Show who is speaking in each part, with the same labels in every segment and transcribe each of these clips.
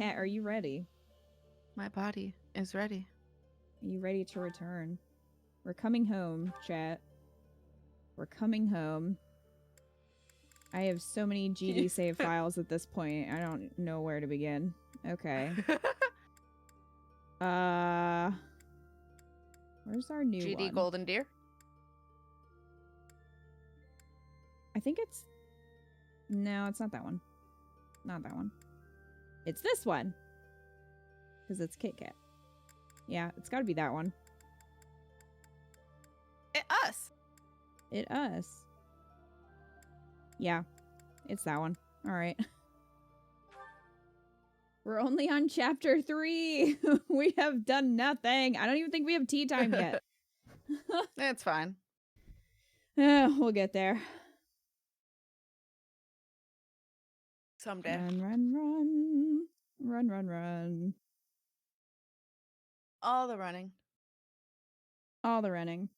Speaker 1: Kat, are you ready?
Speaker 2: My body is ready.
Speaker 1: Are you ready to return? We're coming home, chat. We're coming home. I have so many GD save files at this point. I don't know where to begin. Okay. Where's our new
Speaker 2: GD
Speaker 1: one?
Speaker 2: Golden Deer?
Speaker 1: I think it's... No, it's not that one. Not that one. It's this one. Because it's Kit Kat. Yeah, it's gotta be that one.
Speaker 2: Us.
Speaker 1: Us. Yeah, it's that one. Alright. We're only on chapter 3. We have done nothing. I don't even think we have tea time yet.
Speaker 2: It's fine.
Speaker 1: We'll get there.
Speaker 2: Someday.
Speaker 1: Run, run, run. Run, run, run.
Speaker 2: All the running.
Speaker 1: All the running.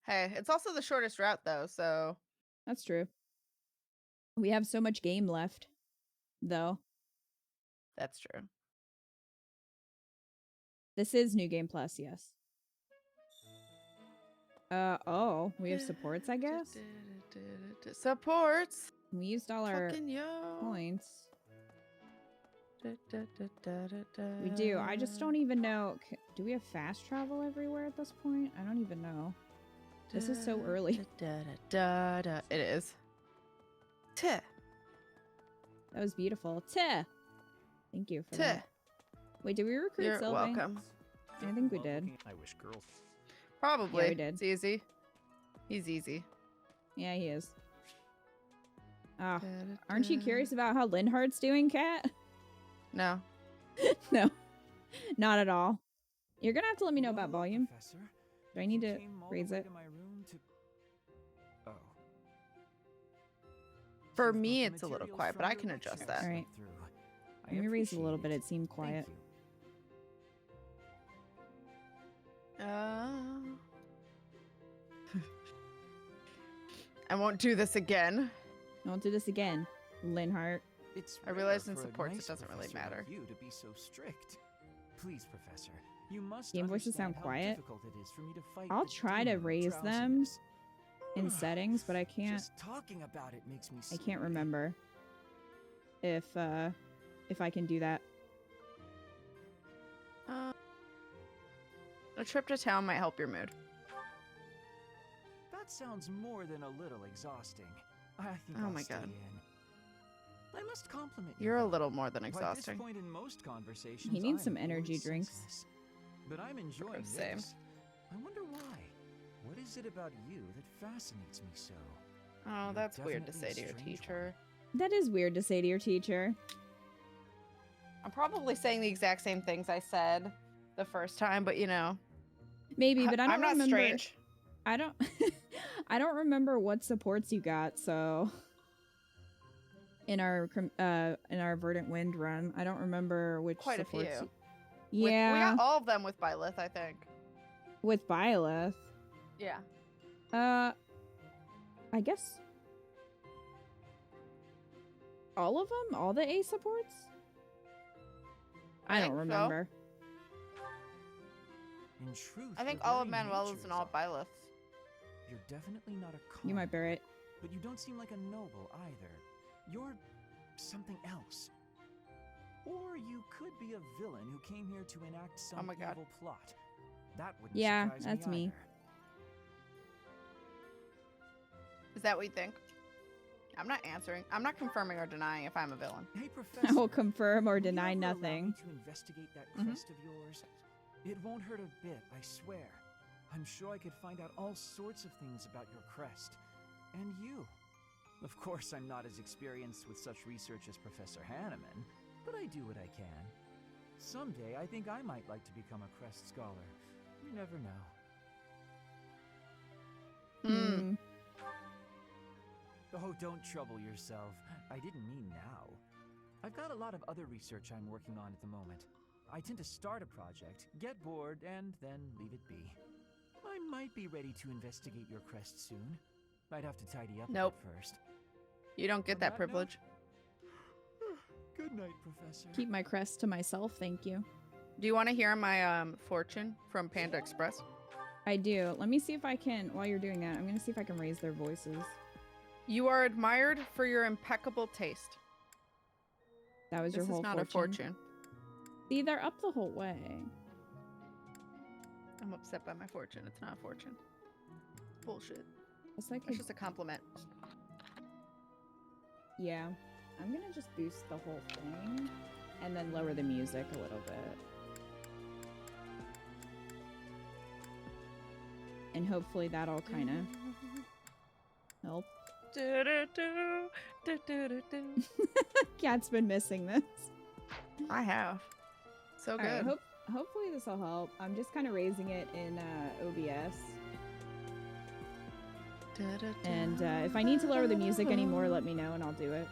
Speaker 2: Hey, it's also the shortest route, though, so...
Speaker 1: That's true. We have so much game left, though.
Speaker 2: That's true.
Speaker 1: This is New Game Plus, yes. Oh, we have supports, I guess?
Speaker 2: Supports!
Speaker 1: We used all our points. We do. I just don't even know. Do we have fast travel everywhere at this point? I don't even know. This is so early.
Speaker 2: It is. Tuh.
Speaker 1: That was beautiful. Tuh. Thank you for that. Wait, did we recruit
Speaker 2: You're
Speaker 1: Sylvain?
Speaker 2: welcome.
Speaker 1: I think we did.
Speaker 3: I wish girls.
Speaker 2: Probably.
Speaker 1: Yeah, we did.
Speaker 2: It's easy. He's easy.
Speaker 1: Yeah, he is. Ah, aren't you curious about how Linhardt's doing, Kat?
Speaker 2: No.
Speaker 1: No, not at all. You're gonna have to let me know about volume.
Speaker 3: Professor.
Speaker 1: Do I need
Speaker 3: You
Speaker 1: to
Speaker 3: came all the
Speaker 1: raise
Speaker 3: way
Speaker 1: it?
Speaker 3: to my room to... Oh.
Speaker 2: For
Speaker 3: You've
Speaker 2: me,
Speaker 3: got the
Speaker 2: it's a little
Speaker 3: materials
Speaker 2: quiet,
Speaker 3: from
Speaker 2: but I
Speaker 3: your
Speaker 2: can
Speaker 3: lecture
Speaker 2: adjust that.
Speaker 3: I
Speaker 1: Alright.
Speaker 3: slept through. I
Speaker 1: Let me raise it a little bit.
Speaker 3: appreciate
Speaker 1: It seemed quiet.
Speaker 3: Thank you.
Speaker 2: I won't do this again.
Speaker 1: I won't do this again, Linhardt.
Speaker 3: It's
Speaker 2: I realize
Speaker 3: rare
Speaker 2: in
Speaker 3: for a
Speaker 2: supports it
Speaker 3: nice
Speaker 2: doesn't really
Speaker 3: professor like
Speaker 2: matter.
Speaker 3: You to be so strict. Please, Professor, you must
Speaker 1: Game voices sound
Speaker 3: understand how
Speaker 1: quiet.
Speaker 3: difficult it is for me to fight
Speaker 1: I'll
Speaker 3: the
Speaker 1: try to
Speaker 3: demon of
Speaker 1: raise them
Speaker 3: drowsiness.
Speaker 1: in settings, but I can't.
Speaker 3: Just talking about it makes me
Speaker 1: I can't
Speaker 3: sleepy.
Speaker 1: remember if I can do that.
Speaker 2: A trip to town might help your mood.
Speaker 3: That sounds more than a little exhausting. I think
Speaker 2: Oh
Speaker 3: I'll
Speaker 2: my
Speaker 3: stay
Speaker 2: God.
Speaker 3: in. I must compliment you.
Speaker 2: You're a
Speaker 3: though.
Speaker 2: little more than
Speaker 3: By
Speaker 2: exhausting.
Speaker 3: this point in most conversations,
Speaker 1: He needs
Speaker 3: I'm
Speaker 1: some
Speaker 3: bored
Speaker 1: energy drinks.
Speaker 3: senseless. But I'm enjoying
Speaker 2: Same.
Speaker 3: this. I wonder why. What is it about you that fascinates me so?
Speaker 2: Oh,
Speaker 3: You're
Speaker 2: that's weird to
Speaker 3: definitely
Speaker 2: say
Speaker 3: a
Speaker 2: to your
Speaker 3: strange
Speaker 2: teacher.
Speaker 1: That is weird to say to your teacher.
Speaker 2: I'm probably saying the exact same things I said the first time, but you know.
Speaker 1: Maybe, but I don't
Speaker 2: I'm not
Speaker 1: remember.
Speaker 2: strange.
Speaker 1: I don't. I don't remember what supports you got. So in our Verdant Wind run, I don't remember which
Speaker 2: Quite a
Speaker 1: supports.
Speaker 2: few.
Speaker 1: Yeah,
Speaker 2: We got all of them with Byleth, I think.
Speaker 1: with Byleth.
Speaker 2: Yeah.
Speaker 1: I guess all of them, all the A supports. I don't
Speaker 2: think so.
Speaker 1: remember.
Speaker 3: In truth,
Speaker 2: I think
Speaker 3: your
Speaker 2: all of
Speaker 3: very
Speaker 2: Manuela's
Speaker 3: nature
Speaker 2: and
Speaker 3: is
Speaker 2: all
Speaker 3: odd.
Speaker 2: Byleth.
Speaker 3: You're definitely not a con.
Speaker 1: You might be right.
Speaker 3: But you don't seem like a noble either. You're something else. Or you could be a villain who came here to enact some
Speaker 2: Oh my God.
Speaker 3: evil plot. That wouldn't
Speaker 1: Yeah,
Speaker 3: surprise
Speaker 1: that's me.
Speaker 3: either.
Speaker 2: Is that what you think? I'm not answering. I'm not confirming or denying if I'm a villain.
Speaker 3: Hey,
Speaker 1: I
Speaker 3: Professor.
Speaker 1: will confirm or
Speaker 3: will you
Speaker 1: deny
Speaker 3: ever allow
Speaker 1: nothing.
Speaker 3: me to investigate that
Speaker 2: Mhm.
Speaker 3: crest of yours? It won't hurt a bit, I swear. I'm sure I could find out all sorts of things about your crest. And you. Of course, I'm not as experienced with such research as Professor Hanneman, but I do what I can. Someday, I think I might like to become a crest scholar. You never know.
Speaker 1: Hmm.
Speaker 3: Oh, don't trouble yourself. I didn't mean now. I've got a lot of other research I'm working on at the moment. I tend to start a project, get bored, and then leave it be. I might be ready to investigate your crest soon. I'd have to tidy up
Speaker 2: Nope.
Speaker 3: a bit first.
Speaker 2: You don't get
Speaker 3: On
Speaker 2: that
Speaker 3: that
Speaker 2: privilege.
Speaker 3: Good Good night, Professor.
Speaker 1: Keep my crest to myself, thank you.
Speaker 2: Do you want to hear my fortune from Panda Express?
Speaker 1: I do. Let me see if I can, while you're doing that, I'm going to see if I can raise their voices.
Speaker 2: You are admired for your impeccable taste.
Speaker 1: That was
Speaker 2: This
Speaker 1: your whole
Speaker 2: is not a fortune.
Speaker 1: See, they're up the whole way.
Speaker 2: I'm upset by my fortune. It's not a fortune. Bullshit.
Speaker 1: It's like
Speaker 2: It's just a compliment.
Speaker 1: yeah. I'm gonna just boost the whole thing and then lower the music a little bit. And hopefully that'll kind of help. Cat's been missing this.
Speaker 2: I have. So
Speaker 1: All
Speaker 2: good.
Speaker 1: right, hopefully this will help. I'm just kind of raising it in OBS. And if I need to lower the music anymore, let me know and I'll do it.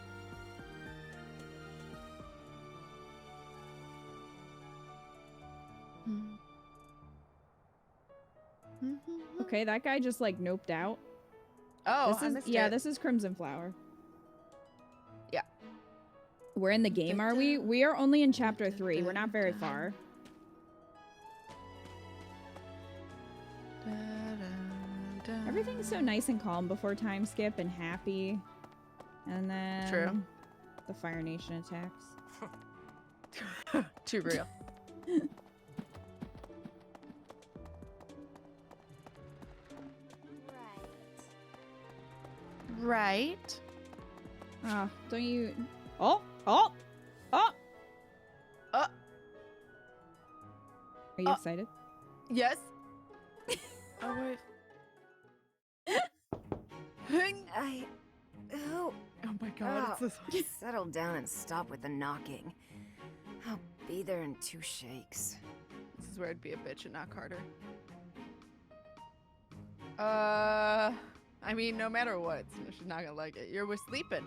Speaker 1: Okay, that guy just like noped out.
Speaker 2: Oh,
Speaker 1: This is this is Crimson Flower.
Speaker 2: Yeah.
Speaker 1: We're in the game, are we? We are only in chapter 3. We're not very far. Everything's so nice and calm before time skip and happy. And then
Speaker 2: True.
Speaker 1: The Fire Nation attacks.
Speaker 2: Too real. Right.
Speaker 1: Oh, don't you... Oh! Oh! Oh!
Speaker 2: Uh.
Speaker 1: Are you excited?
Speaker 2: Yes. Oh wait.
Speaker 4: Oh,
Speaker 2: Oh my god, it's this.
Speaker 4: settle down and stop with the knocking. I'll be there in 2 shakes.
Speaker 2: This is where I'd be a bitch and not Carter. I mean, no matter what, she's not gonna like it. You're sleeping.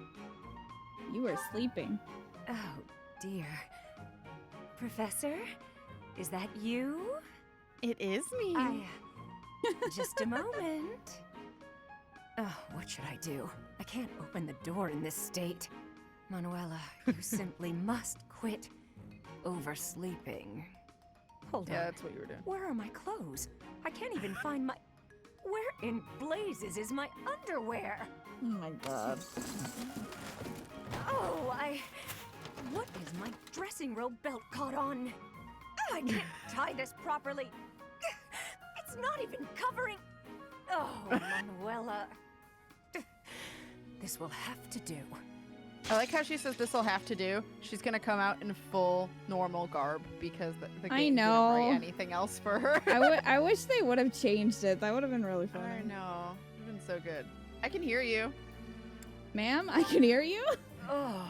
Speaker 1: You were sleeping.
Speaker 4: Oh, dear. Professor? Is that you?
Speaker 2: It is me.
Speaker 4: Just a moment. Oh, what should I do? I can't open the door in this state. Manuela, you simply must quit oversleeping. Hold
Speaker 2: Yeah,
Speaker 4: on.
Speaker 2: that's what you were doing.
Speaker 4: Where are my clothes? I can't even find my... Where in blazes is my underwear?
Speaker 1: Oh my god.
Speaker 4: Oh, What is my dressing robe belt caught on? I can't tie this properly. It's not even covering... Oh, Manuela. This will have to do.
Speaker 2: I like how she says this will have to do. She's gonna come out in full normal garb because the game didn't write anything else for her.
Speaker 1: I wish they would have changed it. That would have been really funny.
Speaker 2: I know. It's been so good. I can hear you.
Speaker 1: Ma'am, I can hear you?
Speaker 4: Oh.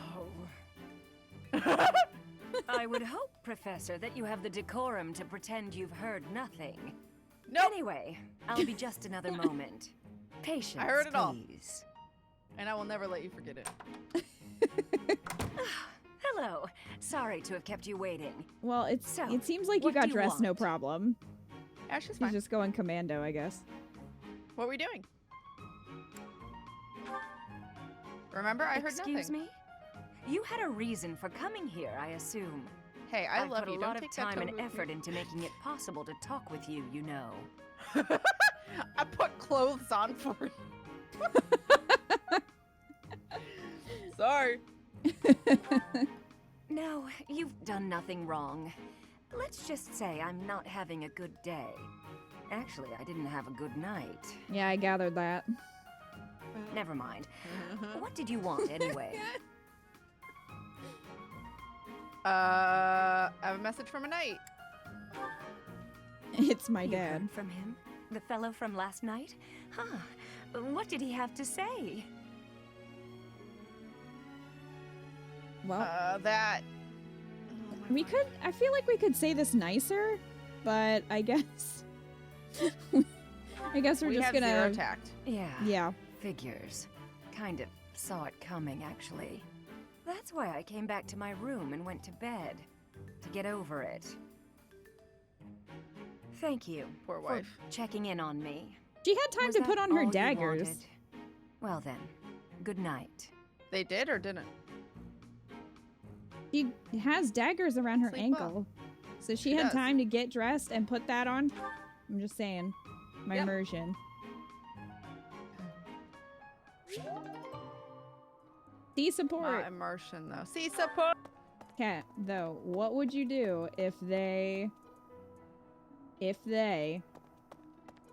Speaker 4: I would hope, Professor, that you have the decorum to pretend you've heard nothing.
Speaker 2: Nope.
Speaker 4: Anyway, I'll be just another moment. Patience,
Speaker 2: I heard it all.
Speaker 4: please.
Speaker 2: And I will never let you forget it.
Speaker 4: Hello. Sorry to have kept you waiting.
Speaker 1: Well, it seems like you
Speaker 4: what
Speaker 1: got
Speaker 4: do you
Speaker 1: dressed no
Speaker 4: want?
Speaker 1: problem.
Speaker 2: Ashley's
Speaker 1: She's
Speaker 2: fine.
Speaker 1: just going commando, I guess.
Speaker 2: What are we doing? Remember, I heard nothing.
Speaker 4: Excuse me? You had a reason for coming here, I assume.
Speaker 2: Hey, I
Speaker 4: I've
Speaker 2: love
Speaker 4: put
Speaker 2: you.
Speaker 4: a lot
Speaker 2: Don't
Speaker 4: of
Speaker 2: take that
Speaker 4: time and
Speaker 2: totally with
Speaker 4: effort
Speaker 2: me.
Speaker 4: into making it possible to talk with you, you know.
Speaker 2: I put clothes on for you. Sorry.
Speaker 4: No, you've done nothing wrong. Let's just say I'm not having a good day. Actually, I didn't have a good night.
Speaker 1: Yeah, I gathered that.
Speaker 4: Never mind. What did you want anyway?
Speaker 2: I have a message from a knight.
Speaker 1: It's my
Speaker 4: You
Speaker 1: dad.
Speaker 4: heard from him? The fellow from last night? Huh. What did he have to say?
Speaker 1: Well,
Speaker 2: That.
Speaker 1: we could. I feel like we could say this nicer, but I guess. I guess we're
Speaker 2: we
Speaker 1: just
Speaker 2: have
Speaker 1: gonna.
Speaker 2: zero tact.
Speaker 4: Yeah.
Speaker 1: Yeah.
Speaker 4: Figures. Kind of saw it coming, actually. That's why I came back to my room and went to bed. To get over it. Thank you
Speaker 2: Poor
Speaker 4: for
Speaker 2: wife.
Speaker 4: checking in on me.
Speaker 1: She had time
Speaker 4: Was
Speaker 1: to
Speaker 4: that
Speaker 1: put on
Speaker 4: all
Speaker 1: her
Speaker 4: you
Speaker 1: daggers.
Speaker 4: wanted? Well then, good night.
Speaker 2: They did or didn't?
Speaker 1: She has daggers around her
Speaker 2: Sleep
Speaker 1: ankle. So she had
Speaker 2: does.
Speaker 1: time to get dressed and put that on. I'm just saying. My immersion. See support.
Speaker 2: Not immersion, though. See support!
Speaker 1: Cat, though, what would you do if they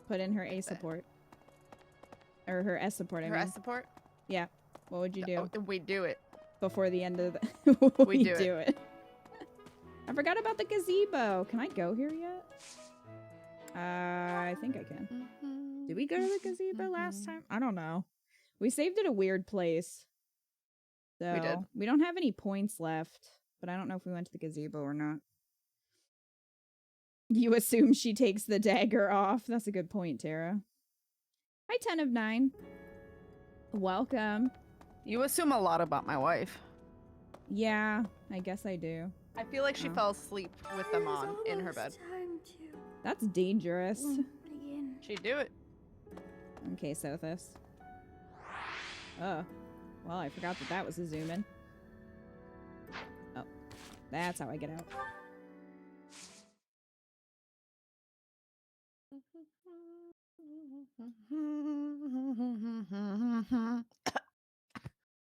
Speaker 1: put in her A support? Or her S support, I
Speaker 2: Her
Speaker 1: mean.
Speaker 2: S support?
Speaker 1: Yeah. What would you do?
Speaker 2: Oh, we do it.
Speaker 1: Before the end of the...
Speaker 2: We do
Speaker 1: it. I forgot about the gazebo. Can I go here yet? I think I can. Did we go to the gazebo last time? I don't know. We saved it a weird place. So
Speaker 2: We did.
Speaker 1: We don't have any points left, but I don't know if we went to the gazebo or not. You assume she takes the dagger off. That's a good point, Tara. Hi, 10 of 9. Welcome.
Speaker 2: You assume a lot about my wife.
Speaker 1: Yeah, I guess I do.
Speaker 2: I feel like she fell asleep with them on in her bed.
Speaker 1: That's dangerous.
Speaker 2: She'd do it.
Speaker 1: Okay, Sothis. Oh. Well, I forgot that that was a zoom in. Oh. That's how I get out.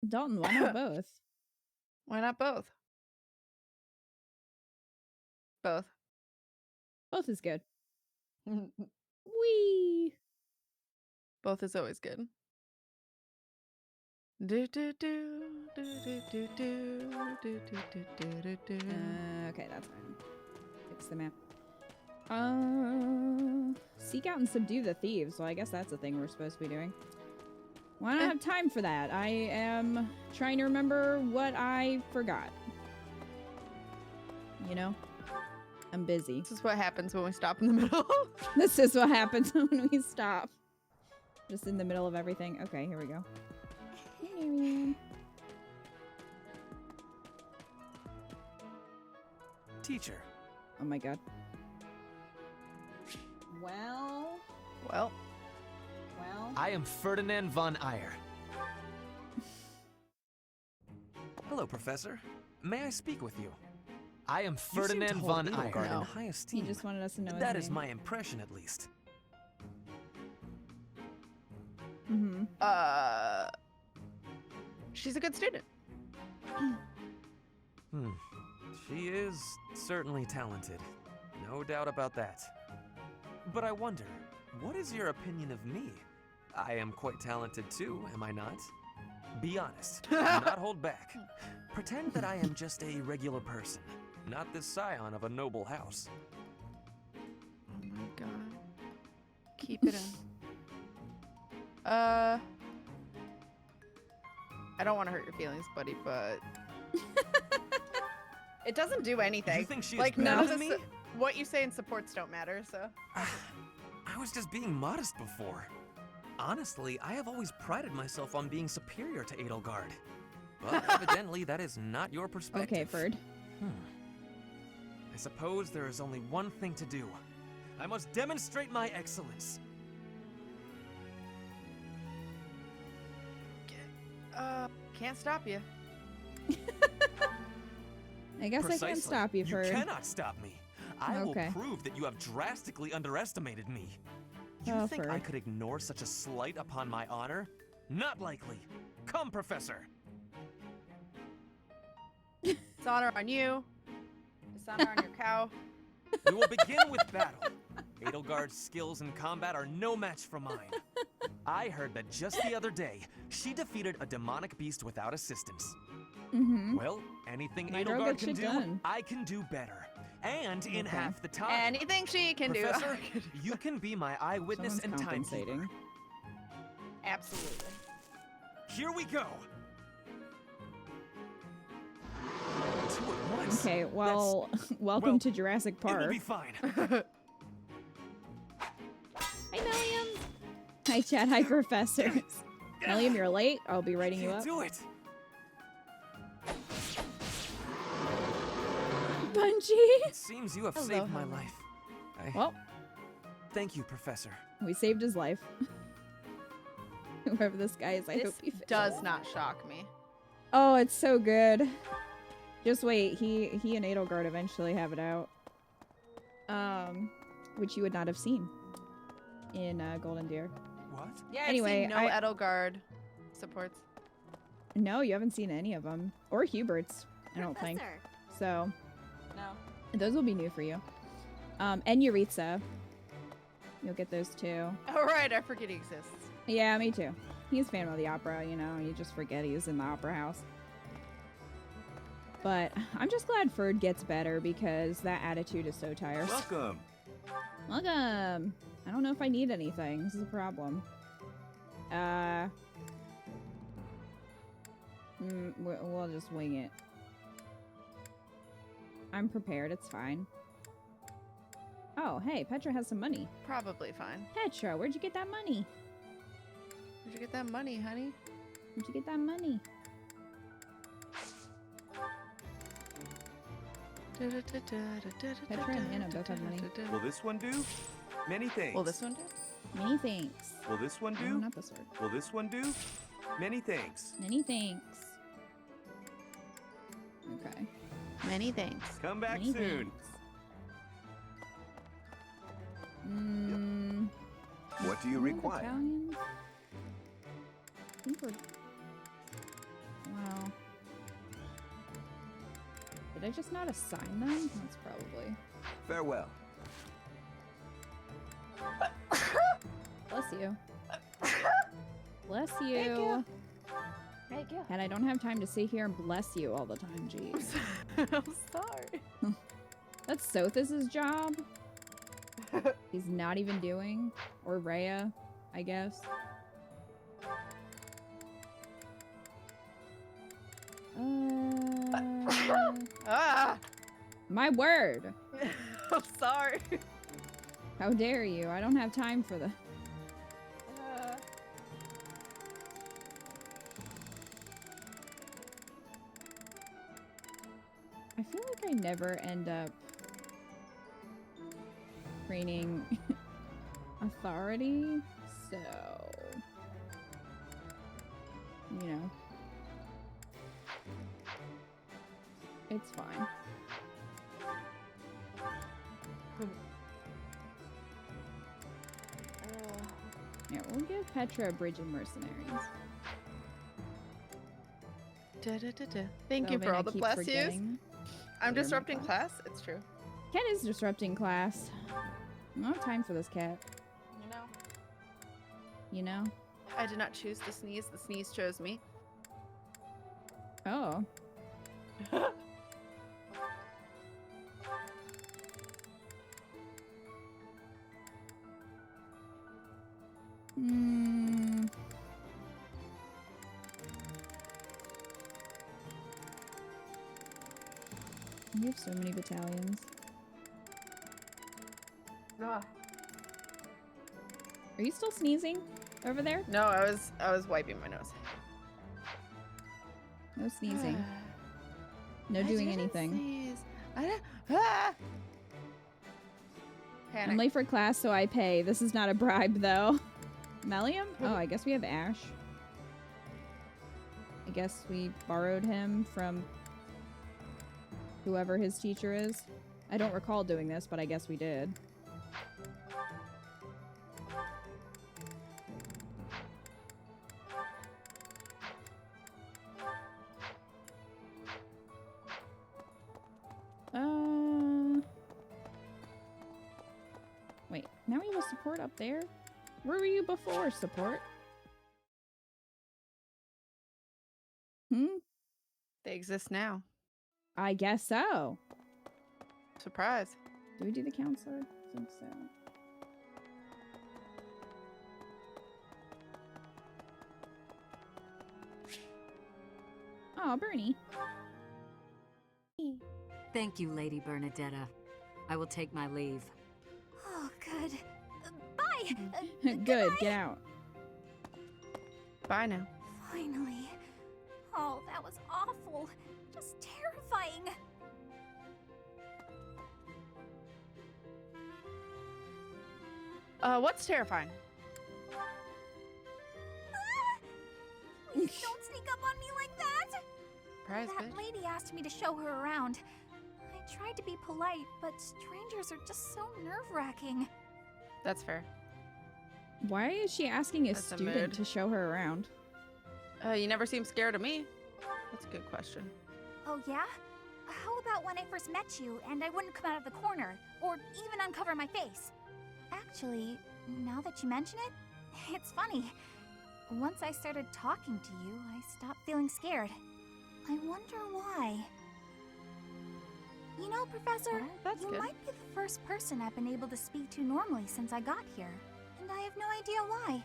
Speaker 1: Dalton, why not both?
Speaker 2: Why not both? Both.
Speaker 1: Both is good. Whee!
Speaker 2: Both is always good. Do do do do do do do do do do do.
Speaker 1: Okay, that's fine. Fix the map. Seek out and subdue the thieves. Well, I guess that's a thing we're supposed to be doing. Well, I don't have time for that. I am trying to remember what I forgot. You know? I'm busy.
Speaker 2: This is what happens when we stop in the middle.
Speaker 1: This is what happens when we stop. Just in the middle of everything. Okay, here we go. Hey, Marianne.
Speaker 3: Teacher.
Speaker 1: Oh my god. Well.
Speaker 5: I am Ferdinand von Eyre.
Speaker 3: Hello, Professor. May I speak with you?
Speaker 5: I am
Speaker 3: You seem to
Speaker 5: Ferdinand
Speaker 3: hold
Speaker 5: von
Speaker 3: Edelgard
Speaker 5: Eyre.
Speaker 3: in
Speaker 2: No.
Speaker 3: high
Speaker 1: He
Speaker 3: esteem.
Speaker 1: just wanted us to know his
Speaker 3: That is
Speaker 1: name.
Speaker 3: my impression, at least.
Speaker 1: Mm-hmm.
Speaker 2: She's a good student.
Speaker 3: She is certainly talented. No doubt about that. But I wonder, what is your opinion of me? I am quite talented too, am I not? Be honest. Do not hold back. Pretend that I am just a regular person, not the scion of a noble house.
Speaker 2: Oh my god. Keep it in. I don't want to hurt your feelings, buddy, but it doesn't do anything.
Speaker 3: You think she is
Speaker 2: like
Speaker 3: better
Speaker 2: none of
Speaker 3: than
Speaker 2: the
Speaker 3: me?
Speaker 2: what you say in supports don't matter. So
Speaker 3: I was just being modest before. Honestly, I have always prided myself on being superior to Edelgard. But evidently, that is not your perspective.
Speaker 1: Okay, Ferd.
Speaker 3: I suppose there is only one thing to do. I must demonstrate my excellence.
Speaker 2: can't stop you.
Speaker 1: I guess I
Speaker 3: Precisely.
Speaker 1: can't stop you, Ferd.
Speaker 3: You cannot stop me. I
Speaker 1: Okay.
Speaker 3: will prove that you have drastically underestimated me. You
Speaker 1: Oh,
Speaker 3: think I
Speaker 1: Ferd.
Speaker 3: could ignore such a slight upon my honor? Not likely. Come, Professor.
Speaker 2: It's honor on you. It's honor on your cow.
Speaker 3: We will begin with battle. Edelgard's skills in combat are no match for mine. I heard that just the other day, she defeated a demonic beast without assistance.
Speaker 1: Mm-hmm.
Speaker 3: Well, anything
Speaker 1: My girl
Speaker 3: Edelgard
Speaker 1: gets
Speaker 3: can
Speaker 1: shit
Speaker 3: do,
Speaker 1: done.
Speaker 3: I can do better. And in
Speaker 1: Okay.
Speaker 3: half the time.
Speaker 2: Anything she can
Speaker 3: Professor,
Speaker 2: do.
Speaker 3: you can be my eyewitness
Speaker 1: Someone's
Speaker 3: and timekeeper.
Speaker 1: compensating.
Speaker 2: Absolutely.
Speaker 3: Here we go. Two at once.
Speaker 1: Okay, well, welcome
Speaker 3: well,
Speaker 1: to Jurassic
Speaker 3: It will
Speaker 1: Park.
Speaker 3: be fine.
Speaker 1: Hi, Mellium. Hi, Chad. Hi, Professor. Mellium, you're late. I'll be writing you
Speaker 3: Can't
Speaker 1: up.
Speaker 3: do it.
Speaker 1: Bungie!
Speaker 3: It seems you have
Speaker 2: Hello,
Speaker 3: saved my
Speaker 2: hello.
Speaker 3: life.
Speaker 1: Well,
Speaker 3: Thank you, Professor.
Speaker 1: we saved his life. Whoever this guy is, I
Speaker 2: This
Speaker 1: hope he fits.
Speaker 2: does not shock me.
Speaker 1: Oh, it's so good. Just wait. He and Edelgard eventually have it out. Which you would not have seen in Golden Deer.
Speaker 3: What?
Speaker 2: Yeah,
Speaker 1: Anyway,
Speaker 2: I've seen no Edelgard supports.
Speaker 1: No, you haven't seen any of them. Or Hubert's, I don't think. So,
Speaker 2: No.
Speaker 1: those will be new for you. And Yuritsa. You'll get those too.
Speaker 2: Oh, right. I forget he exists.
Speaker 1: Yeah, me too. He's a fan of the opera, you know. You just forget he's in the opera house. But I'm just glad Ferd gets better because that attitude is so tiresome.
Speaker 6: Welcome.
Speaker 1: Welcome. I don't know if I need anything. This is a problem. We'll just wing it. I'm prepared. It's fine. Oh, hey, Petra has some money.
Speaker 2: Probably fine.
Speaker 1: Petra, where'd you get that money?
Speaker 2: Where'd you get that money, honey?
Speaker 1: Where'd you get that money? Petra and Anna both have money.
Speaker 6: Will this one do? Many thanks.
Speaker 2: Will this one do?
Speaker 1: Many thanks.
Speaker 6: Will this one
Speaker 1: Oh,
Speaker 6: do?
Speaker 1: not this word.
Speaker 6: Will this one do? Many thanks.
Speaker 1: Many thanks. Okay.
Speaker 2: Many thanks.
Speaker 6: Come back
Speaker 1: Many
Speaker 6: soon.
Speaker 1: Thanks.
Speaker 6: What do you
Speaker 1: More
Speaker 6: require?
Speaker 1: battalions? I think we're... Wow. Did I just not assign them? That's probably...
Speaker 6: Farewell.
Speaker 1: Bless you. Bless you.
Speaker 2: Thank you.
Speaker 1: And I don't have time to sit here and bless you all the time, jeez.
Speaker 2: I'm sorry.
Speaker 1: That's Sothis' job. He's not even doing. Or Rhea, I guess.
Speaker 2: Ah!
Speaker 1: My word!
Speaker 2: I'm sorry.
Speaker 1: How dare you? I don't have time for the... I feel like I never end up training authority, so... You know. It's fine. Yeah, we'll give Petra a bridge of mercenaries.
Speaker 2: Thank you for all the
Speaker 1: keep
Speaker 2: bless yous.
Speaker 1: forgetting.
Speaker 2: I'm
Speaker 1: You're my
Speaker 2: disrupting
Speaker 1: class.
Speaker 2: class. It's true.
Speaker 1: Cat is disrupting class. I don't have time for this cat.
Speaker 2: You know,
Speaker 1: You know?
Speaker 2: I did not choose to sneeze. The sneeze chose me.
Speaker 1: Oh. Hmm. We have so many battalions.
Speaker 2: Ah.
Speaker 1: Are you still sneezing over there?
Speaker 2: No, I was wiping my nose.
Speaker 1: No sneezing. No
Speaker 2: I
Speaker 1: doing
Speaker 2: didn't
Speaker 1: anything.
Speaker 2: sneeze. I didn't. Ah!
Speaker 1: I'm
Speaker 2: Panic.
Speaker 1: late for class, so I pay. This is not a bribe, though. Melium? Oh, I guess we have Ash. I guess we borrowed him from whoever his teacher is. I don't recall doing this, but I guess we did. Wait, now we have a support up there? Where were you before, support?
Speaker 2: They exist now.
Speaker 1: I guess so.
Speaker 2: Surprise.
Speaker 1: Do we do the counselor? I think so. Oh, Bernie.
Speaker 7: Thank you, Lady Bernadetta. I will take my leave.
Speaker 4: Oh, good. Bye!
Speaker 1: Good, get out.
Speaker 2: Bye now.
Speaker 4: Finally. Oh, that was awful. Just terrifying.
Speaker 2: What's terrifying?
Speaker 4: Please don't sneak up on me like that.
Speaker 2: Surprise,
Speaker 8: That
Speaker 2: bitch.
Speaker 8: lady asked me to show her around. I tried to be polite, but strangers are just so nerve-wracking.
Speaker 2: That's fair.
Speaker 1: Why is she asking a
Speaker 2: That's a
Speaker 1: student
Speaker 2: mood.
Speaker 1: to show her around?
Speaker 2: You never seem scared of me. That's a good question.
Speaker 8: Oh yeah? How about when I first met you and I wouldn't come out of the corner, or even uncover my face? Actually, now that you mention it, it's funny. Once I started talking to you, I stopped feeling scared. I wonder why. You know, Professor,
Speaker 2: Oh, that's
Speaker 8: you
Speaker 2: good.
Speaker 8: might be the first person I've been able to speak to normally since I got here, and I have no idea why.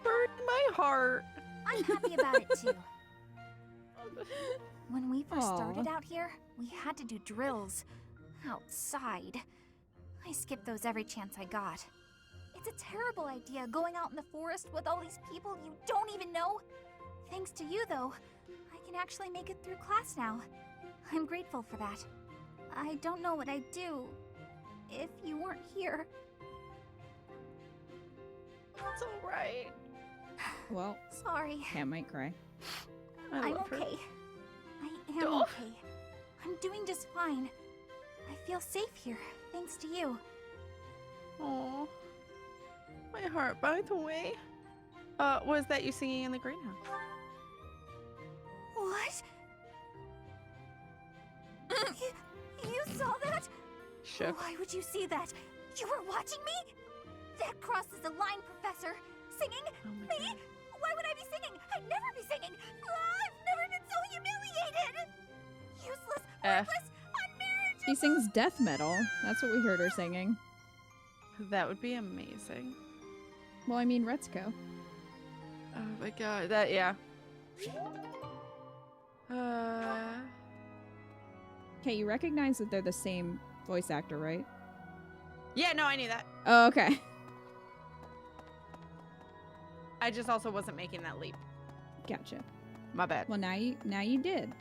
Speaker 2: Burn my heart.
Speaker 8: I'm happy about it too. When we first
Speaker 1: Aw.
Speaker 8: started out here, we had to do drills outside. I skipped those every chance I got. It's a terrible idea going out in the forest with all these people you don't even know. Thanks to you, though, I can actually make it through class now. I'm grateful for that. I don't know what I'd do if you weren't here.
Speaker 2: It's alright.
Speaker 1: Well,
Speaker 8: Sorry.
Speaker 1: Cat might cry.
Speaker 2: I
Speaker 8: I'm
Speaker 2: love her.
Speaker 8: okay. I am
Speaker 2: Oh.
Speaker 8: okay. I'm doing just fine. I feel safe here, thanks to you.
Speaker 2: Aw. My heart, by the way. Was that you singing in the greenhouse?
Speaker 8: What? You saw that?
Speaker 2: Shook.
Speaker 8: Why would you see that? You were watching me? That crosses the line, Professor. Singing?
Speaker 2: Oh my
Speaker 8: Me?
Speaker 2: God.
Speaker 8: Why would I be singing? I'd never be singing. I've never been so humiliated. Useless,
Speaker 2: F.
Speaker 8: worthless, unmerited.
Speaker 1: She sings death metal. That's what we heard her singing.
Speaker 2: That would be amazing.
Speaker 1: Well, I mean, Retsuko.
Speaker 2: Oh my god, that, yeah.
Speaker 1: Okay, you recognize that they're the same voice actor, right?
Speaker 2: Yeah, no, I knew that.
Speaker 1: Oh, okay.
Speaker 2: I just also wasn't making that leap.
Speaker 1: Gotcha.
Speaker 2: My bad.
Speaker 1: Well, now you did.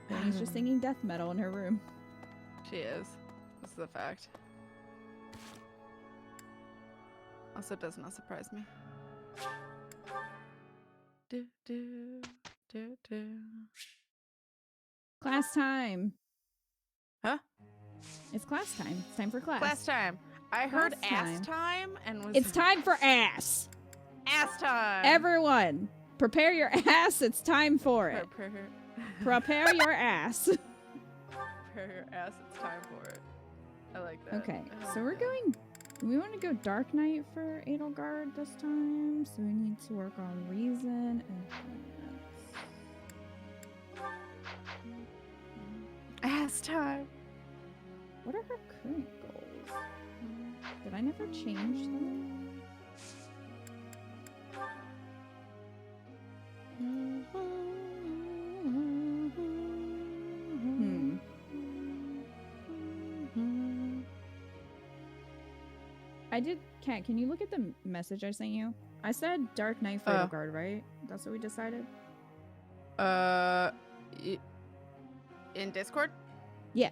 Speaker 1: Bernie's just singing death metal in her room.
Speaker 2: She is. This is a fact. Also does not surprise me. Do, do, do, do.
Speaker 1: Class time.
Speaker 2: Huh?
Speaker 1: It's class time. It's time for class.
Speaker 2: Class time. I heard
Speaker 1: Class
Speaker 2: ass time and was
Speaker 1: It's time for ass.
Speaker 2: ass time.
Speaker 1: Everyone, prepare your ass. It's time for it. Prepare your ass.
Speaker 2: Prepare your ass. It's time for it. I like that.
Speaker 1: Okay,
Speaker 2: I like
Speaker 1: so we're
Speaker 2: that.
Speaker 1: going. We want to go Dark Knight for Edelgard this time, so we need to work on reason and finance.
Speaker 2: Ass time.
Speaker 1: What are her current goals? Did I never change them? I did. Kat, can you look at the message I sent you? I said Dark Knight for Edelgard, right? That's what we decided?
Speaker 2: In Discord?
Speaker 1: Yeah.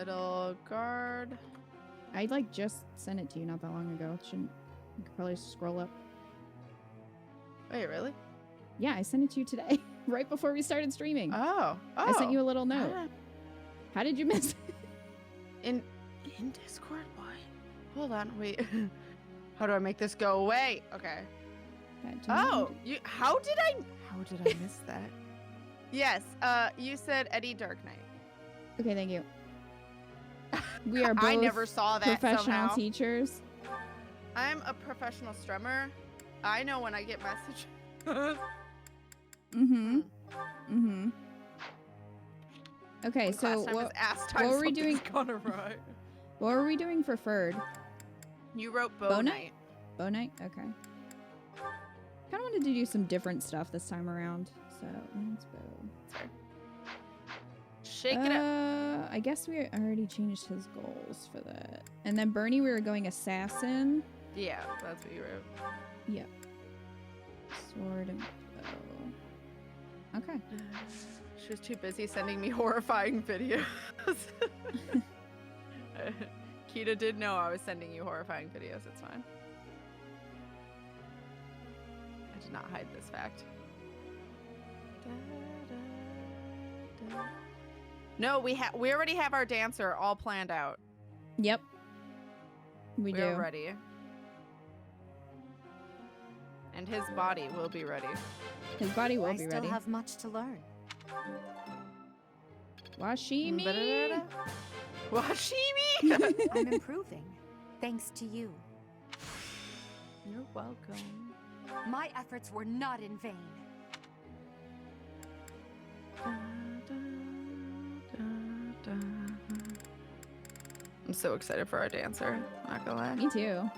Speaker 2: Edelgard.
Speaker 1: I like just sent it to you not that long ago. Shouldn't you could probably scroll up.
Speaker 2: Wait, really?
Speaker 1: Yeah, I sent it to you today, right before we started streaming.
Speaker 2: Oh.
Speaker 1: I sent you a little note. How did you miss it?
Speaker 2: In Discord? Why? Hold on, wait. How do I make this go away? Okay. Oh, how did I miss that? Yes, you said Eddie Dark Knight.
Speaker 1: Okay, thank you. We are both
Speaker 2: I never saw that
Speaker 1: professional
Speaker 2: somehow.
Speaker 1: teachers.
Speaker 2: I'm a professional strummer. I know when I get messages.
Speaker 1: Mm-hmm. Mm-hmm. Okay,
Speaker 2: When
Speaker 1: so
Speaker 2: class time is ass time,
Speaker 1: what were we doing?
Speaker 2: something's gone awry.
Speaker 1: What were we doing for Ferd?
Speaker 2: You wrote Bow
Speaker 1: Bow
Speaker 2: Night.
Speaker 1: Bow Night? Okay. Kind of wanted to do some different stuff this time around. So, let's go.
Speaker 2: Shake it up.
Speaker 1: I guess we already changed his goals for that. And then Bernie, we were going assassin.
Speaker 2: Yeah, that's what you wrote.
Speaker 1: Yep. Sword and bow. Okay.
Speaker 2: She was too busy sending me horrifying videos. Kita did know I was sending you horrifying videos. It's fine. I did not hide this fact. No, we already have our dancer all planned out.
Speaker 1: Yep. We do.
Speaker 2: We're ready. And his body will be ready.
Speaker 1: His body will
Speaker 4: I
Speaker 1: be
Speaker 4: still
Speaker 1: ready.
Speaker 4: have much to learn.
Speaker 1: Washimi!
Speaker 2: Washimi!
Speaker 4: I'm improving, thanks to you.
Speaker 2: You're welcome.
Speaker 4: My efforts were not in vain.
Speaker 2: I'm so excited for our dancer. Not gonna lie.
Speaker 1: Me too.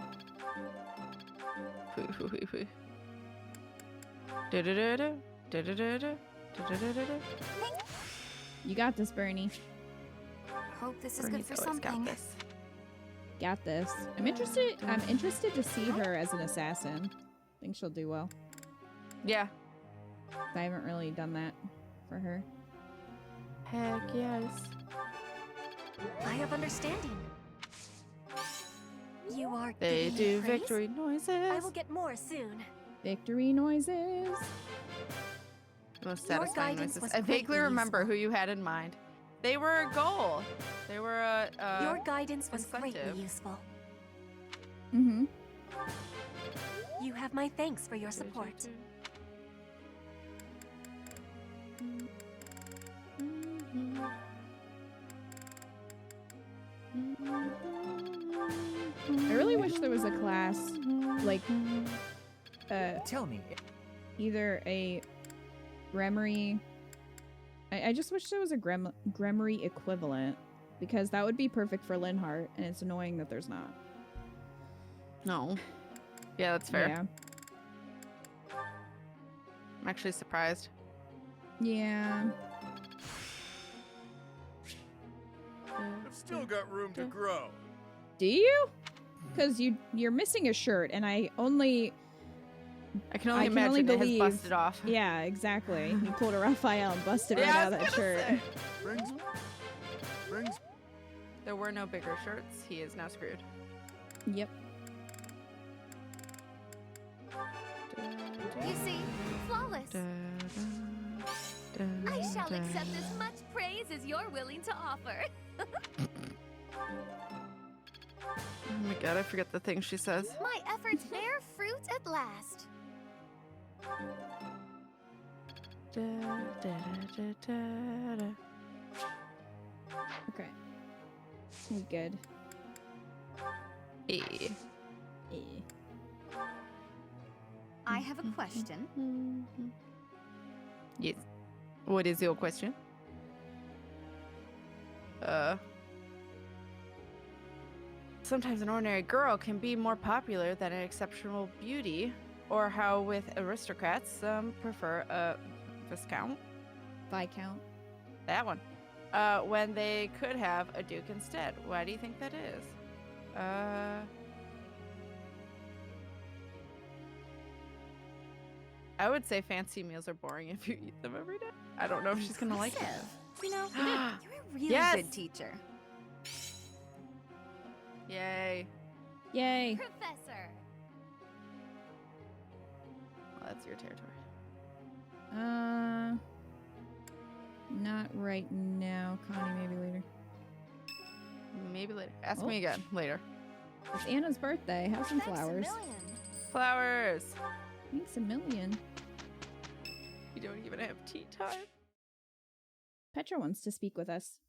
Speaker 1: You got this, Bernie.
Speaker 8: Hope this is
Speaker 2: Bernie's
Speaker 8: good for
Speaker 2: always
Speaker 8: something.
Speaker 2: got this.
Speaker 1: Got this. I'm interested to see her as an assassin. I think she'll do well.
Speaker 2: Yeah.
Speaker 1: I haven't really done that for her.
Speaker 2: Heck yes.
Speaker 4: I have understanding. You are
Speaker 2: They
Speaker 4: giving me
Speaker 2: do
Speaker 4: praise?
Speaker 2: victory noises.
Speaker 4: I will get more soon.
Speaker 1: Victory noises.
Speaker 2: Most
Speaker 4: Your
Speaker 2: satisfying
Speaker 4: guidance
Speaker 2: noises.
Speaker 4: was
Speaker 2: I vaguely
Speaker 4: greatly
Speaker 2: remember
Speaker 4: useful.
Speaker 2: who you had in mind. They were a goal. They were a
Speaker 4: Your guidance was
Speaker 2: incentive.
Speaker 4: greatly useful.
Speaker 1: Mm-hmm.
Speaker 4: You have my thanks for your support.
Speaker 1: I really wish there was a class, like,
Speaker 5: Tell me,
Speaker 1: either a Gremory. I just wish there was a Gremory equivalent, because that would be perfect for Linhardt, and it's annoying that there's not.
Speaker 2: No. Yeah, that's fair.
Speaker 1: Yeah.
Speaker 2: I'm actually surprised.
Speaker 1: Yeah.
Speaker 9: I've still got room to grow.
Speaker 1: Do you? Because you're missing a shirt, and I can only
Speaker 2: imagine it has
Speaker 1: believe-
Speaker 2: busted off.
Speaker 1: Yeah, exactly. You pulled a Raphael and busted right
Speaker 2: Yeah, I
Speaker 1: out of
Speaker 2: was
Speaker 1: that
Speaker 2: gonna
Speaker 1: shirt.
Speaker 2: say.
Speaker 9: Brings
Speaker 2: There were no bigger shirts. He is now screwed.
Speaker 1: Yep.
Speaker 8: You see, flawless. I shall accept as much praise as you're willing to offer.
Speaker 2: Oh my god, I forget the thing she says.
Speaker 8: My efforts bear fruit at last.
Speaker 1: Okay. We good.
Speaker 2: E.
Speaker 7: I have a question.
Speaker 2: Yes. What is your question? Sometimes an ordinary girl can be more popular than an exceptional beauty, or how with aristocrats some prefer a viscount.
Speaker 1: Viscount.
Speaker 2: That one. When they could have a duke instead. Why do you think that is? I would say fancy meals are boring if you eat them every day. I don't know if she's gonna like it.
Speaker 4: Impressive. You know, you're a really
Speaker 2: Yes!
Speaker 4: good teacher.
Speaker 2: Yay.
Speaker 1: Yay.
Speaker 8: Professor.
Speaker 2: Well, that's your territory.
Speaker 1: Not right now. Connie, maybe later.
Speaker 2: Maybe later. Ask
Speaker 1: Oh.
Speaker 2: me again later.
Speaker 1: It's Anna's birthday. Have some
Speaker 8: Thanks
Speaker 1: flowers.
Speaker 8: a million.
Speaker 2: Flowers.
Speaker 1: Thanks a million.
Speaker 2: You don't even have tea time.
Speaker 1: Petra wants to speak with us.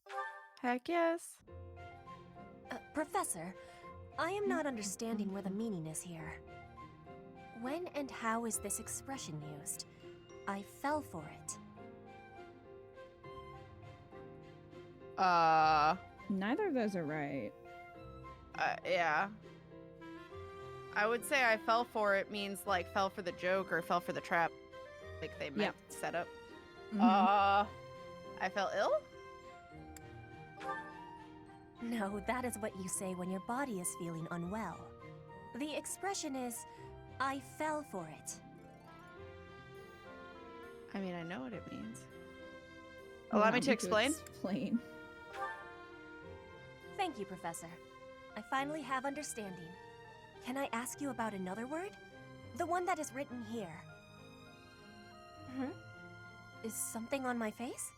Speaker 2: Heck yes.
Speaker 4: Professor, I am not understanding where the meaning is here. When and how is this expression used? I fell for it.
Speaker 1: Neither of those are right.
Speaker 2: Yeah. I would say I fell for it means like fell for the joke or fell for the trap. Like they meant setup.
Speaker 1: Mhm.
Speaker 2: I fell ill?
Speaker 4: No, that is what you say when your body is feeling unwell. The expression is, I fell for it.
Speaker 2: I mean, I know what it means. Allow me to explain?
Speaker 1: Explain.
Speaker 4: Thank you, Professor. I finally have understanding. Can I ask you about another word? The one that is written here. Is something on my face?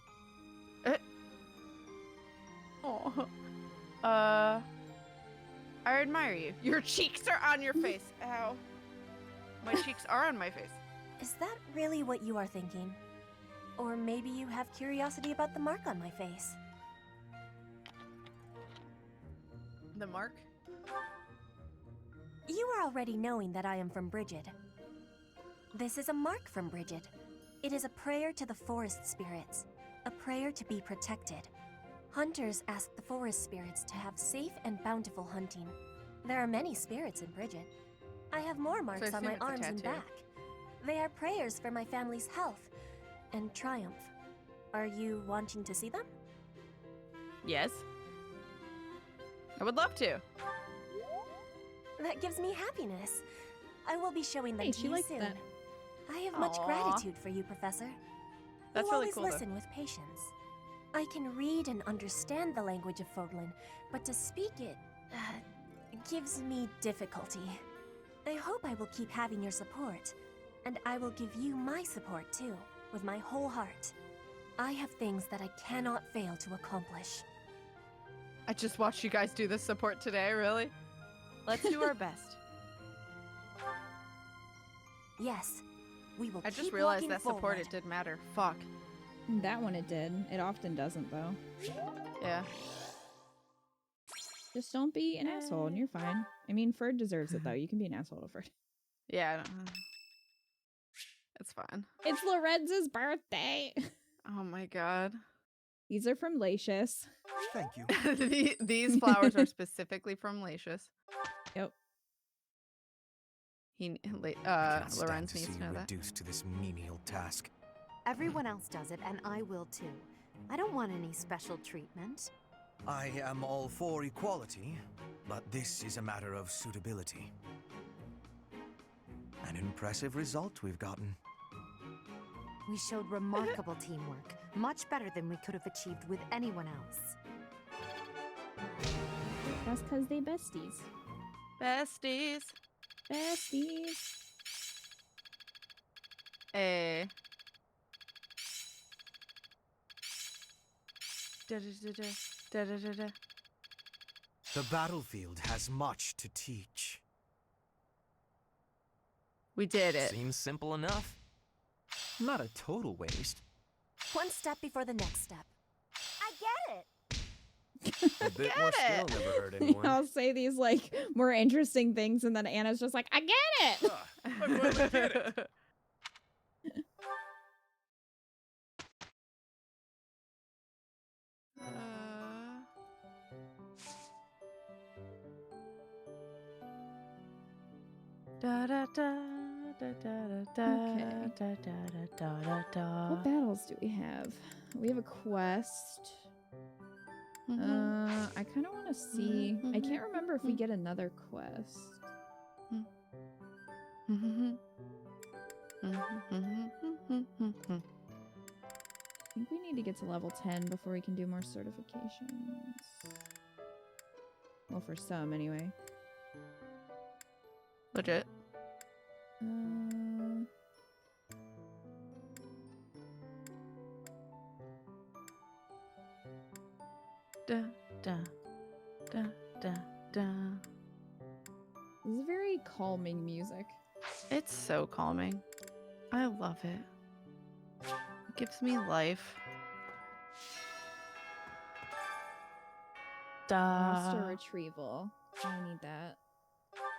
Speaker 2: Oh. I admire you. Your cheeks are on your face. Ow. My cheeks are on my face.
Speaker 4: Is that really what you are thinking? Or maybe you have curiosity about the mark on my face?
Speaker 2: The mark?
Speaker 4: You are already knowing that I am from Brigid. This is a mark from Brigid. It is a prayer to the forest spirits, a prayer to be protected. Hunters ask the forest spirits to have safe and bountiful hunting. There are many spirits in Brigid. I have more marks on my arms and back. They are prayers for my family's health and triumph. Are you wanting to see them?
Speaker 2: Yes. I would love to.
Speaker 4: That gives me happiness. I will be showing them to you soon.
Speaker 1: That.
Speaker 4: I have much gratitude for you, Professor.
Speaker 2: That's
Speaker 4: you
Speaker 2: really
Speaker 4: always
Speaker 2: cool,
Speaker 4: listen with patience. I can read and understand the language of Fodlan, but to speak it gives me difficulty. I hope I will keep having your support, and I will give you my support too, with my whole heart. I have things that I cannot fail to accomplish.
Speaker 2: I just watched you guys do this support today, really? Let's do our best.
Speaker 4: Yes, we will.
Speaker 2: I just realized that support, it did matter. Fuck.
Speaker 1: That one it did. It often doesn't, though.
Speaker 2: Yeah.
Speaker 1: Just don't be an asshole and you're fine. I mean, Ferd deserves it, though. You can be an asshole to Ferd.
Speaker 2: Yeah. It's fine.
Speaker 1: It's Lorenz's birthday!
Speaker 2: Oh my god.
Speaker 1: These are from Lacius.
Speaker 9: Thank you.
Speaker 2: These flowers are specifically from Lacius.
Speaker 1: Yep.
Speaker 2: Lorenz needs to know that.
Speaker 5: Reduced to this menial task.
Speaker 7: Everyone else does it, and I will too. I don't want any special treatment.
Speaker 5: I am all for equality, but this is a matter of suitability. An impressive result we've gotten.
Speaker 7: We showed remarkable teamwork, much better than we could have achieved with anyone else.
Speaker 1: That's because they besties.
Speaker 2: Besties.
Speaker 1: Besties.
Speaker 2: Eh.
Speaker 5: The battlefield has much to teach.
Speaker 2: We did it.
Speaker 3: Seems simple enough. Not a total waste.
Speaker 4: One step before the next step.
Speaker 8: I get it.
Speaker 9: A bit more skill never hurt anyone.
Speaker 1: I'll say these, like, more interesting things, and then Anna's just like, I get it!
Speaker 9: I finally get it.
Speaker 1: What battles do we have? We have a quest. I kind of want to see. I can't remember if we get another quest. I think we need to get to level 10 before we can do more certifications. Well, for some, anyway.
Speaker 2: Legit.
Speaker 1: This is very calming music.
Speaker 2: It's so calming. I love it. It gives me life.
Speaker 1: Monster retrieval. I need that.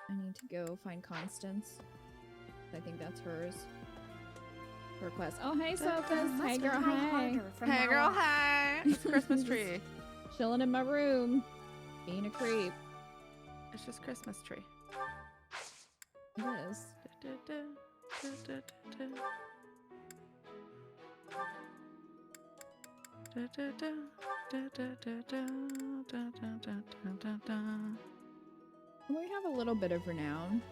Speaker 1: I need to go find Constance. I think that's hers. Her quest. Oh, hey, Sophus. Hey, girl, hi.
Speaker 2: Hey, girl, hi. It's a Christmas tree.
Speaker 1: Chilling in my room. Being a creep.
Speaker 2: It's just Christmas tree.
Speaker 1: It is. We have a little bit of renown.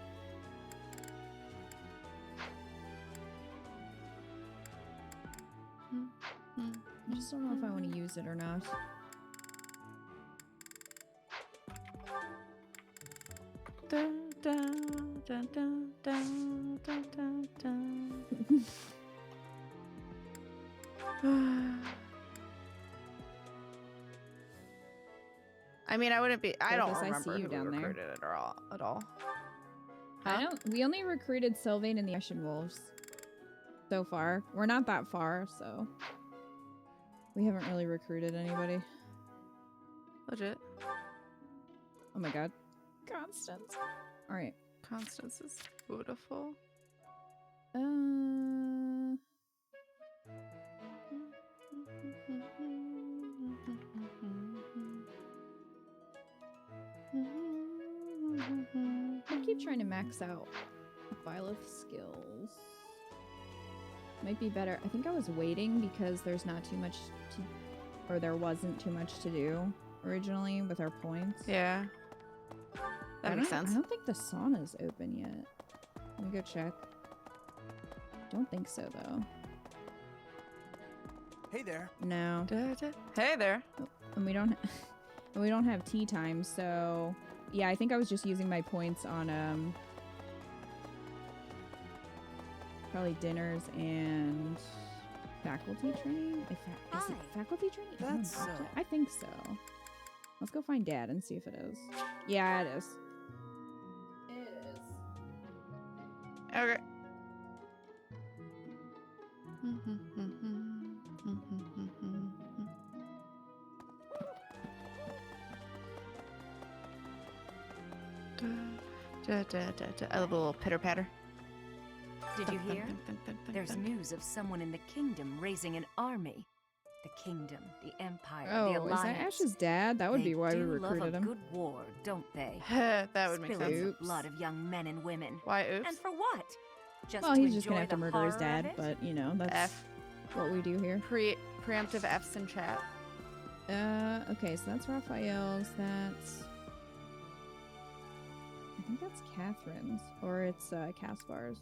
Speaker 1: I just don't know if I want to use it or not.
Speaker 2: I mean, I wouldn't be. I don't
Speaker 1: Rufus, I see
Speaker 2: remember
Speaker 1: you
Speaker 2: who
Speaker 1: down
Speaker 2: we
Speaker 1: there.
Speaker 2: recruited at all.
Speaker 1: I don't. We only recruited Sylvain and the Ashen Wolves so far. We're not that far, so we haven't really recruited anybody.
Speaker 2: Legit.
Speaker 1: Oh my god, Constance. All right,
Speaker 2: Constance is beautiful.
Speaker 1: I keep trying to max out Byleth skills. Might be better. I think I was waiting because there's not too much to, or there wasn't too much to do originally with our points.
Speaker 2: Yeah. That makes sense.
Speaker 1: I don't think the sauna's open yet. Let me go check. Don't think so though.
Speaker 5: Hey there.
Speaker 1: No.
Speaker 2: Hey there.
Speaker 1: And we don't and we don't have tea time, so yeah, I think I was just using my points on probably dinners and faculty training. Is it faculty training?
Speaker 5: That's
Speaker 1: I think so. Let's go find Dad and see if it is. Yeah, it is. It is.
Speaker 2: Okay. I love a little pitter patter.
Speaker 4: Did you hear? There's news of someone in the kingdom raising an army. The kingdom, the empire, the
Speaker 1: Oh,
Speaker 4: alliance.
Speaker 1: is that Ash's dad? That would be why we recruited
Speaker 4: love a
Speaker 1: him.
Speaker 4: good war, don't they?
Speaker 2: That would make
Speaker 4: Spilling
Speaker 2: sense.
Speaker 4: the blood of young men and women.
Speaker 2: Why oops?
Speaker 4: And for what? Just
Speaker 1: Well,
Speaker 4: to
Speaker 1: he's just gonna
Speaker 4: enjoy
Speaker 1: have to
Speaker 4: the
Speaker 1: murder his
Speaker 4: horror of
Speaker 1: dad,
Speaker 4: it?
Speaker 1: but you know, that's
Speaker 2: F.
Speaker 1: what we do here.
Speaker 2: Preemptive F's in chat.
Speaker 1: Okay, so that's Raphael's, that's... I think that's Catherine's, or it's Caspar's.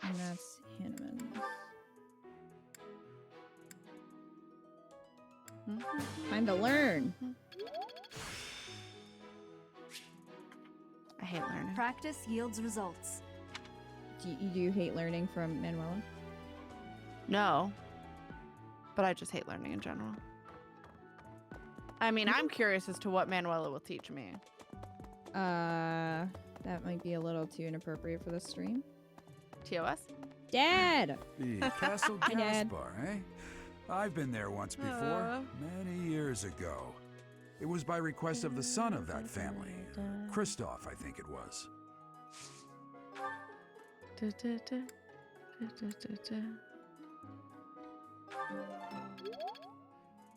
Speaker 1: And that's Hanneman's. Time to learn!
Speaker 2: I hate learning.
Speaker 4: Practice yields results.
Speaker 1: Do you hate learning from Manuela?
Speaker 2: No. But I just hate learning in general. I mean, I'm curious as to what Manuela will teach me.
Speaker 1: That might be a little too inappropriate for this stream.
Speaker 2: TOS?
Speaker 1: Dad!
Speaker 10: The Castle
Speaker 1: Hi, Dad.
Speaker 10: Caspar, eh? I've been there once before, many years ago. It was by request of the son of that family. Christoph, I think it was.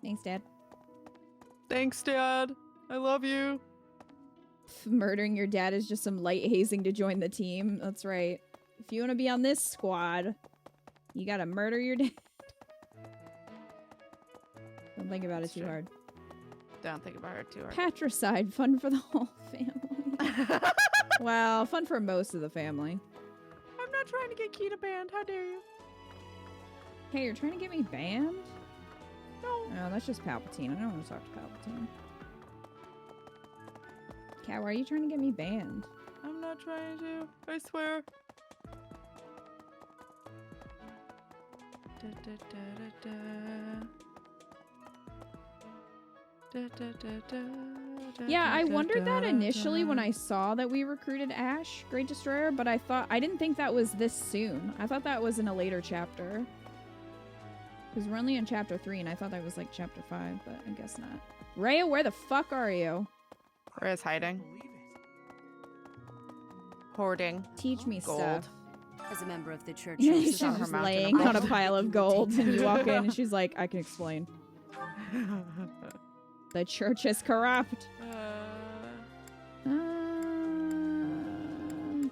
Speaker 1: Thanks, Dad.
Speaker 2: Thanks, Dad. I love you.
Speaker 1: Murdering your dad is just some light hazing to join the team. That's right. If you want to be on this squad, you gotta murder your dad. Don't think about it too hard.
Speaker 2: Don't think about it too hard.
Speaker 1: Patricide, fun for the whole family. Well, fun for most of the family.
Speaker 2: I'm not trying to get Kita banned. How dare you?
Speaker 1: Hey, you're trying to get me banned?
Speaker 2: No.
Speaker 1: No, that's just Palpatine. I don't want to talk to Palpatine. Cat, why are you trying to get me banned?
Speaker 2: I'm not trying to. I swear.
Speaker 1: Yeah, I wondered that initially when I saw that we recruited Ash, Great Destroyer, but I didn't think that was this soon. I thought that was in a later chapter. Because we're only in chapter 3, and I thought that was like chapter 5, but I guess not. Rhea, where the fuck are you?
Speaker 2: Rhea's hiding. Hoarding.
Speaker 1: Teach me
Speaker 2: gold.
Speaker 1: stuff.
Speaker 4: As a member of the church,
Speaker 1: She's
Speaker 2: on her
Speaker 1: just
Speaker 2: mountain of
Speaker 1: laying on a
Speaker 2: gold.
Speaker 1: pile of gold, and you walk in, and she's like, I can explain. The church is corrupt.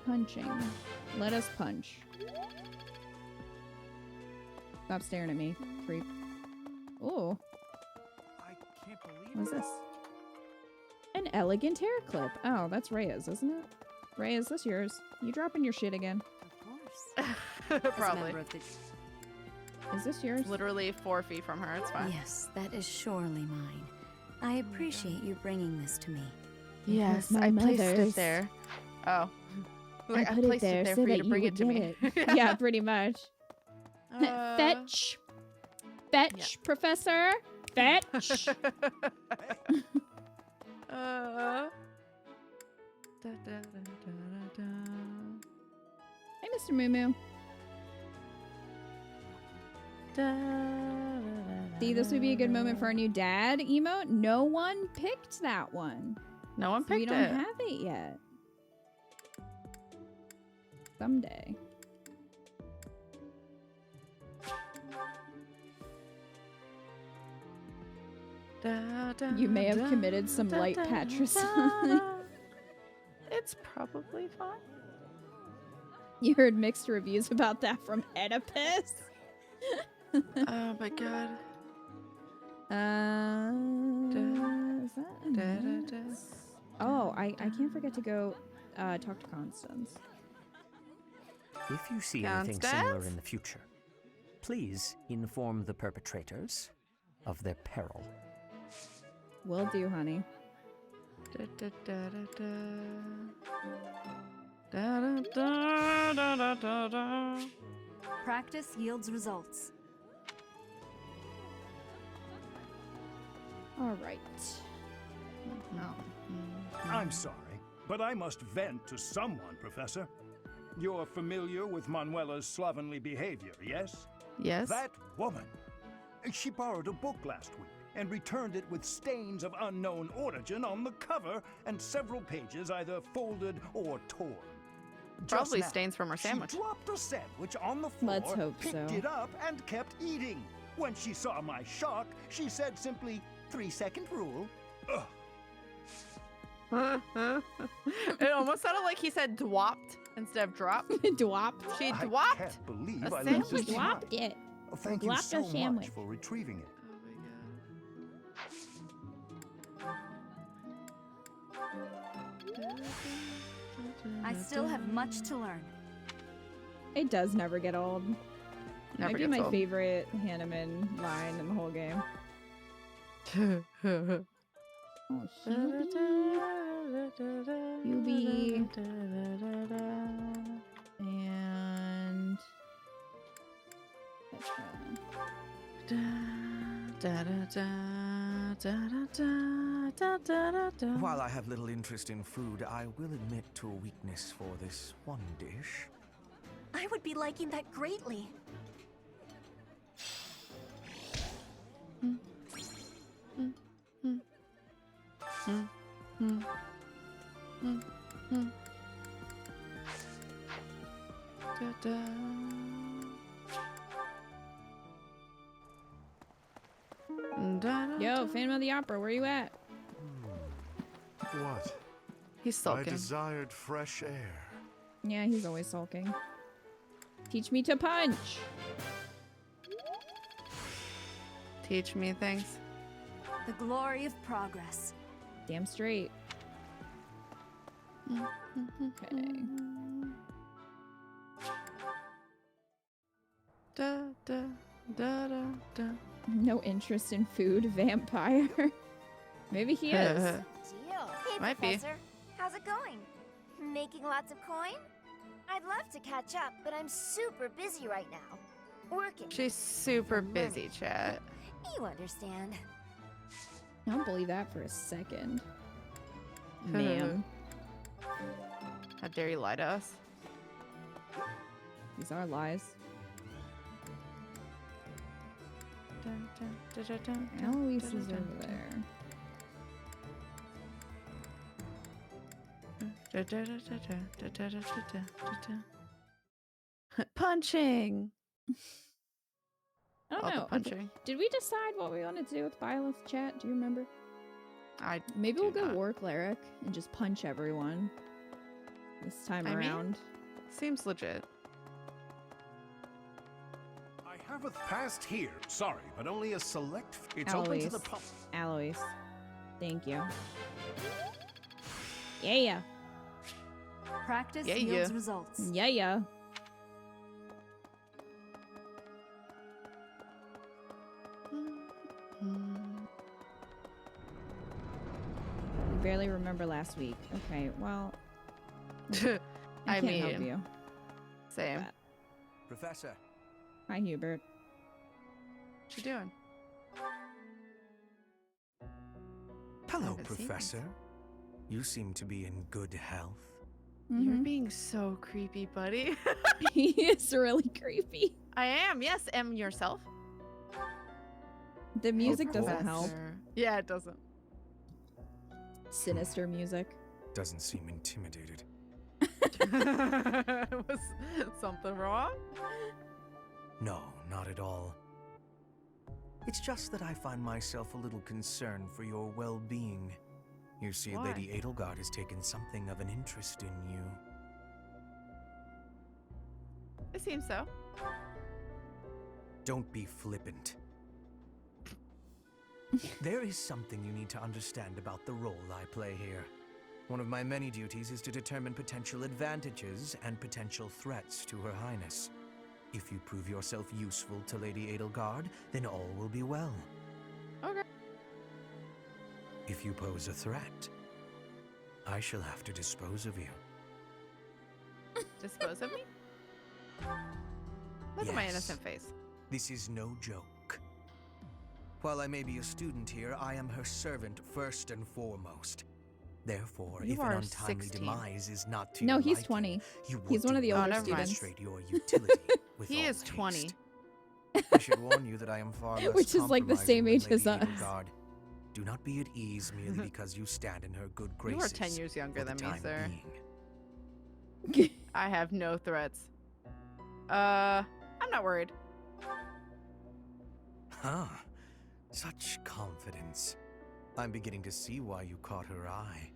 Speaker 1: Punching. Let us punch. Stop staring at me, creep. Ooh.
Speaker 3: I can't believe
Speaker 1: What's this? An elegant hair clip. Oh, that's Rhea's, isn't it? Rhea, is this yours? You dropping your shit again?
Speaker 4: Of course.
Speaker 2: Probably.
Speaker 1: Is this yours?
Speaker 2: Literally 4 feet from her. It's fine.
Speaker 4: Yes, that is surely mine. I appreciate you bringing this to me.
Speaker 2: Yes,
Speaker 1: my
Speaker 2: I placed
Speaker 1: mother's.
Speaker 2: it there. Oh.
Speaker 1: I put it there so
Speaker 2: for you
Speaker 1: that
Speaker 2: to
Speaker 1: you
Speaker 2: bring
Speaker 1: would
Speaker 2: it to
Speaker 1: get
Speaker 2: me.
Speaker 1: it. Yeah, pretty much. Fetch. Fetch, Professor. Fetch. Hey, Mr. Moo Moo. See, this would be a good moment for our new dad emote. No one picked that one.
Speaker 2: No one
Speaker 1: So
Speaker 2: picked
Speaker 1: we don't
Speaker 2: it.
Speaker 1: have it yet. Someday. You may have committed some light patricide.
Speaker 2: It's probably fine.
Speaker 1: You heard mixed reviews about that from Oedipus?
Speaker 2: Oh my god.
Speaker 1: Is that Oh, I can't forget to go talk to Constance.
Speaker 11: If you see anything similar in the future, please inform the perpetrators of their peril.
Speaker 1: Will do, honey.
Speaker 4: Practice yields results.
Speaker 1: All right.
Speaker 9: I'm sorry, but I must vent to someone, Professor. You're familiar with Manuela's slovenly behavior, yes?
Speaker 2: Yes.
Speaker 9: That woman. She borrowed a book last week and returned it with stains of unknown origin on the cover and several pages either folded or torn.
Speaker 2: Probably
Speaker 9: Just now,
Speaker 2: stains from her sandwich.
Speaker 9: She dropped a sandwich on the floor,
Speaker 1: Let's hope
Speaker 9: picked
Speaker 1: so.
Speaker 9: it up, and kept eating. When she saw my shock, she said simply, 3-second rule. Ugh.
Speaker 2: It almost sounded like he said dwopped instead of dropped.
Speaker 1: Dwopped.
Speaker 2: She
Speaker 9: I
Speaker 2: dwopped
Speaker 9: can't believe
Speaker 2: a
Speaker 9: I left
Speaker 2: sandwich.
Speaker 9: this
Speaker 1: Dwopped it.
Speaker 9: Oh, thank you
Speaker 1: Dwopped
Speaker 9: so
Speaker 1: a
Speaker 9: much
Speaker 1: sandwich.
Speaker 9: for retrieving it.
Speaker 4: I still have much to learn.
Speaker 1: It does never get old.
Speaker 2: Never
Speaker 1: Might be
Speaker 2: gets
Speaker 1: my
Speaker 2: old.
Speaker 1: favorite Hanneman line in the whole game. Oh, Hubie. And...
Speaker 5: While I have little interest in food, I will admit to a weakness for this one dish.
Speaker 8: I would be liking that greatly.
Speaker 1: Yo, Phantom of the Opera, where you at?
Speaker 9: What?
Speaker 2: He's
Speaker 9: I
Speaker 2: sulking.
Speaker 9: desired fresh air.
Speaker 1: Yeah, he's always sulking. Teach me to punch!
Speaker 2: Teach me things.
Speaker 4: The glory of progress.
Speaker 1: Damn straight. Okay. No interest in food, vampire. Maybe he is.
Speaker 8: Deal. Hey,
Speaker 2: Might be.
Speaker 8: Professor. How's it going? Making lots of coin? I'd love to catch up, but I'm super busy right now. Working.
Speaker 2: She's super busy, chat.
Speaker 8: You understand.
Speaker 1: I don't believe that for a second. Ma'am.
Speaker 2: How dare you lie to us?
Speaker 1: These are lies. Eloise is over there.
Speaker 2: Punching.
Speaker 1: I don't
Speaker 2: All the
Speaker 1: know.
Speaker 2: punching.
Speaker 1: Did we decide what we want to do with Byleth chat? Do you remember? Maybe
Speaker 2: do
Speaker 1: we'll go
Speaker 2: not.
Speaker 1: war cleric and just punch everyone this time
Speaker 2: I mean,
Speaker 1: around.
Speaker 2: Seems legit.
Speaker 9: I haven't passed here. Sorry, but only a select. It's open to the public.
Speaker 1: Alois. Thank you. Yeah.
Speaker 4: Practice
Speaker 2: Yeah,
Speaker 4: yields
Speaker 2: yeah.
Speaker 4: results.
Speaker 1: Yeah. We barely remember last week. Okay, well, I
Speaker 2: I
Speaker 1: can't help
Speaker 2: mean,
Speaker 1: you.
Speaker 2: Same.
Speaker 1: But
Speaker 5: Professor,
Speaker 1: Hi, Hubert.
Speaker 2: What you doing?
Speaker 5: Hello, Professor. You seem to be in good health.
Speaker 2: You're being so creepy, buddy.
Speaker 1: He is really creepy.
Speaker 2: I am. Yes, am yourself.
Speaker 1: The music doesn't help.
Speaker 2: Yeah, it doesn't.
Speaker 1: Sinister music.
Speaker 5: Doesn't seem intimidated.
Speaker 2: Was something wrong?
Speaker 5: No, not at all. It's just that I find myself a little concerned for your well-being. You see,
Speaker 2: Why?
Speaker 5: Lady Edelgard has taken something of an interest in you.
Speaker 2: It seems so.
Speaker 5: Don't be flippant. There is something you need to understand about the role I play here. One of my many duties is to determine potential advantages and potential threats to Her Highness. If you prove yourself useful to Lady Edelgard, then all will be well.
Speaker 2: Okay.
Speaker 5: If you pose a threat, I shall have to dispose of you.
Speaker 2: Dispose of me? Look at my innocent face.
Speaker 5: This is no joke. While I may be a student here, I am her servant first and foremost. Therefore,
Speaker 2: You
Speaker 5: if an
Speaker 2: are
Speaker 5: untimely
Speaker 2: 16.
Speaker 5: demise is not to
Speaker 1: No,
Speaker 5: your
Speaker 1: he's
Speaker 5: liking,
Speaker 1: 20.
Speaker 5: you
Speaker 1: He's
Speaker 5: would
Speaker 1: one of the
Speaker 5: do
Speaker 1: older
Speaker 5: well to
Speaker 1: students.
Speaker 5: demonstrate your utility with
Speaker 2: He
Speaker 5: all
Speaker 2: is 20.
Speaker 5: haste. I should warn you that I am far less
Speaker 1: Which is like the same
Speaker 5: compromising
Speaker 1: age
Speaker 5: than
Speaker 1: as
Speaker 5: Lady
Speaker 1: us.
Speaker 5: Edelgard. Do not be at ease merely because you stand in her good
Speaker 2: You
Speaker 5: graces.
Speaker 2: are 10 years younger
Speaker 5: for the
Speaker 2: than me,
Speaker 5: time
Speaker 2: sir.
Speaker 5: being.
Speaker 2: I have no threats. I'm not worried.
Speaker 5: Huh. Such confidence. I'm beginning to see why you caught her eye.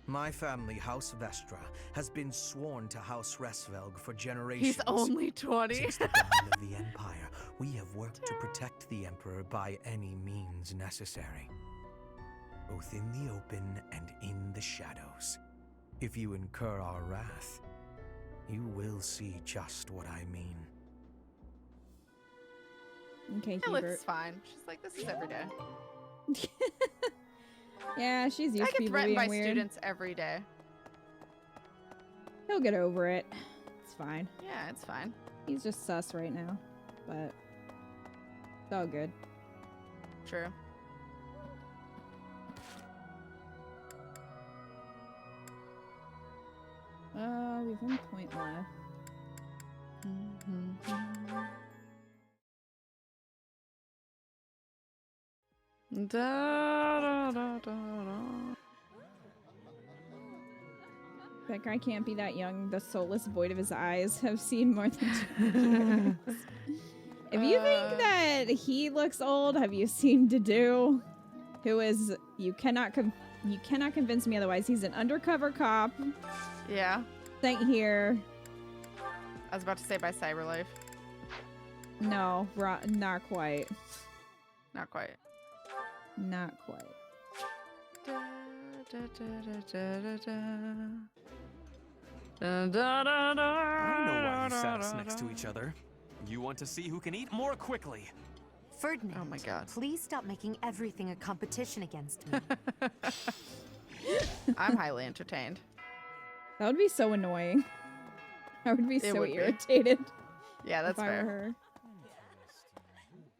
Speaker 5: My family, House Vestra, has been sworn to House Resvelg for generations.
Speaker 2: He's only 20.
Speaker 5: Since the dawn of the Empire, we have worked to protect the Emperor by any means necessary. Both in the open and in the shadows. If you incur our wrath, you will see just what I mean.
Speaker 1: Okay,
Speaker 2: Byleth's
Speaker 1: Hubert.
Speaker 2: fine. She's like, this is every day.
Speaker 1: Yeah, she's used
Speaker 2: I
Speaker 1: to
Speaker 2: get
Speaker 1: people
Speaker 2: threatened
Speaker 1: being
Speaker 2: by
Speaker 1: weird.
Speaker 2: students every day.
Speaker 1: He'll get over it. It's fine.
Speaker 2: Yeah, it's fine.
Speaker 1: He's just sus right now, but it's all good.
Speaker 2: True.
Speaker 1: We have 1 point left.
Speaker 2: Da, da, da, da, da.
Speaker 1: That guy can't be that young. The soulless void of his eyes have seen more than 2 years. If you think that he looks old, have you seen Dedue? Who is you cannot convince me otherwise. He's an undercover cop.
Speaker 2: Yeah.
Speaker 1: Sent here.
Speaker 2: I was about to say by Cyberlife.
Speaker 1: No, not quite.
Speaker 2: Not quite.
Speaker 1: Not quite.
Speaker 2: Da, da, da, da, da, da. Da, da, da, da,
Speaker 3: I know why you
Speaker 2: da,
Speaker 3: sat us
Speaker 2: da,
Speaker 3: next
Speaker 2: da.
Speaker 3: to each other. You want to see who can eat more quickly.
Speaker 7: Ferdinand,
Speaker 2: Oh my God.
Speaker 7: please stop making everything a competition against me.
Speaker 2: I'm highly entertained.
Speaker 1: That would be so annoying. I would be so
Speaker 2: would be.
Speaker 1: irritated.
Speaker 2: Yeah, that's
Speaker 1: if I were
Speaker 2: fair.
Speaker 1: her.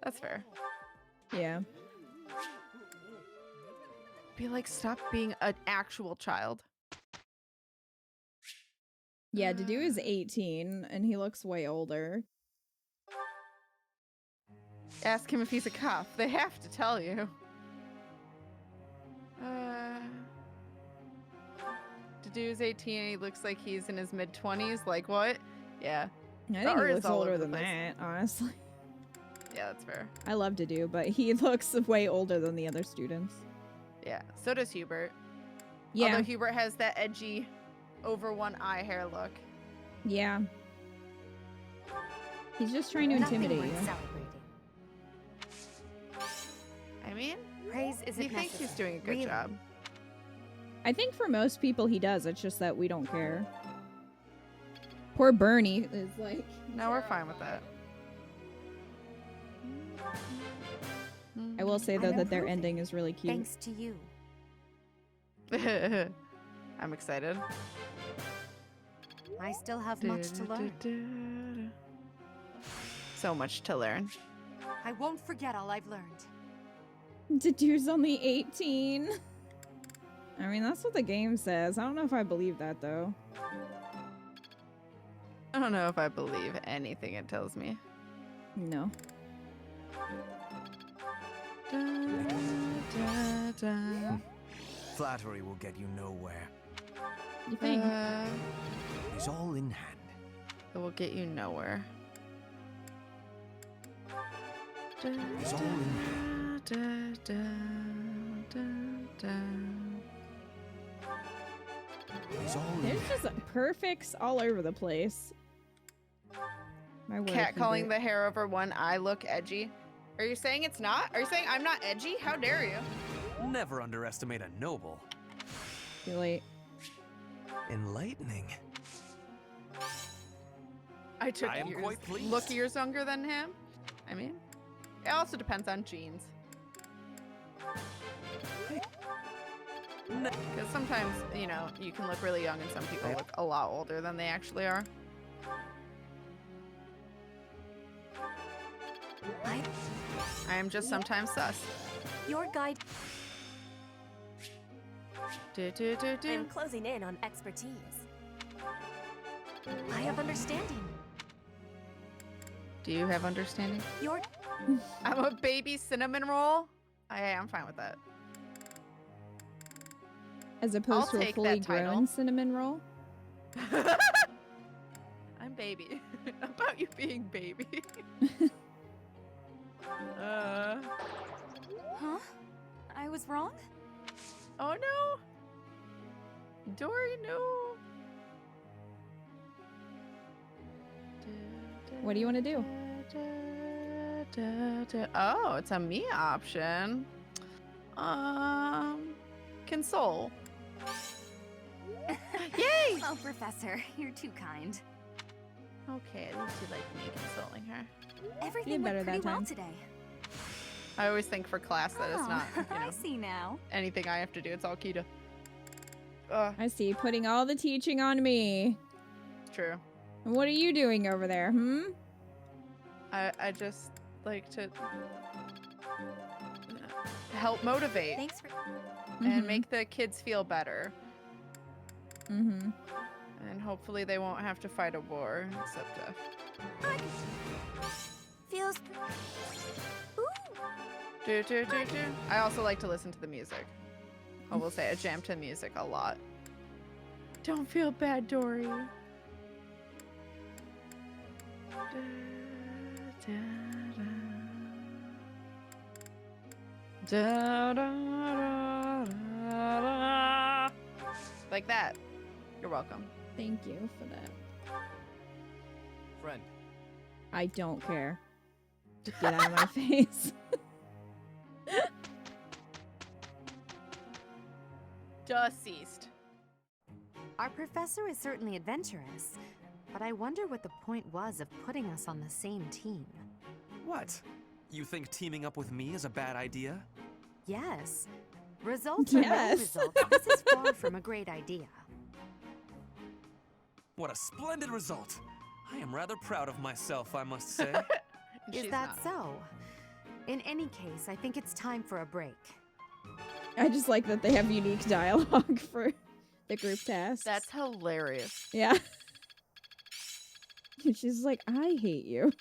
Speaker 2: That's fair.
Speaker 1: Yeah.
Speaker 2: Be like, stop being an actual child.
Speaker 1: Yeah, Dedue is 18, and he looks way older.
Speaker 2: Ask him if he's a cop. They have to tell you. Dedue's 18 and he looks like he's in his mid-20s. Like, what? Yeah.
Speaker 1: I think
Speaker 2: art
Speaker 1: he
Speaker 2: is
Speaker 1: looks
Speaker 2: all
Speaker 1: older
Speaker 2: over the
Speaker 1: than
Speaker 2: place.
Speaker 1: that, honestly.
Speaker 2: Yeah, that's fair.
Speaker 1: I love Dedue, but he looks way older than the other students.
Speaker 2: Yeah. So does Hubert.
Speaker 1: Yeah.
Speaker 2: Although Hubert has that edgy, over one eye hair look.
Speaker 1: Yeah. He's just trying to
Speaker 7: Nothing
Speaker 1: intimidate
Speaker 7: worth
Speaker 1: you.
Speaker 7: celebrating.
Speaker 2: I mean,
Speaker 7: Praise isn't
Speaker 2: he thinks he's
Speaker 7: necessary,
Speaker 2: doing a good
Speaker 7: really.
Speaker 2: job.
Speaker 1: I think for most people he does, it's just that we don't care. Poor Bernie is like...
Speaker 2: No, we're fine with that.
Speaker 1: I will say, though,
Speaker 7: I'm
Speaker 1: that their
Speaker 7: improving,
Speaker 1: ending is really cute.
Speaker 7: Thanks to you.
Speaker 2: I'm excited.
Speaker 7: I still have much to learn.
Speaker 2: so much to learn.
Speaker 7: I won't forget all I've learned.
Speaker 1: Dedu's only 18. I mean, that's what the game says. I don't know if I believe that, though.
Speaker 2: I don't know if I believe anything it tells me.
Speaker 1: No.
Speaker 5: Flattery will get you nowhere.
Speaker 1: You think?
Speaker 5: It's all in hand.
Speaker 2: It will get you nowhere.
Speaker 5: It's all in hand. It's all in
Speaker 1: There's
Speaker 5: hand.
Speaker 1: just perfects all over the place. My word,
Speaker 2: Cat calling
Speaker 1: Hubert.
Speaker 2: the hair over one eye look edgy. Are you saying it's not? Are you saying I'm not edgy? How dare you?
Speaker 5: Never underestimate a noble.
Speaker 1: Too late.
Speaker 5: Enlightening.
Speaker 2: I took
Speaker 5: I am
Speaker 2: years,
Speaker 5: quite pleased.
Speaker 2: look years younger than him. I mean, it also depends on genes. Because sometimes, you know, you can look really young and some people look a lot older than they actually are. I am just sometimes sus.
Speaker 4: Your guide.
Speaker 2: Do.
Speaker 4: I'm closing in on expertise. I have understanding.
Speaker 2: Do you have understanding?
Speaker 4: Your.
Speaker 2: I'm a baby cinnamon roll. I'm fine with that.
Speaker 1: As opposed to a
Speaker 2: take
Speaker 1: fully
Speaker 2: that title.
Speaker 1: grown cinnamon roll.
Speaker 2: I'm baby. About you being baby.
Speaker 8: Huh? I was wrong?
Speaker 2: Oh no! Dory, no!
Speaker 1: What do you want to do?
Speaker 2: Oh, it's a me option. Console. Yay!
Speaker 8: Oh, Professor, you're too kind.
Speaker 2: Okay, at least you like me consoling her.
Speaker 8: Everything
Speaker 1: better
Speaker 8: went pretty
Speaker 1: that
Speaker 8: well
Speaker 1: time.
Speaker 8: today.
Speaker 2: I always think for class that it's
Speaker 8: Oh,
Speaker 2: not, you
Speaker 8: I
Speaker 2: know,
Speaker 8: see now.
Speaker 2: anything I have to do. It's all Kita.
Speaker 1: I see. Putting all the teaching on me.
Speaker 2: True.
Speaker 1: What are you doing over there, hmm?
Speaker 2: I just like to help motivate
Speaker 8: Thanks for.
Speaker 2: and make the kids feel better.
Speaker 1: Mm-hmm.
Speaker 2: And hopefully they won't have to fight a war, except
Speaker 8: Feels. Ooh.
Speaker 2: do. I also like to listen to the music. I will say I jam to music a lot. Don't feel bad, Dory. Like that. You're welcome.
Speaker 1: Thank you for that.
Speaker 6: Friend.
Speaker 1: I don't care. Get out of my face.
Speaker 2: Deceased.
Speaker 7: Our professor is certainly adventurous, but I wonder what the point was of putting us on the same team.
Speaker 5: What? You think teaming up with me is a bad idea?
Speaker 7: Yes. Results or no
Speaker 1: Yes.
Speaker 7: results, this is far from a great idea.
Speaker 5: What a splendid result! I am rather proud of myself, I must say.
Speaker 7: Is
Speaker 2: She's
Speaker 7: that
Speaker 2: not.
Speaker 7: so? In any case, I think it's time for a break.
Speaker 1: I just like that they have unique dialogue for the group tasks.
Speaker 2: That's hilarious.
Speaker 1: Yeah. She's like, I hate you.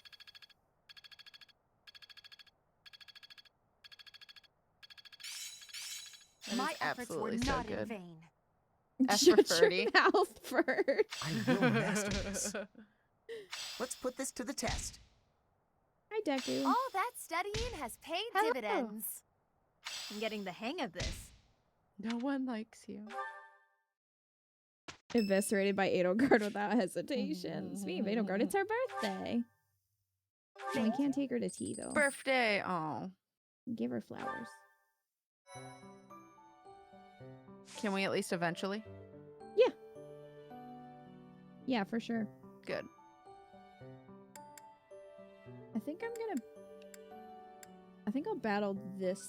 Speaker 2: That
Speaker 7: My
Speaker 2: is
Speaker 7: efforts were
Speaker 2: absolutely so
Speaker 7: not in
Speaker 2: good.
Speaker 7: vain.
Speaker 2: F for
Speaker 1: Shut your
Speaker 2: Ferdy.
Speaker 1: mouth first.
Speaker 12: I will master this. Let's put this to the test.
Speaker 1: Hi, Deku.
Speaker 13: All that studying has paid
Speaker 2: Hello.
Speaker 13: dividends. I'm getting the hang of this.
Speaker 2: No one likes you.
Speaker 1: Eviscerated by Edelgard without hesitation. Speaking of Edelgard, it's her birthday. We can't take her to tea, though.
Speaker 2: Birthday. Oh.
Speaker 1: Give her flowers.
Speaker 2: Can we at least eventually?
Speaker 1: Yeah, for sure.
Speaker 2: Good.
Speaker 1: I think I'll battle this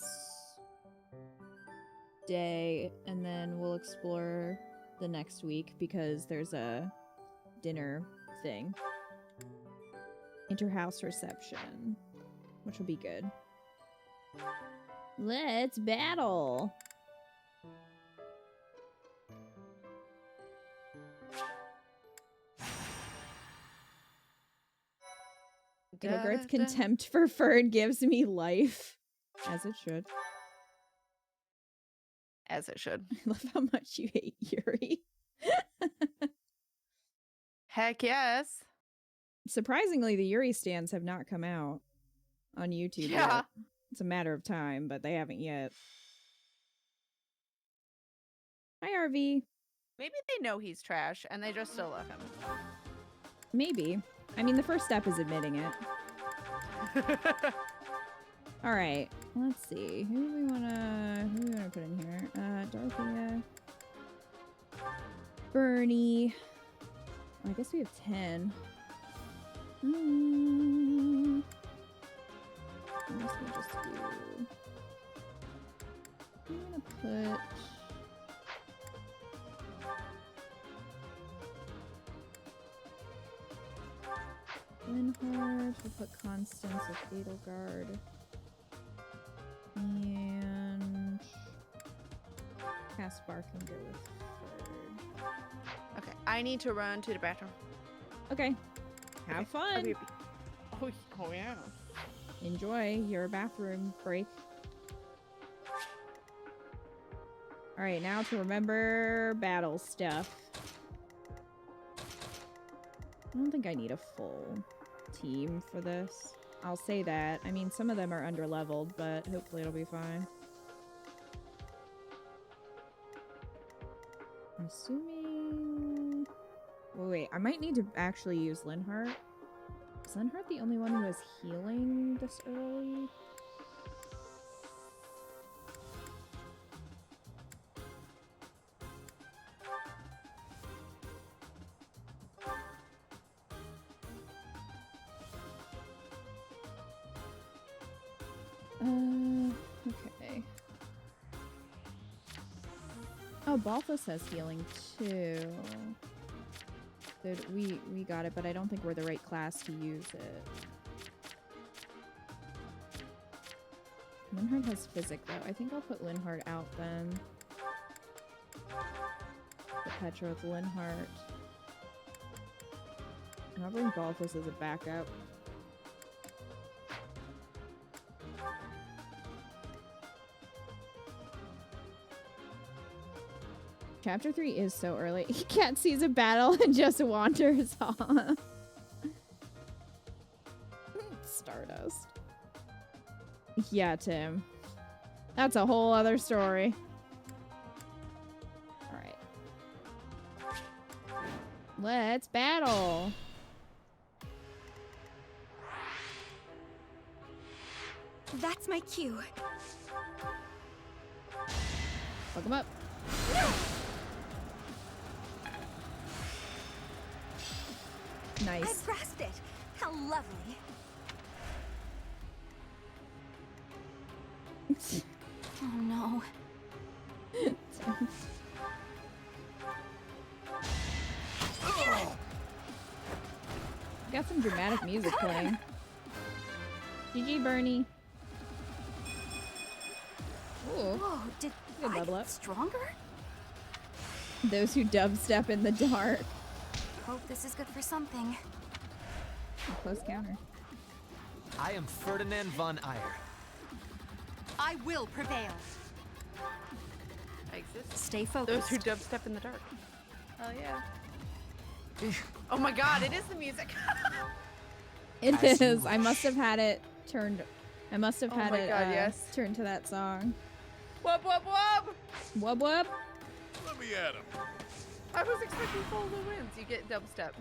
Speaker 1: day, and then we'll explore the next week because there's a dinner thing. Interhouse reception, which will be good. Let's battle. Hildegard's contempt for Fern gives me life. As it should.
Speaker 2: As it should.
Speaker 1: I love how much you hate Yuri.
Speaker 2: Heck yes.
Speaker 1: Surprisingly, the Yuri stands have not come out on YouTube yet. It's a matter of time, but they haven't yet. Hi, RV.
Speaker 2: Maybe they know he's trash and they just still love him.
Speaker 1: Maybe. I mean, the first step is admitting it. All right. Let's see. Who do we wanna put in here? Dorothea. Bernie. I guess we have 10. I guess we'll just do. I'm gonna put. Linhard, we'll put Constance with Edelgard. And Caspar can go with third.
Speaker 2: Okay, I need to run to the bathroom.
Speaker 1: Okay. Have fun.
Speaker 2: Oh yeah.
Speaker 1: Enjoy your bathroom break. Alright, now to remember battle stuff. I don't think I need a full team for this. I'll say that. I mean, some of them are underleveled, but hopefully it'll be fine. I'm assuming... Wait, I might need to actually use Linhart. Is Linhart the only one who is healing this early? Okay. Oh, Balthus has healing too. So we got it, but I don't think we're the right class to use it. Linhart has physic though. I think I'll put Linhart out then. Put Petra with Linhart. And I'll bring Balthus as a backup. Chapter 3 is so early. Cat sees a battle and just wanders off. Stardust. Yeah, Tim. That's a whole other story. Alright. Let's battle.
Speaker 4: That's my cue.
Speaker 1: Fuck him up. Nice.
Speaker 4: I pressed it. How lovely.
Speaker 8: Oh no.
Speaker 1: Got some dramatic music playing. GG, Bernie. Ooh.
Speaker 4: Whoa, did
Speaker 1: Good
Speaker 4: I
Speaker 1: level
Speaker 4: get
Speaker 1: up.
Speaker 4: stronger?
Speaker 1: Those who dubstep in the dark.
Speaker 8: Hope this is good for something.
Speaker 1: Close counter.
Speaker 12: I am Ferdinand von Eyre.
Speaker 7: I will prevail.
Speaker 2: I exist.
Speaker 7: Stay focused.
Speaker 2: Those who dubstep in the dark. Oh yeah. Oh my god, it is the music.
Speaker 1: It
Speaker 12: As you
Speaker 1: is. I
Speaker 12: wish.
Speaker 1: must have had it turned. I must have
Speaker 2: Oh
Speaker 1: had
Speaker 2: my
Speaker 1: it
Speaker 2: God, yes.
Speaker 1: turned to that song.
Speaker 2: Wub wub wub!
Speaker 1: Wub wub.
Speaker 14: Let me at him.
Speaker 2: I was expecting Follow the Winds. You get dubstep.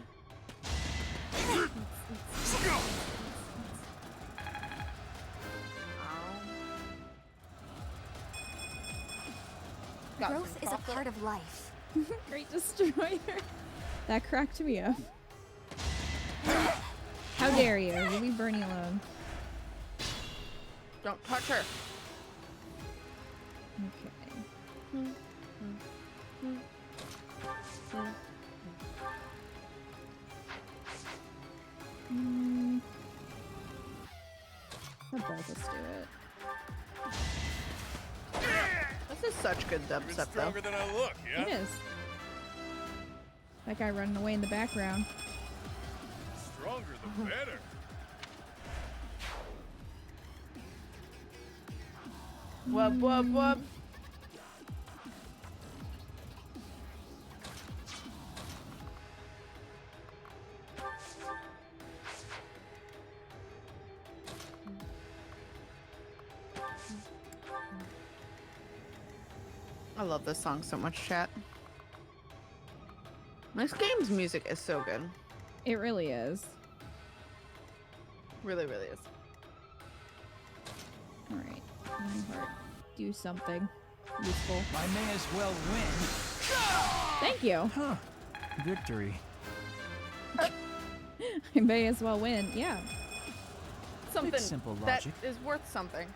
Speaker 8: Growth is a part of life.
Speaker 1: Great Destroyer. That cracked me up. How dare you? You leave Bernie alone.
Speaker 2: Don't touch her.
Speaker 1: Okay. Let both us do it.
Speaker 2: This is such good dubstep, though.
Speaker 14: Stronger than I look, yeah?
Speaker 1: It is. That guy running away in the background.
Speaker 14: Stronger the better.
Speaker 2: Wub, wub, wub. I love this song so much, chat. This game's music is so good.
Speaker 1: It really is.
Speaker 2: Really, really is.
Speaker 1: Alright. Heart. Do something useful.
Speaker 3: I may as well win.
Speaker 1: Thank you.
Speaker 3: Huh. Victory.
Speaker 1: I may as well win. Yeah.
Speaker 2: Something
Speaker 3: It's simple
Speaker 2: that
Speaker 3: logic.
Speaker 2: is worth something.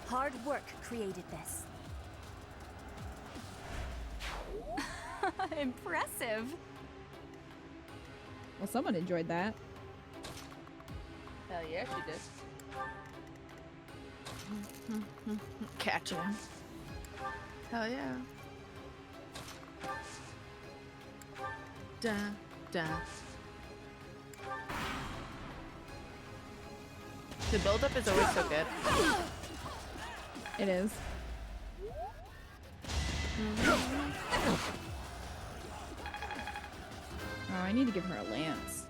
Speaker 4: Hard work created this.
Speaker 13: Impressive.
Speaker 1: Well, someone enjoyed that.
Speaker 2: Hell yeah, she did. Catch him. Hell yeah. Da, da. The build-up is always so good.
Speaker 1: It is. Oh, I need to give her a lance.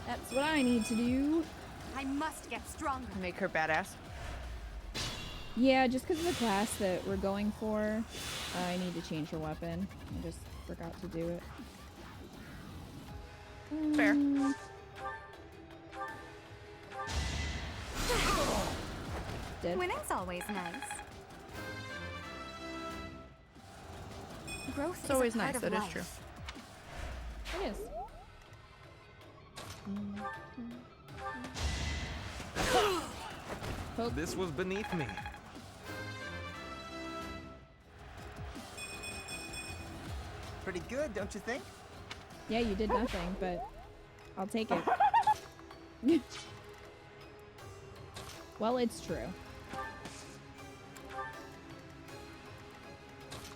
Speaker 1: That's what I need to do.
Speaker 7: I must get stronger.
Speaker 2: Make her badass.
Speaker 1: Yeah, just because of the class that we're going for, I need to change her weapon. I just forgot to do it.
Speaker 2: Fair.
Speaker 1: Dead.
Speaker 7: Winning's always nice. Growth
Speaker 2: It's always
Speaker 7: is a part
Speaker 2: nice,
Speaker 7: of
Speaker 2: that is
Speaker 7: life.
Speaker 2: true.
Speaker 1: It is. Poke.
Speaker 6: This was beneath me.
Speaker 12: Pretty good, don't you think?
Speaker 1: Yeah, you did nothing, but I'll take it. Well, it's true.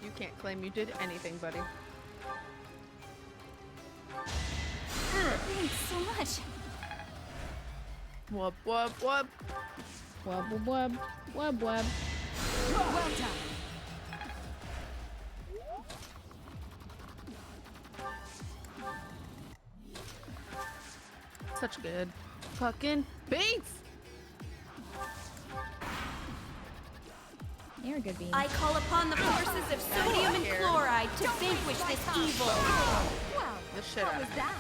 Speaker 2: You can't claim you did anything, buddy.
Speaker 8: Thanks so much.
Speaker 2: Wub, wub, wub.
Speaker 1: Wub, wub, wub. Wub, wub.
Speaker 7: Well done.
Speaker 2: Such good fucking beats.
Speaker 1: You're a good bean.
Speaker 15: I call upon the forces of sodium and chloride to vanquish this evil.
Speaker 7: Wow,
Speaker 2: The shit
Speaker 7: what
Speaker 2: out
Speaker 7: was
Speaker 2: of
Speaker 7: that?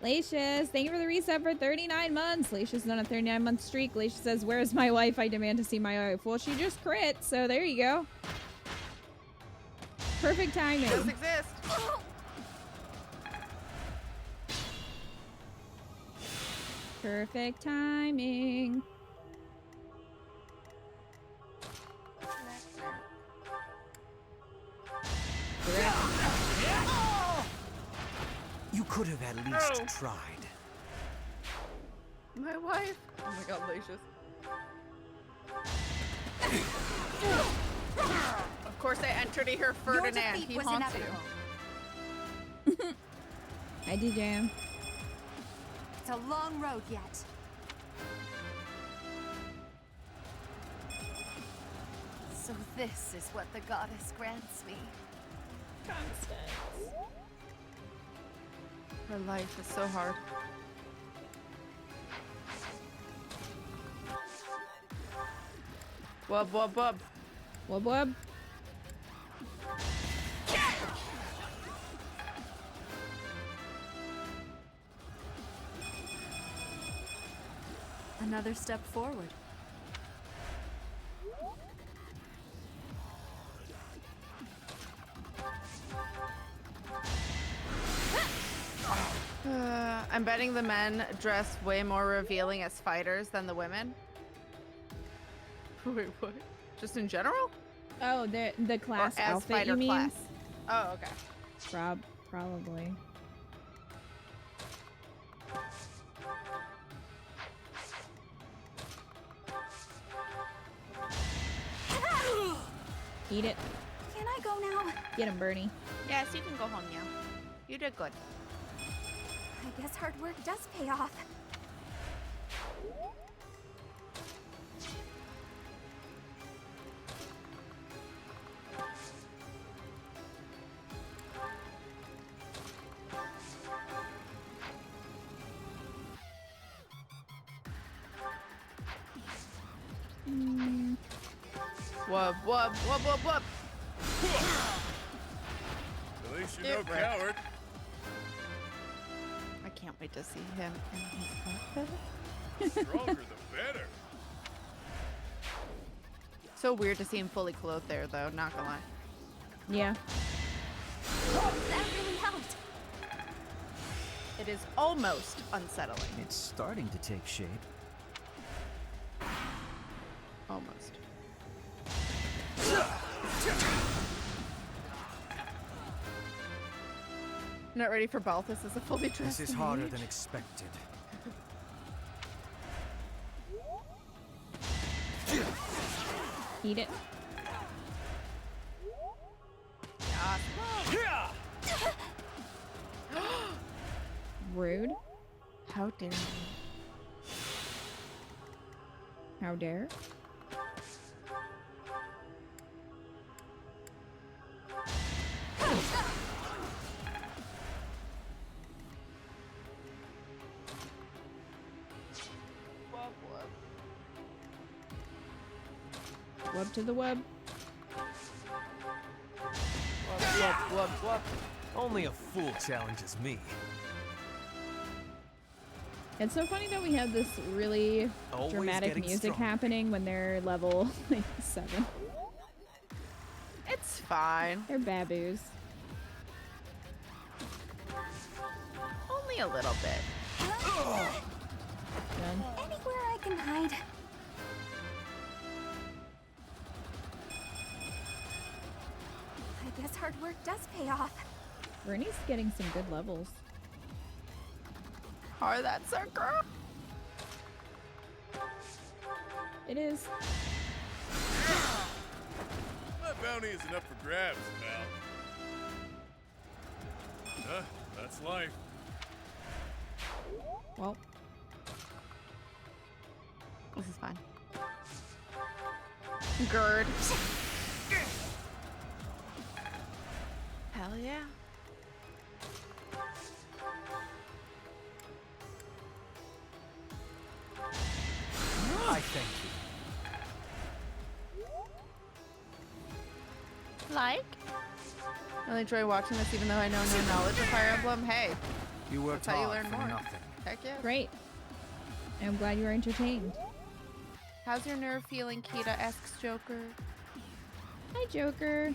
Speaker 1: Lacius, thank you for the reset for 39 months. Lacius is on a 39-month streak. Lacius says, "Where's my wife? I demand to see my wife." Well, she just crit, so there you go. Perfect timing.
Speaker 2: Does exist.
Speaker 1: Perfect timing.
Speaker 5: You could have at least tried.
Speaker 2: My wife. Oh my god, Lacius. Of course I entered here
Speaker 7: Your
Speaker 2: Ferdinand.
Speaker 7: defeat
Speaker 2: He
Speaker 7: was
Speaker 2: haunts you.
Speaker 7: inevitable.
Speaker 1: I do jam.
Speaker 7: It's a long road yet.
Speaker 4: So this is what the goddess grants me.
Speaker 2: Her life is so hard. Wub, wub, wub.
Speaker 1: Wub, wub.
Speaker 13: Another step forward.
Speaker 2: I'm betting the men dress way more revealing as fighters than the women. Wait, what? Just in general?
Speaker 1: Oh, the class
Speaker 2: Or as
Speaker 1: outfit,
Speaker 2: fighter
Speaker 1: you mean?
Speaker 2: class. Oh, okay.
Speaker 1: Probably. Eat it.
Speaker 8: Can I go now?
Speaker 1: Get him, Bernie.
Speaker 2: Yes, you can go home now. You did good.
Speaker 8: I guess hard work does pay off.
Speaker 2: Whoop, whoop, whoop, whoop, whoop.
Speaker 14: At least you're no coward.
Speaker 2: I can't wait to see him in his outfit.
Speaker 14: Stronger the better.
Speaker 2: So weird to see him fully clothed there, though. Not gonna lie.
Speaker 1: Yeah.
Speaker 8: That really helped.
Speaker 2: It is almost unsettling.
Speaker 3: It's starting to take shape.
Speaker 2: Almost. Not ready for Balthus as a fully dressed
Speaker 5: This is harder
Speaker 2: mage?
Speaker 5: than expected.
Speaker 1: Eat it. Rude.
Speaker 2: How dare you?
Speaker 1: How dare? Wub to the web.
Speaker 2: Whoop, whoop, whoop.
Speaker 5: Only a fool challenges me.
Speaker 1: It's so funny that we have this really
Speaker 5: Always
Speaker 1: dramatic
Speaker 5: getting
Speaker 1: music
Speaker 5: stronger.
Speaker 1: happening when they're level like 7.
Speaker 2: It's fine.
Speaker 1: They're baboos.
Speaker 2: Only a little bit.
Speaker 1: Done.
Speaker 8: Anywhere I can hide. I guess hard work does pay off.
Speaker 1: Bernie's getting some good levels.
Speaker 2: Are that circle?
Speaker 1: It is.
Speaker 14: That bounty isn't up for grabs now. That's life.
Speaker 1: Well,
Speaker 2: this is fine. Gird. Hell yeah.
Speaker 5: I thank you.
Speaker 2: Like? I really enjoy watching this even though I know no knowledge of Fire Emblem. Hey,
Speaker 5: You worked
Speaker 2: that's how you
Speaker 5: hard
Speaker 2: learn
Speaker 5: for
Speaker 2: more.
Speaker 5: nothing.
Speaker 2: Heck yeah.
Speaker 1: great. I'm glad you were entertained.
Speaker 2: How's your nerve feeling, Kita? Asks Joker.
Speaker 1: Hi, Joker.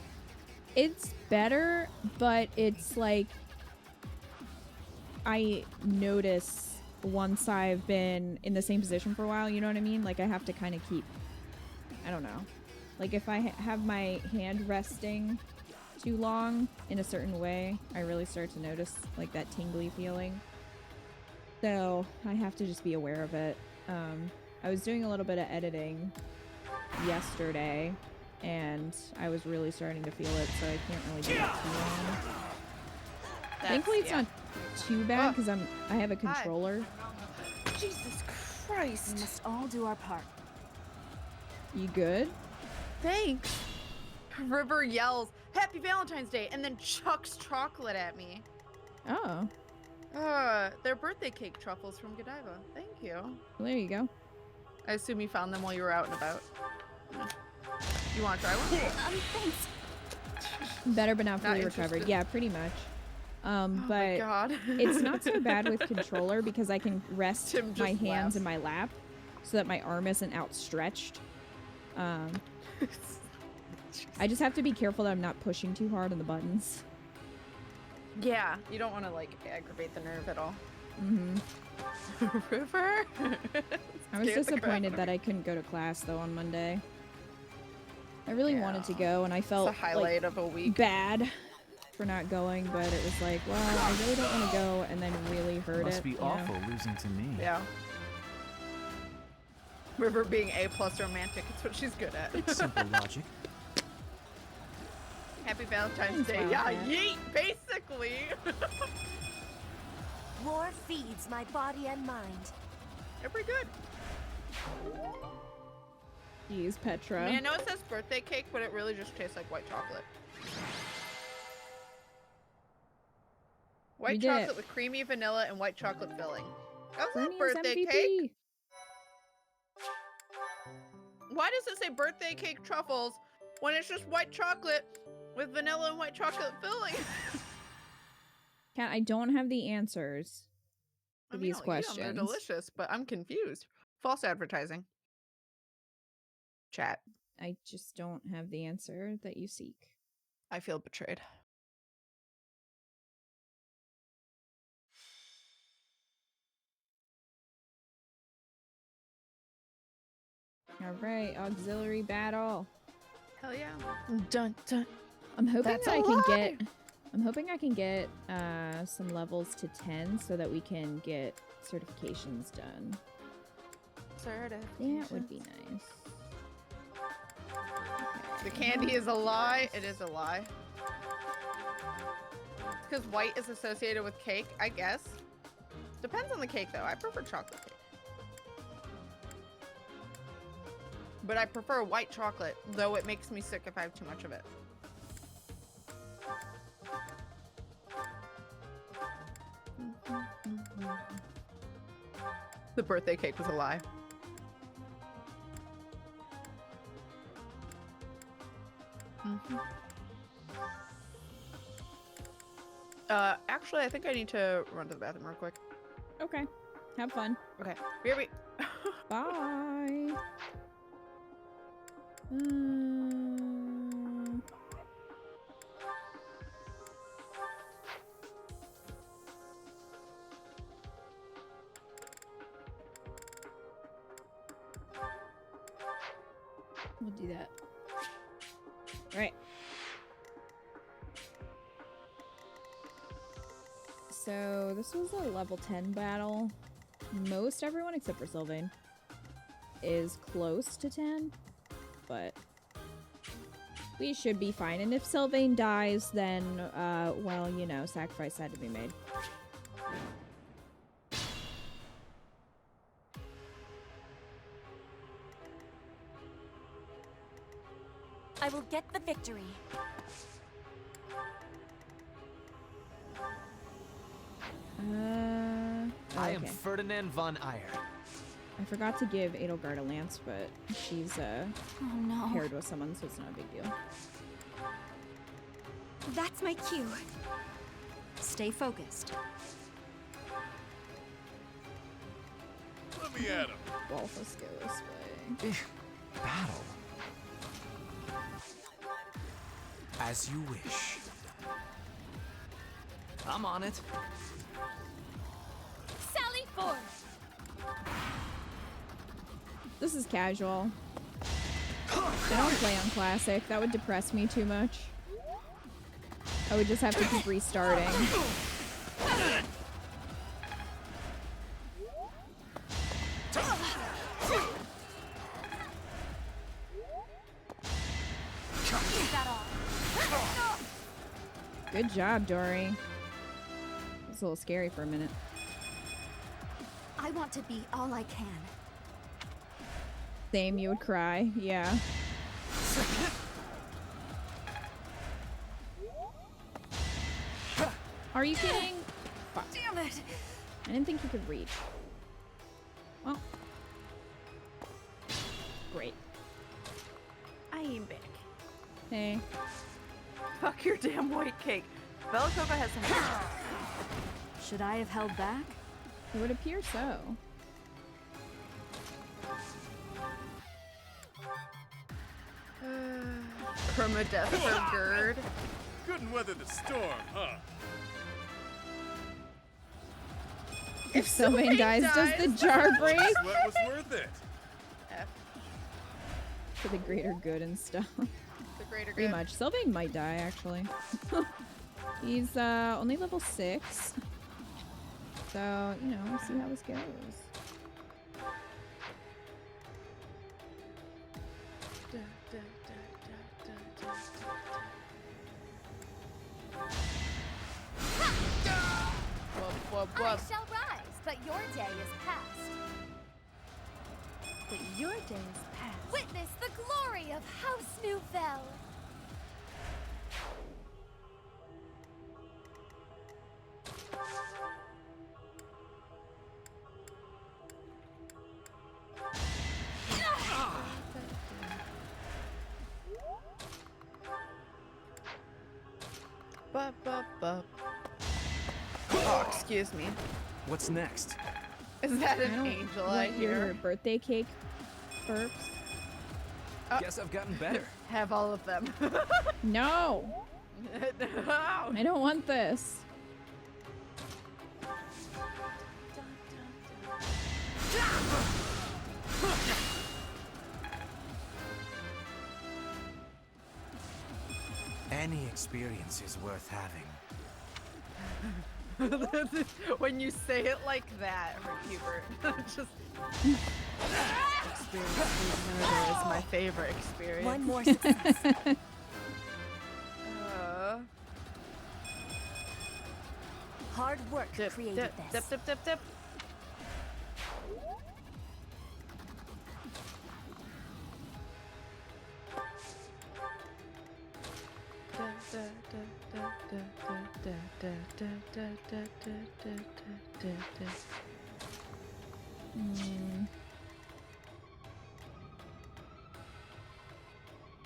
Speaker 1: It's better, but it's like I notice once I've been in the same position for a while, you know what I mean? Like I have to kind of keep, I don't know. Like if I have my hand resting too long in a certain way, I really start to notice like that tingly feeling. So I have to just be aware of it. I was doing a little bit of editing yesterday and I was really starting to feel it, so I can't really do it too long. Thankfully it's not too bad because I have a controller.
Speaker 2: Jesus Christ.
Speaker 7: We must all do our part.
Speaker 1: You good?
Speaker 2: Thanks. River yells, "Happy Valentine's Day," and then chucks chocolate at me.
Speaker 1: Oh.
Speaker 2: They're birthday cake truffles from Godiva. Thank you.
Speaker 1: Well, there you go.
Speaker 2: I assume you found them while you were out and about. You want to try one?
Speaker 8: Thanks.
Speaker 1: Better but not fully
Speaker 2: interested.
Speaker 1: recovered. Yeah, pretty much.
Speaker 2: Oh my
Speaker 1: But
Speaker 2: God.
Speaker 1: it's not so bad with controller because I can rest
Speaker 2: Tim just
Speaker 1: my hands
Speaker 2: laughs.
Speaker 1: in my lap so that my arm isn't outstretched. I just have to be careful that I'm not pushing too hard on the buttons.
Speaker 2: Yeah, you don't want to like aggravate the nerve at all.
Speaker 1: Mm-hmm.
Speaker 2: River?
Speaker 1: I was disappointed that I couldn't go to class though on Monday. I really wanted to go and I felt
Speaker 2: It's a highlight
Speaker 1: like,
Speaker 2: of a week.
Speaker 1: bad for not going, but it was like, well, I really don't want to go, and then really hurt
Speaker 3: Must
Speaker 1: it.
Speaker 3: be awful losing to me.
Speaker 2: Yeah. River being A+ romantic, it's what she's good at.
Speaker 3: Simple logic.
Speaker 2: Happy Valentine's
Speaker 1: Thanks,
Speaker 2: Day. Yeah,
Speaker 1: Wildcat.
Speaker 2: yeet, basically.
Speaker 15: War feeds my body and mind.
Speaker 2: They're pretty good.
Speaker 1: Jeez, Petra.
Speaker 2: I mean, I know it says birthday cake, but it really just tastes like white chocolate. White chocolate with creamy vanilla and white chocolate filling. That's not
Speaker 1: Bernie's
Speaker 2: birthday
Speaker 1: MVP.
Speaker 2: cake. Why does it say birthday cake truffles when it's just white chocolate with vanilla and white chocolate filling?
Speaker 1: Cat, I don't have the answers to
Speaker 2: I mean,
Speaker 1: these
Speaker 2: I'll eat 'em,
Speaker 1: questions.
Speaker 2: they're delicious, but I'm confused. False advertising. Chat.
Speaker 1: I just don't have the answer that you seek.
Speaker 2: I feel betrayed.
Speaker 1: All right, auxiliary battle.
Speaker 2: Hell yeah. Dun dun.
Speaker 1: I'm hoping
Speaker 2: That's
Speaker 1: that
Speaker 2: a
Speaker 1: I can
Speaker 2: lie.
Speaker 1: get. I'm hoping I can get some levels to 10 so that we can get certifications done. That would be nice.
Speaker 2: The candy is a lie. It is a lie. Because white is associated with cake, I guess. Depends on the cake, though. I prefer chocolate cake. But I prefer white chocolate, though it makes me sick if I have too much of it. The birthday cake was a lie. Actually, I think I need to run to the bathroom real quick.
Speaker 1: Okay. Have fun.
Speaker 2: Okay. BRB.
Speaker 1: Bye. We'll do that. All right. So this was a level 10 battle. Most everyone except for Sylvain is close to 10, but we should be fine. And if Sylvain dies, then, well, you know, sacrifice had to be made.
Speaker 15: I will get the victory.
Speaker 16: I am
Speaker 1: okay.
Speaker 16: Ferdinand von Eyre.
Speaker 1: I forgot to give Edelgard a lance, but she's
Speaker 15: Oh no.
Speaker 1: paired with someone, so it's not a big deal.
Speaker 15: That's my cue. Stay focused.
Speaker 14: Let me at him.
Speaker 1: Wolfus go this way.
Speaker 16: Battle. As you wish. I'm on it.
Speaker 15: Sally forth.
Speaker 1: This is casual. I don't play on classic. That would depress me too much. I would just have to keep restarting.
Speaker 15: Is that all?
Speaker 1: Good job, Dory. It's a little scary for a minute.
Speaker 8: I want to be all I can.
Speaker 1: Same, you would cry. Yeah. Are you kidding? Fuck.
Speaker 15: Damn it.
Speaker 1: I didn't think you could reach. Well. Great.
Speaker 2: I am back.
Speaker 1: Hey.
Speaker 2: Fuck your damn white cake. Belakova has some.
Speaker 15: Should I have held back?
Speaker 1: It would appear so.
Speaker 2: Permadeath for Gerd.
Speaker 14: Couldn't weather the storm, huh?
Speaker 1: If Sylvain dies, does the jar break?
Speaker 14: Sweat was worth it.
Speaker 2: F.
Speaker 1: For the greater good and stuff.
Speaker 2: The greater
Speaker 1: Pretty
Speaker 2: good.
Speaker 1: much. Sylvain might die, actually. He's only level 6. So, you know, we'll see how this goes.
Speaker 8: I shall rise, but your day is past.
Speaker 7: But your day is past.
Speaker 8: Witness the glory of House Nouvelle.
Speaker 2: Oh, excuse me.
Speaker 3: What's next?
Speaker 2: Is that an angel I
Speaker 1: Want your
Speaker 2: hear?
Speaker 1: birthday cake burps?
Speaker 3: Guess I've gotten better.
Speaker 2: Have all of them.
Speaker 1: No!
Speaker 2: No.
Speaker 1: I don't want this.
Speaker 5: Any experience is worth having.
Speaker 2: When you say it like that, Hubert, just experience murder is my favorite experience.
Speaker 4: One more success. Hard work created this.
Speaker 2: Dip.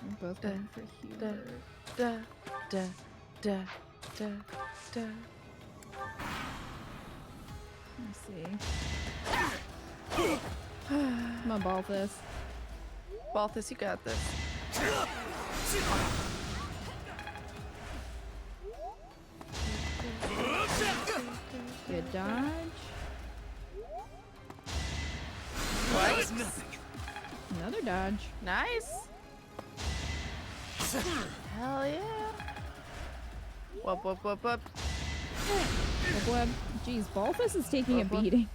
Speaker 1: We're both going for Hubert. Let's see. Come on, Balthus.
Speaker 2: Balthus, you got this.
Speaker 1: Good dodge.
Speaker 2: What?
Speaker 1: Another dodge.
Speaker 2: Nice. Hell yeah. Whoop.
Speaker 1: Web. Jeez, Balthus is taking a beating.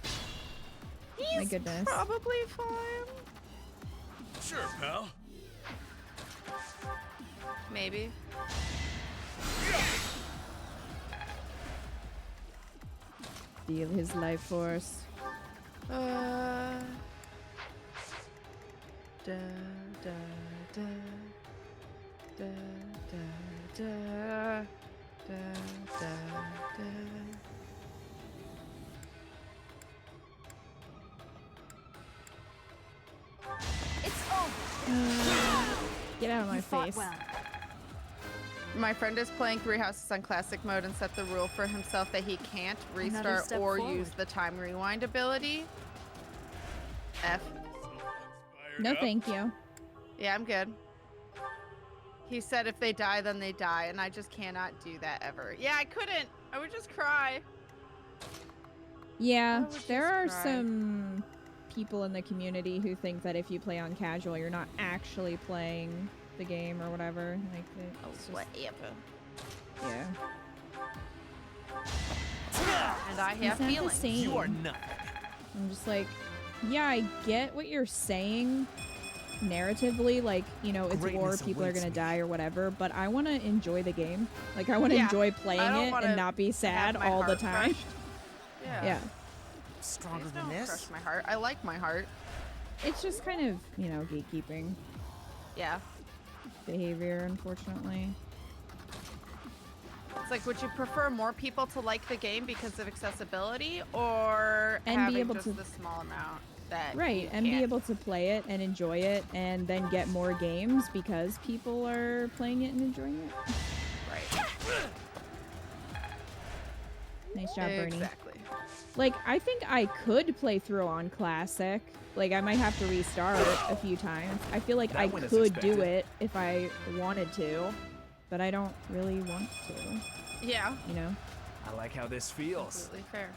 Speaker 1: My goodness.
Speaker 2: Probably fine.
Speaker 14: Sure, pal.
Speaker 2: Maybe.
Speaker 1: Feel his life force.
Speaker 8: It's over.
Speaker 1: Get out of my face.
Speaker 8: Well.
Speaker 2: My friend is playing 3 Houses on classic mode and set the rule for himself that he can't restart
Speaker 7: step
Speaker 2: or
Speaker 7: forward.
Speaker 2: use the time rewind ability. F.
Speaker 1: No, thank you.
Speaker 2: Yeah, I'm good. He said if they die, then they die, and I just cannot do that ever. Yeah, I couldn't. I would just cry.
Speaker 1: Yeah,
Speaker 2: I would
Speaker 1: there
Speaker 2: just
Speaker 1: are
Speaker 2: cry.
Speaker 1: some people in the community who think that if you play on casual, you're not actually playing the game or whatever. Like, it's just,
Speaker 2: Whatever.
Speaker 1: yeah.
Speaker 2: And I
Speaker 1: It's
Speaker 2: have
Speaker 1: not the
Speaker 2: feelings.
Speaker 1: same.
Speaker 3: You are nothing.
Speaker 1: I'm just like, yeah, I get what you're saying narratively, like, you know, it's war,
Speaker 3: Greatness
Speaker 1: people are
Speaker 3: awaits
Speaker 1: gonna
Speaker 3: me.
Speaker 1: die or whatever, but I want to enjoy the game. Like, I want to
Speaker 2: Yeah,
Speaker 1: enjoy playing
Speaker 2: I don't
Speaker 1: it
Speaker 2: wanna
Speaker 1: and not be sad
Speaker 2: have my
Speaker 1: all the
Speaker 2: heart
Speaker 1: time.
Speaker 2: crushed. Yeah.
Speaker 1: Yeah.
Speaker 16: Stronger
Speaker 2: Please
Speaker 16: than
Speaker 2: don't
Speaker 16: this?
Speaker 2: crush my heart. I like my heart.
Speaker 1: It's just kind of, you know, gatekeeping
Speaker 2: Yeah.
Speaker 1: behavior, unfortunately.
Speaker 2: It's like, would you prefer more people to like the game because of accessibility, or
Speaker 1: And be
Speaker 2: having
Speaker 1: able
Speaker 2: just
Speaker 1: to-
Speaker 2: the small amount that
Speaker 1: Right,
Speaker 2: you
Speaker 1: and be
Speaker 2: can't-
Speaker 1: able to play it and enjoy it and then get more games because people are playing it and enjoying it.
Speaker 2: Right.
Speaker 1: Nice job, Bernie.
Speaker 2: Exactly.
Speaker 1: Like, I think I could play through on Classic. Like, I might have to restart a few times. I feel like
Speaker 3: That
Speaker 1: I
Speaker 3: one is
Speaker 1: could do
Speaker 3: expected.
Speaker 1: it if I wanted to, but I don't really want to,
Speaker 2: Yeah.
Speaker 1: you know?
Speaker 3: I like how this feels.
Speaker 2: Completely fair.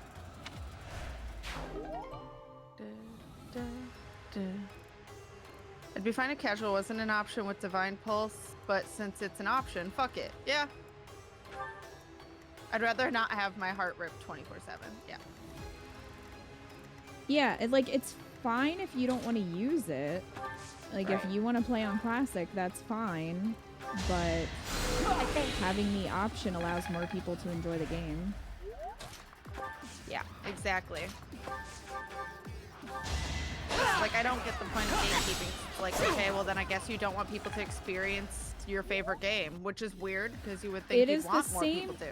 Speaker 2: It'd be fine if casual wasn't an option with Divine Pulse, but since it's an option, fuck it. Yeah. I'd rather not have my heart ripped 24/7. Yeah.
Speaker 1: Yeah, it's fine if you don't want to use it. Like, if you want to play on classic, that's fine. But having the option allows more people to enjoy the game.
Speaker 2: Yeah, exactly. Like, I don't get the point of gatekeeping. It's like, okay, well then I guess you don't want people to experience your favorite game, which is weird because you would think you'd want more people to.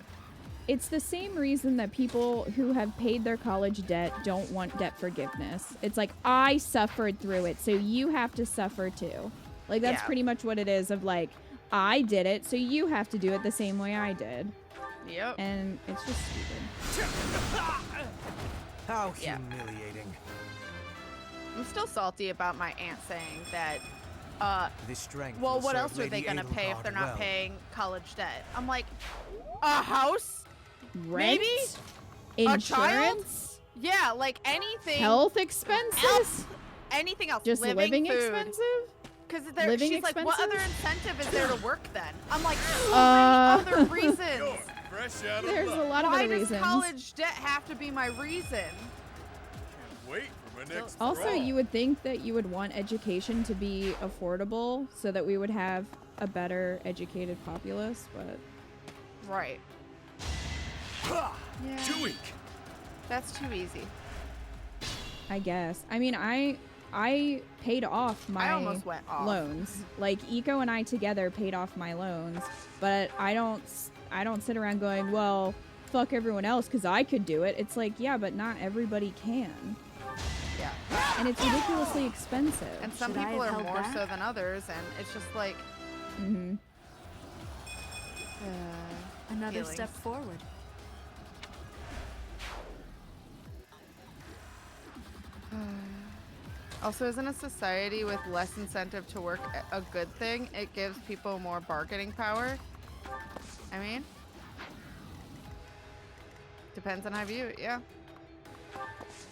Speaker 1: It's the same reason that people who have paid their college debt don't want debt forgiveness. It's like, I suffered through it, so you have to suffer too. Like, that's pretty much what it is of like, I did it, so you have to do it the same way I did.
Speaker 2: Yep.
Speaker 1: And it's just stupid.
Speaker 5: How humiliating.
Speaker 2: I'm still salty about my aunt saying that,
Speaker 5: this strength
Speaker 2: well,
Speaker 5: will
Speaker 2: what
Speaker 5: serve
Speaker 2: else are they
Speaker 5: Lady
Speaker 2: gonna pay if
Speaker 5: Edelgard
Speaker 2: they're not
Speaker 5: well.
Speaker 2: paying college debt? I'm like, a house?
Speaker 1: Rent?
Speaker 2: Maybe?
Speaker 1: Insurance?
Speaker 2: A child? Yeah, like anything.
Speaker 1: Health expenses?
Speaker 2: Anything else.
Speaker 1: Just living
Speaker 2: food.
Speaker 1: expensive?
Speaker 2: Because
Speaker 1: Living
Speaker 2: she's like, what other incentive is there to work then? I'm like, so many other reasons.
Speaker 14: Fresh out of
Speaker 1: There's
Speaker 14: luck.
Speaker 1: a lot of other reasons.
Speaker 2: Why does college debt have to be my reason?
Speaker 14: Wait for my next
Speaker 1: Also,
Speaker 14: draw.
Speaker 1: you would think that you would want education to be affordable so that we would have a better educated populace, but...
Speaker 2: Right. Yeah.
Speaker 14: Too weak.
Speaker 2: That's too easy.
Speaker 1: I guess. I mean, I paid off my
Speaker 2: almost went off.
Speaker 1: loans. Like, Eco and I together paid off my loans, but I don't sit around going, well, fuck everyone else because I could do it. It's like, yeah, but not everybody can.
Speaker 2: Yeah.
Speaker 1: And it's ridiculously expensive.
Speaker 2: And some people are more so than others, and it's just like...
Speaker 1: Mm-hmm.
Speaker 7: Another
Speaker 2: feelings.
Speaker 7: step forward.
Speaker 2: Also, isn't a society with less incentive to work a good thing? It gives people more bargaining power. I mean, depends on how you view it, yeah.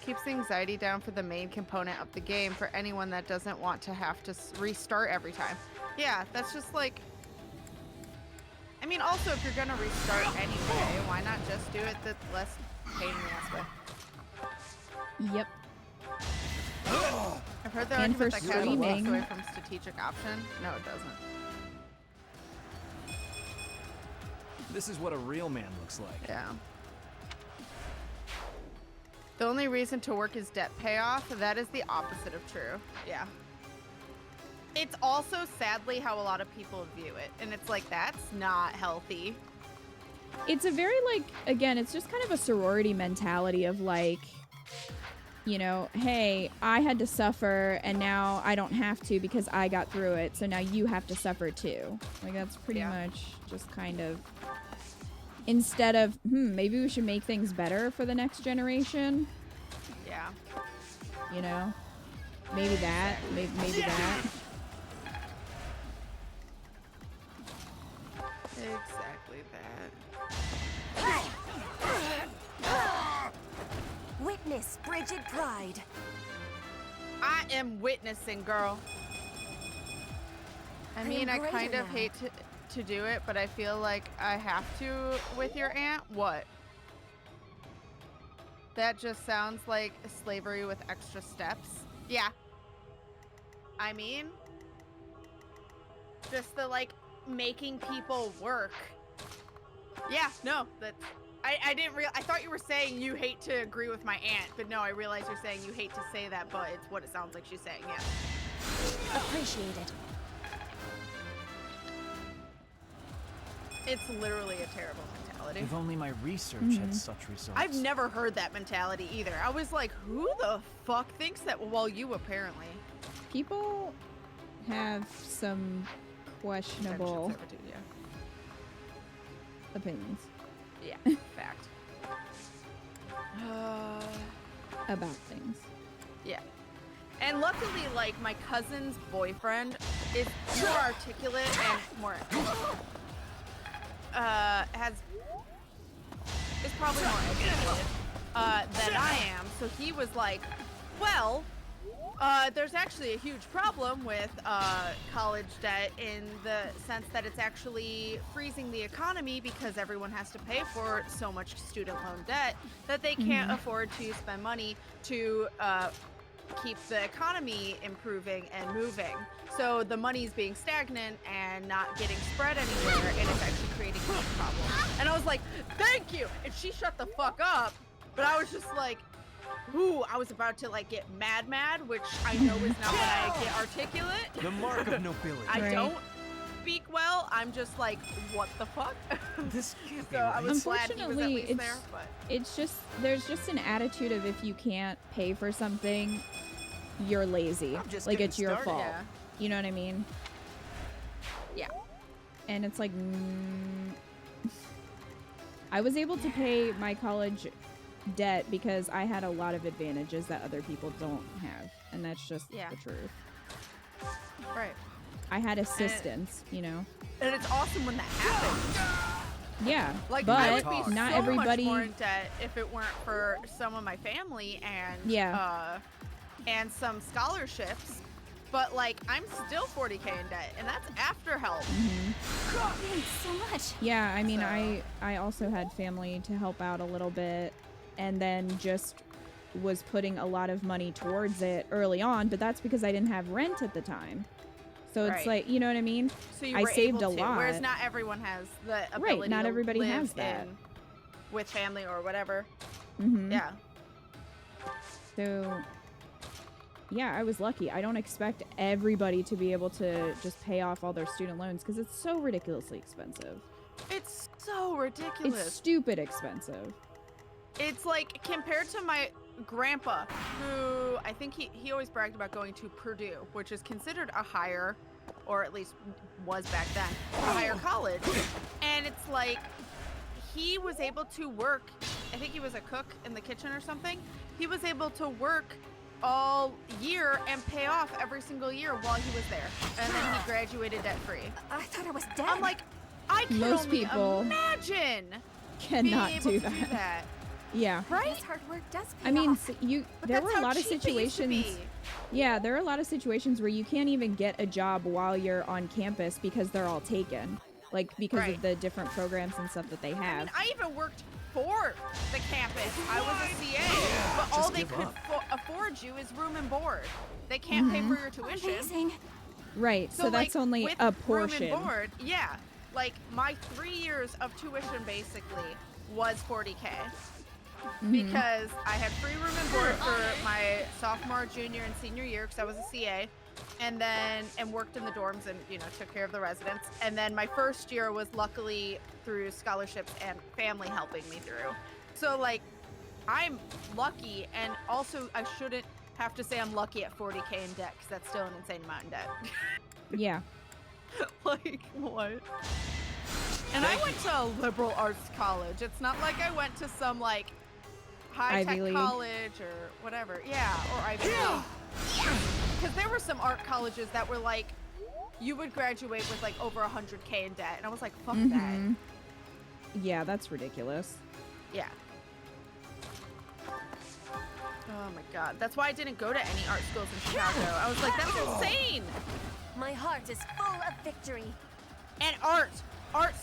Speaker 2: Keeps the anxiety down for the main component of the game for anyone that doesn't want to have to restart every time. Yeah, that's just like... I mean, also, if you're gonna restart anyway, why not just do it the less pain in the ass way?
Speaker 1: Yep.
Speaker 2: I've heard the
Speaker 1: And
Speaker 2: argument
Speaker 1: for
Speaker 2: that casual takes
Speaker 1: streaming-
Speaker 2: away from strategic option. No, it doesn't.
Speaker 3: This is what a real man looks like.
Speaker 2: Yeah. The only reason to work is debt payoff. That is the opposite of true. Yeah. It's also sadly how a lot of people view it. And it's like, that's not healthy.
Speaker 1: It's a very, like, again, it's just kind of a sorority mentality of, like, you know, hey, I had to suffer and now I don't have to because I got through it. So now you have to suffer too. Like, that's pretty much just kind of, instead of, maybe we should make things better for the next generation.
Speaker 2: Yeah.
Speaker 1: You know, maybe that, maybe that.
Speaker 2: Exactly that.
Speaker 4: Witness frigid pride.
Speaker 2: I am witnessing, girl. I mean, I kind of hate to do it, but I feel like I have to with your aunt. What? That just sounds like slavery with extra steps. Yeah. I mean, just the, like, making people work. Yeah, no, that's... I didn't I thought you were saying you hate to agree with my aunt, but no, I realize you're saying you hate to say that, but it's what it sounds like she's saying, yeah.
Speaker 4: Appreciated.
Speaker 2: It's literally a terrible mentality.
Speaker 3: If only my research had such results.
Speaker 2: I've never heard that mentality either. I was like, who the fuck thinks that? Well, you apparently.
Speaker 1: People have some questionable opinions.
Speaker 2: Yeah, fact.
Speaker 1: About things.
Speaker 2: Yeah. And luckily, like, my cousin's boyfriend is more articulate and more... is probably more educated than I am. So he was like, well, There's actually a huge problem with college debt in the sense that it's actually freezing the economy because everyone has to pay for so much student loan debt that they can't afford to spend money to keep the economy improving and moving. So the money's being stagnant and not getting spread anywhere, and it's actually creating a huge problem. And I was like, thank you! And she shut the fuck up, but I was just like, ooh, I was about to like get mad, which I know is not when I get articulate.
Speaker 16: The mark of nobility.
Speaker 2: I don't speak well. I'm just like, what the fuck?
Speaker 16: This can't be
Speaker 2: So I
Speaker 16: right.
Speaker 2: was glad he was at
Speaker 1: Unfortunately,
Speaker 2: least there, but
Speaker 1: it's just there's just an attitude of if you can't pay for something, you're lazy.
Speaker 16: I'm just
Speaker 1: Like
Speaker 16: getting
Speaker 1: it's your
Speaker 16: started.
Speaker 1: fault.
Speaker 2: Yeah.
Speaker 1: You know what I mean?
Speaker 2: Yeah.
Speaker 1: And it's like, I was able to pay my college debt because I had a lot of advantages that other people don't have, and that's just the truth.
Speaker 2: Right.
Speaker 1: I had assistance, you know.
Speaker 2: And it's awesome when that happens.
Speaker 1: Yeah,
Speaker 2: Like,
Speaker 1: but
Speaker 2: I would be
Speaker 1: not
Speaker 2: so
Speaker 1: everybody.
Speaker 2: much more in debt if it weren't for some of my family and some scholarships. But like, I'm still 40K in debt, and that's after help.
Speaker 8: Thanks so much.
Speaker 1: Yeah, I mean, I also had family to help out a little bit, and then just was putting a lot of money towards it early on, but that's because I didn't have rent at the time. So it's like, you know what I mean?
Speaker 2: So you
Speaker 1: I
Speaker 2: were
Speaker 1: saved
Speaker 2: able
Speaker 1: a
Speaker 2: to,
Speaker 1: lot.
Speaker 2: whereas not everyone has the ability
Speaker 1: Right, not
Speaker 2: to
Speaker 1: everybody
Speaker 2: live
Speaker 1: has that.
Speaker 2: in with family or whatever.
Speaker 1: Mm-hmm.
Speaker 2: Yeah.
Speaker 1: So, yeah, I was lucky. I don't expect everybody to be able to just pay off all their student loans because it's so ridiculously expensive.
Speaker 2: It's so ridiculous.
Speaker 1: It's stupid expensive.
Speaker 2: It's like, compared to my grandpa, who I think he always bragged about going to Purdue, which is considered a higher, or at least was back then, a higher college. And it's like, he was able to work, I think he was a cook in the kitchen or something. He was able to work all year and pay off every single year while he was there. And then he graduated debt-free.
Speaker 8: I thought I was dead.
Speaker 2: I'm like, I can
Speaker 1: Most
Speaker 2: only
Speaker 1: people
Speaker 2: imagine
Speaker 1: cannot
Speaker 2: being
Speaker 1: do
Speaker 2: able to do
Speaker 1: that.
Speaker 2: that.
Speaker 1: Yeah.
Speaker 8: Right? This hard work does pay
Speaker 1: I mean,
Speaker 8: off.
Speaker 1: there were a lot of
Speaker 2: cheap it used to
Speaker 1: situations.
Speaker 2: be.
Speaker 1: Yeah, there are a lot of situations where you can't even get a job while you're on campus because they're all taken. Like, because of the different programs and stuff that they have.
Speaker 2: I mean, I even worked for the campus. I was a CA, but all they could afford you is room and board. They can't pay for your tuition.
Speaker 8: Amazing.
Speaker 1: Right, so that's
Speaker 2: like,
Speaker 1: only
Speaker 2: with
Speaker 1: a portion.
Speaker 2: Room and board, yeah. Like, my 3 years of tuition basically was 40K. Because I had free room and board for my sophomore, junior, and senior year because I was a CA, and worked in the dorms and, you know, took care of the residents. And then my first year was luckily through scholarships and family helping me through. So like, I'm lucky, and also I shouldn't have to say I'm lucky at 40K in debt because that's still an insane amount in debt.
Speaker 1: Yeah.
Speaker 2: Like, what? And I went to a liberal arts college. It's not like I went to some like high-tech
Speaker 1: Ivy League.
Speaker 2: college or whatever. Yeah, or Ivy League. Because there were some art colleges that were like, you would graduate with like over 100K in debt. And I was like, fuck that.
Speaker 1: Yeah, that's ridiculous.
Speaker 2: Yeah. Oh my god. That's why I didn't go to any art schools in Chicago. I was like, that's insane.
Speaker 8: My heart is full of victory.
Speaker 2: And art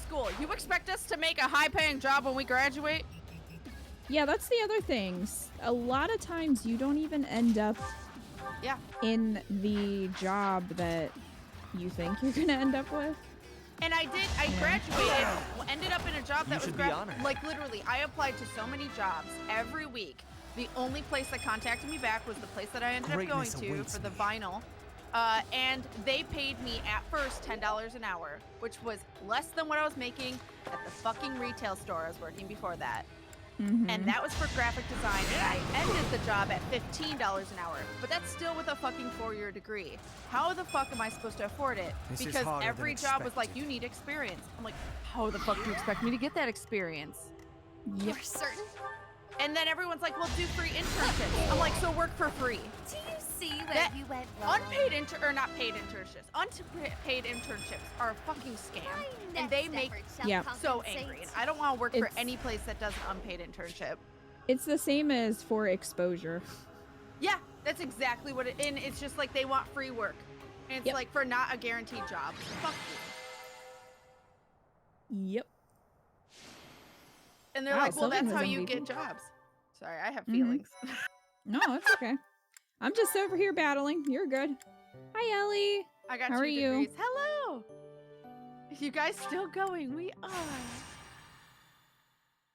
Speaker 2: school. You expect us to make a high-paying job when we graduate?
Speaker 1: Yeah, that's the other things. A lot of times you don't even end up in the job that you think you're gonna end up with.
Speaker 2: And I graduated, ended up in a job that was like literally, I applied to so many jobs every week. The only place that contacted me back was the place that I ended up going to for the vinyl. And they paid me at first $10 an hour, which was less than what I was making at the fucking retail store I was working before that. And that was for graphic design, and I ended the job at $15 an hour. But that's still with a fucking 4-year degree. How the fuck am I supposed to afford it? Because every job was like, you need experience. I'm like, how the fuck do you expect me to get that experience?
Speaker 8: You're certain?
Speaker 2: And then everyone's like, well, do free internships. I'm like, so work for free.
Speaker 8: Do you see where you went wrong? Unpaid internships are a fucking scam.
Speaker 2: And they make me so angry. And I don't want to work for any place that does an unpaid internship.
Speaker 1: It's the same as for exposure.
Speaker 2: Yeah, That's exactly what it, and it's just like they want free work. And it's like for not a guaranteed job. Fuck you.
Speaker 1: Yep.
Speaker 2: And they're like, well, that's how you get jobs. Sorry, I have feelings.
Speaker 1: No, it's okay. I'm just over here battling. You're good. Hi, Ellie.
Speaker 2: I got
Speaker 1: How
Speaker 2: 2
Speaker 1: are you?
Speaker 2: degrees. Hello. You guys still going? We are.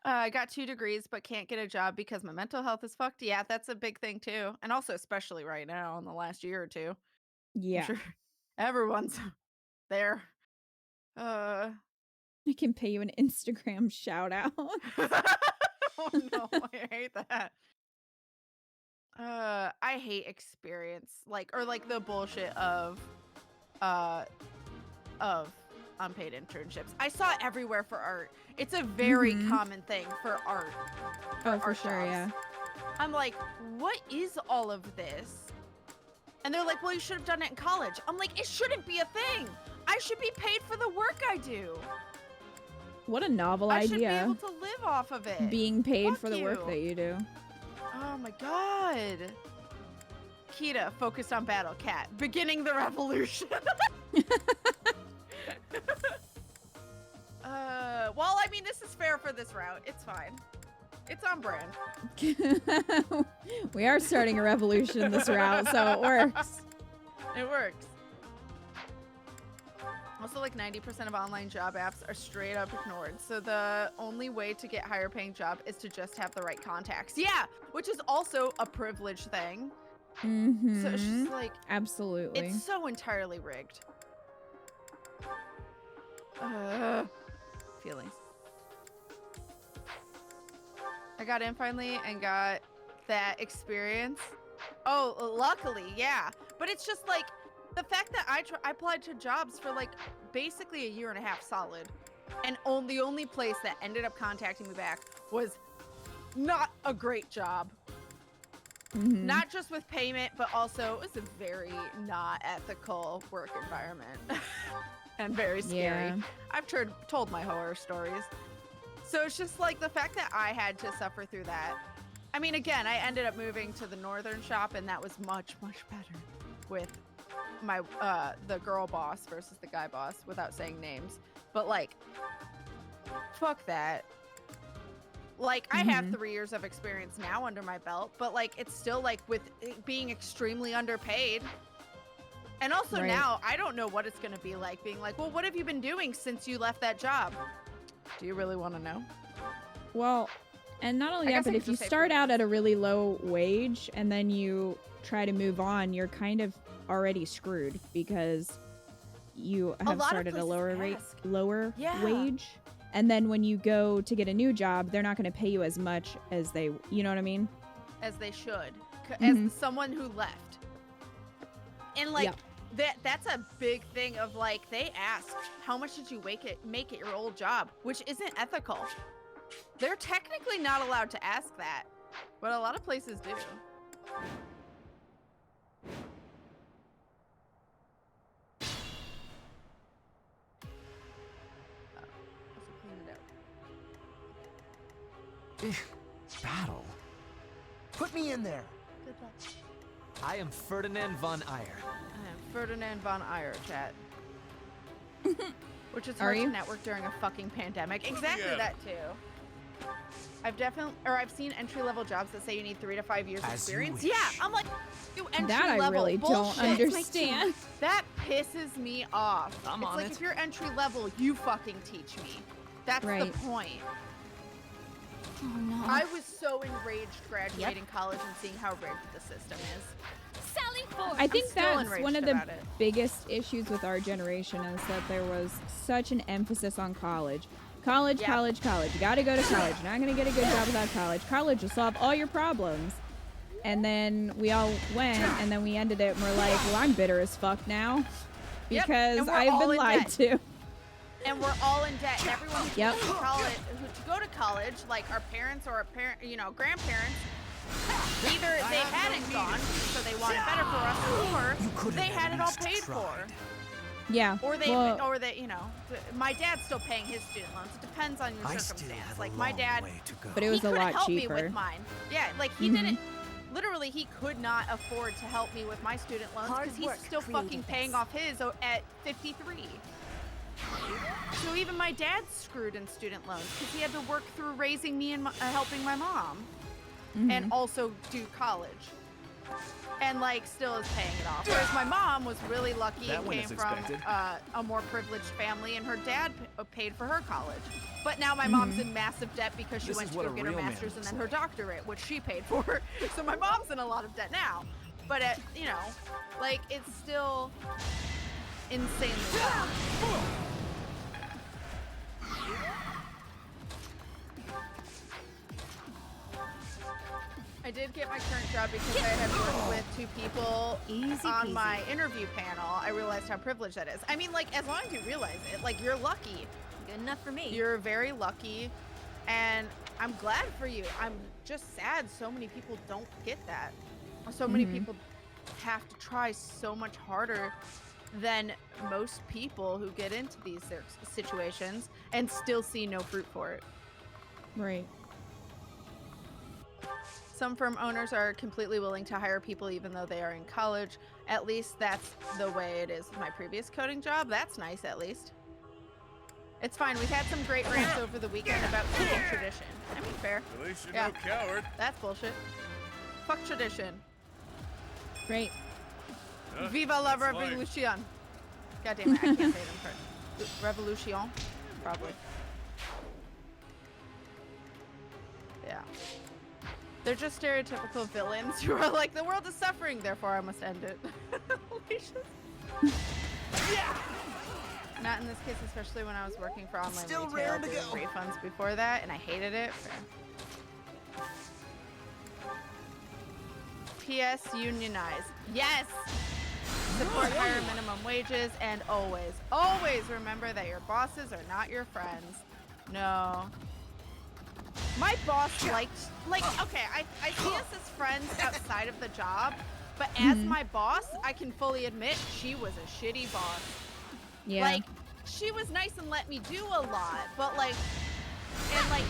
Speaker 2: I got 2 degrees, but can't get a job because my mental health is fucked. Yeah, that's a big thing too. And also, especially right now in the last year or two.
Speaker 1: Yeah.
Speaker 2: I'm sure everyone's there.
Speaker 1: I can pay you an Instagram shout out.
Speaker 2: Oh no, I hate that. I hate experience, or the bullshit of unpaid internships. I saw it everywhere for art. It's a very common thing for art.
Speaker 1: For sure, yeah.
Speaker 2: I'm like, what is all of this? And they're like, well, you should have done it in college. I'm like, it shouldn't be a thing. I should be paid for the work I do.
Speaker 1: What a novel idea.
Speaker 2: I should be able to live off of it.
Speaker 1: Being paid for the work that you do.
Speaker 2: Oh my god. Kita, focused on battle. Cat, beginning the revolution. Well, I mean, this is fair for this route. It's fine. It's on brand.
Speaker 1: We are starting a revolution this route, so it works.
Speaker 2: It works. Also, like 90% of online job apps are straight up ignored. So the only way to get higher paying job is to just have the right contacts. Yeah, which is also a privilege thing. So it's just like,
Speaker 1: absolutely.
Speaker 2: It's so entirely rigged. Feelings. I got in finally and got that experience. Oh, luckily, yeah. But it's just like the fact that I applied to jobs for like basically a year and a half solid, and the only place that ended up contacting me back was not a great job. Not just with payment, but also it was a very not ethical work environment and very scary.
Speaker 1: Yeah.
Speaker 2: I've told my horror stories. So it's just like the fact that I had to suffer through that. I mean, again, I ended up moving to the northern shop, and that was much, much better with my the girl boss versus the guy boss, without saying names. But like, fuck that. Like, I have 3 years of experience now under my belt, but like, it's still like with it being extremely underpaid. And also now, I don't know what it's gonna be like being like, well, what have you been doing since you left that job? Do you really want to know?
Speaker 1: Well, and not only that, but if you start out at a really low wage and then you try to move on, you're kind of already screwed because you have started a lower wage. And then when you go to get a new job, they're not going to pay you as much as they, you know what I mean?
Speaker 2: As they should. As someone who left. And like, that's a big thing of like, they ask, how much did you make at your old job? Which isn't ethical. They're technically not allowed to ask that, but a lot of places do.
Speaker 16: Battle?
Speaker 12: Put me in there.
Speaker 2: Good luck.
Speaker 16: I am Ferdinand von Eyre.
Speaker 2: I am Ferdinand von Eyre, chat. Which is hard to network during a fucking pandemic. Exactly that too. I've seen entry-level jobs that say you need 3 to 5 years experience. Yeah, I'm like, you entry-level.
Speaker 1: That I really don't understand.
Speaker 2: That pisses me off.
Speaker 16: I'm
Speaker 2: it's
Speaker 16: on
Speaker 2: like,
Speaker 16: it.
Speaker 2: if you're entry-level, you fucking teach me. That's the point.
Speaker 8: Oh no.
Speaker 2: I was so enraged graduating college and seeing how rigged the system is.
Speaker 8: Sally Ford.
Speaker 1: I think that's one of the biggest issues with our generation is that there was such an emphasis on college. College. You gotta go to college. You're not gonna get a good job without college. College will solve all your problems. And then we all went, and then we ended it, and we're like, well, I'm bitter as fuck now. Because I've been lied to.
Speaker 2: And we're all in debt. And everyone who goes to go to college, like our parents or grandparents, either they hadn't gone, so they wanted better for us, or they had it all paid for.
Speaker 1: Yeah.
Speaker 2: Or they, my dad's still paying his student loans. It depends on your circumstance. Like my dad,
Speaker 1: but it was a lot
Speaker 2: help
Speaker 1: cheaper.
Speaker 2: Me with mine. Yeah, like he didn't. literally he could not afford to help me with my student loans because he's still fucking paying off his at 53. So even my dad's screwed in student loans because he had to work through raising me and helping my mom, and also do college, and like still is paying it off. Whereas my mom was really lucky and came from a more privileged family, and her dad paid for her college. But now my mom's in massive debt because she went to go get her master's and then her doctorate, which she paid for. So my mom's in a lot of debt now. But you know, like it's still insanely bad. I did get my current job because I had worked with 2 people on my interview panel. I realized how privileged that is. I mean, like, as long as you realize it, like, you're lucky.
Speaker 13: Good enough for me.
Speaker 2: You're very lucky, and I'm glad for you. I'm just sad so many people don't get that. So many people have to try so much harder than most people who get into these situations and still see no fruit for it.
Speaker 1: Right.
Speaker 2: Some firm owners are completely willing to hire people even though they are in college. At least that's the way it is with my previous coding job. That's nice, at least. It's fine. We've had some great rants over the weekend about keeping tradition. I mean, fair.
Speaker 14: At least you're no coward.
Speaker 2: That's bullshit. Fuck tradition.
Speaker 1: Great.
Speaker 2: Viva la revolution. God damn it, I can't say them first. Revolution? Probably. Yeah. They're just stereotypical villains who are like, the world is suffering, therefore I must end it. Not in this case, especially when I was working for online retail doing refunds before that, and I hated it. P.S. Unionize. Yes! Support higher minimum wages, and always, always remember that your bosses are not your friends. No. My boss liked, okay, I see us as friends outside of the job, but as my boss, I can fully admit she was a shitty boss.
Speaker 1: Yeah.
Speaker 2: Like, she was nice and let me do a lot, but like, and like,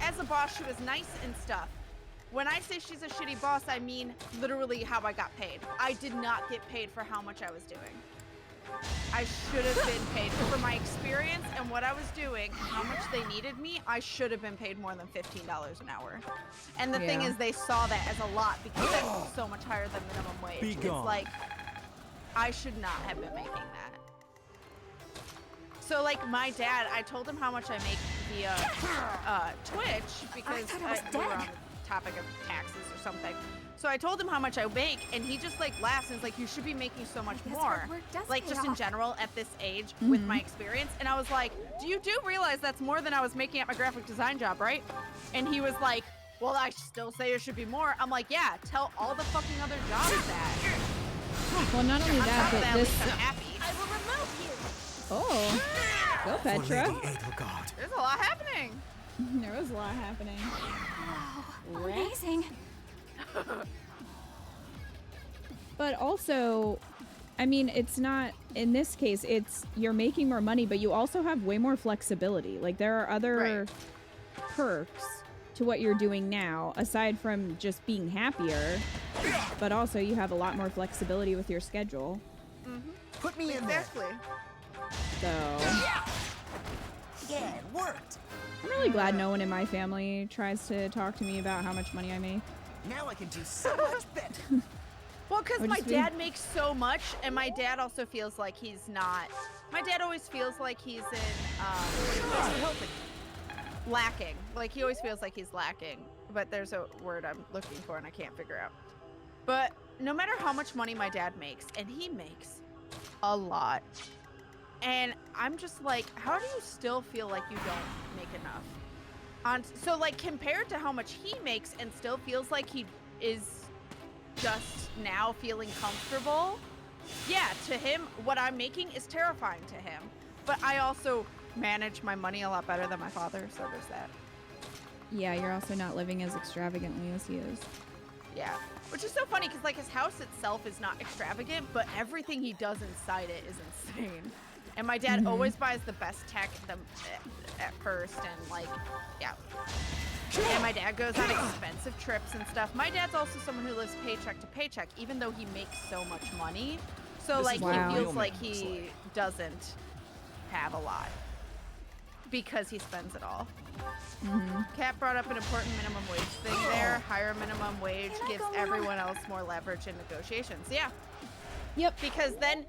Speaker 2: as a boss, she was nice and stuff. When I say she's a shitty boss, I mean literally how I got paid. I did not get paid for how much I was doing. I should have been paid for my experience and what I was doing, and how much they needed me. I should have been paid more than $15 an hour. And the thing is, they saw that as a lot because that's so much higher than minimum wage. It's like, I should not have been making that. So like my dad, I told him how much I make via Twitch because we were on the topic of taxes or something. So I told him how much I make, and he just like laughs and is like, you should be making so much more. Like just in general at this age with my experience. And I was like, you do realize that's more than I was making at my graphic design job, right? And he was like, well, I still say it should be more. I'm like, yeah, tell all the fucking other jobs that.
Speaker 1: Well, not only that, but this...
Speaker 2: I'm happy.
Speaker 8: I will remove you.
Speaker 1: Oh. Go, Petra.
Speaker 2: There's a lot happening.
Speaker 1: There was a lot happening.
Speaker 8: Wow. Amazing.
Speaker 1: But also, I mean, it's not, in this case, it's, you're making more money, but you also have way more flexibility. Like, there are other perks to what you're doing now, aside from just being happier, but also you have a lot more flexibility with your schedule.
Speaker 12: Put me in
Speaker 2: there.
Speaker 1: So...
Speaker 12: Yeah, it worked.
Speaker 1: I'm really glad no one in my family tries to talk to me about how much money I make.
Speaker 12: Now I can do so much better.
Speaker 2: Well, because my dad makes so much, and my dad also feels like he's not. My dad always feels like he's lacking. Like, he always feels like he's lacking. But there's a word I'm looking for, and I can't figure out. But no matter how much money my dad makes, and he makes a lot, and I'm just like, how do you still feel like you don't make enough? So like compared to how much he makes and still feels like he is just now feeling comfortable, yeah, to him what I'm making is terrifying to him. But I also manage my money a lot better than my father, so there's that.
Speaker 1: Yeah, you're also not living as extravagantly as he is.
Speaker 2: Yeah, which is so funny because like his house itself is not extravagant, but everything he does inside it is insane. And my dad always buys the best tech at first, and like, yeah. And my dad goes on expensive trips and stuff. My dad's also someone who lives paycheck to paycheck, even though he makes so much money. So
Speaker 6: This
Speaker 2: like
Speaker 6: is
Speaker 2: he
Speaker 6: what
Speaker 2: feels
Speaker 6: real
Speaker 2: like
Speaker 6: man looks
Speaker 2: he
Speaker 6: like.
Speaker 2: doesn't have a lot because he spends it all. Kat brought up an important minimum wage thing there. Higher minimum wage gives everyone else more leverage in negotiations. Yeah.
Speaker 1: Yep.
Speaker 2: Because then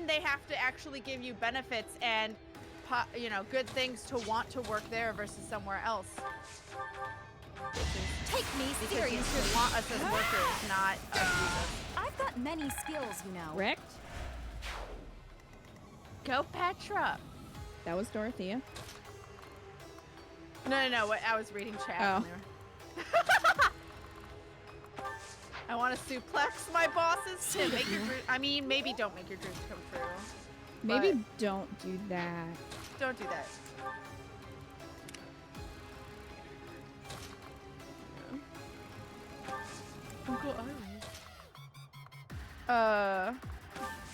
Speaker 2: they have to actually give you benefits and you know, good things to want to work there versus somewhere else.
Speaker 8: Take me
Speaker 2: Because
Speaker 8: seriously.
Speaker 2: you should want us as workers, not us.
Speaker 8: I've got many skills, you know.
Speaker 1: Wrecked?
Speaker 2: Go Petra.
Speaker 1: That was Dorothea.
Speaker 2: No. What I was reading chat.
Speaker 1: Oh.
Speaker 2: I want to suplex my bosses to make your dream. I mean, maybe don't make your dreams come true.
Speaker 1: Maybe don't do that.
Speaker 2: Don't do that. Uncle Iris.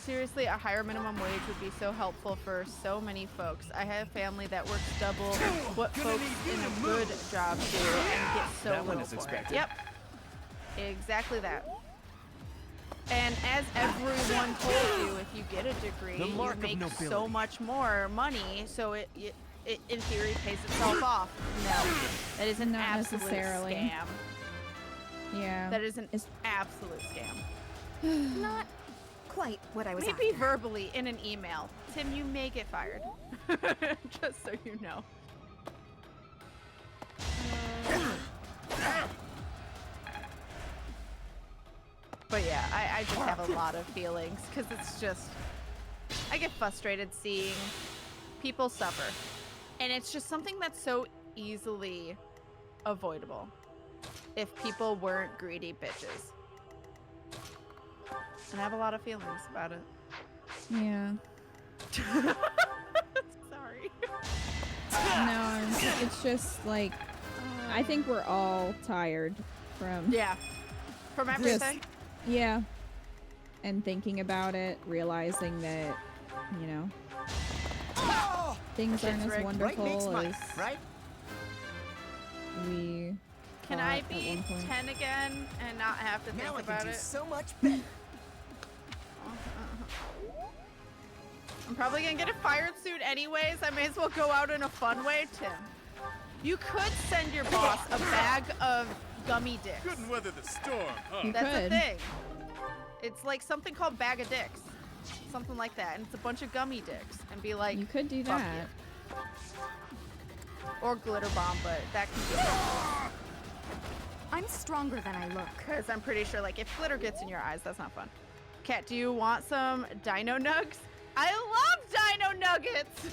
Speaker 2: Seriously, a higher minimum wage would be so helpful for so many folks. I have family that works double what folks in a good job do and get so
Speaker 6: That one
Speaker 2: little
Speaker 6: is
Speaker 2: for
Speaker 6: expected.
Speaker 2: it. Yep. Exactly that. And as everyone told you, if you get a degree,
Speaker 6: The
Speaker 2: you
Speaker 6: mark of
Speaker 2: make so
Speaker 6: nobility.
Speaker 2: much more money, so it in theory pays itself off. No, that is an
Speaker 1: Not
Speaker 2: absolute
Speaker 1: necessarily.
Speaker 2: scam.
Speaker 1: Yeah.
Speaker 2: That is an absolute scam.
Speaker 8: Not quite what I was
Speaker 2: Maybe
Speaker 8: after.
Speaker 2: verbally in an email. Tim, you may get fired. Just so you know. But yeah, I just have a lot of feelings because it's just, I get frustrated seeing people suffer. And it's just something that's so easily avoidable if people weren't greedy bitches. And I have a lot of feelings about it.
Speaker 1: Yeah.
Speaker 2: Sorry.
Speaker 1: No, it's just like, I think we're all tired from...
Speaker 2: Yeah. From everything?
Speaker 1: Yeah. And thinking about it, realizing that, you know, things aren't as wonderful as we
Speaker 2: Can
Speaker 1: thought
Speaker 2: I
Speaker 1: at
Speaker 2: be
Speaker 1: one point.
Speaker 2: 10 again and not have to think
Speaker 12: Now I
Speaker 2: about
Speaker 12: can do
Speaker 2: it?
Speaker 12: so much better.
Speaker 2: I'm probably gonna get a fired suit anyways. I may as well go out in a fun way, Tim. You could send your boss a bag of gummy dicks.
Speaker 14: Couldn't weather the storm, huh?
Speaker 1: You
Speaker 2: That's a
Speaker 1: could.
Speaker 2: thing. It's like something called bag of dicks. Something like that. And it's a bunch of gummy dicks. And be like,
Speaker 1: You could do
Speaker 2: "Fuck
Speaker 1: that.
Speaker 2: you." Or glitter bomb, but that can be
Speaker 7: I'm stronger than I look.
Speaker 2: because I'm pretty sure, like, if glitter gets in your eyes, that's not fun. Kat, do you want some dino nugs? I love dino nuggets!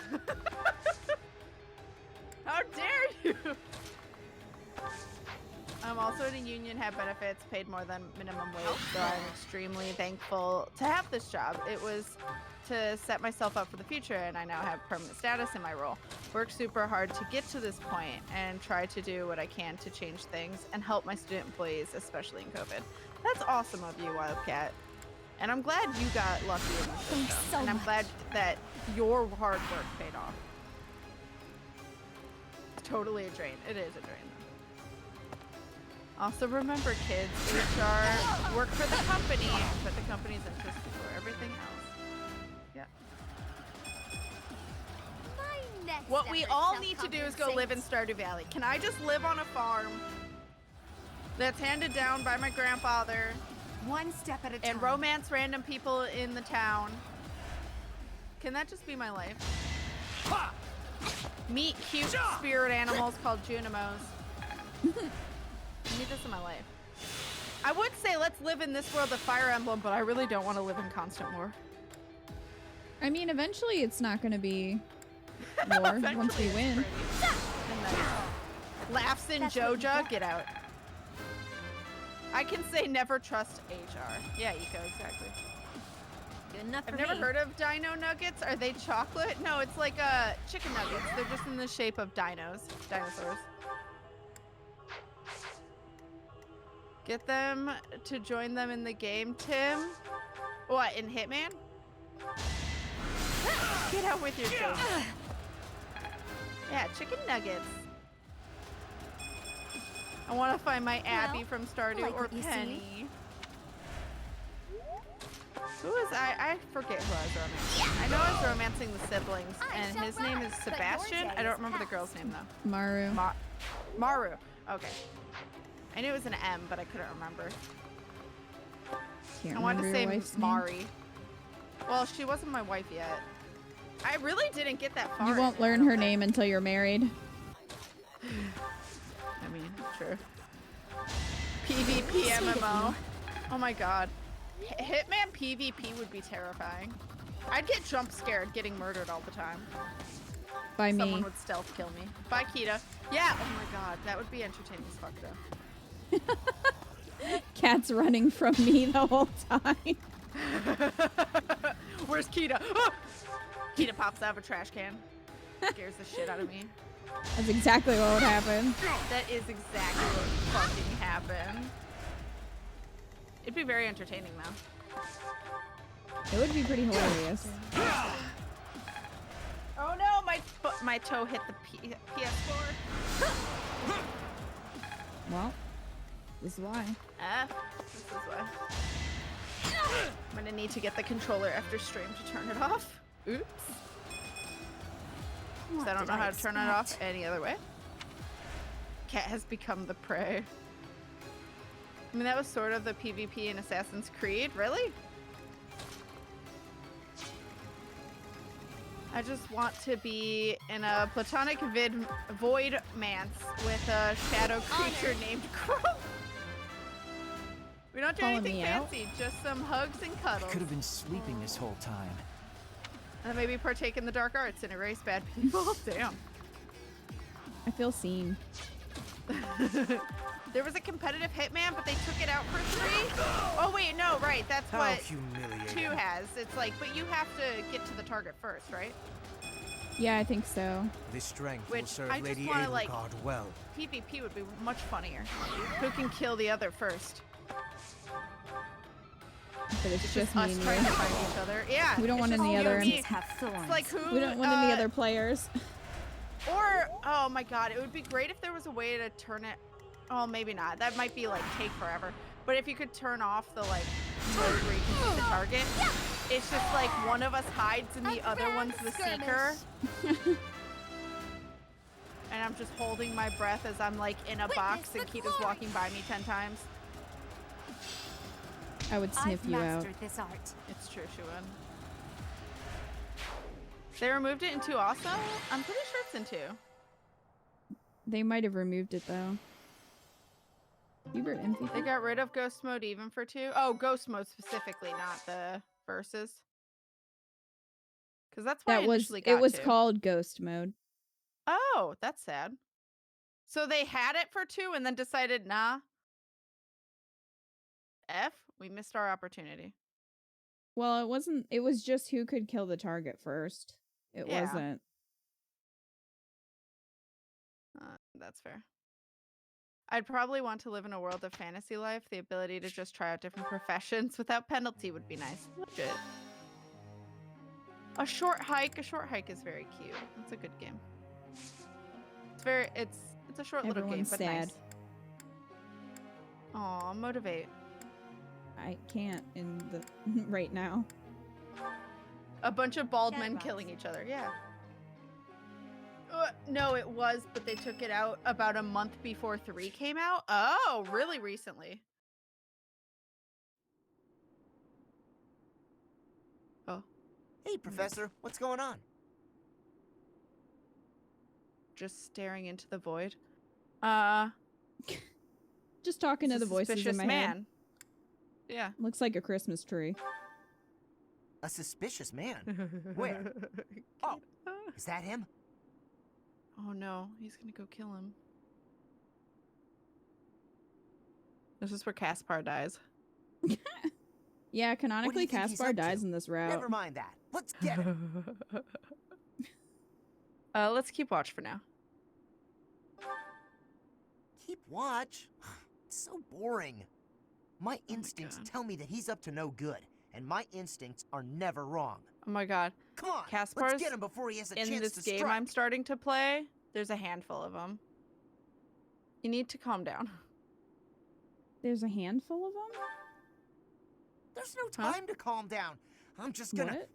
Speaker 2: How dare you! I'm also in a union, have benefits, paid more than minimum wage, so I'm extremely thankful to have this job. It was to set myself up for the future, and I now have permanent status in my role. Work super hard to get to this point and try to do what I can to change things and help my student employees, especially in COVID. That's awesome of you, Wildcat. And I'm glad you got lucky in this system.
Speaker 8: so
Speaker 2: and I'm glad that your hard work paid off. It's totally a drain. It is a drain. Also remember, kids, HR work for the company, but the company's interest before everything else. Yeah.
Speaker 8: My next
Speaker 2: What we
Speaker 8: effort
Speaker 2: all
Speaker 8: shall
Speaker 2: need to do is go live in
Speaker 8: compensate.
Speaker 2: Stardew Valley. Can I just live on a farm that's handed down by my grandfather
Speaker 7: One step at a time.
Speaker 2: and romance random people in the town? Can that just be my life? Meet cute spirit animals called Junimos. I need this in my life. I would say let's live in this world of Fire Emblem, but I really don't want to live in constant war.
Speaker 1: I mean, eventually it's not going to be war once we win.
Speaker 2: And then laughs in Joja, get out. I can say never trust HR. Yeah, Eco, exactly.
Speaker 8: Good enough
Speaker 2: I've
Speaker 8: for
Speaker 2: never
Speaker 8: me.
Speaker 2: heard of dino nuggets. Are they chocolate? No, it's like chicken nuggets. They're just in the shape of dinosaurs. Get them to join them in the game, Tim. What, in Hitman? Get out with your children. Yeah, chicken nuggets. I want to find my Abby from Stardew
Speaker 13: like
Speaker 2: or
Speaker 13: what you see.
Speaker 2: Penny. Who is I forget who I was romancing. I know I was romancing the siblings, and his name is Sebastian. I don't remember the girl's name though.
Speaker 1: Maru.
Speaker 2: Maru. Okay. I knew it was an M, but I couldn't remember.
Speaker 1: Can't
Speaker 2: I wanted to
Speaker 1: remember your
Speaker 2: say
Speaker 1: wife's
Speaker 2: Mari.
Speaker 1: name?
Speaker 2: Well, she wasn't my wife yet. I really didn't get that far.
Speaker 1: You won't learn her name until you're married.
Speaker 2: I mean, true. PvP MMO. Oh my god. Hitman PvP would be terrifying. I'd get jump scared getting murdered all the time.
Speaker 1: By me.
Speaker 2: Someone would stealth kill me. By Kita. Yeah, oh my god. That would be entertaining as fuck though.
Speaker 1: Cat's running from me the whole time.
Speaker 2: Where's Kita? Ah! Kita pops out of a trash can. Scares the shit out of me.
Speaker 1: That's exactly what would happen.
Speaker 2: That is exactly what would fucking happen. It'd be very entertaining though.
Speaker 1: It would be pretty hilarious.
Speaker 2: Oh no, my toe hit the PS4.
Speaker 1: Well, this is why.
Speaker 2: This is why. I'm gonna need to get the controller after stream to turn it off. Oops. Because I don't know how to turn it off any other way. Cat has become the prey. I mean, that was sort of the PvP in Assassin's Creed. Really? I just want to be in a platonic void manse with a shadow creature named Crow. We don't do anything fancy, just some hugs and cuddles.
Speaker 3: Could have been sleeping this whole time.
Speaker 2: And then maybe partake in the dark arts and erase bad people. Damn.
Speaker 1: I feel seen.
Speaker 2: There was a competitive Hitman, but they took it out for 3. Oh wait, no, right. That's
Speaker 5: How
Speaker 2: what
Speaker 5: humiliating.
Speaker 2: 2 has. It's like, but you have to get to the target first, right?
Speaker 1: Yeah, I think so.
Speaker 5: This strength
Speaker 2: Which
Speaker 5: will serve
Speaker 2: I just
Speaker 5: Lady
Speaker 2: want to like.
Speaker 5: Edelgard well.
Speaker 2: PvP would be much funnier. Who can kill the other first?
Speaker 1: But it's just me
Speaker 2: us
Speaker 1: and
Speaker 2: trying to
Speaker 1: you.
Speaker 2: find each other. Yeah.
Speaker 1: We don't want
Speaker 2: it's
Speaker 1: any
Speaker 2: just
Speaker 1: other.
Speaker 2: you and me. It's like who?
Speaker 1: We don't want any other players.
Speaker 2: Or oh my god, it would be great if there was a way to turn it. Oh, maybe not. That might be like take forever. But if you could turn off the like mode where you can see the target, it's just like one of us hides and the other one's the seeker. And I'm just holding my breath as I'm like in a box and Kita's walking by me 10 times.
Speaker 1: I would sniff you out.
Speaker 7: This art.
Speaker 2: It's true, she would. They removed it in 2 also? I'm pretty sure it's in 2.
Speaker 1: They might have removed it though. Hubert MVP.
Speaker 2: They got rid of ghost mode even for 2? Oh, ghost mode specifically, not the verses. Because that's why
Speaker 1: That was it was called ghost mode.
Speaker 2: Oh, that's sad. So they had it for 2 and then decided, nah. We missed our opportunity.
Speaker 1: Well, it wasn't. It was just who could kill the target first. It wasn't.
Speaker 2: That's fair. I'd probably want to live in a world of fantasy life. The ability to just try out different professions without penalty would be nice. Legit. A short hike. A short hike is very cute. It's a good game. It's a short little game, but
Speaker 1: sad.
Speaker 2: nice. Aw, motivate.
Speaker 1: I can't in the right now.
Speaker 2: A bunch of bald men killing each other. Yeah. No, it was, but they took it out about a month before 3 came out. Oh, really recently. Oh.
Speaker 12: Hey, Professor, what's going on?
Speaker 2: Just staring into the void.
Speaker 1: Just talking to the voices in my head.
Speaker 2: Yeah.
Speaker 1: Looks like a Christmas tree.
Speaker 12: A suspicious man? Where? Oh, is that him?
Speaker 2: Oh no, he's gonna go kill him. This is where Caspar dies.
Speaker 1: Yeah, canonically Caspar dies in this route.
Speaker 12: Never mind that. Let's get him.
Speaker 2: Let's keep watch for now.
Speaker 12: Keep watch? It's so boring. My instincts tell me that he's up to no good, and my instincts are never wrong.
Speaker 2: Oh my god.
Speaker 12: Come on,
Speaker 2: Caspar's
Speaker 12: let's get him before he has a chance
Speaker 2: in
Speaker 12: to
Speaker 2: this game
Speaker 12: strike.
Speaker 2: I'm starting to play. There's a handful of them. You need to calm down.
Speaker 1: There's a handful of them?
Speaker 12: There's no time to calm down. I'm just gonna...
Speaker 1: What?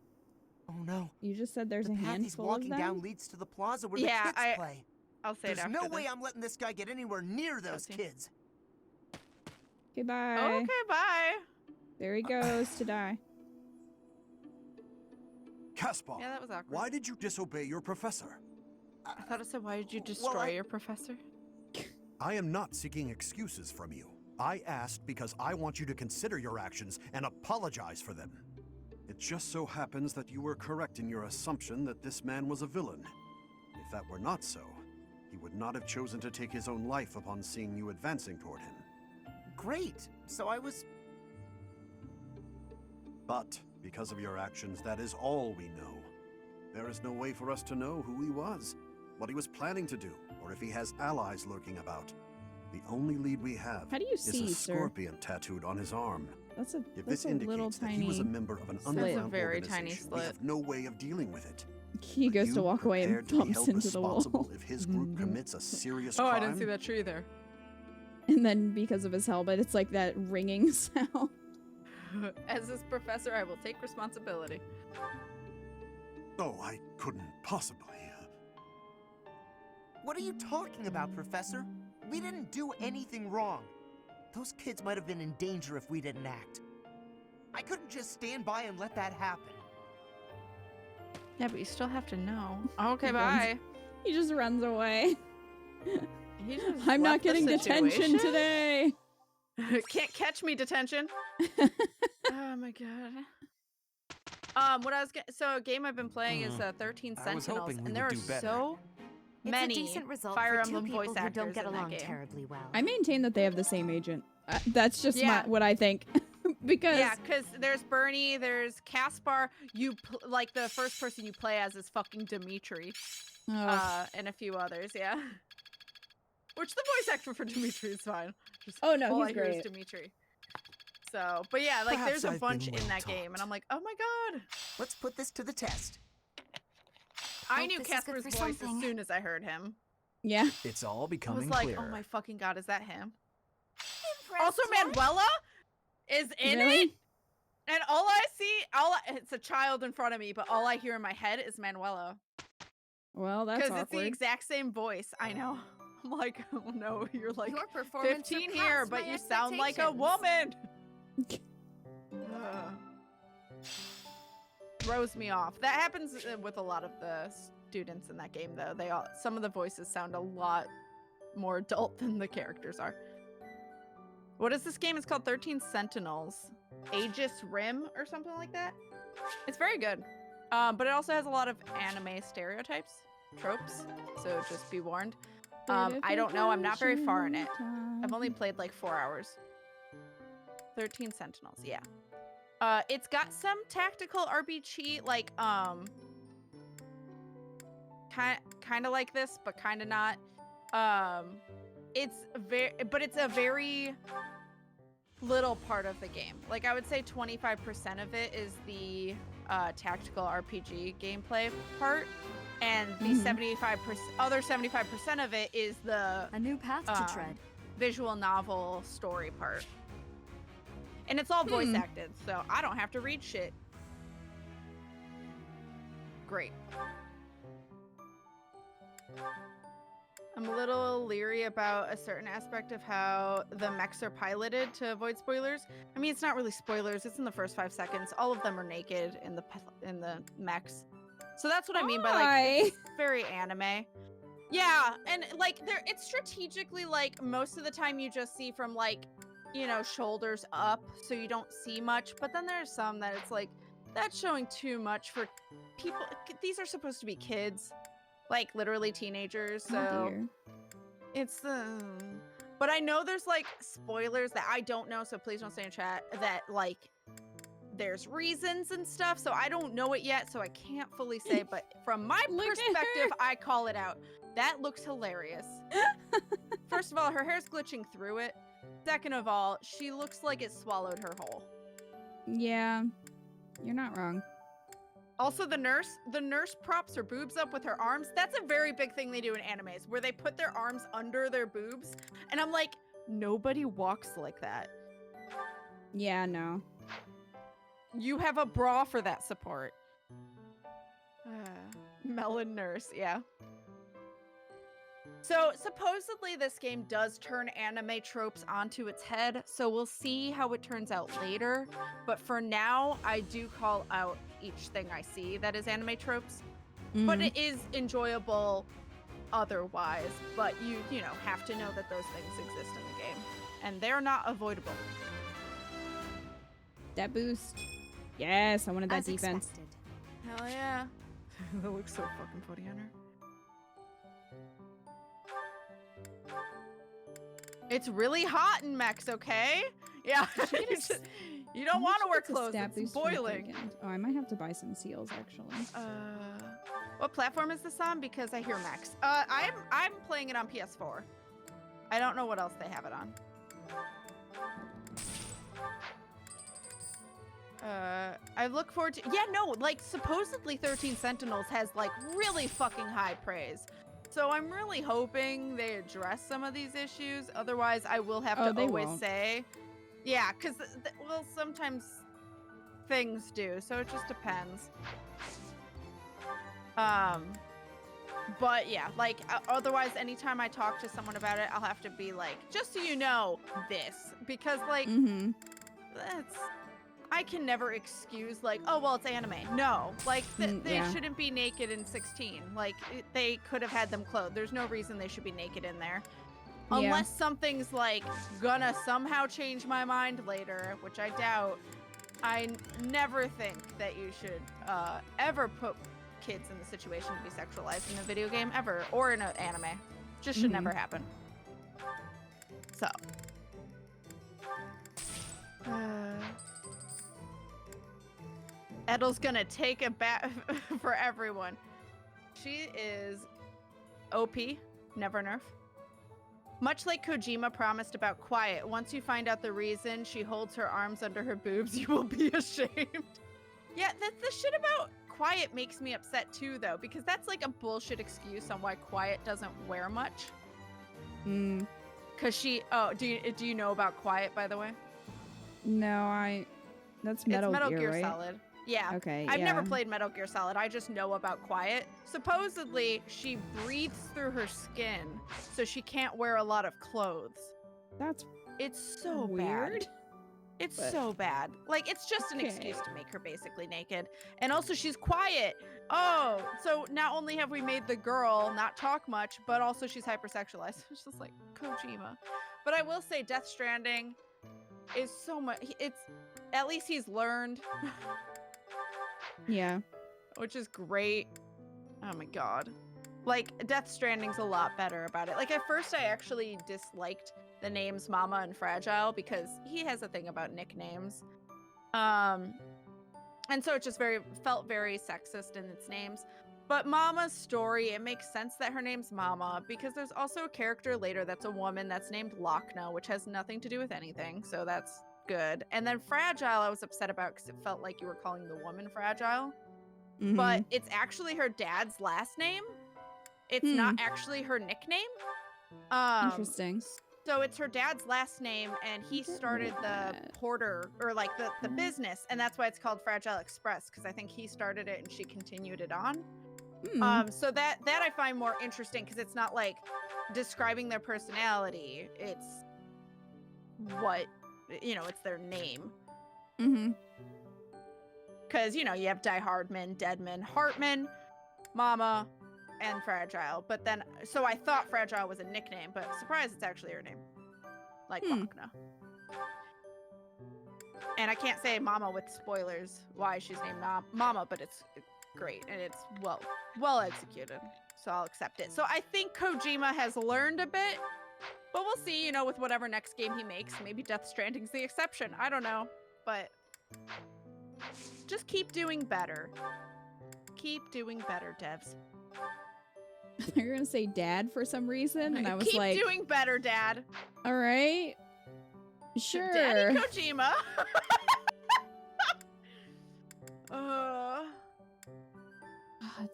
Speaker 12: Oh no.
Speaker 1: You just said there's a
Speaker 12: The path he's
Speaker 1: handful
Speaker 12: walking
Speaker 1: of them?
Speaker 12: down leads to the plaza where the kids play.
Speaker 2: I'll say
Speaker 12: There's
Speaker 2: it after
Speaker 12: no
Speaker 2: this.
Speaker 12: way I'm letting this guy get anywhere near those kids.
Speaker 1: Okay, bye.
Speaker 2: Okay, bye.
Speaker 1: There he goes to die.
Speaker 9: Caspar,
Speaker 2: Yeah, that was awkward.
Speaker 9: why did you disobey your professor?
Speaker 2: I thought it said, why did you destroy your professor?
Speaker 17: I am not seeking excuses from you. I asked because I want you to consider your actions and apologize for them.
Speaker 18: It just so happens that you were correct in your assumption that this man was a villain. If that were not so, he would not have chosen to take his own life upon seeing you advancing toward him.
Speaker 12: Great. So I was...
Speaker 18: But, because of your actions, that is all we know. There is no way for us to know who he was, what he was planning to do, or if he has allies lurking about. The only lead we have
Speaker 1: How do you
Speaker 18: is
Speaker 1: see,
Speaker 18: a
Speaker 1: sir?
Speaker 18: scorpion tattooed on his arm.
Speaker 1: That's a
Speaker 18: If
Speaker 1: that's
Speaker 18: this
Speaker 1: a little
Speaker 18: indicates that he was a
Speaker 1: tiny
Speaker 18: member of an
Speaker 1: slit.
Speaker 18: underground
Speaker 2: That's a very tiny
Speaker 18: organization,
Speaker 2: slit.
Speaker 18: we have no way of dealing with it.
Speaker 1: He goes to
Speaker 18: You
Speaker 1: walk away and
Speaker 18: prepared to be
Speaker 1: bumps
Speaker 18: held
Speaker 1: into the wall.
Speaker 18: responsible if his group commits a serious
Speaker 2: Oh,
Speaker 18: crime?
Speaker 2: I didn't see that tree there.
Speaker 1: And then because of his helmet, it's like that ringing sound.
Speaker 2: As his professor, I will take responsibility.
Speaker 18: Oh, I couldn't possibly.
Speaker 12: What are you talking about, Professor? We didn't do anything wrong. Those kids might have been in danger if we didn't act. I couldn't just stand by and let that happen.
Speaker 2: Yeah, but you still have to know. Okay,
Speaker 1: He
Speaker 2: bye.
Speaker 1: runs- He just runs away.
Speaker 2: He just
Speaker 1: I'm not
Speaker 2: left the
Speaker 1: getting detention
Speaker 2: situation.
Speaker 1: today.
Speaker 2: Can't catch me, detention. Oh my god. What I was so a game I've been playing is 13
Speaker 11: I was
Speaker 2: Sentinels,
Speaker 11: hoping we
Speaker 2: and there
Speaker 11: would
Speaker 2: are
Speaker 11: do better.
Speaker 2: so
Speaker 7: It's
Speaker 2: many
Speaker 7: a decent result
Speaker 2: Fire
Speaker 7: for two
Speaker 2: Emblem
Speaker 7: people
Speaker 2: voice
Speaker 7: who
Speaker 2: actors
Speaker 7: don't get
Speaker 2: in that
Speaker 7: along
Speaker 2: game.
Speaker 7: terribly well.
Speaker 1: I maintain that they have the same agent. That's just
Speaker 2: Yeah.
Speaker 1: what I think. Because
Speaker 2: Yeah, because there's Bernie, there's Caspar. Like the first person you play as is fucking Dimitri, and a few others. Yeah, which the voice actor for Dimitri is fine. Just
Speaker 1: Oh, no,
Speaker 2: all
Speaker 1: he's
Speaker 2: I hear is
Speaker 1: great.
Speaker 2: Dimitri. So, but yeah, like
Speaker 12: Perhaps
Speaker 2: there's a
Speaker 12: I've
Speaker 2: bunch
Speaker 12: been
Speaker 2: in
Speaker 12: well
Speaker 2: that game, and I'm like, oh my god.
Speaker 12: Let's put this to the test.
Speaker 2: I
Speaker 8: Hope
Speaker 2: knew
Speaker 8: this is good
Speaker 2: Caspar's
Speaker 8: for
Speaker 2: voice
Speaker 8: something.
Speaker 2: as soon as I heard him.
Speaker 1: Yeah.
Speaker 16: It's all
Speaker 2: I
Speaker 16: becoming
Speaker 2: was like,
Speaker 16: clearer.
Speaker 2: oh my fucking god, is that him?
Speaker 8: Impressed
Speaker 2: Also,
Speaker 8: yet?
Speaker 2: Manuela is in
Speaker 1: Really?
Speaker 2: it, and all I see, it's a child in front of me, but all I hear in my head is Manuela.
Speaker 1: Well, that's
Speaker 2: Because it's the
Speaker 1: awkward.
Speaker 2: exact same voice. I know. I'm like, oh no, you're like
Speaker 13: Your performance
Speaker 2: 15
Speaker 13: surpassed
Speaker 2: here, but
Speaker 13: my
Speaker 2: you sound like a
Speaker 13: expectations.
Speaker 2: woman. Ugh. Throws me off. That happens with a lot of the students in that game, though. Some of the voices sound a lot more adult than the characters are. What is this game? It's called 13 Sentinels. Aegis Rim or something like that. It's very good. But it also has a lot of anime stereotypes, tropes, so just be warned. I don't know. I'm not very far in it. I've only played like 4 hours. 13 Sentinels, yeah. It's got some tactical RPG, like kind of like this, but kind of not. It's a very little part of the game. Like I would say 25% of it is the tactical RPG gameplay part, and the 75% of it is the
Speaker 7: A new path to tread.
Speaker 2: visual novel story part. And it's all voice acted, so I don't have to read shit. Great. I'm a little leery about a certain aspect of how the mechs are piloted to avoid spoilers. I mean, it's not really spoilers. It's in the first 5 seconds. All of them are naked in the mechs. So that's what I mean by like it's very anime. Yeah, and like it's strategically like most of the time you just see from like, you know, shoulders up, so you don't see much. But then there's some that it's like that's showing too much for people. These are supposed to be kids, like literally teenagers. So it's the. But I know there's like spoilers that I don't know, so please don't say in chat that like there's reasons and stuff. So I don't know it yet, so I can't fully say. But from my perspective, I call it out. That looks hilarious. First of all, her hair's glitching through it. Second of all, she looks like it swallowed her whole.
Speaker 1: Yeah, you're not wrong.
Speaker 2: Also, the nurse props her boobs up with her arms. That's a very big thing they do in animes, where they put their arms under their boobs. And I'm like, nobody walks like that.
Speaker 1: Yeah, no.
Speaker 2: You have a bra for that support. Melon nurse, yeah. So supposedly this game does turn anime tropes onto its head, so we'll see how it turns out later. But for now, I do call out each thing I see that is anime tropes. But it is enjoyable otherwise. But you know, have to know that those things exist in the game. And they're not avoidable.
Speaker 1: That boost. Yes, I wanted that
Speaker 7: As
Speaker 1: defense.
Speaker 7: expected.
Speaker 2: Hell yeah. That looks so fucking funny on her. It's really hot in mechs, okay? Yeah. You don't want to wear clothes. It's boiling.
Speaker 1: Oh, I might have to buy some seals actually.
Speaker 2: What platform is this on? Because I hear mechs. I'm playing it on PS4. I don't know what else they have it on. I look forward to, yeah, no, like supposedly 13 Sentinels has like really fucking high praise. So I'm really hoping they address some of these issues. Otherwise, I will have to always say, yeah, because well, sometimes things do. So it just depends. But yeah, like otherwise, anytime I talk to someone about it, I'll have to be like, just so you know, this, because like that's. I can never excuse like, oh, well, it's anime. No, like they shouldn't be naked in 16. Like they could have had them clothed. There's no reason they should be naked in there. Unless something's like gonna somehow change my mind later, which I doubt. I never think that you should ever put kids in the situation to be sexualized in a video game ever, or in an anime. Just should never happen. So. Edel's gonna take a bat for everyone. She is OP, never nerf. Much like Kojima promised about Quiet, once you find out the reason she holds her arms under her boobs, you will be ashamed. Yeah, the shit about Quiet makes me upset too, though, because that's like a bullshit excuse on why Quiet doesn't wear much. Cause she, do you know about Quiet, by the way?
Speaker 1: No, that's Metal Gear, right?
Speaker 2: Solid. Yeah.
Speaker 1: Okay.
Speaker 2: I've never played Metal Gear Solid. I just know about Quiet. Supposedly, she breathes through her skin, so she can't wear a lot of clothes. It's so
Speaker 1: weird.
Speaker 2: Bad. It's so bad. Like, it's just an excuse to make her basically naked. And also, she's quiet. Oh, so not only have we made the girl not talk much, but also she's hypersexualized. It's just like Kojima. But I will say, Death Stranding is so much. At least he's learned.
Speaker 1: Yeah.
Speaker 2: Which is great. Oh my god. Like, Death Stranding's a lot better about it. Like, at first I actually disliked the names Mama and Fragile because he has a thing about nicknames. And so it just felt very sexist in its names. But Mama's story, it makes sense that her name's Mama because there's also a character later that's a woman that's named Lochna, which has nothing to do with anything. So that's good. And then Fragile I was upset about because it felt like you were calling the woman Fragile. But it's actually her dad's last name. It's not actually her nickname.
Speaker 1: Interesting.
Speaker 2: So it's her dad's last name, and he started the porter, or like the business, and that's why it's called Fragile Express, because I think he started it and she continued it on. So that I find more interesting, because it's not like describing their personality. It's what, it's their name. Because, you have Die Hardman, Deadman, Hartman, Mama, and Fragile. But then, so I thought Fragile was a nickname, but surprise, it's actually her name. Like Lochna. And I can't say Mama with spoilers why she's named Mama, but it's great, and it's well executed. So I'll accept it. So I think Kojima has learned a bit, but we'll see, with whatever next game he makes. Maybe Death Stranding's the exception. I don't know. But just keep doing better. Keep doing better, devs.
Speaker 1: You're gonna say Dad for some reason, and I was like,
Speaker 2: keep doing better, Dad.
Speaker 1: All right, sure.
Speaker 2: Daddy Kojima.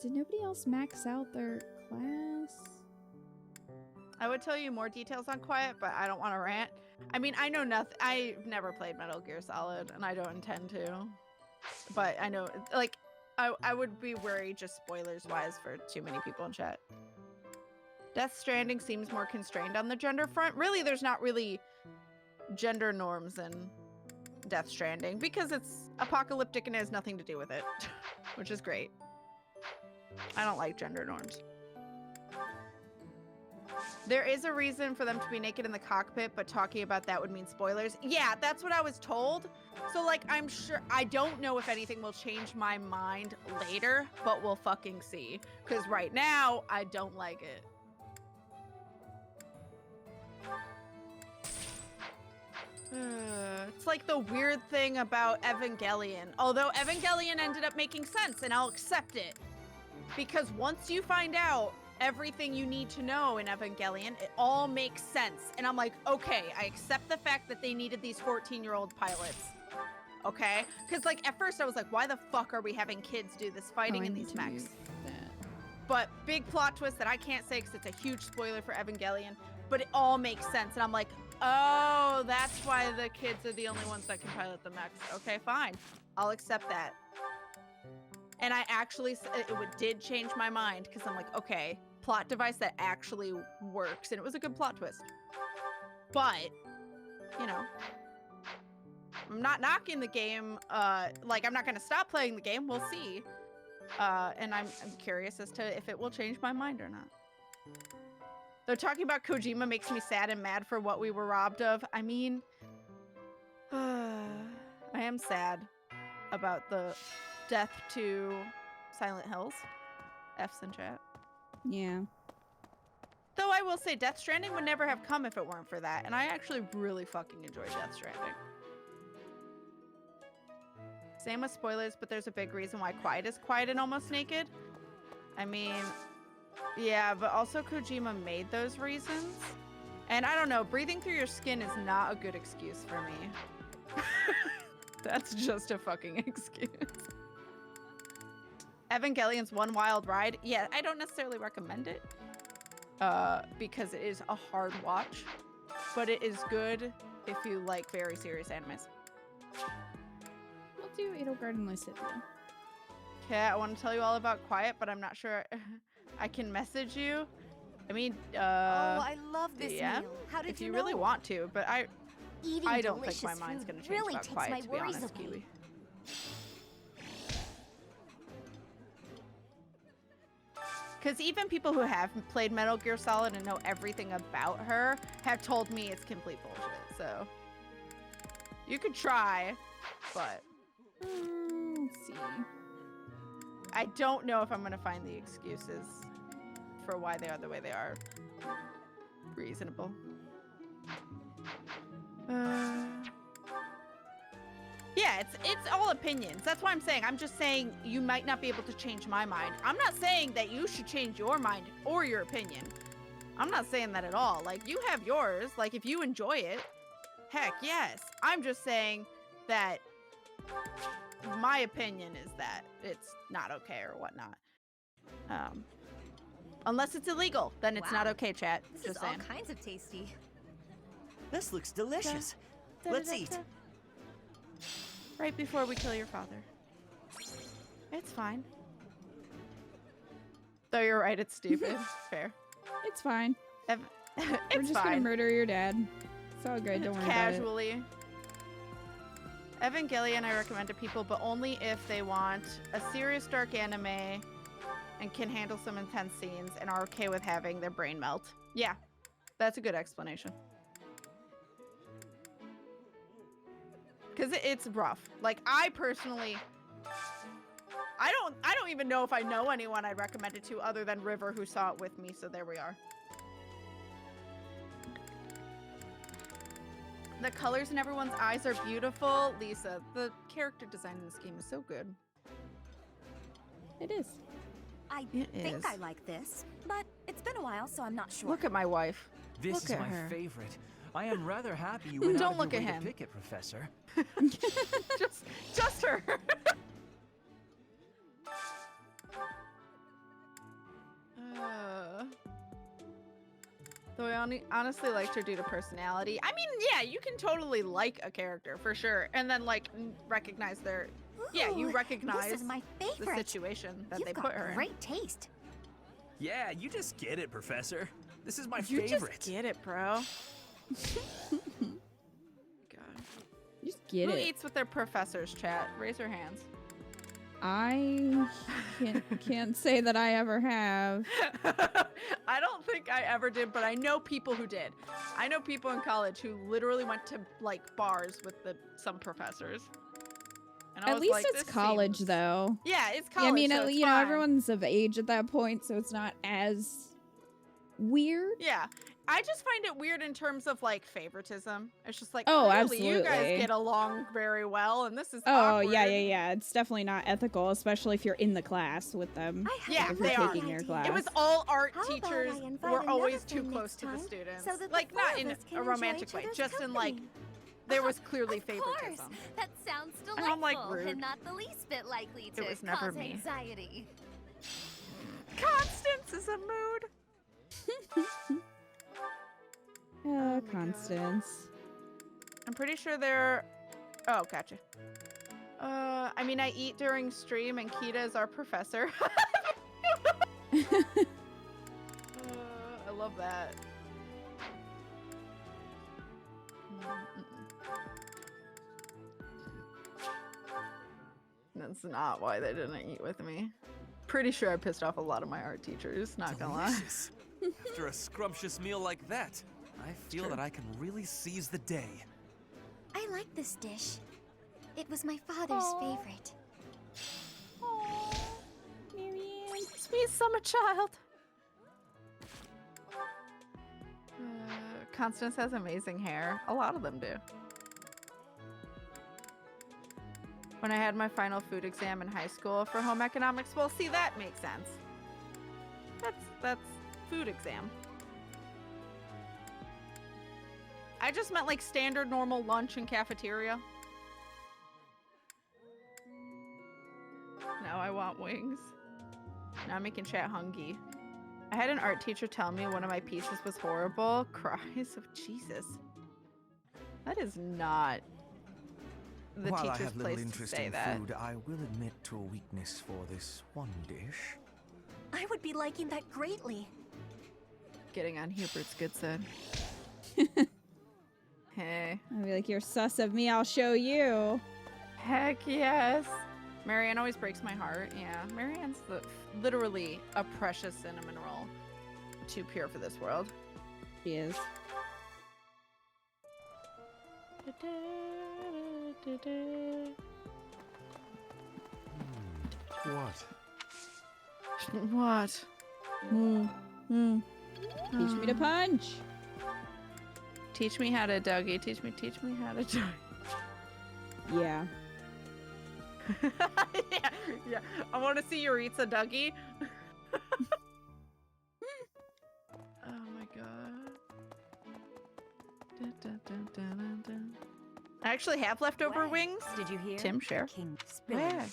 Speaker 1: Did nobody else max out their class?
Speaker 2: I would tell you more details on Quiet, but I don't want to rant. I mean, I know nothing. I've never played Metal Gear Solid, and I don't intend to. But I know, like, I would be worried just spoilers-wise for too many people in chat. Death Stranding seems more constrained on the gender front. Really, there's not really gender norms in Death Stranding because it's apocalyptic and it has nothing to do with it, which is great. I don't like gender norms. There is a reason for them to be naked in the cockpit, but talking about that would mean spoilers. Yeah, that's what I was told. So, like, I'm sure, I don't know if anything will change my mind later, but we'll fucking see. Because right now, I don't like it. It's like the weird thing about Evangelion. Although Evangelion ended up making sense, and I'll accept it. Because once you find out everything you need to know in Evangelion, it all makes sense. And I'm like, okay, I accept the fact that they needed these 14-year-old pilots. Okay? Because, like, at first I was like, why the fuck are we having kids do this fighting in these mechs? But big plot twist that I can't say because it's a huge spoiler for Evangelion, but it all makes sense. And I'm like, oh, that's why the kids are the only ones that can pilot the mechs. Okay, fine. I'll accept that. And I actually, it did change my mind because I'm like, okay, plot device that actually works. And it was a good plot twist. But, you know, I'm not knocking the game. Like, I'm not going to stop playing the game. We'll see. And I'm curious as to if it will change my mind or not. Though talking about Kojima makes me sad and mad for what we were robbed of. I mean, I am sad about the death to Silent Hills. F's in chat.
Speaker 1: Yeah.
Speaker 2: Though I will say Death Stranding would never have come if it weren't for that. And I actually really fucking enjoy Death Stranding. Same with spoilers, but there's a big reason why Quiet is quiet and almost naked. I mean, yeah, but also Kojima made those reasons. And I don't know, breathing through your skin is not a good excuse for me. That's just a fucking excuse. Evangelion's one wild ride. Yeah, I don't necessarily recommend it because it is a hard watch, but it is good if you like very serious animes.
Speaker 1: We'll do Edelgard Lysithia.
Speaker 2: Okay, I want to tell you all about Quiet, but I'm not sure I can message you. I mean,
Speaker 8: oh, I love this
Speaker 2: yeah,
Speaker 8: meal. How did
Speaker 2: if you really want to, but I don't think my mind's gonna change
Speaker 8: really
Speaker 2: about Quiet, to be honest, Kiwi. Because even people who have played Metal Gear Solid and know everything about her have told me it's complete bullshit. So you could try, but
Speaker 1: let's see.
Speaker 2: I don't know if I'm gonna find the excuses for why they are the way they are reasonable. Yeah, it's all opinions. That's why I'm saying. I'm just saying you might not be able to change my mind. I'm not saying that you should change your mind or your opinion. I'm not saying that at all. Like, you have yours. Like, if you enjoy it, heck yes. I'm just saying that my opinion is that it's not okay or whatnot. Unless it's illegal, then it's not okay, chat.
Speaker 13: This
Speaker 2: just
Speaker 13: is
Speaker 2: saying.
Speaker 13: all kinds of tasty.
Speaker 11: This looks delicious. Let's eat.
Speaker 2: Right before we kill your father. It's fine. Though you're right, it's stupid. Fair.
Speaker 1: It's fine.
Speaker 2: It's
Speaker 1: We're just gonna murder your dad. It's all good. Don't worry
Speaker 2: Casually.
Speaker 1: about
Speaker 2: it. Evangelion I recommend to people, but only if they want a serious dark anime and can handle some intense scenes and are okay with having their brain melt. Yeah, that's a good explanation. Because it's rough. Like, I personally, I don't even know if I know anyone I'd recommend it to other than River, who saw it with me, so there we are. The colors in everyone's eyes are beautiful. Lisa, the character design in this game is so good.
Speaker 1: It is.
Speaker 8: I think I like this, but it's been a while, so I'm not sure.
Speaker 2: Look at my wife.
Speaker 3: This
Speaker 2: Look
Speaker 3: is
Speaker 2: at
Speaker 3: my
Speaker 2: her.
Speaker 3: favorite. I am rather happy you went
Speaker 2: Don't
Speaker 3: out of
Speaker 2: look
Speaker 3: your
Speaker 2: at
Speaker 3: way
Speaker 2: him.
Speaker 3: to pick it, Professor.
Speaker 2: just her. Though I honestly liked her due to personality. I mean, yeah, you can totally like a character for sure, and then like recognize their. Yeah, you recognize
Speaker 7: this is my
Speaker 2: the
Speaker 7: favorite.
Speaker 2: situation that
Speaker 7: You've
Speaker 2: they
Speaker 7: got
Speaker 2: put her in.
Speaker 7: great taste.
Speaker 16: Yeah, you just get it, Professor. This is my
Speaker 2: You
Speaker 16: favorite.
Speaker 2: just get it, bro.
Speaker 1: Just get
Speaker 2: Who
Speaker 1: it.
Speaker 2: eats with their professors, chat? Raise your hands.
Speaker 1: I can't say that I ever have.
Speaker 2: I don't think I ever did, but I know people who did. I know people in college who literally went to like bars with some professors. And I
Speaker 1: At
Speaker 2: was
Speaker 1: least
Speaker 2: like,
Speaker 1: it's
Speaker 2: this
Speaker 1: college,
Speaker 2: seems-
Speaker 1: though.
Speaker 2: Yeah, it's college.
Speaker 1: Yeah, I mean,
Speaker 2: so it's
Speaker 1: you know,
Speaker 2: fine.
Speaker 1: everyone's of age at that point, so it's not as weird.
Speaker 2: Yeah, I just find it weird in terms of like favoritism. It's just like,
Speaker 1: Oh,
Speaker 2: clearly you guys
Speaker 1: absolutely.
Speaker 2: get along very well, and this is
Speaker 1: Oh,
Speaker 2: awkward.
Speaker 1: yeah. It's definitely not ethical, especially if you're in the class with them.
Speaker 2: Yeah,
Speaker 1: if you're
Speaker 2: they are.
Speaker 1: taking their class.
Speaker 2: It was all art
Speaker 7: How about
Speaker 2: teachers
Speaker 7: I invite
Speaker 2: were always
Speaker 7: another
Speaker 2: too
Speaker 7: friend
Speaker 2: close
Speaker 7: next
Speaker 2: to the
Speaker 7: time,
Speaker 2: students.
Speaker 7: so that the
Speaker 2: Like,
Speaker 7: four
Speaker 2: not
Speaker 7: of
Speaker 2: in
Speaker 7: us can
Speaker 2: a
Speaker 7: enjoy
Speaker 2: romantic
Speaker 7: each
Speaker 2: way,
Speaker 7: other's
Speaker 2: just in like,
Speaker 7: company.
Speaker 2: there was clearly
Speaker 8: Of course.
Speaker 2: favoritism.
Speaker 8: That sounds
Speaker 2: And
Speaker 8: delightful
Speaker 2: I'm, like, rude.
Speaker 8: and not the least bit likely to
Speaker 2: It was never
Speaker 8: cause
Speaker 2: me.
Speaker 8: anxiety.
Speaker 2: Constance is a mood.
Speaker 1: Constance.
Speaker 2: I'm pretty sure they're... Oh, gotcha. I mean, I eat during stream, and Kita is our professor. I love that. That's not why they didn't eat with me. Pretty sure I pissed off a lot of my art teachers, not gonna lie.
Speaker 16: Delicious. After a scrumptious meal like that, I feel that I can really seize the day.
Speaker 8: I like this dish. It was my father's favorite.
Speaker 2: Sweet summer child. Constance has amazing hair. A lot of them do. When I had my final food exam in high school for home economics, well, see, that makes sense. That's food exam. I just meant like standard normal lunch and cafeteria. Now I want wings. Now I'm making chat hungry. I had an art teacher tell me one of my pieces was horrible. Cries of Jesus. That is not the
Speaker 5: While I
Speaker 2: teacher's
Speaker 5: have little
Speaker 2: place to
Speaker 5: interest
Speaker 2: say
Speaker 5: in
Speaker 2: that.
Speaker 5: food, I will admit to a weakness for this one dish.
Speaker 15: I would be liking that greatly.
Speaker 2: Getting on Hubert's good side. Hey.
Speaker 1: I'll be like, you're sus of me, I'll show you.
Speaker 2: Heck yes. Marianne always breaks my heart. Yeah, Marianne's literally a precious cinnamon roll. Too pure for this world.
Speaker 1: She is.
Speaker 14: What?
Speaker 2: What?
Speaker 1: Teach me to punch.
Speaker 2: Teach me how to Dougie. Teach me how to Dougie.
Speaker 1: Yeah.
Speaker 2: yeah. I want to see Yuritsa Dougie. Oh my god. I actually have leftover wings.
Speaker 4: Did you hear?
Speaker 2: Tim, share.
Speaker 4: King
Speaker 2: Where?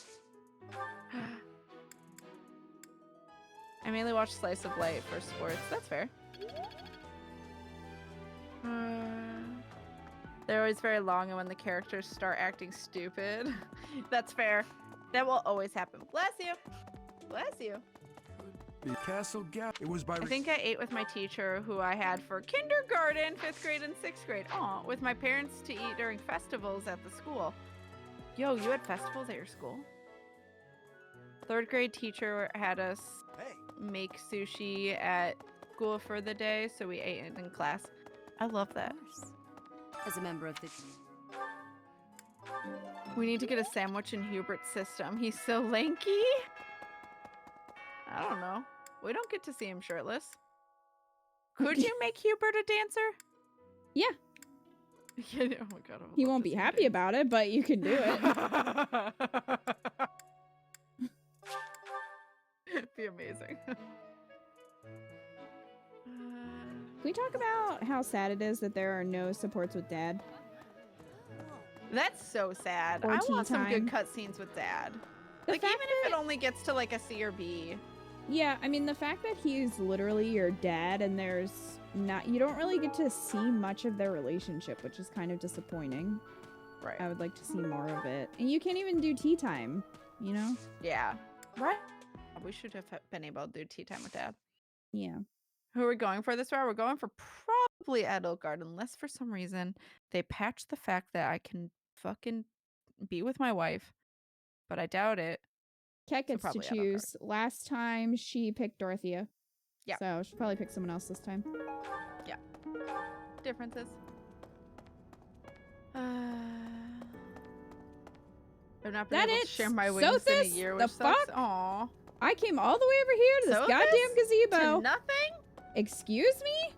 Speaker 2: I mainly watch Slice of Life for sports. That's fair. They're always very long, and when the characters start acting stupid, that's fair. That will always happen. Bless you. Bless you.
Speaker 10: The Castle Gap. It was by.
Speaker 2: I think I ate with my teacher, who I had for kindergarten, 5th grade, and 6th grade. Oh, with my parents to eat during festivals at the school. Yo, you had festivals at your school? 3rd grade teacher had us make sushi at school for the day, so we ate it in class. I love that.
Speaker 4: As a member of the...
Speaker 2: We need to get a sandwich in Hubert's system. He's so lanky. I don't know. We don't get to see him shirtless. Could you make Hubert a dancer?
Speaker 1: Yeah.
Speaker 2: Yeah, oh my god.
Speaker 1: He won't be happy about it, but you can do it.
Speaker 2: It'd be amazing.
Speaker 1: Can we talk about how sad it is that there are no supports with Dad?
Speaker 2: That's so sad.
Speaker 1: Or
Speaker 2: I
Speaker 1: tea
Speaker 2: want some good
Speaker 1: time.
Speaker 2: cutscenes with Dad.
Speaker 1: The
Speaker 2: Like,
Speaker 1: fact
Speaker 2: even if it only gets to like a C or B.
Speaker 1: Yeah, I mean, the fact that he's literally your dad and there's not, you don't really get to see much of their relationship, which is kind of disappointing.
Speaker 2: Right.
Speaker 1: I would like to see more of it. And you can't even do tea time, you know?
Speaker 2: Yeah. Right. We should have been able to do tea time with Dad.
Speaker 1: Yeah.
Speaker 2: Who are we going for this round? We're going for probably Edelgard, unless for some reason they patch the fact that I can fucking be with my wife, but I doubt it.
Speaker 1: Kat gets to choose. Last time she picked Dorothea.
Speaker 2: Yeah.
Speaker 1: So she'll probably pick someone else this time.
Speaker 2: Yeah. Differences. I've not been able to share my wings in a year, which sucks. Aw.
Speaker 1: I came all the way over here to this goddamn gazebo.
Speaker 2: To nothing?
Speaker 1: Excuse me?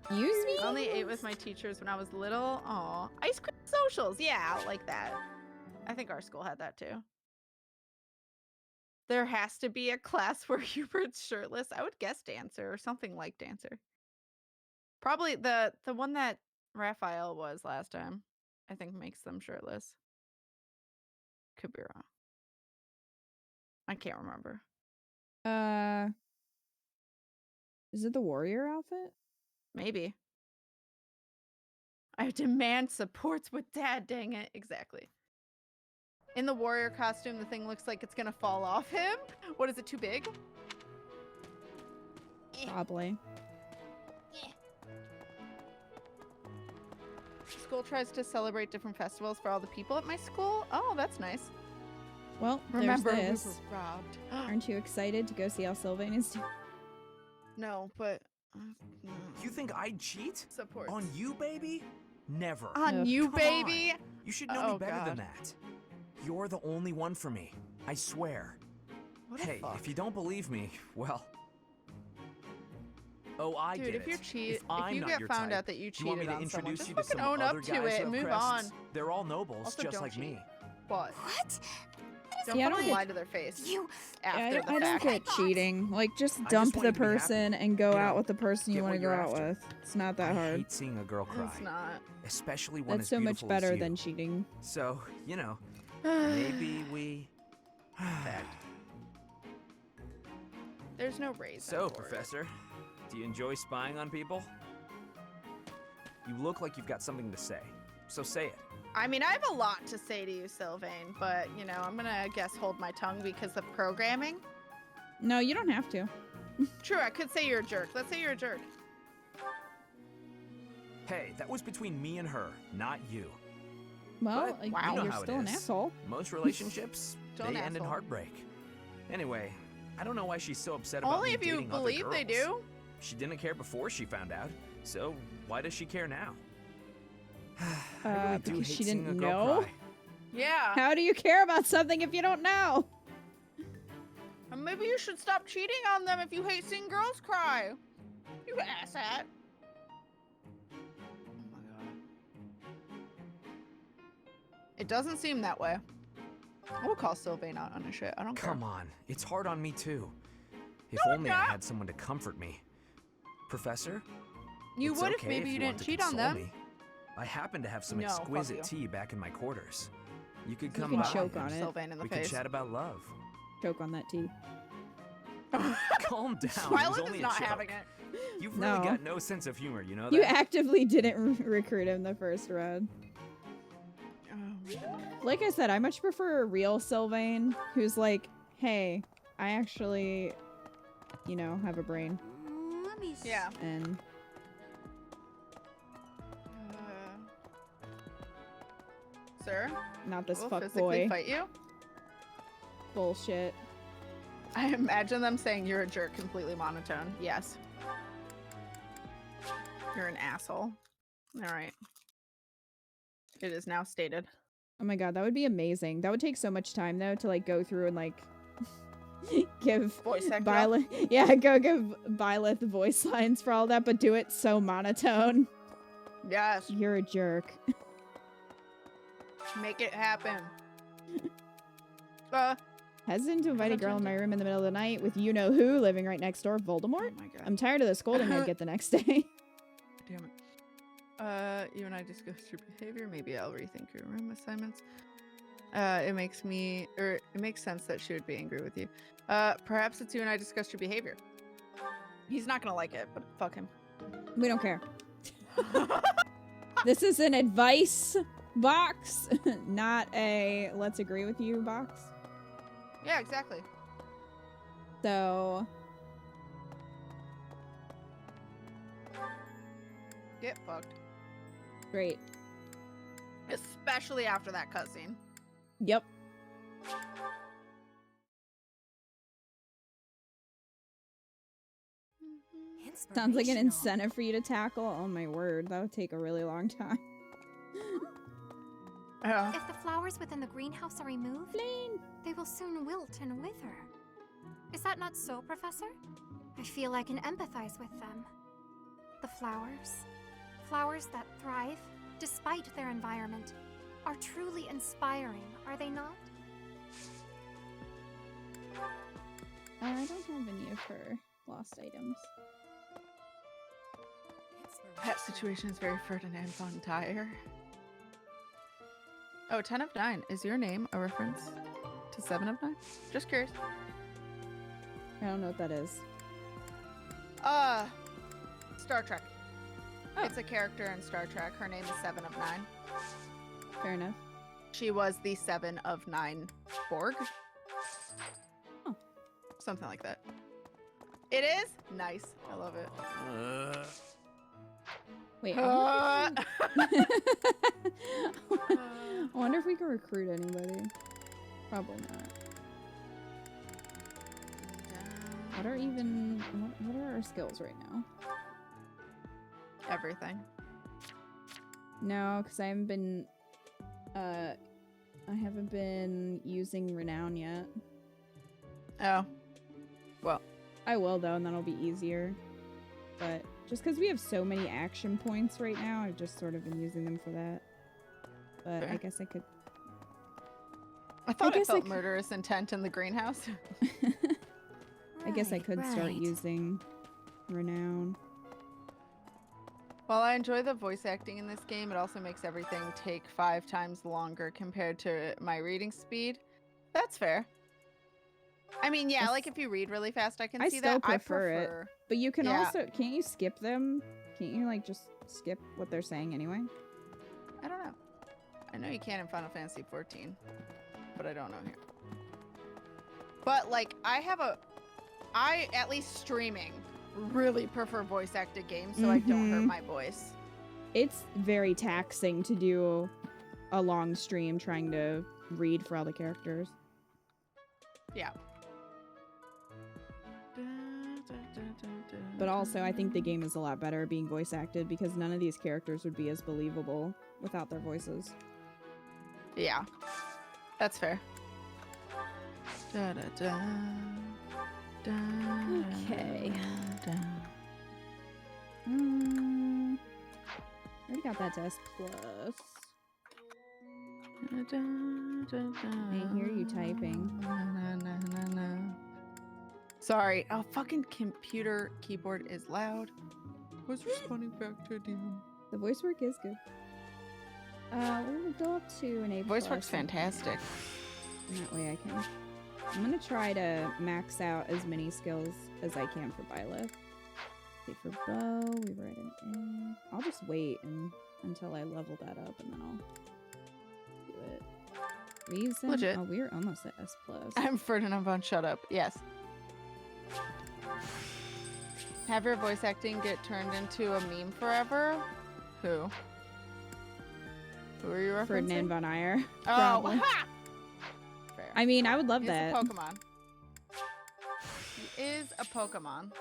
Speaker 1: Excuse me?
Speaker 2: I only ate with my teachers when I was little. Aw. Ice cream socials. Yeah, like that. I think our school had that too. There has to be a class where Hubert's shirtless. I would guess dancer or something like dancer. Probably the one that Raphael was last time, I think makes them shirtless. Could be wrong. I can't remember.
Speaker 1: Is it the warrior outfit?
Speaker 2: Maybe. I demand supports with Dad, dang it. Exactly. In the warrior costume, the thing looks like it's gonna fall off him. What is it, too big?
Speaker 1: Probably.
Speaker 2: School tries to celebrate different festivals for all the people at my school. Oh, that's nice.
Speaker 1: Well,
Speaker 2: remember,
Speaker 1: there's
Speaker 2: we
Speaker 1: this.
Speaker 2: were robbed.
Speaker 1: Aren't you excited to go see how Sylvain is doing?
Speaker 2: No, but...
Speaker 3: You think I'd cheat?
Speaker 2: Support.
Speaker 3: On you, baby? Never.
Speaker 2: On you,
Speaker 3: Come
Speaker 2: baby?
Speaker 3: on. You should know me better
Speaker 2: God.
Speaker 3: than that. You're the only one for me. I swear.
Speaker 2: What
Speaker 3: Hey, if you don't believe me, well... Oh, I
Speaker 2: Dude,
Speaker 3: get
Speaker 2: if
Speaker 3: it.
Speaker 2: you're if
Speaker 3: I'm
Speaker 2: you
Speaker 3: not
Speaker 2: get
Speaker 3: your
Speaker 2: found
Speaker 3: type,
Speaker 2: out that you
Speaker 3: do you want me
Speaker 2: cheated
Speaker 3: to
Speaker 2: on someone,
Speaker 3: introduce
Speaker 2: just
Speaker 3: you to
Speaker 2: fucking
Speaker 3: some
Speaker 2: own up
Speaker 3: other
Speaker 2: to
Speaker 3: guys
Speaker 2: it
Speaker 3: who
Speaker 2: and
Speaker 3: have
Speaker 2: move
Speaker 3: crests?
Speaker 2: on.
Speaker 3: They're all nobles,
Speaker 2: Also,
Speaker 3: just
Speaker 2: don't
Speaker 3: like
Speaker 2: cheat.
Speaker 3: me.
Speaker 2: What?
Speaker 8: What?
Speaker 2: Don't
Speaker 1: Yeah, I
Speaker 2: fucking
Speaker 1: don't
Speaker 2: lie to their face. After
Speaker 1: I
Speaker 2: the
Speaker 1: don't
Speaker 2: fact.
Speaker 1: get cheating. Like, just
Speaker 3: I
Speaker 1: dump
Speaker 3: just want
Speaker 1: the
Speaker 3: you to be happy.
Speaker 1: person and go
Speaker 3: You
Speaker 1: out
Speaker 3: know,
Speaker 1: with the person you
Speaker 3: get
Speaker 1: want to
Speaker 3: what
Speaker 1: go
Speaker 3: you're
Speaker 1: out
Speaker 3: after.
Speaker 1: with. It's not that
Speaker 3: I
Speaker 1: hard.
Speaker 3: hate seeing a girl cry.
Speaker 2: It's not.
Speaker 3: Especially one
Speaker 1: That's
Speaker 3: as
Speaker 1: so much
Speaker 3: beautiful
Speaker 1: better
Speaker 3: as you.
Speaker 1: than cheating.
Speaker 3: So, you know, maybe we...
Speaker 2: There's no reason.
Speaker 3: So,
Speaker 2: for it.
Speaker 3: Professor, do you enjoy spying on people? You look like you've got something to say, so say it.
Speaker 2: I mean, I have a lot to say to you, Sylvain, but, you know, I'm gonna, I guess, hold my tongue because of programming.
Speaker 1: No, you don't have to.
Speaker 2: True, I could say you're a jerk. Let's say you're a jerk.
Speaker 3: Hey, that was between me and her, not you.
Speaker 1: Well,
Speaker 3: But
Speaker 1: like,
Speaker 3: you know
Speaker 1: you're
Speaker 3: how it
Speaker 1: still an
Speaker 3: is.
Speaker 1: asshole.
Speaker 3: Most relationships,
Speaker 2: Still
Speaker 3: they
Speaker 2: an
Speaker 3: end in
Speaker 2: asshole.
Speaker 3: heartbreak. Anyway, I don't know why she's so upset about
Speaker 2: Only
Speaker 3: me
Speaker 2: if you
Speaker 3: dating other
Speaker 2: believe they
Speaker 3: girls.
Speaker 2: do.
Speaker 3: She didn't care before she found out, so why does she care now? I really do
Speaker 1: because
Speaker 3: hate
Speaker 1: she
Speaker 3: seeing
Speaker 1: didn't
Speaker 3: a girl
Speaker 1: know.
Speaker 3: cry.
Speaker 2: Yeah.
Speaker 1: How do you care about something if you don't know?
Speaker 2: And maybe you should stop cheating on them if you hate seeing girls cry. You asshat. Oh my god. It doesn't seem that way. I will call Sylvain out on his shit. I don't care.
Speaker 3: Come on, it's hard on me too. If
Speaker 2: No,
Speaker 3: only
Speaker 2: it's
Speaker 3: I
Speaker 2: not.
Speaker 3: had someone to comfort me. Professor?
Speaker 2: You
Speaker 3: it's
Speaker 2: would
Speaker 3: okay
Speaker 2: if maybe you
Speaker 3: want
Speaker 2: didn't
Speaker 3: to
Speaker 2: cheat on
Speaker 3: console
Speaker 2: them.
Speaker 3: me. I happen to have some
Speaker 2: No, fuck
Speaker 3: exquisite
Speaker 2: you.
Speaker 3: tea back in my quarters. You could
Speaker 1: You
Speaker 3: come
Speaker 1: can
Speaker 3: by.
Speaker 1: choke on it.
Speaker 2: Sylvain in the
Speaker 3: we
Speaker 2: face.
Speaker 3: could chat about love.
Speaker 1: Choke on that tea.
Speaker 3: Calm down. It was
Speaker 2: Byleth
Speaker 3: only
Speaker 2: is
Speaker 3: a
Speaker 2: not
Speaker 3: joke.
Speaker 2: having it.
Speaker 3: You've really
Speaker 1: No.
Speaker 3: got no sense of humor, you know that?
Speaker 1: You actively didn't recruit him the first round. Like I said, I much prefer a real Sylvain who's like, hey, I actually, you know, have a brain.
Speaker 8: Let me see.
Speaker 2: Yeah.
Speaker 1: And
Speaker 2: Sir?
Speaker 1: not this
Speaker 2: We'll
Speaker 1: fuck
Speaker 2: physically
Speaker 1: boy
Speaker 2: fight you?
Speaker 1: bullshit.
Speaker 2: I imagine them saying you're a jerk completely monotone. Yes. You're an asshole. Alright. It is now stated.
Speaker 1: Oh my god, that would be amazing. That would take so much time though to like go through and like give
Speaker 2: Voice actor?
Speaker 1: Byleth, yeah, go give Byleth voice lines for all that, but do it so monotone.
Speaker 2: Yes.
Speaker 1: You're a jerk.
Speaker 2: Make it happen.
Speaker 1: Hesitant to invite a girl in my room in the middle of the night with you-know-who living right next door, Voldemort?
Speaker 2: Oh my god.
Speaker 1: I'm tired of the scolding I'd get the next day.
Speaker 2: Damn it. You and I discussed your behavior. Maybe I'll rethink your room assignments. It makes sense that she would be angry with you. Perhaps it's you and I discussed your behavior. He's not gonna like it, but fuck him.
Speaker 1: We don't care. This is an advice box, not a let's agree with you box.
Speaker 2: Yeah, exactly.
Speaker 1: So...
Speaker 2: Get fucked.
Speaker 1: Great.
Speaker 2: Especially after that cutscene.
Speaker 1: Yep. Sounds like an incentive for you to tackle. Oh my word, that would take a really long time.
Speaker 8: If the flowers within the greenhouse are removed, they will soon wilt and wither. Is that not so, Professor? I feel I can empathize with them. The flowers that thrive despite their environment, are truly inspiring, are they not?
Speaker 1: I don't have any of her lost items.
Speaker 2: That situation is very Ferdinand von Dyer. Oh, 10 of 9. Is your name a reference to 7 of 9? Just curious.
Speaker 1: I don't know what that is.
Speaker 2: Star Trek. Oh. It's a character in Star Trek. Her name is 7 of 9.
Speaker 1: Fair enough.
Speaker 2: She was the 7 of 9 Borg.
Speaker 1: Oh.
Speaker 2: Something like that. It is? Nice. I love it.
Speaker 1: Wait, I wonder if we can recruit anybody. Probably not. What are our skills right now?
Speaker 2: Everything.
Speaker 1: No, because I haven't been using Renown yet.
Speaker 2: Oh. Well.
Speaker 1: I will though, and that'll be easier. But just because we have so many action points right now, I've just sort of been using them for that. But
Speaker 2: fair.
Speaker 1: I guess I could...
Speaker 2: I thought I felt murderous intent in the greenhouse.
Speaker 1: I guess I could start using Renown.
Speaker 2: While I enjoy the voice acting in this game, it also makes everything take 5 times longer compared to my reading speed. That's fair. I mean, yeah, like if you read really fast, I can see that.
Speaker 1: I prefer it. But you can also... Can't you skip them? Can't you, like, just skip what they're saying anyway?
Speaker 2: I don't know. I know you can in Final Fantasy 14, but I don't know here. But, like, I, at least streaming, really prefer voice acted games so I don't hurt my voice.
Speaker 1: It's very taxing to do a long stream trying to read for all the characters.
Speaker 2: Yeah.
Speaker 1: But also, I think the game is a lot better being voice acted because none of these characters would be as believable without their voices.
Speaker 2: Yeah. That's fair.
Speaker 1: Okay. Already got that to S+. I hear you typing.
Speaker 2: Sorry, our fucking computer keyboard is loud. I was responding back to DM.
Speaker 1: The voice work is good. We're gonna go up to an A+.
Speaker 2: Voice work's fantastic.
Speaker 1: And that way I can... I'm gonna try to max out as many skills as I can for Byleth. Okay, for bow, we were at an A. I'll just wait until I level that up and then I'll do it. Reason?
Speaker 2: Legit.
Speaker 1: Oh, we're almost at S+.
Speaker 2: I'm Ferdinand von Shut Up. Yes. Have your voice acting get turned into a meme forever? Who? Who are you referencing?
Speaker 1: Ferdinand von Dyer.
Speaker 2: Oh, ha! Fair.
Speaker 1: I mean, I would love
Speaker 2: He
Speaker 1: that.
Speaker 2: is a Pokemon. He is a Pokemon.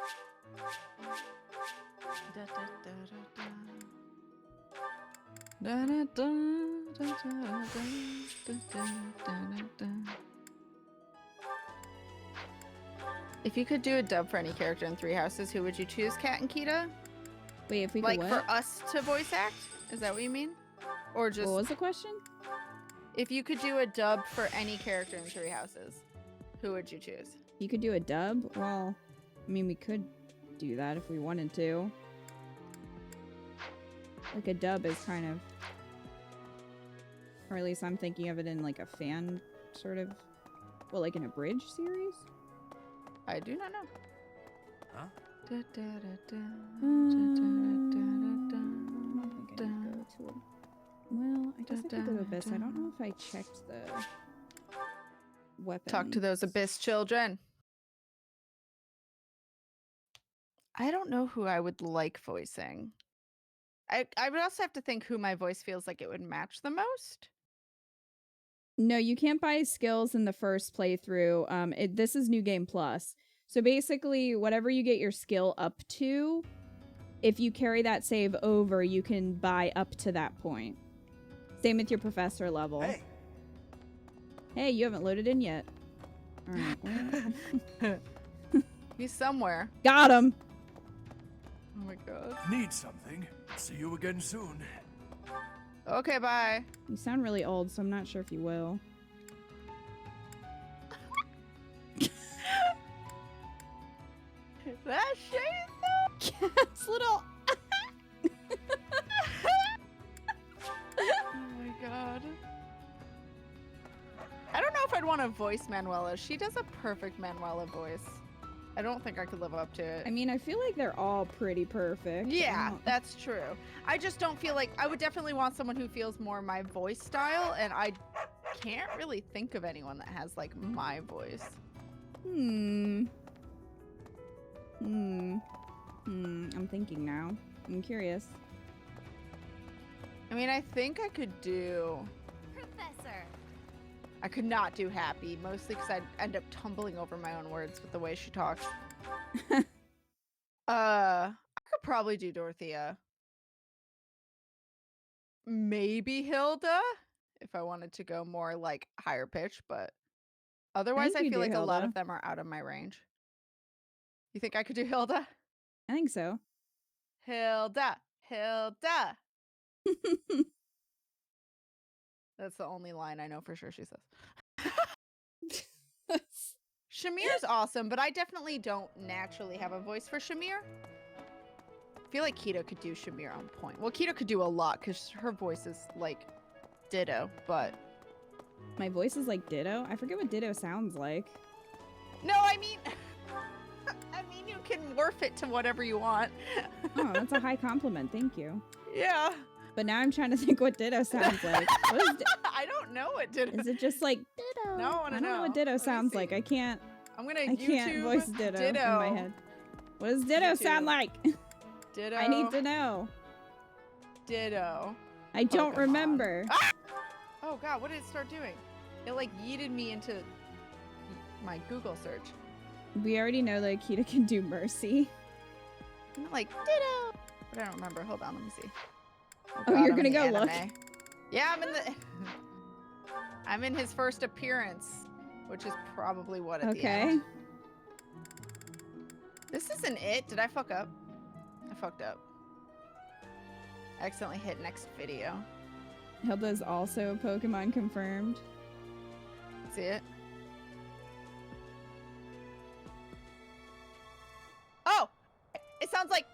Speaker 2: If you could do a dub for any character in Three Houses, who would you choose, Kat and Kita?
Speaker 1: Wait, if we could
Speaker 2: like
Speaker 1: what?
Speaker 2: for us to voice act? Is that what you mean? Or just...
Speaker 1: What was the question?
Speaker 2: If you could do a dub for any character in Three Houses, who would you choose?
Speaker 1: You could do a dub? Well, I mean, we could do that if we wanted to. Like, a dub is kind of... Or at least I'm thinking of it in, like, a fan sort of... Well, like, an abridged series?
Speaker 2: I do not know.
Speaker 16: Huh?
Speaker 1: I think I need to go to a... Well, I guess I could go to Abyss. I don't know if I checked the weapon.
Speaker 2: Talk to those Abyss children. I don't know who I would like voicing. I would also have to think who my voice feels like it would match the most.
Speaker 1: No, you can't buy skills in the first playthrough. This is New Game Plus. So basically, whatever you get your skill up to, if you carry that save over, you can buy up to that point. Same with your professor level.
Speaker 18: Hey!
Speaker 1: Hey, you haven't loaded in yet. Alright, well.
Speaker 2: He's somewhere.
Speaker 1: Got him!
Speaker 2: Oh my god.
Speaker 14: Need something. See you again soon.
Speaker 2: Okay, bye.
Speaker 1: You sound really old, so I'm not sure if you will.
Speaker 2: Is that shade though?
Speaker 1: Yes, little...
Speaker 2: Oh my god. I don't know if I'd want to voice Manuela. She does a perfect Manuela voice. I don't think I could live up to it.
Speaker 1: I mean, I feel like they're all pretty perfect.
Speaker 2: Yeah, that's true. I just don't feel like... I would definitely want someone who feels more my voice style, and I can't really think of anyone that has, like, my voice.
Speaker 1: I'm thinking now. I'm curious.
Speaker 2: I mean, I think I could do...
Speaker 8: Professor.
Speaker 2: I could not do Happy, mostly because I'd end up tumbling over my own words with the way she talks. I could probably do Dorothea. Maybe Hilda, if I wanted to go more, like, higher pitch, but otherwise I feel like a lot of them are out of my range. You think I could do Hilda?
Speaker 1: I think so.
Speaker 2: Hilda! Hilda! That's the only line I know for sure she says. Shamir's awesome, but I definitely don't naturally have a voice for Shamir. I feel like Keto could do Shamir on point. Well, Keto could do a lot because her voice is like Ditto, but...
Speaker 1: My voice is like Ditto? I forget what Ditto sounds like.
Speaker 2: No, I mean... I mean, you can morph it to whatever you want.
Speaker 1: Oh, that's a high compliment. Thank you.
Speaker 2: Yeah.
Speaker 1: But now I'm trying to think what Ditto sounds like. What is
Speaker 2: I don't know what Ditto...
Speaker 1: Is it just like Ditto?
Speaker 2: No, I
Speaker 1: don't know what Ditto sounds like. I can't voice Ditto in my head. What does Ditto sound like?
Speaker 2: Ditto.
Speaker 1: I need to know.
Speaker 2: Ditto.
Speaker 1: I don't remember.
Speaker 2: Ah! Oh god, what did it start doing? It like yeeted me into my Google search.
Speaker 1: We already know that Akita can do Mercy.
Speaker 2: I'm like, Ditto! But I don't remember. Hold on, let me see.
Speaker 1: Oh,
Speaker 2: God,
Speaker 1: you're
Speaker 2: I'm
Speaker 1: gonna
Speaker 2: in the
Speaker 1: go look?
Speaker 2: anime. Yeah, I'm in the... I'm in his first appearance, which is probably what at the end. This isn't it. Did I fuck up? I fucked up. I accidentally hit next video.
Speaker 1: Hilda's also Pokemon confirmed.
Speaker 2: See it? Oh! It sounds like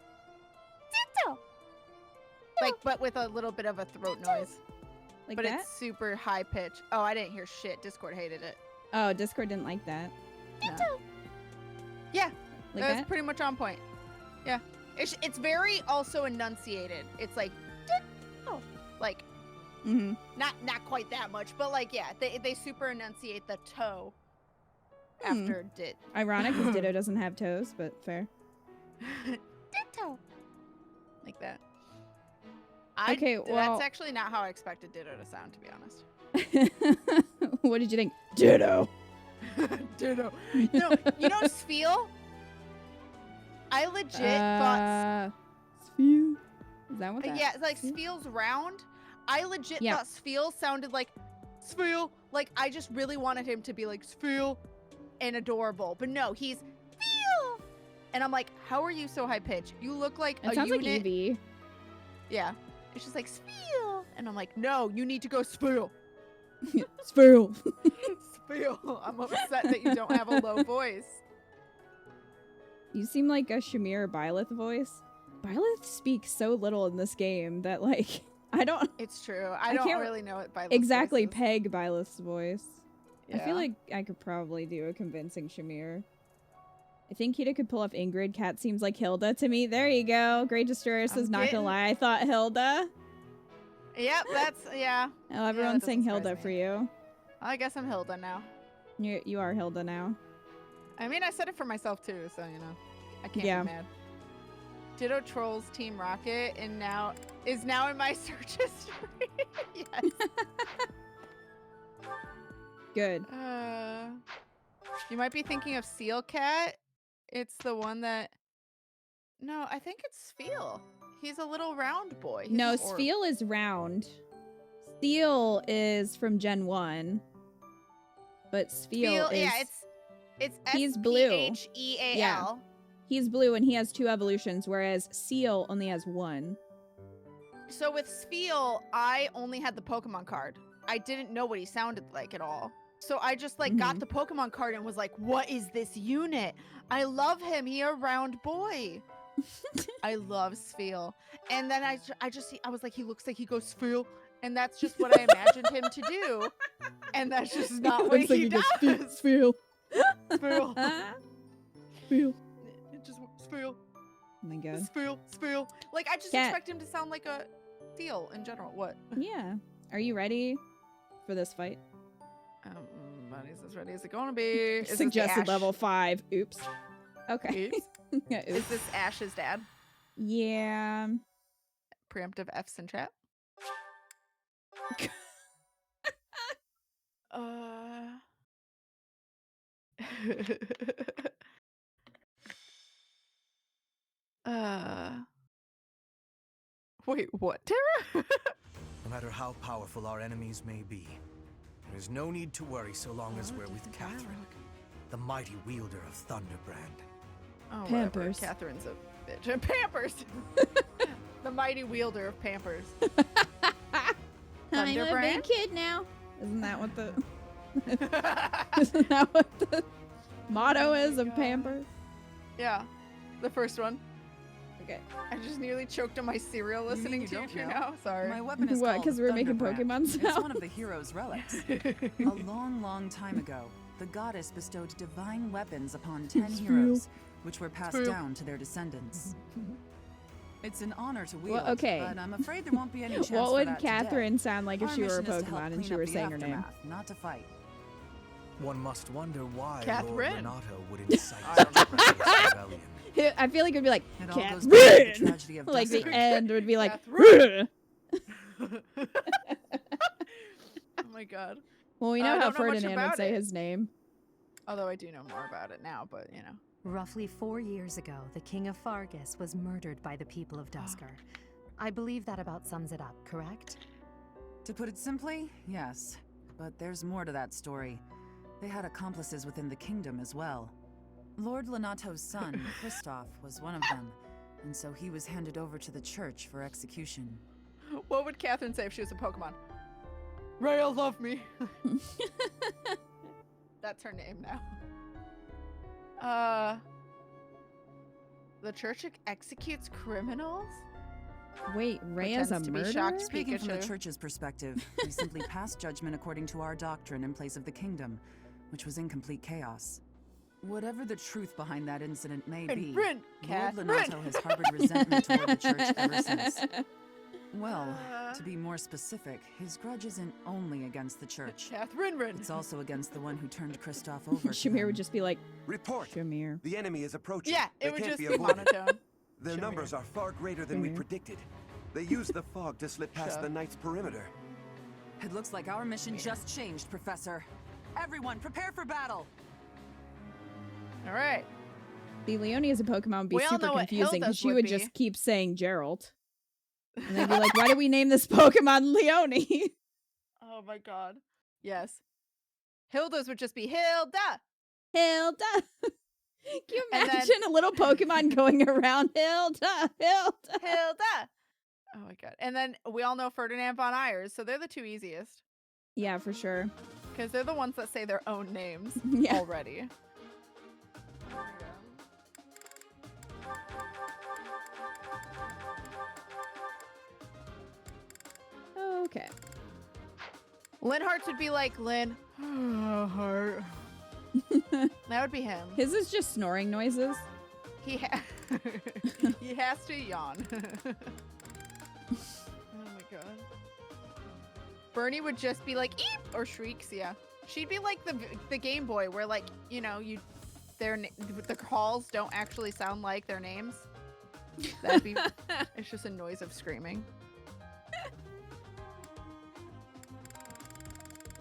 Speaker 2: Ditto! Like, but with a little bit of a throat noise.
Speaker 1: Like
Speaker 2: but
Speaker 1: that?
Speaker 2: it's super high pitch. Oh, I didn't hear shit. Discord hated it.
Speaker 1: Oh, Discord didn't like that.
Speaker 2: No. Yeah,
Speaker 1: Like
Speaker 2: that's
Speaker 1: that?
Speaker 2: pretty much on point. Yeah. It's very also enunciated. It's like, oh, like, not quite that much, but like, yeah, they super enunciate the toe after dit.
Speaker 1: Ironic because Ditto doesn't have toes, but fair.
Speaker 2: Ditto. Like that.
Speaker 1: Okay, well...
Speaker 2: That's actually not how I expected Ditto to sound, to be honest.
Speaker 1: What did you think? Ditto.
Speaker 2: Ditto. No, you know Sfeel? I legit thought...
Speaker 1: Sfeel? Is that what that
Speaker 2: Yeah, it's like Sfeel's round. I legit thought Sfeel sounded like Sfeel. Like, I just really wanted him to be like Sfeel and adorable. But no, he's Sfeel. And I'm like, how are you so high-pitched? You look like
Speaker 1: It
Speaker 2: a
Speaker 1: sounds
Speaker 2: unit.
Speaker 1: like Eevee.
Speaker 2: Yeah. It's just like, Sfeel. And I'm like, no, you need to go Sfeel.
Speaker 1: Sfeel.
Speaker 2: Sfeel. I'm upset that you don't have a low voice.
Speaker 1: You seem like a Shamir or Byleth voice. Byleth speaks so little in this game that, like, I don't...
Speaker 2: It's true. I don't really know what Byleth's
Speaker 1: exactly
Speaker 2: voice is.
Speaker 1: peg Byleth's voice. I
Speaker 2: Yeah.
Speaker 1: feel like I could probably do a convincing Shamir. I think Kita could pull off Ingrid. Cat seems like Hilda to me. There you go. Great Destroyer says, not gonna lie, I thought Hilda.
Speaker 2: Yep, that's, yeah.
Speaker 1: Oh, everyone's saying Hilda for you.
Speaker 2: I guess I'm Hilda now.
Speaker 1: You are Hilda now.
Speaker 2: I mean, I said it for myself too, so, you know. I can't be mad. Ditto Trolls Team Rocket is now in my search history. Yes.
Speaker 1: Good.
Speaker 2: You might be thinking of Seal Cat. It's the one that... No, I think it's Sfeel. He's a little round boy. He's
Speaker 1: no, Sfeel is round. Steel is from Gen 1. But Sfeel is...
Speaker 2: Yeah, it's
Speaker 1: he's blue.
Speaker 2: S-P-H-E-A-L.
Speaker 1: Yeah. He's blue and he has 2 evolutions, whereas Seal only has 1.
Speaker 2: So with Sfeel, I only had the Pokemon card. I didn't know what he sounded like at all. So I just like got the Pokemon card and was like, what is this unit? I love him. He a round boy. I love Sfeel. And then I was like, he looks like he goes Sfeel. And that's just what I imagined him to do. And that's just not what he does.
Speaker 1: Sfeel.
Speaker 2: Sfeel.
Speaker 1: Sfeel.
Speaker 2: It just Sfeel.
Speaker 1: Oh my god.
Speaker 2: Sfeel. Like, I just expect him to sound like a Steel in general. What?
Speaker 1: Yeah. Are you ready for this fight?
Speaker 2: But is this ready? Is it going to be?
Speaker 1: Suggested level 5. Oops. Okay.
Speaker 2: Oops.
Speaker 1: Yeah, oops.
Speaker 2: Is this Ash's dad?
Speaker 1: Yeah.
Speaker 2: Preemptive F's in chat. Wait, what, Tara?
Speaker 5: No matter how powerful our enemies may be, there is no need to worry so long as we're with KatFTWynn, the mighty wielder of Thunderbrand.
Speaker 2: Oh,
Speaker 1: Pampers.
Speaker 2: whatever. Catherine's a bitch. And Pampers! The mighty wielder of Pampers.
Speaker 1: I'm a big kid now. Isn't that what the... Isn't that what the motto is of Pampers?
Speaker 2: Yeah. The first one.
Speaker 1: Okay.
Speaker 2: I just nearly choked on my cereal listening to you two now. Sorry.
Speaker 19: My weapon is
Speaker 1: What, because we're making Pokemon sounds?
Speaker 19: It's one of the hero's relics. A long, long time ago, the goddess bestowed divine weapons upon 10 heroes, which were passed down to their descendants. It's an honor to wield, but I'm afraid there won't be any chance
Speaker 1: What
Speaker 19: for
Speaker 1: would
Speaker 19: that
Speaker 1: Catherine
Speaker 19: today.
Speaker 1: sound like if
Speaker 19: Our
Speaker 1: she were a
Speaker 19: mission is to help
Speaker 1: Pokemon and
Speaker 19: clean
Speaker 1: she
Speaker 19: up
Speaker 1: were
Speaker 19: the
Speaker 1: saying her name?
Speaker 19: aftermath, not to fight.
Speaker 5: One must wonder why Lord
Speaker 2: KatFTWynn.
Speaker 5: Renato would incite such a rebellion.
Speaker 1: I feel like it would be like,
Speaker 19: It all goes back to the
Speaker 1: KatFTWynn!
Speaker 19: tragedy of
Speaker 1: Like the
Speaker 19: Duskar.
Speaker 1: end would be like,
Speaker 2: Oh my god.
Speaker 1: well, we know
Speaker 2: I
Speaker 1: how
Speaker 2: don't know much
Speaker 1: Ferdinand would
Speaker 2: about
Speaker 1: say
Speaker 2: it.
Speaker 1: his name.
Speaker 2: Although I do know more about it now, but you know.
Speaker 7: Roughly 4 years ago, the King of Fargus was murdered by the people of Duskar. I believe that about sums it up, correct?
Speaker 19: To put it simply, yes. But there's more to that story. They had accomplices within the kingdom as well. Lord Lenato's son, Kristoff, was one of them, and so he was handed over to the church for execution.
Speaker 2: What would Catherine say if she was a Pokemon? Rhea, love me. That's her name now. The church executes criminals?
Speaker 1: Wait, Rhea's a
Speaker 2: Pretends to be
Speaker 1: murderer?
Speaker 2: shocked
Speaker 19: Speaking from the
Speaker 2: Pikachu.
Speaker 19: church's perspective, we simply passed judgment according to our doctrine in place of the kingdom, which was in complete chaos. Whatever the truth behind that incident may be, Lord Lenato has harbored resentment toward the church ever since. Well, to be more specific, his grudge isn't only against the church. It's also against the one who turned Kristoff over to
Speaker 1: Shamir
Speaker 19: them.
Speaker 1: would just be like,
Speaker 6: Report.
Speaker 1: Shamir.
Speaker 6: The enemy is approaching.
Speaker 2: Yeah,
Speaker 6: They
Speaker 2: it would
Speaker 6: can't
Speaker 2: just
Speaker 6: be
Speaker 2: be
Speaker 6: avoided.
Speaker 2: monotone.
Speaker 6: Their numbers are far greater than we predicted. They used the fog to slip past the knight's perimeter.
Speaker 19: It looks like our mission just changed, Professor. Everyone, prepare for battle!
Speaker 2: Alright.
Speaker 1: The Leonie as a Pokemon would be
Speaker 2: We all
Speaker 1: super
Speaker 2: know what
Speaker 1: confusing because
Speaker 2: Hilda's
Speaker 1: she
Speaker 2: would
Speaker 1: would
Speaker 2: be.
Speaker 1: just keep saying Gerald. And they'd be like, why did we name this Pokemon Leonie?
Speaker 2: Oh my god. Yes. Hilda's would just be Hilda!
Speaker 1: Hilda! Can you
Speaker 2: And then-
Speaker 1: imagine a little Pokemon going around Hilda? Hilda!
Speaker 2: Hilda! Oh my god. And then we all know Ferdinand von Ayers, so they're the two easiest.
Speaker 1: Yeah, for sure.
Speaker 2: Because they're the ones that say their own names
Speaker 1: Yeah.
Speaker 2: already.
Speaker 1: Okay.
Speaker 2: Lynn Hearts would be like, Lynn. Heart. That would be him.
Speaker 1: His is just snoring noises.
Speaker 2: He has to yawn. Oh my god. Bernie would just be like eep or shrieks. Yeah, she'd be like the Game Boy where like the calls don't actually sound like their names. That'd be it's just a noise of screaming.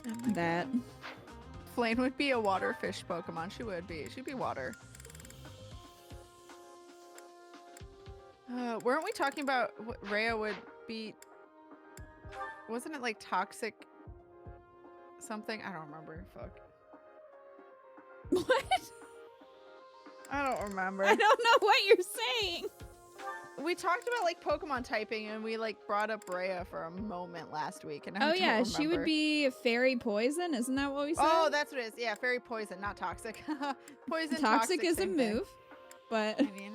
Speaker 2: Oh
Speaker 1: that
Speaker 2: god. Flame would be a water fish Pokemon. She would be. She'd be water. Weren't we talking about what Rhea would be? Wasn't it like toxic something? I don't remember. Fuck.
Speaker 1: What?
Speaker 2: I don't remember.
Speaker 1: I don't know what you're saying.
Speaker 2: We talked about like Pokemon typing and we like brought up Rhea for a moment last week. And I
Speaker 1: Oh
Speaker 2: don't
Speaker 1: yeah,
Speaker 2: remember.
Speaker 1: she would be fairy poison. Isn't that what we said?
Speaker 2: Oh, that's what it is. Yeah, fairy poison, not toxic. Poison.
Speaker 1: Toxic is a
Speaker 2: same thing.
Speaker 1: move, but
Speaker 2: I mean,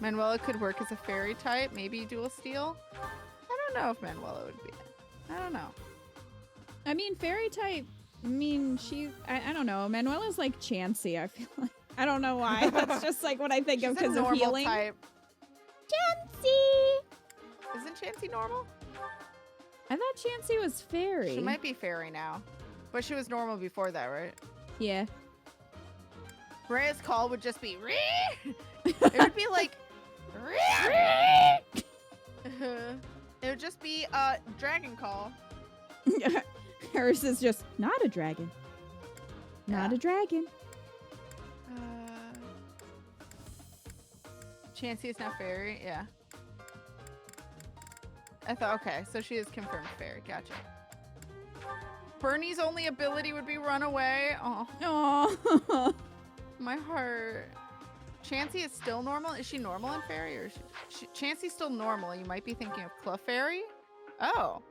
Speaker 2: Manuela could work as a fairy type, maybe dual steel. I don't know if Manuela would be. I don't know.
Speaker 1: I mean, fairy type. I mean, I don't know. Manuela's like Chansey. I feel like I don't know why. That's just like what I think of because of healing.
Speaker 2: Type.
Speaker 1: Chansey.
Speaker 2: Isn't Chansey normal?
Speaker 1: I thought Chansey was fairy.
Speaker 2: She might be fairy now, but she was normal before that, right?
Speaker 1: Yeah.
Speaker 2: Rhea's call would just be it would be like it would just be a dragon call.
Speaker 1: Hers is just not a dragon. Not a dragon.
Speaker 2: Chansey is now fairy. Yeah. I thought, okay, so she is confirmed fairy. Gotcha. Bernie's only ability would be run away. Oh. My heart. Chansey is still normal? Is she normal in fairy? Or is Chansey's still normal. You might be thinking of Clefairy. Oh.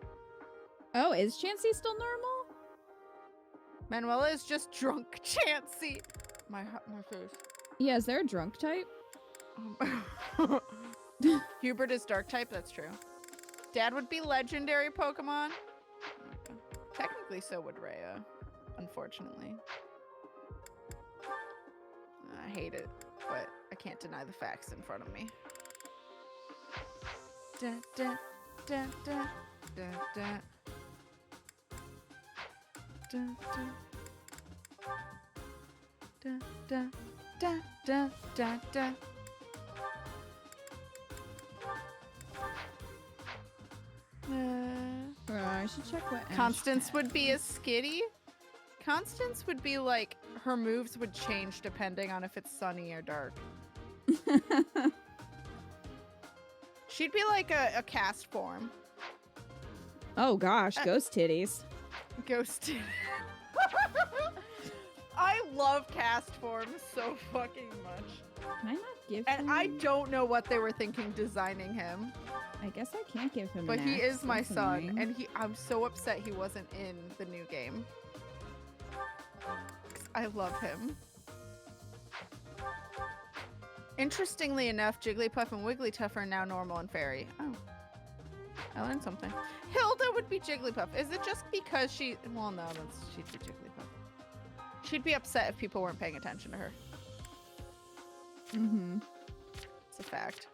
Speaker 1: Oh, is Chansey still normal?
Speaker 2: Manuela is just drunk Chansey. My face.
Speaker 1: Yeah, is there a drunk type?
Speaker 2: Hubert is dark type, that's true. Dad would be legendary Pokemon. Technically so would Rhea, unfortunately. I hate it, but I can't deny the facts in front of me. Da, da, da, da, da, da. Da, da, da, da, da, da, da.
Speaker 1: I should check what
Speaker 2: Constance would be a skitty. Constance would be like her moves would change depending on if it's sunny or dark. She'd be like a cast form.
Speaker 1: Oh gosh, ghost titties.
Speaker 2: Ghost titties. I love cast forms so fucking much.
Speaker 1: Can I not give
Speaker 2: And
Speaker 1: him?
Speaker 2: I don't know what they were thinking designing him.
Speaker 1: I guess I can't give him
Speaker 2: But
Speaker 1: an
Speaker 2: he
Speaker 1: axe.
Speaker 2: is my
Speaker 1: That's
Speaker 2: son,
Speaker 1: annoying.
Speaker 2: and I'm so upset he wasn't in the new game. 'Cause I love him. Interestingly enough, Jigglypuff and Wigglytuff are now normal and fairy. Oh. I learned something. Hilda would be Jigglypuff. Is it just because she... Well, no, she'd be Jigglypuff. She'd be upset if people weren't paying attention to her.
Speaker 1: Mm-hmm.
Speaker 2: It's a fact.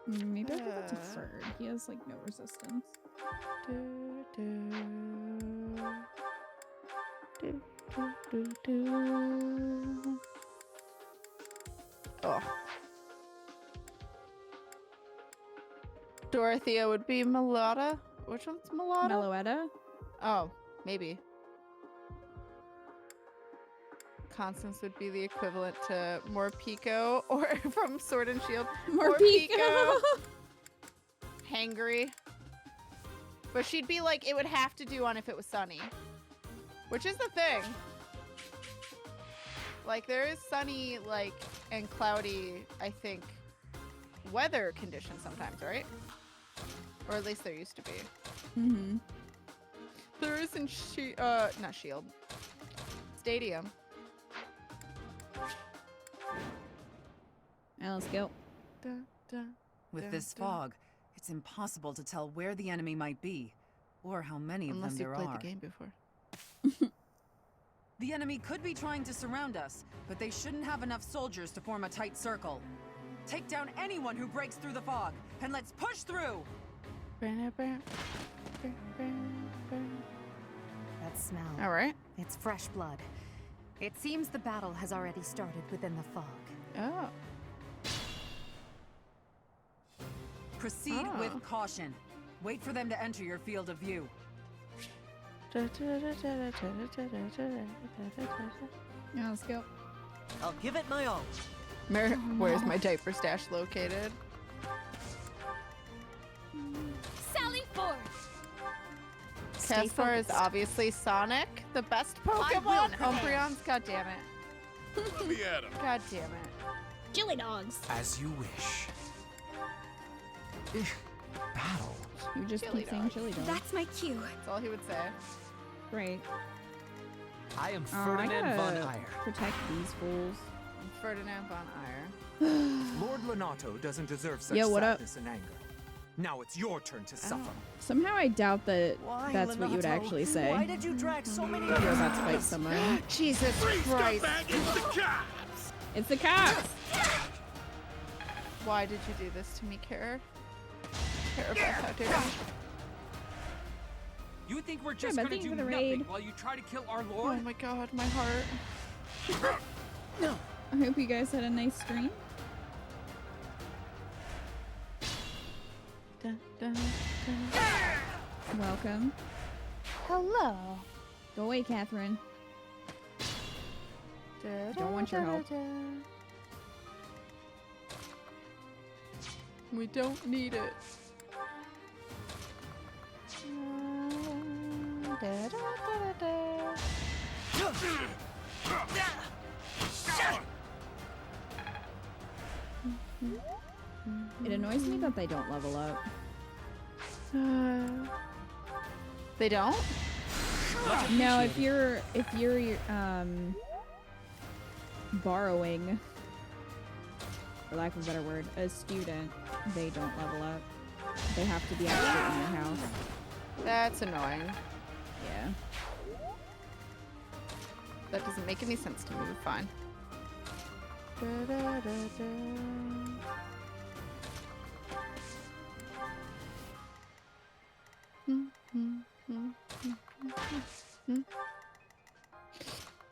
Speaker 1: Maybe I'll give it to Ferd. He has, like, no resistance.
Speaker 2: Oh. Dorothea would be Meloetta. Which one's Meloetta?
Speaker 1: Meloetta?
Speaker 2: Oh, maybe. Constance would be the equivalent to Morpeko, or from Sword and Shield.
Speaker 1: Morpeko!
Speaker 2: Hangry. But she'd be like, it would have to do on if it was sunny. Which is the thing. Like, there is sunny, like, and cloudy, I think, weather conditions sometimes, right? Or at least there used to be.
Speaker 1: Mm-hmm.
Speaker 2: There is in not Shield. Stadium.
Speaker 1: Now let's go.
Speaker 2: Da,
Speaker 19: With this fog, it's impossible to tell where the enemy might be, or how many of them there are.
Speaker 2: Unless you've played the game before.
Speaker 19: The enemy could be trying to surround us, but they shouldn't have enough soldiers to form a tight circle. Take down anyone who breaks through the fog, and let's push through!
Speaker 7: That smell.
Speaker 2: All right.
Speaker 7: It's fresh blood. It seems the battle has already started within the fog.
Speaker 2: Oh.
Speaker 19: Proceed with caution. Wait for them to enter your field of view.
Speaker 1: Yeah, let's go.
Speaker 12: I'll give it my all.
Speaker 2: Where's my diaper stash located?
Speaker 15: Sally forth!
Speaker 2: Caspar is obviously Sonic, the best Pokemon. Umbreon's, god damn it.
Speaker 14: Let me at him.
Speaker 2: God damn it.
Speaker 15: Chili dogs.
Speaker 5: As you wish. Battle.
Speaker 1: You just keep saying chili dogs.
Speaker 15: That's my cue.
Speaker 2: That's all he would say.
Speaker 1: Great.
Speaker 5: I am
Speaker 1: I
Speaker 5: Ferdinand von
Speaker 1: gotta
Speaker 5: Eyre.
Speaker 1: protect these fools.
Speaker 2: Ferdinand von Eyre.
Speaker 5: Lord Lonato doesn't deserve such
Speaker 1: Yo, what up?
Speaker 5: sadness and anger. Now it's your turn to suffer.
Speaker 1: Somehow I doubt that that's what you would
Speaker 12: Lonato?
Speaker 1: actually say.
Speaker 12: Why did you drag so many
Speaker 1: You're
Speaker 12: others
Speaker 1: about to
Speaker 12: into
Speaker 1: fight
Speaker 12: this?
Speaker 1: someone.
Speaker 2: Jesus Christ.
Speaker 14: It's the cops!
Speaker 1: It's the cops!
Speaker 2: Why did you do this to me, Kara? Terrified, how dare you?
Speaker 16: You think we're just
Speaker 1: but
Speaker 16: gonna
Speaker 1: thank you
Speaker 16: do
Speaker 1: for the
Speaker 16: nothing
Speaker 1: raid.
Speaker 16: while you try to kill our
Speaker 2: Oh
Speaker 16: lord?
Speaker 2: my god, my heart.
Speaker 1: No. I hope you guys had a nice stream.
Speaker 2: Dun, dun, dun.
Speaker 1: Welcome.
Speaker 2: Hello.
Speaker 1: Go away, KatFTWynn. Don't want your help.
Speaker 2: We don't need it.
Speaker 1: It annoys me that they don't level up.
Speaker 2: They don't?
Speaker 1: No, if you're borrowing, for lack of a better word, a student, they don't level up. They have to be actually in your house.
Speaker 2: That's annoying.
Speaker 1: Yeah.
Speaker 2: That doesn't make any sense to me, but fine.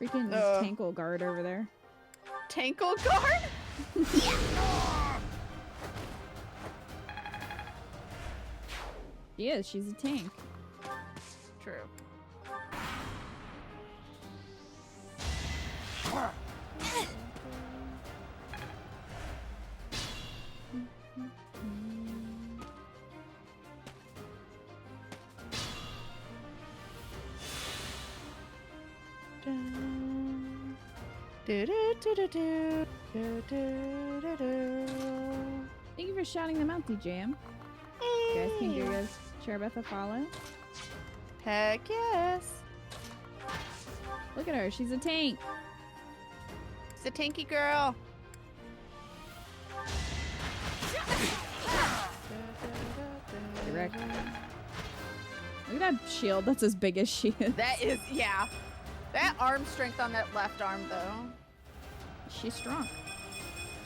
Speaker 1: Freaking Tankle guard over there.
Speaker 2: Tankle guard?
Speaker 1: She is. She's a tank.
Speaker 2: True.
Speaker 1: Thank you for shouting them out, DJM. You guys can give us Cherbeth a follow.
Speaker 2: Heck yes.
Speaker 1: Look at her. She's a tank.
Speaker 2: She's a tanky girl.
Speaker 1: Direct. Look at that shield. That's as big as she is.
Speaker 2: That is, yeah. That arm strength on that left arm, though.
Speaker 1: She's strong.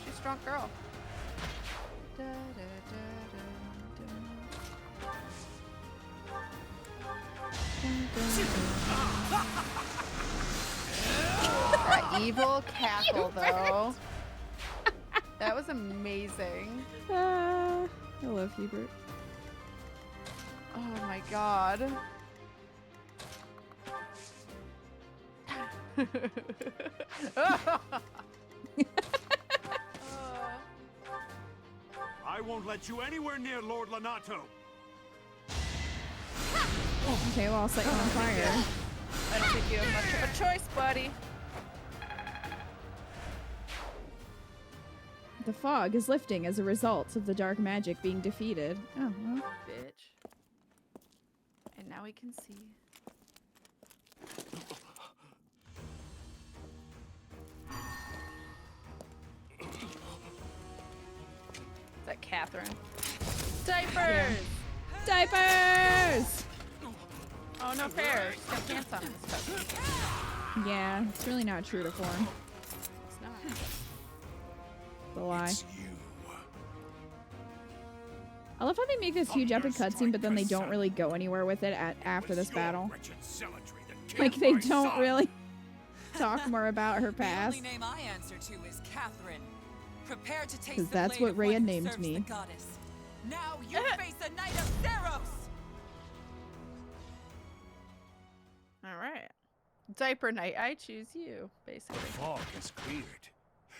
Speaker 2: She's a strong girl. That evil cackle, though. That was amazing.
Speaker 1: I love Hubert.
Speaker 2: Oh my god.
Speaker 9: I won't let you anywhere near Lord Lonato.
Speaker 1: Okay, well, I'll set you on fire.
Speaker 2: I don't think you have much of a choice, buddy.
Speaker 1: The fog is lifting as a result of the dark magic being defeated. Oh, well.
Speaker 2: Bitch. And now we can see. Is that Catherine. Diapers!
Speaker 1: Yeah. Diapers!
Speaker 2: Oh, no fair. She's got pants on in this cutscene.
Speaker 1: Yeah, it's really not true to form.
Speaker 2: It's not.
Speaker 1: The lie. I love how they make this huge epic cutscene, but then they don't really go anywhere with it after this battle. Like, they don't really talk more about her past.
Speaker 20: The only name I answer to is Catherine. Prepare to taste
Speaker 1: Because
Speaker 20: the
Speaker 1: that's
Speaker 20: blade
Speaker 1: what
Speaker 20: of
Speaker 1: Rhea
Speaker 20: one who
Speaker 1: named
Speaker 20: serves
Speaker 1: me.
Speaker 20: the goddess. Now you face a knight of Theros!
Speaker 2: Alright. Diaper Knight, I choose you, basically.
Speaker 9: The fog is cleared.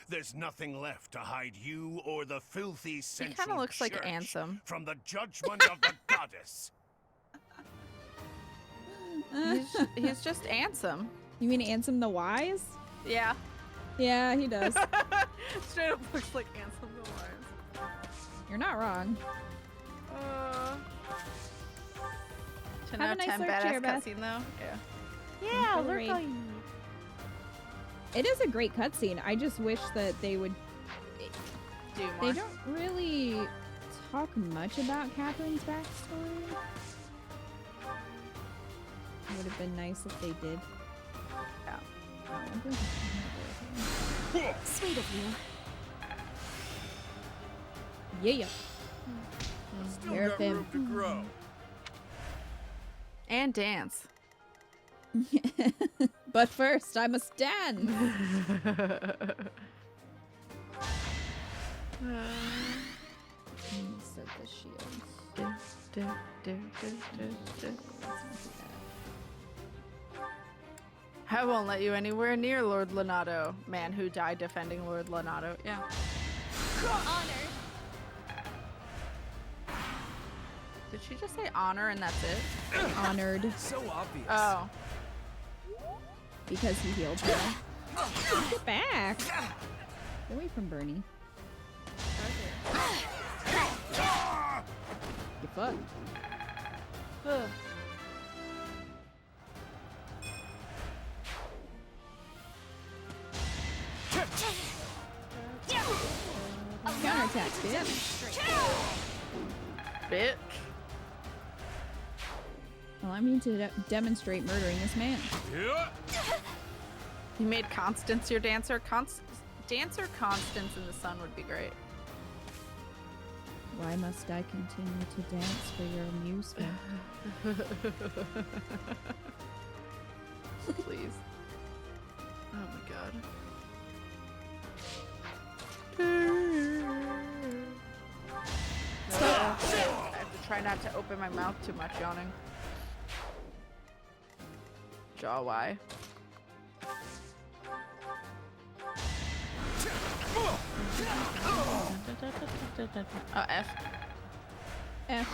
Speaker 9: There's nothing left to hide you or the filthy central
Speaker 2: He kind of looks like
Speaker 9: church
Speaker 2: Ansem.
Speaker 9: from the judgment of the goddess.
Speaker 2: He's just Ansem.
Speaker 1: You mean Ansem the Wise?
Speaker 2: Yeah.
Speaker 1: Yeah, he does.
Speaker 2: Straight up looks like Ansem the Wise.
Speaker 1: You're not wrong.
Speaker 2: 10
Speaker 1: Have
Speaker 2: out
Speaker 1: a
Speaker 2: of
Speaker 1: nice
Speaker 2: 10
Speaker 1: lurk,
Speaker 2: badass
Speaker 1: Cheerbeth.
Speaker 2: cutscene though. Yeah.
Speaker 1: Yeah, lurk. It is a great cutscene. I just wish that they would.
Speaker 2: Do more.
Speaker 1: They don't really talk much about Catherine's backstory. It would have been nice if they did.
Speaker 2: Yeah.
Speaker 7: Sweet of you.
Speaker 1: Yeah.
Speaker 14: Still got room to grow.
Speaker 2: And dance.
Speaker 1: But first, I must dance. Set the shields.
Speaker 2: I won't let you anywhere near Lord Lenato. Man who died defending Lord Lenato. Yeah.
Speaker 8: Honored.
Speaker 2: Did she just say honor and that's it?
Speaker 1: Honored.
Speaker 16: So obvious.
Speaker 2: Oh.
Speaker 1: Because he healed her. Get back. Get away from Bernie. You fucked. Counterattack, bitch.
Speaker 2: Bitch.
Speaker 1: Allow me to demonstrate murdering this man.
Speaker 14: Yeah.
Speaker 2: You made Constance your dancer. Dancer Constance in the sun would be great.
Speaker 1: Why must I continue to dance for your amusement?
Speaker 2: Please. Oh my god. I have to try not to open my mouth too much, yawning. Jaw why? F.
Speaker 1: F.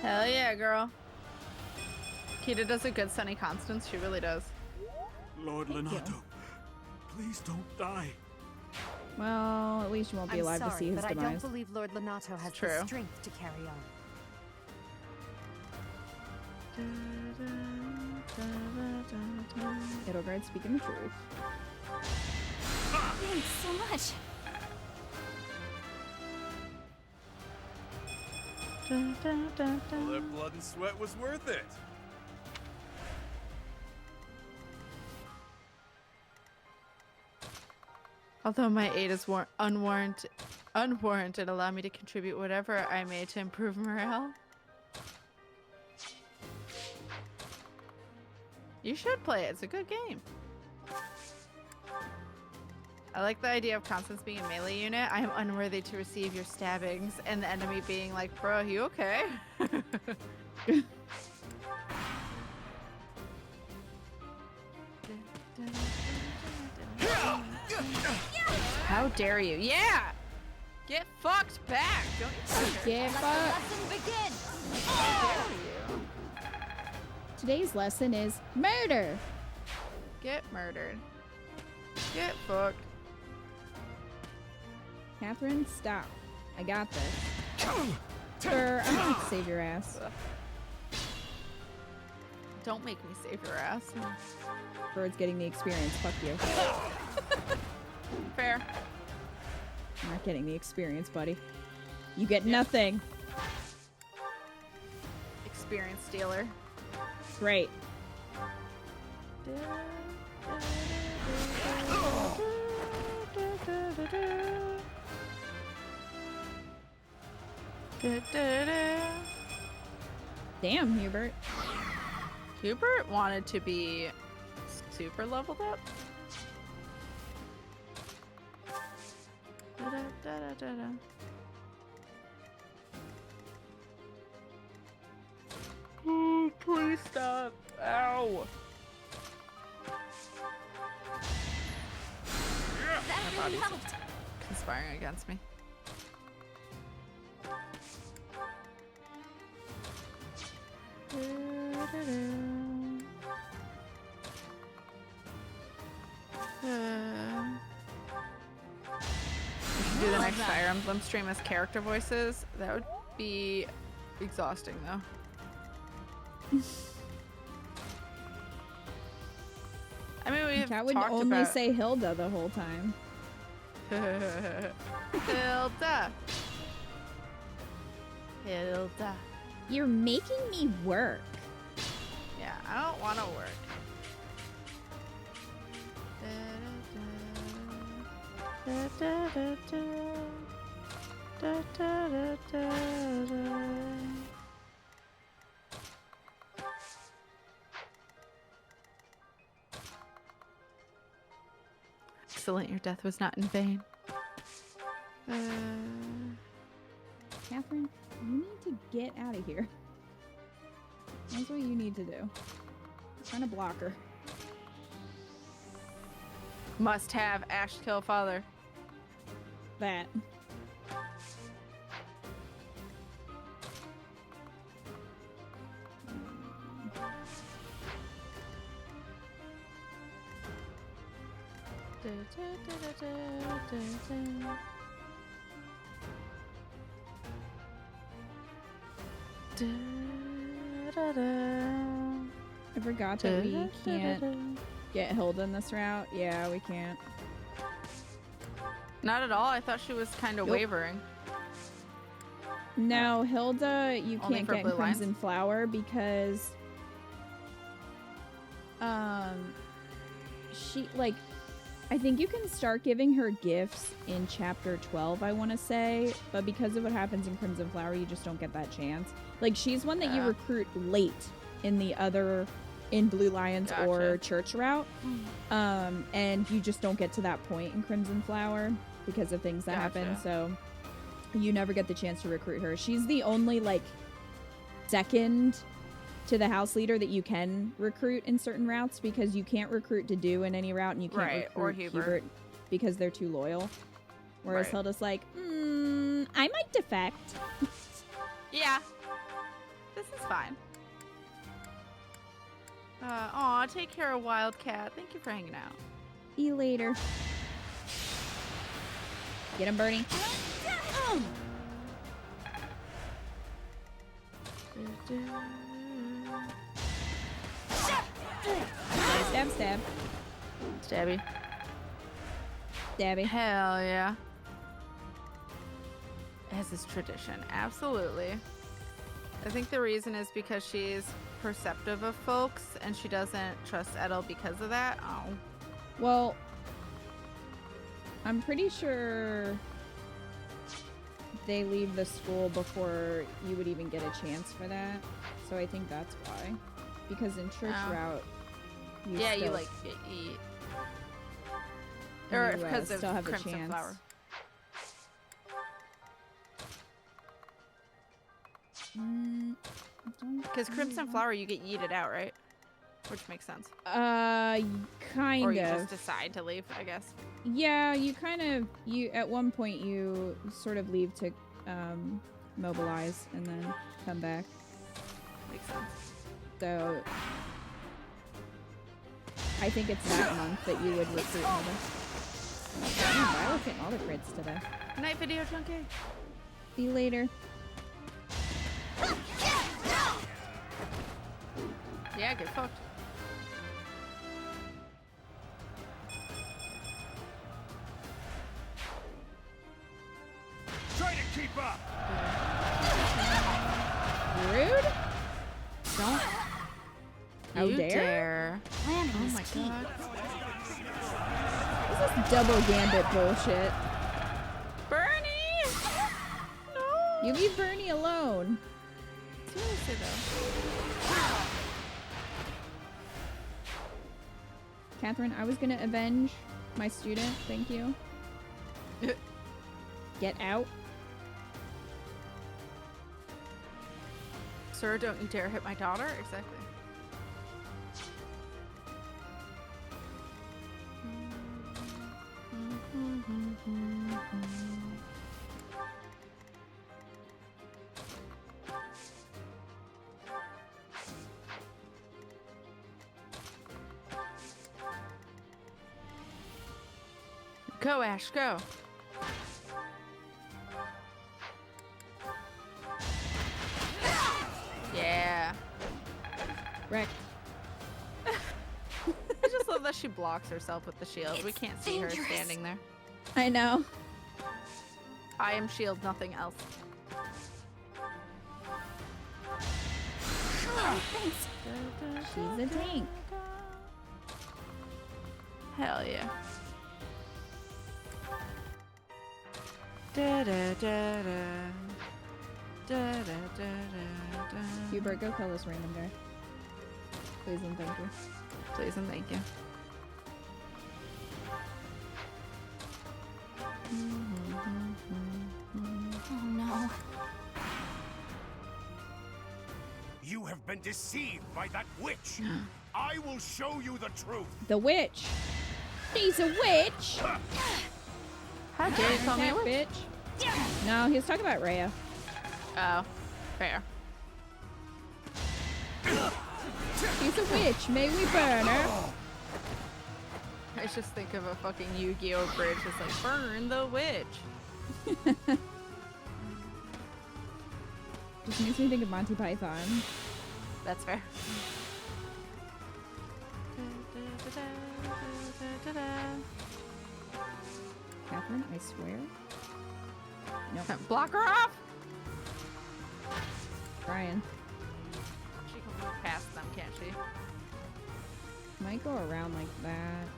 Speaker 2: Hell yeah, girl. Kita does a good Sunny Constance. She really does.
Speaker 9: Lord Lenato, please don't die.
Speaker 1: Well, at least you won't be alive to see his
Speaker 7: but
Speaker 1: demise.
Speaker 7: I don't believe Lord Lenato has the strength to carry on.
Speaker 1: Edelgard speaking the truth.
Speaker 8: Thanks so much.
Speaker 14: All that blood and sweat was worth it.
Speaker 2: Although my aid is unwarranted, allow me to contribute whatever I may to improve morale. You should play it. It's a good game. I like the idea of Constance being a melee unit. I am unworthy to receive your stabbings, and the enemy being like, bro, you okay? How dare you? Yeah! Get fucked back! Don't you
Speaker 1: Get fucked.
Speaker 8: Begin.
Speaker 2: How dare you?
Speaker 1: Today's lesson is murder.
Speaker 2: Get murdered. Get fucked.
Speaker 1: Catherine, stop. I got this. Sir, I'm going to save your ass.
Speaker 2: Don't make me save your ass.
Speaker 1: Bird's getting the experience. Fuck you.
Speaker 2: Fair.
Speaker 1: I'm not getting the experience, buddy. You get nothing.
Speaker 2: Experience stealer.
Speaker 1: Great. Damn, Hubert.
Speaker 2: Hubert wanted to be super leveled up. Oh, please stop. Ow.
Speaker 8: That really helped.
Speaker 2: Conspiring against me. We should do the next Fire Emblem stream as character voices. That would be exhausting, though. I mean, we've
Speaker 1: Cat would
Speaker 2: talked
Speaker 1: only
Speaker 2: about...
Speaker 1: say Hilda the whole time.
Speaker 2: Hilda. Hilda.
Speaker 1: You're making me work.
Speaker 2: Yeah, I don't want to work. Excellent, your death was not in vain.
Speaker 1: Catherine, you need to get out of here. That's what you need to do. I'm trying to block her.
Speaker 2: Must have Ash kill father.
Speaker 1: That. I forgot that we can't get Hilda in this route. Yeah, we can't.
Speaker 2: Not at all. I thought she was kind of wavering.
Speaker 1: No, Hilda, you
Speaker 2: Only
Speaker 1: can't
Speaker 2: for
Speaker 1: get
Speaker 2: blue
Speaker 1: Crimson
Speaker 2: lines?
Speaker 1: Flower because she I think you can start giving her gifts in chapter 12, I want to say, but because of what happens in Crimson Flower, you just don't get that chance. Like, she's one that you recruit late in Blue Lions or Church route, and you just don't get to that point in Crimson Flower because of things that happen, so you never get the chance to recruit her. She's the only, second to the house leader that you can recruit in certain routes, because you can't recruit Dedue in any route, and you can't recruit Hubert because they're too loyal. Whereas Hilda's like, I might defect.
Speaker 2: Yeah. This is fine. Aw, take care of Wildcat. Thank you for hanging out.
Speaker 1: See you later. Get him, Bernie. Stab, stab.
Speaker 2: Stabby.
Speaker 1: Stabby.
Speaker 2: Hell yeah. As is tradition. Absolutely. I think the reason is because she's perceptive of folks and she doesn't trust Edel because of that. Oh.
Speaker 1: Well, I'm pretty sure they leave the school before you would even get a chance for that. So I think that's why. Because in church route, you still,
Speaker 2: or because of
Speaker 1: still have
Speaker 2: Crimson
Speaker 1: a chance.
Speaker 2: Flower. Because Crimson Flower, you get yeeted out, right? Which makes sense.
Speaker 1: Kind
Speaker 2: or
Speaker 1: of.
Speaker 2: you just decide to leave, I guess.
Speaker 1: Yeah, you at one point you sort of leave to mobilize and then come back.
Speaker 2: Makes sense.
Speaker 1: So I think it's that month that you would recruit Hilda. Byleth getting all the crits today.
Speaker 2: Good night, Video Junkie.
Speaker 1: See you later.
Speaker 2: Yeah, get fucked.
Speaker 9: Try to keep up.
Speaker 1: Rude? Don't. How
Speaker 2: You
Speaker 1: dare?
Speaker 2: Oh my god.
Speaker 1: This is double gambit bullshit.
Speaker 2: Bernie! No!
Speaker 1: You leave Bernie alone.
Speaker 2: Seriously though.
Speaker 1: Catherine, I was gonna avenge my student. Thank you. Get out.
Speaker 2: Sir, don't you dare hit my daughter? Exactly. Go, Ash, go. Yeah.
Speaker 1: Wreck.
Speaker 2: I just love that she blocks herself with the shield. We can't see her standing there.
Speaker 1: I know.
Speaker 2: I am shield, nothing else.
Speaker 1: Oh, thanks. She's a tank.
Speaker 2: Hell yeah. Da da da da. Da da da da da.
Speaker 1: Hubert, go kill this random guy. Please and thank you.
Speaker 2: Please and thank you.
Speaker 8: Oh no.
Speaker 9: You have been deceived by that witch. I will show you the truth.
Speaker 1: The witch. She's a witch.
Speaker 2: How dare you call me a
Speaker 1: That
Speaker 2: witch?
Speaker 1: bitch. No, he was talking about Rhea.
Speaker 2: Oh, fair.
Speaker 1: She's a witch. May we burn her?
Speaker 2: I just think of a fucking Yu-Gi-Oh bridge. It's like, burn the witch.
Speaker 1: Just makes me think of Monty Python.
Speaker 2: That's fair.
Speaker 1: Catherine, I swear. No.
Speaker 2: Block her off!
Speaker 1: Brian.
Speaker 2: She can move past them, can't she?
Speaker 1: Might go around like that.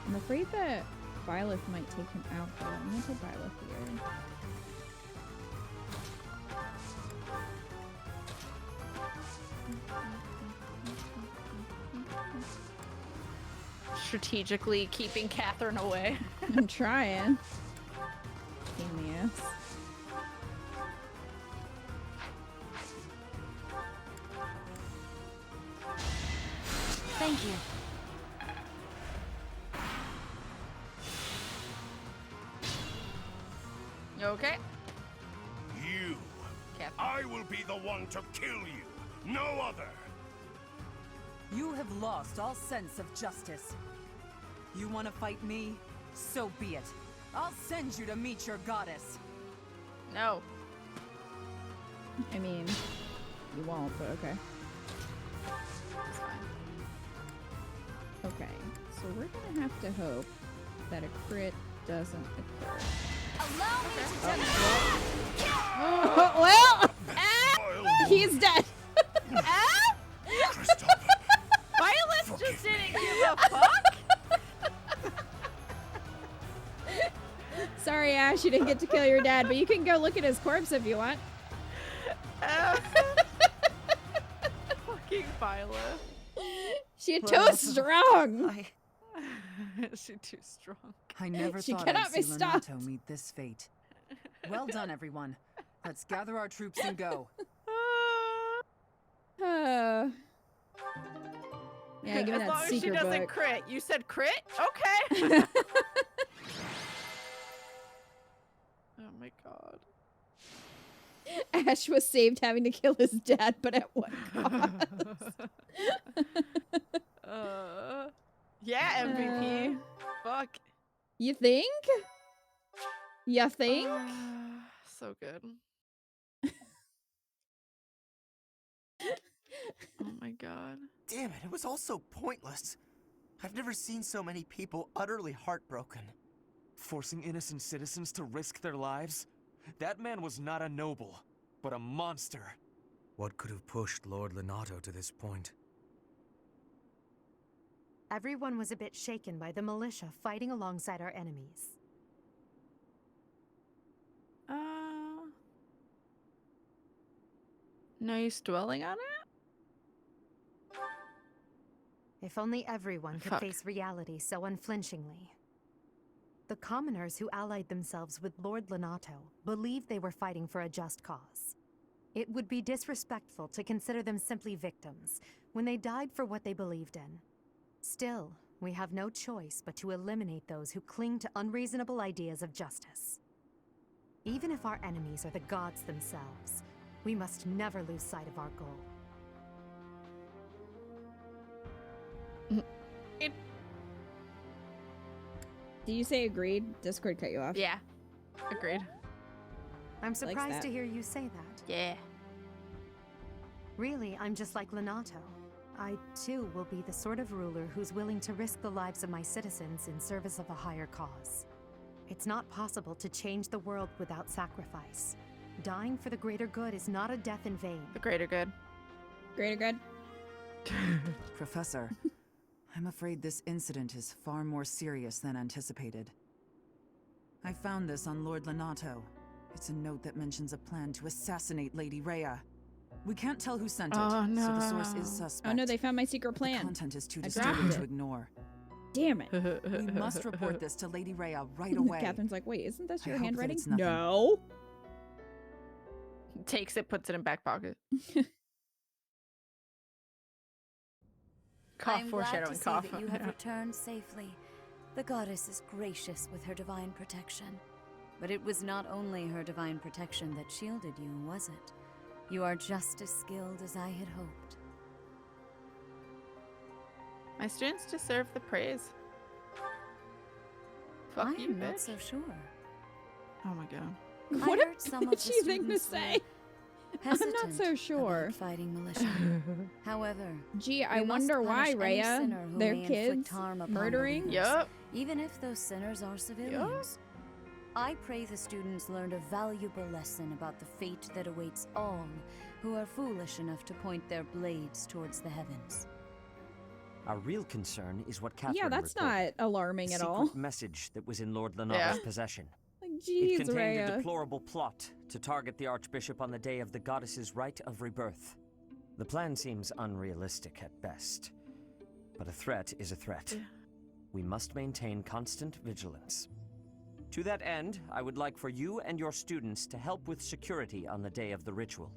Speaker 1: I'm afraid that Byleth might take him out though. I'm gonna put Byleth here.
Speaker 2: Strategically keeping Catherine away.
Speaker 1: I'm trying. Pain in the ass.
Speaker 8: Thank you.
Speaker 2: You okay?
Speaker 9: You.
Speaker 2: Catherine.
Speaker 9: I will be the one to kill you. No other.
Speaker 19: You have lost all sense of justice. You want to fight me? So be it. I'll send you to meet your goddess.
Speaker 2: No.
Speaker 1: I mean, you won't, but okay.
Speaker 2: It's fine.
Speaker 1: Okay, so we're gonna have to hope that a crit doesn't occur.
Speaker 8: Allow me to
Speaker 1: Well, he's dead.
Speaker 2: Byleth just didn't give a fuck.
Speaker 1: Sorry, Ash, you didn't get to kill your dad, but you can go look at his corpse if you want.
Speaker 2: Fucking Byleth.
Speaker 1: She's too strong.
Speaker 2: She's too strong.
Speaker 19: I never
Speaker 1: She
Speaker 19: thought
Speaker 1: cannot
Speaker 19: I'd
Speaker 1: be
Speaker 19: see
Speaker 1: stopped.
Speaker 19: Lenato meet this fate. Well done, everyone. Let's gather our troops and go.
Speaker 1: Yeah, give me
Speaker 2: As
Speaker 1: that
Speaker 2: long as she
Speaker 1: secret
Speaker 2: doesn't
Speaker 1: book.
Speaker 2: crit. You said crit? Okay. Oh my god.
Speaker 1: Ash was saved having to kill his dad, but at what cost?
Speaker 2: Yeah, MVP. Fuck.
Speaker 1: You think? You think?
Speaker 2: So good. Oh my god.
Speaker 12: Damn it, it was all so pointless. I've never seen so many people utterly heartbroken.
Speaker 16: Forcing innocent citizens to risk their lives? That man was not a noble, but a monster.
Speaker 5: What could have pushed Lord Lenato to this point?
Speaker 7: Everyone was a bit shaken by the militia fighting alongside our enemies.
Speaker 2: No use dwelling on it?
Speaker 7: If only everyone could face reality so unflinchingly. The commoners who allied themselves with Lord Lenato believed they were fighting for a just cause. It would be disrespectful to consider them simply victims when they died for what they believed in. Still, we have no choice but to eliminate those who cling to unreasonable ideas of justice. Even if our enemies are the gods themselves, we must never lose sight of our goal.
Speaker 1: Did you say agreed? Discord cut you off.
Speaker 2: Yeah. Agreed.
Speaker 7: I'm surprised to hear you say that.
Speaker 2: Yeah.
Speaker 7: Really, I'm just like Lenato. I, too, will be the sort of ruler who's willing to risk the lives of my citizens in service of a higher cause. It's not possible to change the world without sacrifice. Dying for the greater good is not a death in vain.
Speaker 2: The greater good.
Speaker 1: Greater good?
Speaker 19: Professor, I'm afraid this incident is far more serious than anticipated. I found this on Lord Lenato. It's a note that mentions a plan to assassinate Lady Rhea. We can't tell who sent it, so the source is suspect.
Speaker 1: Oh no, they found my secret plan.
Speaker 19: The content is too disturbing to ignore.
Speaker 1: Damn it.
Speaker 19: We must report this to Lady Rhea right away.
Speaker 1: Catherine's like, wait, isn't this your
Speaker 19: hope that
Speaker 1: handwriting?
Speaker 19: it's nothing.
Speaker 1: No.
Speaker 2: Takes it, puts it in back pocket. Cough,
Speaker 21: I'm
Speaker 2: foreshadowing,
Speaker 21: glad to
Speaker 2: cough.
Speaker 21: see that you have returned safely. The goddess is gracious with her divine protection. But it was not only her divine protection that shielded you, was it? You are just as skilled as I had hoped.
Speaker 2: My students deserve the praise. Fuck
Speaker 21: I
Speaker 2: you,
Speaker 21: am not
Speaker 2: bitch.
Speaker 21: so sure.
Speaker 2: Oh my god.
Speaker 1: What
Speaker 21: I
Speaker 1: a
Speaker 21: heard some of the
Speaker 1: bitchy thing to
Speaker 21: students
Speaker 1: say.
Speaker 21: were
Speaker 1: I'm not so sure.
Speaker 21: about fighting militia. However,
Speaker 1: gee, I
Speaker 21: we must
Speaker 1: wonder why,
Speaker 21: punish any
Speaker 1: Rhea,
Speaker 21: sinner who
Speaker 1: their
Speaker 21: may inflict
Speaker 1: kids
Speaker 21: harm upon
Speaker 1: murdering.
Speaker 21: believers,
Speaker 2: Yup.
Speaker 21: even if those sinners are civilians. I pray the students learned a valuable lesson about the fate that awaits all who are foolish enough to point their blades towards the heavens.
Speaker 11: Our real concern is what Catherine
Speaker 1: Yeah, that's
Speaker 11: reported.
Speaker 1: not alarming
Speaker 11: The
Speaker 1: at
Speaker 11: secret
Speaker 1: all.
Speaker 11: message that was in Lord Lenato's
Speaker 1: Yeah.
Speaker 11: possession.
Speaker 1: Like,
Speaker 11: It
Speaker 1: jeez,
Speaker 11: contained
Speaker 1: Rhea.
Speaker 11: a deplorable plot to target the Archbishop on the day of the goddess's rite of rebirth. The plan seems unrealistic at best, but a threat is a threat. We must maintain constant vigilance. To that end, I would like for you and your students to help with security on the day of the ritual.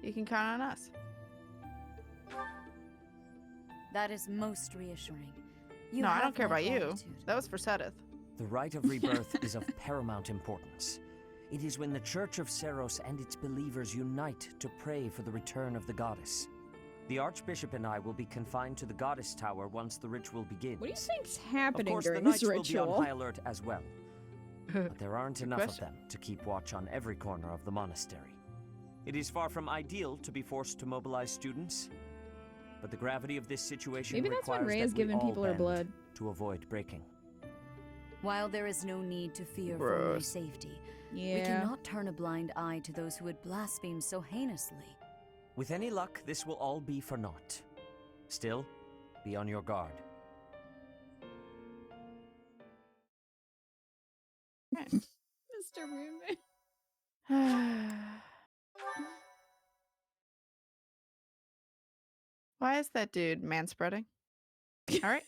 Speaker 2: You can count on us.
Speaker 21: That is most reassuring.
Speaker 2: No, I don't
Speaker 21: have
Speaker 2: care
Speaker 21: my
Speaker 2: about you.
Speaker 21: gratitude.
Speaker 2: That was for Sedith.
Speaker 11: The rite of rebirth is of paramount importance. It is when the Church of Seros and its believers unite to pray for the return of the goddess. The Archbishop and I will be confined to the Goddess Tower once the ritual begins.
Speaker 1: What do you think's happening
Speaker 11: of course,
Speaker 1: during
Speaker 11: the
Speaker 1: this
Speaker 11: knights will be
Speaker 1: ritual?
Speaker 11: on high alert as well. But there aren't
Speaker 1: Good
Speaker 11: enough of
Speaker 1: question.
Speaker 11: them to keep watch on every corner of the monastery. It is far from ideal to be forced to mobilize students, but the gravity of this situation
Speaker 1: Maybe that's why
Speaker 11: requires
Speaker 1: Rhea's
Speaker 11: that we
Speaker 1: giving
Speaker 11: all
Speaker 1: people her
Speaker 11: bend
Speaker 1: blood.
Speaker 11: to avoid breaking.
Speaker 21: While there is no need to fear for my
Speaker 11: Gross.
Speaker 21: safety, we
Speaker 1: Yeah.
Speaker 21: cannot turn a blind eye to those who would blaspheme so heinously.
Speaker 11: With any luck, this will all be for naught. Still, be on your guard.
Speaker 1: Mr. Moonman.
Speaker 2: Why is that dude manspreading? All right.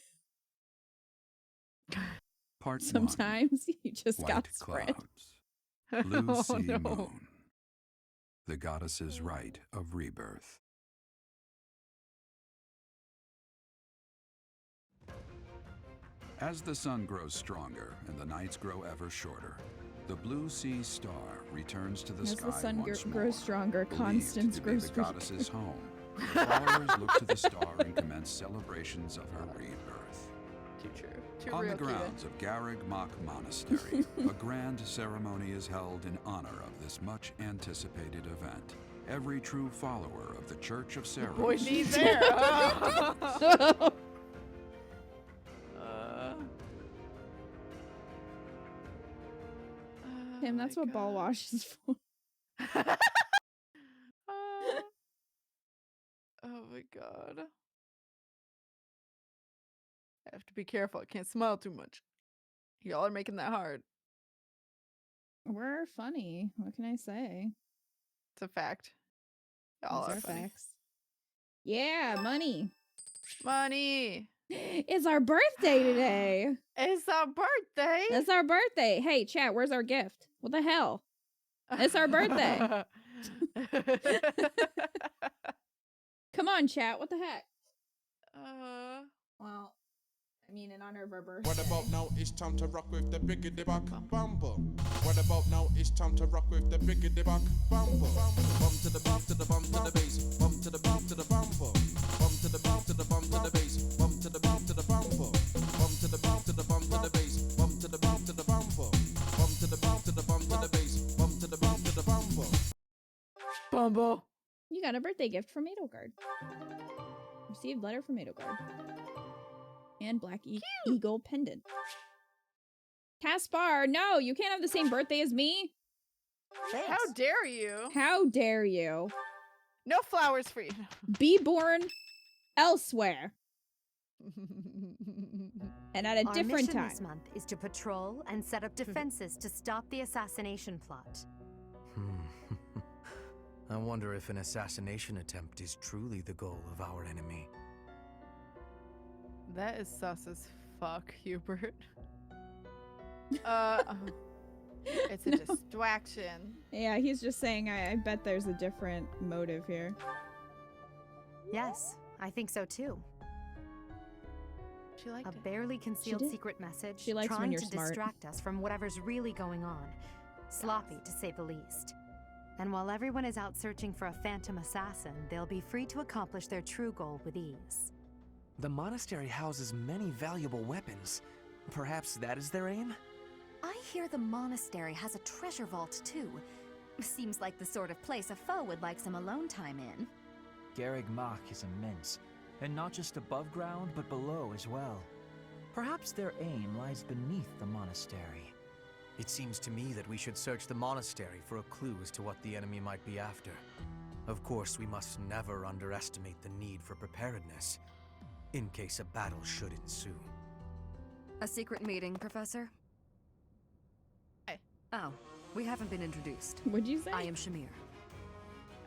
Speaker 10: Part
Speaker 1: Sometimes you just
Speaker 10: one.
Speaker 1: got
Speaker 10: White
Speaker 1: spread.
Speaker 10: clouds. Blue
Speaker 2: Oh,
Speaker 10: sea
Speaker 2: no.
Speaker 10: moon. The goddess's rite of rebirth. As the sun grows stronger and the nights grow ever shorter, the blue sea star returns to the
Speaker 1: As
Speaker 10: sky
Speaker 1: the sun
Speaker 10: once more,
Speaker 1: grows stronger,
Speaker 10: believed
Speaker 1: Constance
Speaker 10: to be
Speaker 1: grows
Speaker 10: the goddess's home The followers look to the star and commence celebrations of her rebirth.
Speaker 2: Too true. Too
Speaker 10: On
Speaker 2: real,
Speaker 10: the grounds of Garreg Mach Monastery, a grand ceremony is held in honor of this much anticipated event. Every true follower of the Church of Seros.
Speaker 2: Boy needs air.
Speaker 1: Tim, that's what ball wash is for.
Speaker 2: Oh my god. I have to be careful. I can't smile too much. Y'all are making that hard.
Speaker 1: We're funny. What can I say?
Speaker 2: It's a fact. Y'all
Speaker 1: Those
Speaker 2: are funny.
Speaker 1: facts. Yeah, money.
Speaker 2: Money.
Speaker 1: It's our birthday today.
Speaker 2: It's our birthday.
Speaker 1: It's our birthday. Hey, chat, where's our gift? What the hell? It's our birthday. Come on, chat. What the heck? Well, I mean, in honor of our birthday.
Speaker 17: What about now? It's time to rock with the biggity back bumble. What about now? It's time to rock with the biggity back bumble. Bum to the bump to the bump to the bass. Bum to the bump to the bumble. Bum to the bump to the bump to the bass. Bum to the bump to the bumble. Bum to the bump to the bump to the bass. Bum to the bump to the bumble. Bum to the bump to the bump to the bass. Bum to the bump to the bumble.
Speaker 2: Bumble.
Speaker 1: You got a birthday gift from Edelgard. Received letter from Edelgard. And Black Eagle pendant. Caspar, no, you can't have the same birthday as me.
Speaker 2: Thanks. How dare you?
Speaker 1: How dare you?
Speaker 2: No flowers for you.
Speaker 1: Be born elsewhere. And at a different
Speaker 7: Our mission
Speaker 1: time.
Speaker 7: this month is to patrol and set up defenses to stop the assassination plot.
Speaker 5: I wonder if an assassination attempt is truly the goal of our enemy.
Speaker 2: That is sus as fuck, Hubert. It's a distraction.
Speaker 1: Yeah, he's just saying, I bet there's a different motive here.
Speaker 7: Yes, I think so too.
Speaker 2: She liked
Speaker 7: a barely concealed secret message
Speaker 1: She likes when
Speaker 7: trying
Speaker 1: you're
Speaker 7: to
Speaker 1: smart.
Speaker 7: distract us from whatever's really going on. Sloppy, to say the least. And while everyone is out searching for a phantom assassin, they'll be free to accomplish their true goal with ease.
Speaker 16: The monastery houses many valuable weapons. Perhaps that is their aim?
Speaker 8: I hear the monastery has a treasure vault too. Seems like the sort of place a foe would like some alone time in.
Speaker 3: Garreg Mach is immense, and not just above ground, but below as well. Perhaps their aim lies beneath the monastery.
Speaker 5: It seems to me that we should search the monastery for a clue as to what the enemy might be after. Of course, we must never underestimate the need for preparedness, in case a battle should ensue.
Speaker 4: A secret meeting, Professor?
Speaker 2: Hi.
Speaker 4: Oh, we haven't been introduced.
Speaker 1: What'd you say?
Speaker 4: I am Shamir.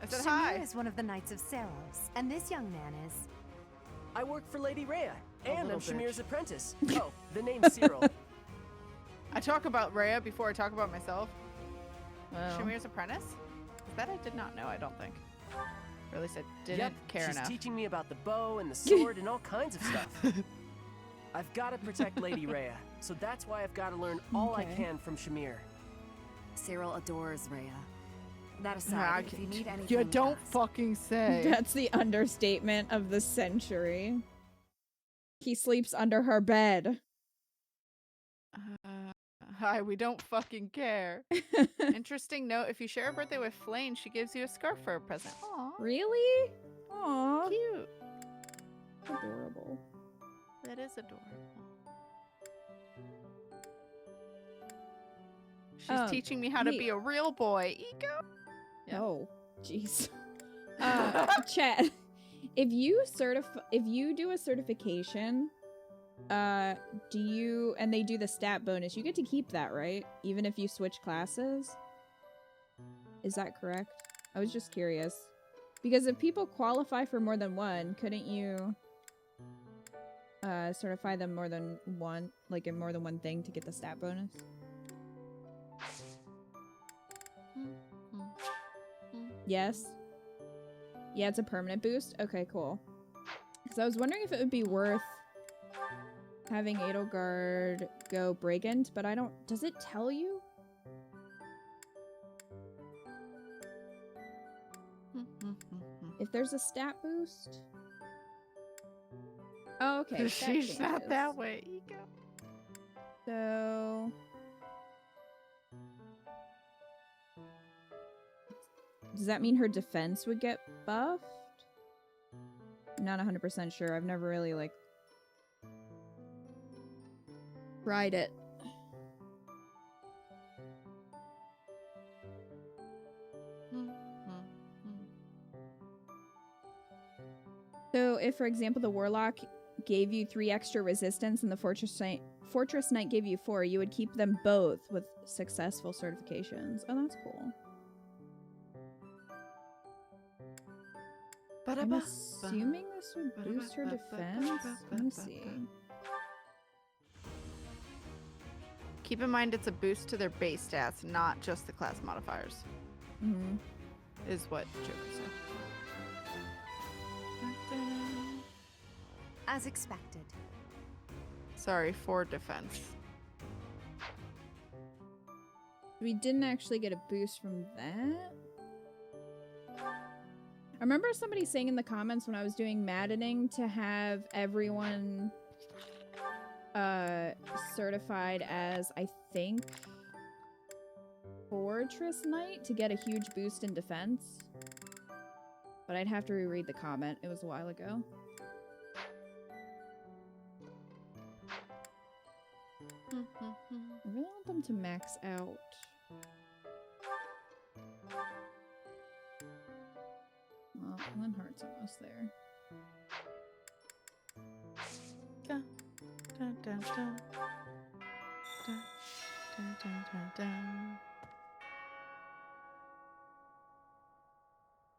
Speaker 2: I said
Speaker 7: Shamir
Speaker 2: hi.
Speaker 7: is one of the Knights of Seros, and this young man is...
Speaker 22: I work for Lady Rhea, and I'm
Speaker 2: little
Speaker 22: Shamir's
Speaker 2: bitch.
Speaker 22: apprentice. Oh, the name's Cyril.
Speaker 2: I talk about Rhea before I talk about myself.
Speaker 1: Wow.
Speaker 2: Shamir's apprentice? That I did not know, I don't think. Or at least I didn't care
Speaker 22: she's
Speaker 2: enough.
Speaker 22: teaching me about the bow and the sword and all kinds of stuff. I've got to protect Lady Rhea, so that's why I've got to learn all I can from Shamir.
Speaker 4: Cyril adores Rhea. That
Speaker 2: Nah,
Speaker 4: aside, if you need anything,
Speaker 2: you don't fucking say.
Speaker 1: That's the understatement of the century. He sleeps under her bed.
Speaker 2: Hi, we don't fucking care. Interesting note, if you share a birthday with Flane, she gives you a scarf for a present. Aww.
Speaker 1: Really? Aww.
Speaker 2: Cute.
Speaker 1: Adorable.
Speaker 2: That is adorable. She's teaching me how to be a real boy. Ego?
Speaker 1: Yeah. Oh, jeez. Chat. If you do a certification, and they do the stat bonus, you get to keep that, right? Even if you switch classes? Is that correct? I was just curious. Because if people qualify for more than one, couldn't you certify them more than one, like in more than one thing to get the stat bonus? Yes? Yeah, it's a permanent boost? Okay, cool. Because I was wondering if it would be worth having Edelgard go Brigand, but I don't... Does it tell you? If there's a stat boost. Oh, okay.
Speaker 2: She's not that way. Ego.
Speaker 1: So. Does that mean her defense would get buffed? I'm not 100% sure. I've never really, like, tried it. So if, for example, the Warlock gave you 3 extra resistance and the Fortress Knight gave you 4, you would keep them both with successful certifications. Oh, that's cool. I'm assuming this would boost her defense. Let me see.
Speaker 2: Keep in mind it's a boost to their base stats, not just the class modifiers.
Speaker 1: Mm-hmm.
Speaker 2: Is what Joker said.
Speaker 7: As expected.
Speaker 2: Sorry, for defense.
Speaker 1: We didn't actually get a boost from that. I remember somebody saying in the comments when I was doing Maddening to have everyone certified as, I think, Fortress Knight to get a huge boost in defense. But I'd have to reread the comment. It was a while ago. I really want them to max out. Well, Linhardt's almost there.
Speaker 2: Dun, dun, dun, dun. Dun, dun, dun, dun, dun.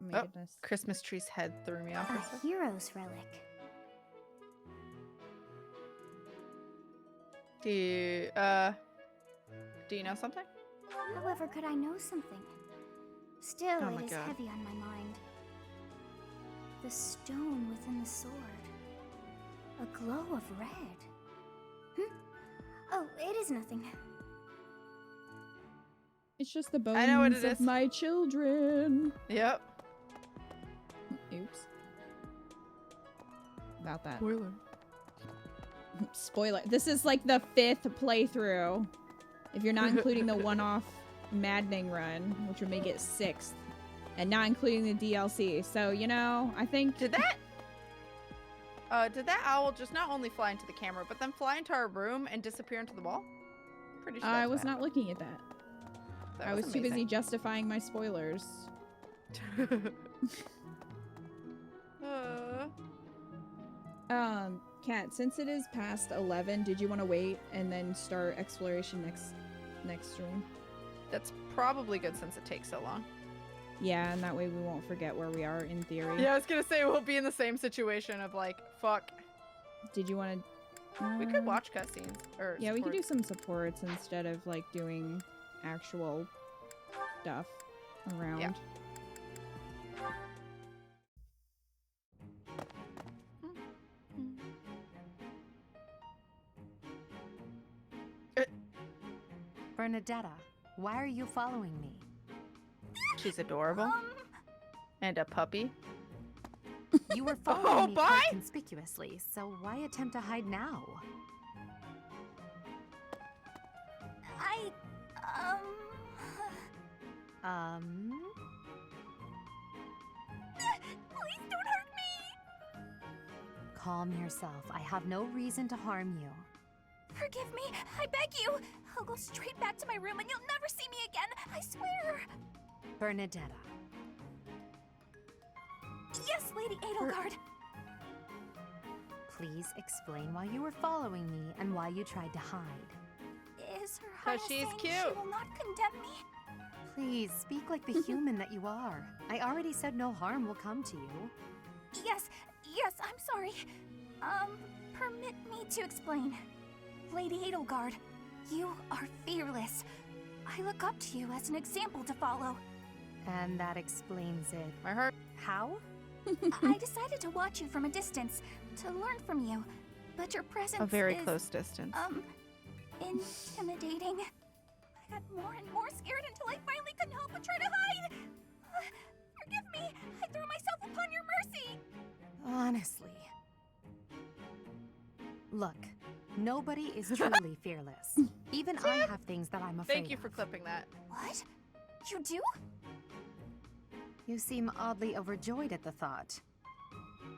Speaker 1: My goodness.
Speaker 2: Christmas tree's head threw me off.
Speaker 8: A hero's relic.
Speaker 2: Do you know something?
Speaker 8: However, could I know something? Still,
Speaker 2: Oh my
Speaker 8: it is
Speaker 2: God.
Speaker 8: heavy on my mind. The stone within the sword. A glow of red. Oh, it is nothing.
Speaker 1: It's just the bones
Speaker 2: I know what it
Speaker 1: of
Speaker 2: is.
Speaker 1: my children.
Speaker 2: Yep.
Speaker 1: Oops. About that.
Speaker 2: Spoiler.
Speaker 1: Spoiler. This is like the 5th playthrough. If you're not including the one-off Maddening run, which would make it 6th. And not including the DLC. So, you know, I think...
Speaker 2: Did that owl just not only fly into the camera, but then fly into our room and disappear into the wall? Pretty sure
Speaker 1: I
Speaker 2: that's
Speaker 1: was
Speaker 2: what
Speaker 1: not looking at that.
Speaker 2: That
Speaker 1: I
Speaker 2: was
Speaker 1: was too busy
Speaker 2: amazing.
Speaker 1: justifying my spoilers. Kat, since it is past 11, did you want to wait and then start exploration next stream?
Speaker 2: That's probably good since it takes so long.
Speaker 1: Yeah, and that way we won't forget where we are in theory.
Speaker 2: Yeah, I was gonna say we'll be in the same situation of like, fuck.
Speaker 1: Did you want to...
Speaker 2: We could watch cutscenes. Or
Speaker 1: yeah, we could do
Speaker 2: supports.
Speaker 1: some supports instead of like doing actual stuff around.
Speaker 2: Yeah.
Speaker 7: Bernadetta, why are you following me?
Speaker 2: She's adorable. And a puppy.
Speaker 7: You were following me
Speaker 2: bye!
Speaker 7: quite conspicuously, so why attempt to hide now?
Speaker 8: Please don't hurt me!
Speaker 7: Calm yourself. I have no reason to harm you.
Speaker 8: Forgive me, I beg you! I'll go straight back to my room and you'll never see me again, I swear!
Speaker 7: Bernadetta.
Speaker 8: Yes, Lady Edelgard!
Speaker 7: Please explain why you were following me and why you tried to hide.
Speaker 8: Is her highness
Speaker 2: she's
Speaker 8: saying
Speaker 2: cute.
Speaker 8: she will not condemn me?
Speaker 7: Please, speak like the human that you are. I already said no harm will come to you.
Speaker 8: Yes, I'm sorry. Permit me to explain. Lady Edelgard, you are fearless. I look up to you as an example to follow.
Speaker 7: And that explains it.
Speaker 2: My heart.
Speaker 7: How?
Speaker 8: I decided to watch you from a distance, to learn from you. But your presence
Speaker 2: A very
Speaker 8: is,
Speaker 2: close distance.
Speaker 8: Intimidating. I got more and more scared until I finally couldn't help but try to hide. Forgive me.
Speaker 7: Look, nobody is truly fearless. Even I have things that I'm afraid
Speaker 2: Thank you
Speaker 7: of.
Speaker 2: for clipping that.
Speaker 8: What? You do?
Speaker 7: You seem oddly overjoyed at the thought.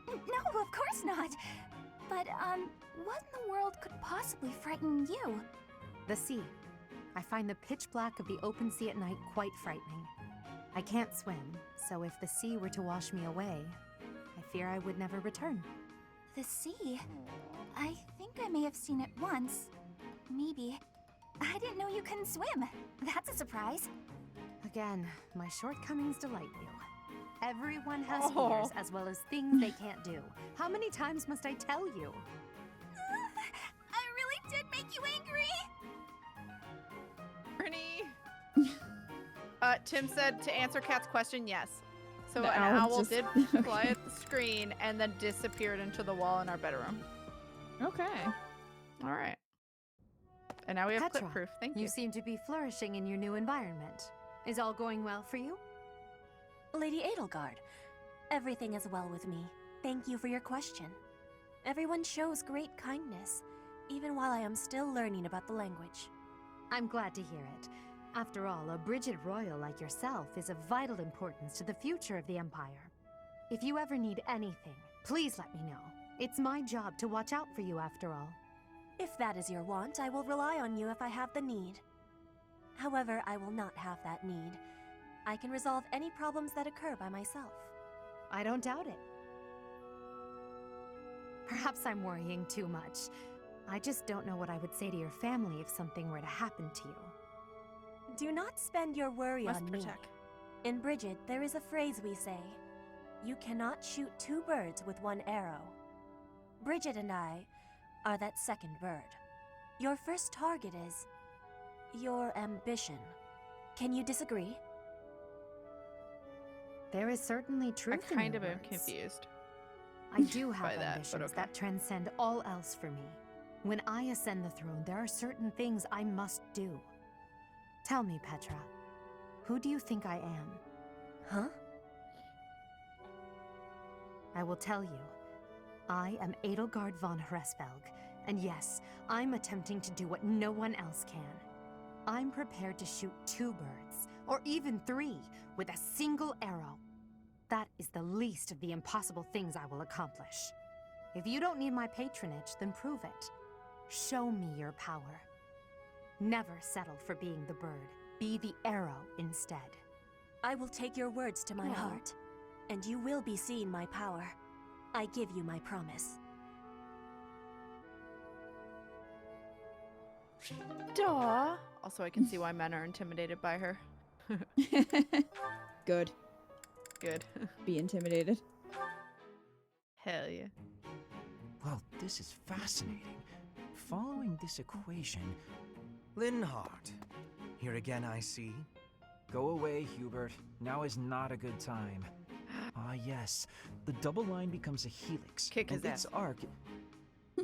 Speaker 8: No, of course not. But, what in the world could possibly frighten you?
Speaker 7: The sea. I find the pitch black of the open sea at night quite frightening. I can't swim, so if the sea were to wash me away, I fear I would never return.
Speaker 8: The sea? I think I may have seen it once. Maybe. I didn't know you couldn't swim. That's a surprise.
Speaker 7: Again, my shortcomings delight you. Everyone has fears as well as things they can't do. How many times must I tell you?
Speaker 8: I really did make you angry.
Speaker 2: Ernie. Tim said to answer Kat's question, yes. So
Speaker 1: The
Speaker 2: an
Speaker 1: owl
Speaker 2: owl
Speaker 1: just-
Speaker 2: did fly at the screen and then disappeared into the wall in our bedroom.
Speaker 1: Okay.
Speaker 2: All right. And now we have
Speaker 7: Petra,
Speaker 2: clip proof. Thank you.
Speaker 7: You seem to be flourishing in your new environment. Is all going well for you?
Speaker 13: Lady Edelgard, everything is well with me. Thank you for your question. Everyone shows great kindness, even while I am still learning about the language.
Speaker 7: I'm glad to hear it. After all, a Brigid royal like yourself is of vital importance to the future of the Empire. If you ever need anything, please let me know. It's my job to watch out for you after all.
Speaker 13: If that is your want, I will rely on you if I have the need. However, I will not have that need. I can resolve any problems that occur by myself.
Speaker 7: I don't doubt it. Perhaps I'm worrying too much. I just don't know what I would say to your family if something were to happen to you.
Speaker 13: Do not spend your worry on me. In Brigid, there is a phrase we say. You cannot shoot two birds with one arrow. Brigid and I are that second bird. Your first target is your ambition. Can you disagree?
Speaker 7: There is certainly truth in
Speaker 2: kind
Speaker 7: your
Speaker 2: of am
Speaker 7: words.
Speaker 2: confused.
Speaker 7: I do have
Speaker 2: by that,
Speaker 7: ambitions
Speaker 2: but okay.
Speaker 7: that transcend all else for me. When I ascend the throne, there are certain things I must do. Tell me, Petra, who do you think I am?
Speaker 13: Huh?
Speaker 7: I will tell you. I am Edelgard von Hresvelg, and yes, I'm attempting to do what no one else can. I'm prepared to shoot 2 birds, or even 3, with a single arrow. That is the least of the impossible things I will accomplish. If you don't need my patronage, then prove it. Show me your power. Never settle for being the bird. Be the arrow instead.
Speaker 13: I will take your words to my heart, and you will be seeing my power. I give you my promise.
Speaker 2: Duh. Also, I can see why men are intimidated by her.
Speaker 1: Good.
Speaker 2: Good.
Speaker 1: Be intimidated.
Speaker 2: Hell yeah.
Speaker 3: Well, this is fascinating. Following this equation...
Speaker 5: Linhardt. Here again, I see.
Speaker 3: Go away, Hubert. Now is not a good time. Ah, yes. The double line becomes a helix.
Speaker 2: Kick his
Speaker 3: and its
Speaker 2: ass.
Speaker 3: arc...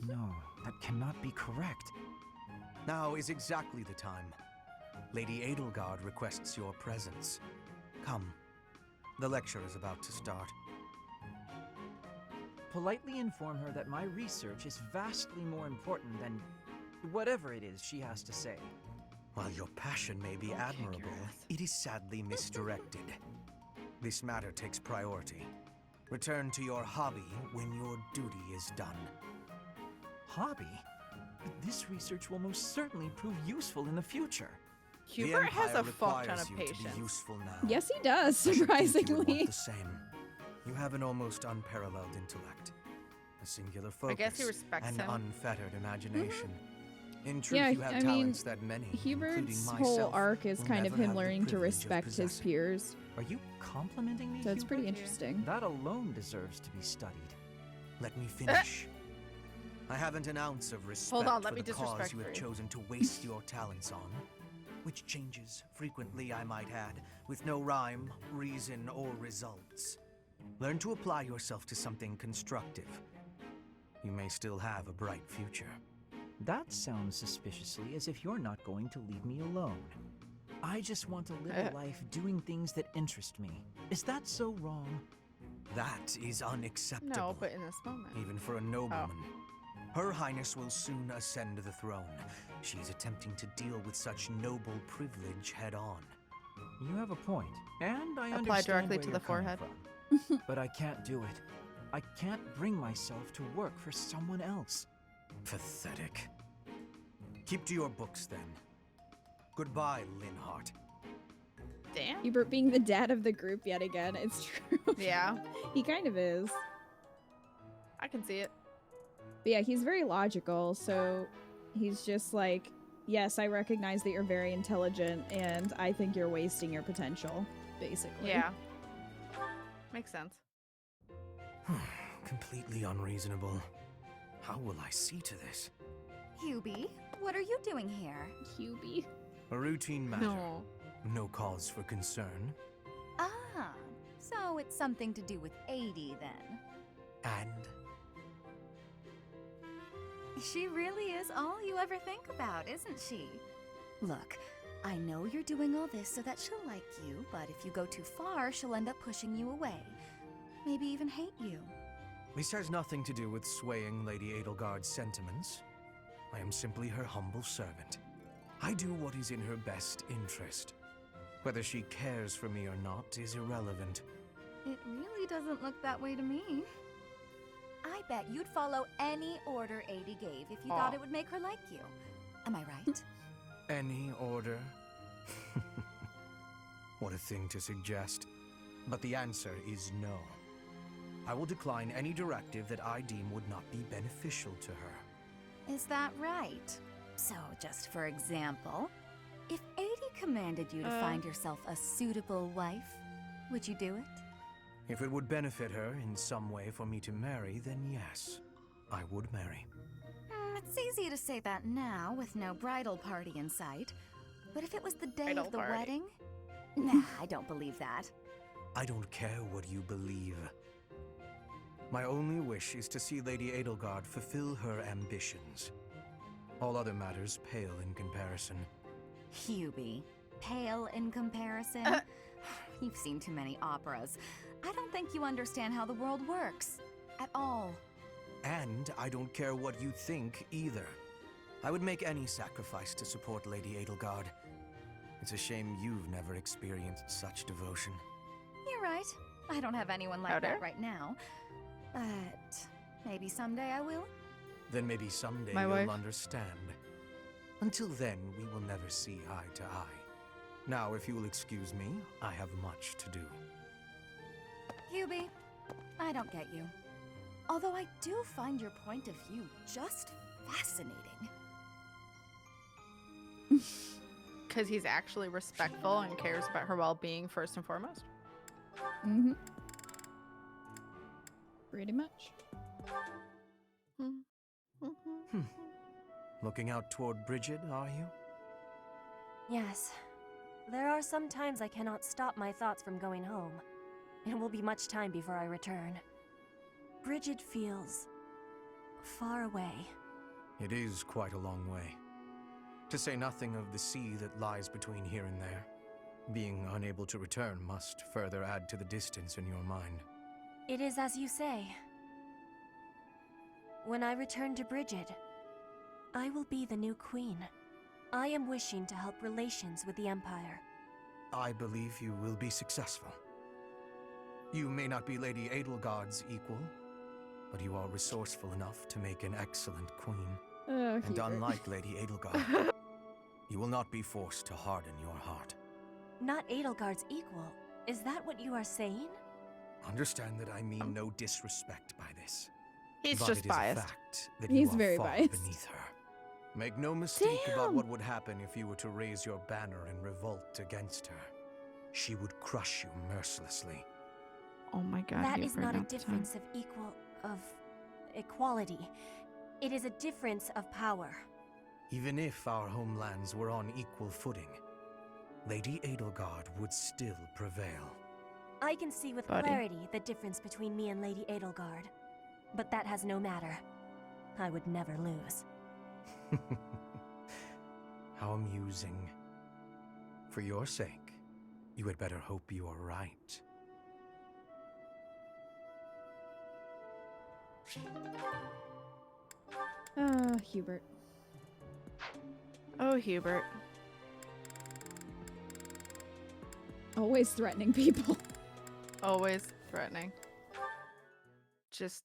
Speaker 3: No, that cannot be correct.
Speaker 5: Now is exactly the time. Lady Edelgard requests your presence. Come. The lecture is about to start.
Speaker 3: Politely inform her that my research is vastly more important than whatever it is she has to say.
Speaker 5: While your passion may be admirable, it is sadly misdirected. This matter takes priority. Return to your hobby when your duty is done.
Speaker 3: Hobby? This research will most certainly prove useful in the future.
Speaker 2: Hubert has a fuck ton of patience.
Speaker 5: Useful now.
Speaker 1: Yes, he does,
Speaker 5: I should think you would
Speaker 1: surprisingly.
Speaker 5: want the same. You have an almost unparalleled intellect, a singular focus,
Speaker 2: guess he respects
Speaker 5: and
Speaker 2: him.
Speaker 5: unfettered imagination. In truth,
Speaker 1: Yeah,
Speaker 5: you have
Speaker 1: I mean,
Speaker 5: talents that many,
Speaker 1: Hubert's
Speaker 5: including
Speaker 1: whole
Speaker 5: myself,
Speaker 1: arc is
Speaker 5: will
Speaker 1: kind of
Speaker 5: never
Speaker 1: him
Speaker 5: have the
Speaker 1: learning to
Speaker 5: privilege of
Speaker 1: respect his
Speaker 5: possessing.
Speaker 1: peers.
Speaker 3: Are you complimenting me,
Speaker 1: So it's pretty
Speaker 3: Hubert?
Speaker 1: interesting.
Speaker 3: That alone deserves to be studied.
Speaker 5: Let me finish. I haven't an ounce of respect
Speaker 2: on, let
Speaker 5: for
Speaker 2: me
Speaker 5: the cause
Speaker 2: disrespect
Speaker 5: you have
Speaker 2: for you.
Speaker 5: chosen to waste your talents on, which changes frequently, I might add, with no rhyme, reason, or results. Learn to apply yourself to something constructive. You may still have a bright future.
Speaker 3: That sounds suspiciously as if you're not going to leave me alone. I just want to live a life doing things that interest me. Is that so wrong?
Speaker 5: That is unacceptable.
Speaker 2: No, but in this moment.
Speaker 5: Even for a nobleman. Her Highness will soon ascend the throne. She is attempting to deal with such noble privilege head-on.
Speaker 3: You have a point, and I
Speaker 2: Apply
Speaker 3: understand
Speaker 2: directly
Speaker 3: where
Speaker 2: to
Speaker 3: you're
Speaker 2: the forehead.
Speaker 3: coming from. But I can't do it. I can't bring myself to work for someone else.
Speaker 5: Pathetic. Keep to your books, then. Goodbye, Linhart.
Speaker 2: Damn.
Speaker 1: Hubert being the dad of the group yet again. It's true.
Speaker 2: Yeah.
Speaker 1: He kind of is.
Speaker 2: I can see it.
Speaker 1: But yeah, he's very logical, so he's just like, yes, I recognize that you're very intelligent, and I think you're wasting your potential, basically.
Speaker 2: Yeah. Makes sense.
Speaker 5: Completely unreasonable. How will I see to this?
Speaker 8: Hubie, what are you doing here?
Speaker 1: Hubie?
Speaker 5: A routine matter.
Speaker 2: No.
Speaker 5: No cause for concern.
Speaker 8: Ah, so it's something to do with 80 then.
Speaker 5: And?
Speaker 8: She really is all you ever think about, isn't she? Look, I know you're doing all this so that she'll like you, but if you go too far, she'll end up pushing you away. Maybe even hate you.
Speaker 5: This has nothing to do with swaying Lady Edelgard's sentiments. I am simply her humble servant. I do what is in her best interest. Whether she cares for me or not is irrelevant.
Speaker 8: It really doesn't look that way to me. I bet you'd follow any order 80 gave if you thought it would make her like you. Am I right?
Speaker 5: Any order? What a thing to suggest. But the answer is no. I will decline any directive that I deem would not be beneficial to her.
Speaker 8: Is that right? So, just for example, if 80 commanded you to find yourself a suitable wife, would you do it?
Speaker 5: If it would benefit her in some way for me to marry, then yes, I would marry.
Speaker 8: It's easy to say that now, with no bridal party in sight. But if it was the day of the wedding? Nah, I don't believe that.
Speaker 5: I don't care what you believe. My only wish is to see Lady Edelgard fulfill her ambitions. All other matters pale in comparison.
Speaker 8: Hubie, pale in comparison? You've seen too many operas. I don't think you understand how the world works. At all.
Speaker 5: And I don't care what you think either. I would make any sacrifice to support Lady Edelgard. It's a shame you've never experienced such devotion.
Speaker 8: You're right. I don't have anyone like that right now. But maybe someday I will.
Speaker 5: Then maybe someday you'll understand. Until then, we will never see eye to eye. Now, if you will excuse me, I have much to do.
Speaker 8: Hubie, I don't get you. Although I do find your point of view just fascinating.
Speaker 2: Because he's actually respectful and cares about her well-being first and foremost.
Speaker 1: Mm-hmm. Pretty much.
Speaker 5: Looking out toward Bridget, are you?
Speaker 13: Yes. There are some times I cannot stop my thoughts from going home. It will be much time before I return. Bridget feels far away.
Speaker 5: It is quite a long way. To say nothing of the sea that lies between here and there. Being unable to return must further add to the distance in your mind.
Speaker 13: It is as you say. When I return to Bridget, I will be the new queen. I am wishing to help relations with the Empire.
Speaker 5: I believe you will be successful. You may not be Lady Edelgard's equal, but you are resourceful enough to make an excellent queen. And unlike Lady Edelgard, you will not be forced to harden your heart.
Speaker 13: Not Edelgard's equal. Is that what you are saying?
Speaker 5: Understand that I mean no disrespect by this.
Speaker 2: He's
Speaker 5: but
Speaker 2: just
Speaker 5: it
Speaker 2: biased.
Speaker 5: Is a fact that
Speaker 1: He's
Speaker 5: you are
Speaker 1: very
Speaker 5: far
Speaker 1: biased.
Speaker 5: beneath her. Make no mistake about what would happen if you were to raise your banner in revolt against her. She would crush you mercilessly.
Speaker 2: Oh my god.
Speaker 13: That is not a difference of equality. It is a difference of power.
Speaker 5: Even if our homelands were on equal footing, Lady Edelgard would still prevail.
Speaker 13: I can see with clarity the difference between me and Lady Edelgard. But that has no matter. I would never lose.
Speaker 5: How amusing. For your sake, you had better hope you are right.
Speaker 1: Hubert.
Speaker 2: Oh, Hubert.
Speaker 1: Always threatening people.
Speaker 2: Always threatening. Just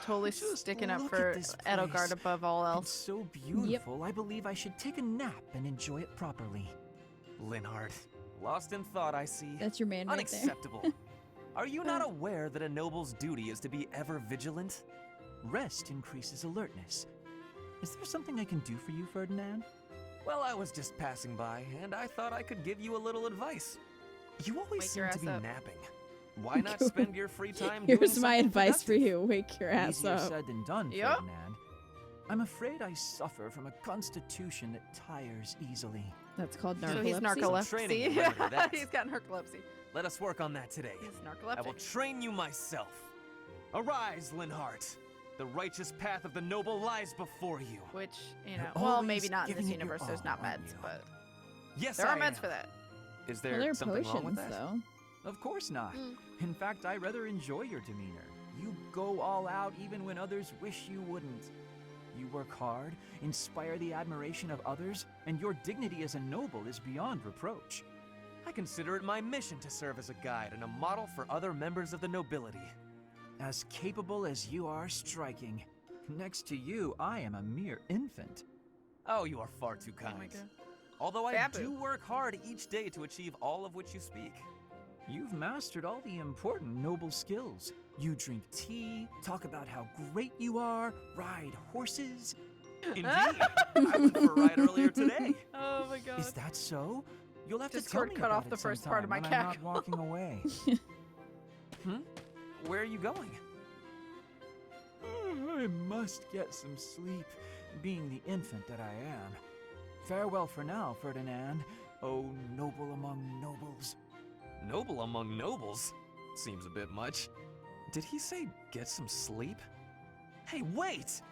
Speaker 2: totally sticking up for Edelgard above all else.
Speaker 3: It's so beautiful, I believe I should take a nap and enjoy it properly.
Speaker 16: Linhardt, lost in thought, I see.
Speaker 1: That's your man right there.
Speaker 16: Unacceptable. Are you not aware that a noble's duty is to be ever vigilant?
Speaker 3: Rest increases alertness. Is there something I can do for you, Ferdinand?
Speaker 16: Well, I was just passing by, and I thought I could give you a little advice. You always seem to be napping. Why not spend your free time doing
Speaker 1: Here's my
Speaker 16: something
Speaker 1: advice for
Speaker 16: productive?
Speaker 1: you. Wake your ass
Speaker 3: Easier
Speaker 1: up.
Speaker 3: said than done, Ferdinand. I'm afraid I suffer from a constitution that tires easily.
Speaker 1: That's called narcolepsy.
Speaker 2: So he's narcolepsy.
Speaker 16: Training will remedy that.
Speaker 2: He's got narcolepsy.
Speaker 16: Let us work on that today.
Speaker 2: He's narcoleptic.
Speaker 16: I will train you myself. Arise, Linhardt. The righteous path of the noble lies before you.
Speaker 2: Which, you know,
Speaker 16: You're
Speaker 2: well, maybe
Speaker 16: always
Speaker 2: not in this
Speaker 16: giving it your
Speaker 2: universe. There's
Speaker 16: all,
Speaker 2: not
Speaker 16: aren't
Speaker 2: meds,
Speaker 16: you?
Speaker 2: but
Speaker 16: Yes,
Speaker 2: there are
Speaker 16: I
Speaker 2: meds
Speaker 16: am.
Speaker 2: for that.
Speaker 16: Is
Speaker 1: Well,
Speaker 16: there
Speaker 1: they're
Speaker 16: something wrong with
Speaker 1: potions,
Speaker 16: that?
Speaker 1: though.
Speaker 3: Of course not. In fact, I rather enjoy your demeanor. You go all out even when others wish you wouldn't. You work hard, inspire the admiration of others, and your dignity as a noble is beyond reproach.
Speaker 16: I consider it my mission to serve as a guide and a model for other members of the nobility.
Speaker 3: As capable as you are striking. Next to you, I am a mere infant.
Speaker 16: Oh, you are far too kind. Although I do work hard each day to achieve all of which you speak.
Speaker 3: You've mastered all the important noble skills. You drink tea, talk about how great you are, ride horses.
Speaker 16: Indeed. I went for a ride earlier today.
Speaker 2: Oh my god.
Speaker 3: Is that so? You'll have
Speaker 2: Discord
Speaker 3: to tell me
Speaker 2: cut
Speaker 3: about
Speaker 2: off
Speaker 3: it
Speaker 2: the first part of
Speaker 3: sometime
Speaker 2: my
Speaker 3: when I'm
Speaker 2: cackle.
Speaker 3: not walking away.
Speaker 16: Where are you going?
Speaker 3: I must get some sleep, being the infant that I am. Farewell for now, Ferdinand, oh noble among nobles.
Speaker 16: Noble among nobles? Seems a bit much. Did he say get some sleep? Hey, wait!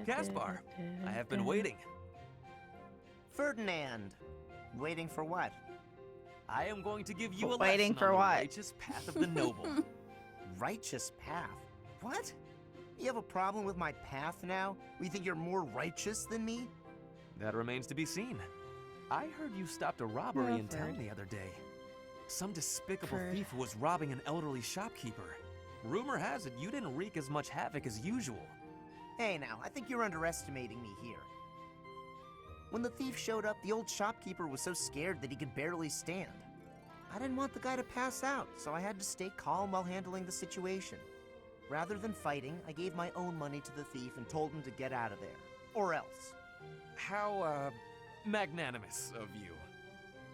Speaker 16: Caspar, I have been waiting.
Speaker 12: Ferdinand, waiting for what?
Speaker 16: I am going to give you a
Speaker 2: Waiting
Speaker 16: lesson
Speaker 2: for
Speaker 16: on the
Speaker 2: what?
Speaker 16: righteous path of the noble.
Speaker 12: Righteous path? What? You have a problem with my path now? You think you're more righteous than me?
Speaker 16: That remains to be seen. I heard you stopped a robbery in town the other day. Some despicable thief who was robbing an elderly shopkeeper. Rumor has it you didn't wreak as much havoc as usual.
Speaker 12: Hey now, I think you're underestimating me here. When the thief showed up, the old shopkeeper was so scared that he could barely stand. I didn't want the guy to pass out, so I had to stay calm while handling the situation. Rather than fighting, I gave my own money to the thief and told him to get out of there. Or else.
Speaker 16: How, magnanimous of you.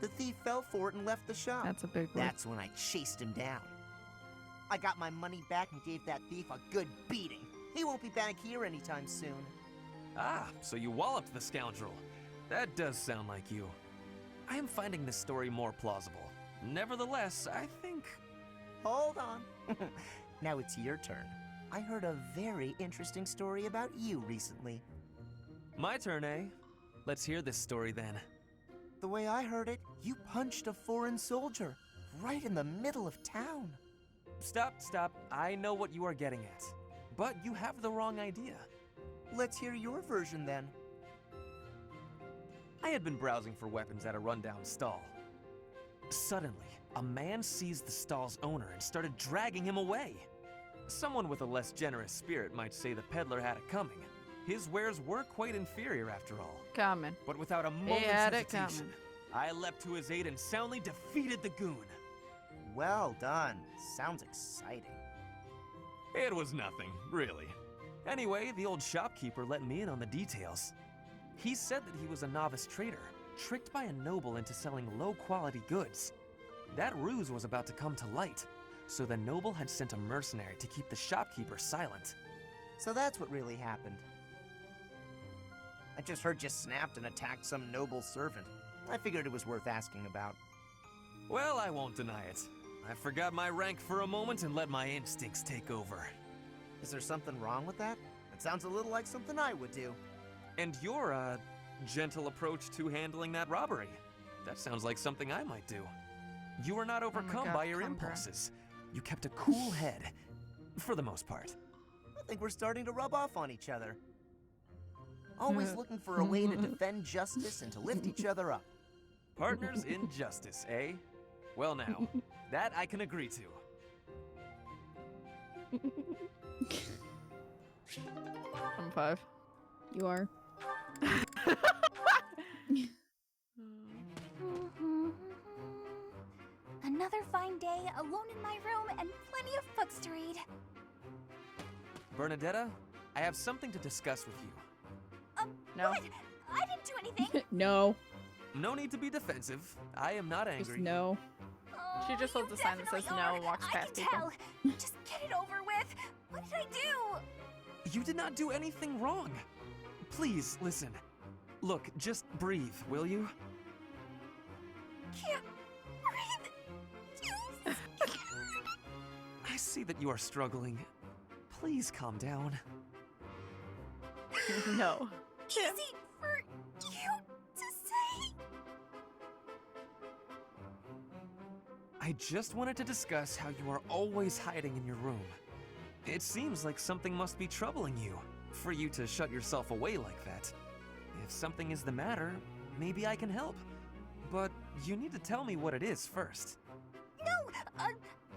Speaker 12: The thief fell for it and left the shop.
Speaker 2: That's a big word.
Speaker 12: That's when I chased him down. I got my money back and gave that thief a good beating. He won't be back here anytime soon.
Speaker 16: Ah, so you walloped the scoundrel. That does sound like you. I am finding this story more plausible. Nevertheless, I think...
Speaker 12: Hold on. Now it's your turn. I heard a very interesting story about you recently.
Speaker 16: My turn, eh? Let's hear this story then.
Speaker 12: The way I heard it, you punched a foreign soldier right in the middle of town.
Speaker 16: Stop. I know what you are getting at. But you have the wrong idea.
Speaker 12: Let's hear your version then.
Speaker 16: I had been browsing for weapons at a rundown stall. Suddenly, a man seized the stall's owner and started dragging him away. Someone with a less generous spirit might say the peddler had it coming. His wares were quite inferior after all.
Speaker 2: Coming.
Speaker 16: But without a moment's hesitation, I leapt to his aid and soundly defeated the goon.
Speaker 12: Well done. Sounds exciting.
Speaker 16: It was nothing, really. Anyway, the old shopkeeper let me in on the details. He said that he was a novice trader, tricked by a noble into selling low-quality goods. That ruse was about to come to light, so the noble had sent a mercenary to keep the shopkeeper silent.
Speaker 12: So that's what really happened. I just heard you snapped and attacked some noble servant. I figured it was worth asking about.
Speaker 16: Well, I won't deny it. I forgot my rank for a moment and let my instincts take over.
Speaker 12: Is there something wrong with that? It sounds a little like something I would do.
Speaker 16: And your, gentle approach to handling that robbery. That sounds like something I might do. You were not overcome by your impulses. You kept a cool head, for the most part.
Speaker 12: I think we're starting to rub off on each other. Always looking for a way to defend justice and to lift each other up.
Speaker 16: Partners in justice, eh? Well now, that I can agree to.
Speaker 2: I'm 5.
Speaker 1: You are.
Speaker 8: Another fine day, alone in my room, and plenty of books to read.
Speaker 16: Bernadetta, I have something to discuss with you.
Speaker 2: No.
Speaker 8: What? I didn't do anything.
Speaker 1: No.
Speaker 16: No need to be defensive. I am not angry.
Speaker 1: Just no.
Speaker 2: She just holds a sign that says no and walks past people.
Speaker 8: Just get it over with. What did I do?
Speaker 16: You did not do anything wrong. Please, listen. Look, just breathe, will you?
Speaker 8: Can't breathe.
Speaker 16: I see that you are struggling. Please calm down.
Speaker 2: No.
Speaker 8: Easy for you to say.
Speaker 16: I just wanted to discuss how you are always hiding in your room. It seems like something must be troubling you, for you to shut yourself away like that. If something is the matter, maybe I can help. But you need to tell me what it is first.
Speaker 8: No,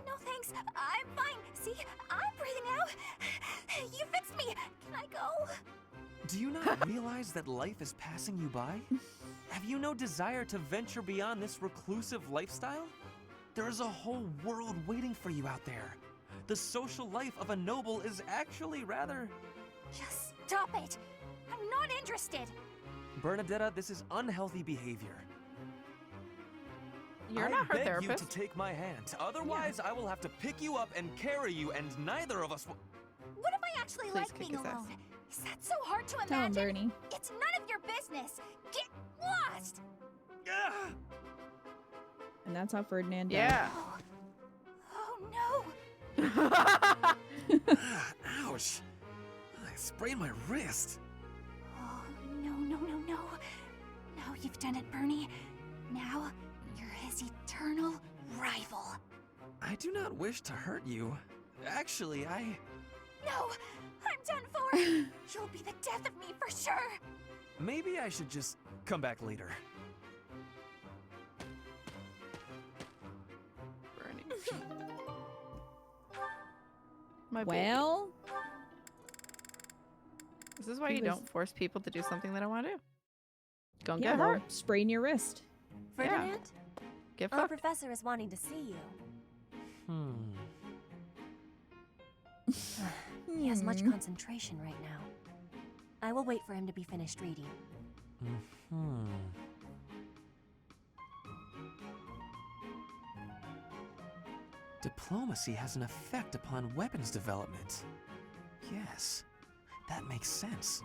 Speaker 8: no thanks. I'm fine. See, I'm breathing out. You fixed me. Can I go?
Speaker 16: Do you not realize that life is passing you by? Have you no desire to venture beyond this reclusive lifestyle? There is a whole world waiting for you out there. The social life of a noble is actually rather...
Speaker 8: Just stop it. I'm not interested.
Speaker 16: Bernadetta, this is unhealthy behavior.
Speaker 2: You're not her therapist.
Speaker 16: I beg you to take my hand. Otherwise, I will have to pick you up and carry you, and neither of us will...
Speaker 8: What if I actually like being alone? Is that so hard to
Speaker 1: Tell him,
Speaker 8: imagine?
Speaker 1: Bernie.
Speaker 8: It's none of your business. Get lost.
Speaker 1: And that's how Ferdinand died.
Speaker 2: Yeah.
Speaker 8: Oh no.
Speaker 16: Ouch. I sprained my wrist.
Speaker 8: Oh, no. Now you've done it, Bernie. Now you're his eternal rival.
Speaker 16: I do not wish to hurt you. Actually,
Speaker 8: No, I'm done for. You'll be the death of me for sure.
Speaker 16: Maybe I should just come back later.
Speaker 1: Well,
Speaker 2: this is why you don't force people to do something they don't want to do. Go and
Speaker 1: yeah,
Speaker 2: get her.
Speaker 1: or sprain your wrist.
Speaker 13: Ferdinand?
Speaker 2: Get
Speaker 13: Our
Speaker 2: fucked.
Speaker 13: professor is wanting to see you. He has much concentration right now. I will wait for him to be finished reading.
Speaker 16: Diplomacy has an effect upon weapons development. Yes, that makes sense.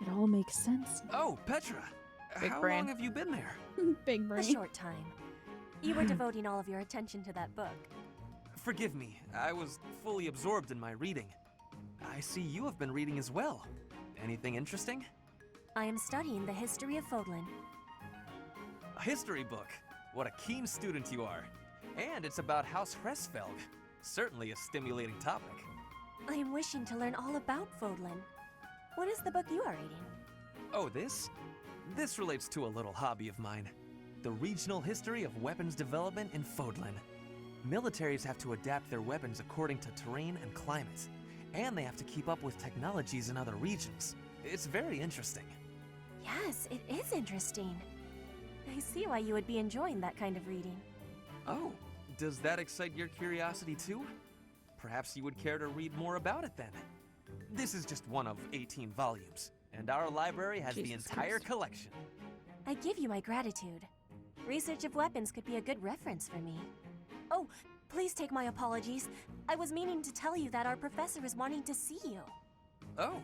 Speaker 1: It all makes sense.
Speaker 16: Oh, Petra!
Speaker 2: Big
Speaker 16: How
Speaker 2: brain.
Speaker 16: long have you been there?
Speaker 1: Big brain.
Speaker 13: A short time. You were devoting all of your attention to that book.
Speaker 16: Forgive me, I was fully absorbed in my reading. I see you have been reading as well. Anything interesting?
Speaker 13: I am studying the history of Fodlan.
Speaker 16: A history book. What a keen student you are. And it's about House Hresfelg. Certainly a stimulating topic.
Speaker 13: I am wishing to learn all about Fodlan. What is the book you are reading?
Speaker 16: Oh, this? This relates to a little hobby of mine. The regional history of weapons development in Fodlan. Militaries have to adapt their weapons according to terrain and climate. And they have to keep up with technologies in other regions. It's very interesting.
Speaker 13: Yes, it is interesting. I see why you would be enjoying that kind of reading.
Speaker 16: Oh, does that excite your curiosity too? Perhaps you would care to read more about it then. This is just one of 18 volumes, and our library has the entire collection.
Speaker 13: I give you my gratitude. Research of weapons could be a good reference for me. Oh, please take my apologies. I was meaning to tell you that our professor is wanting to see you.
Speaker 16: Oh,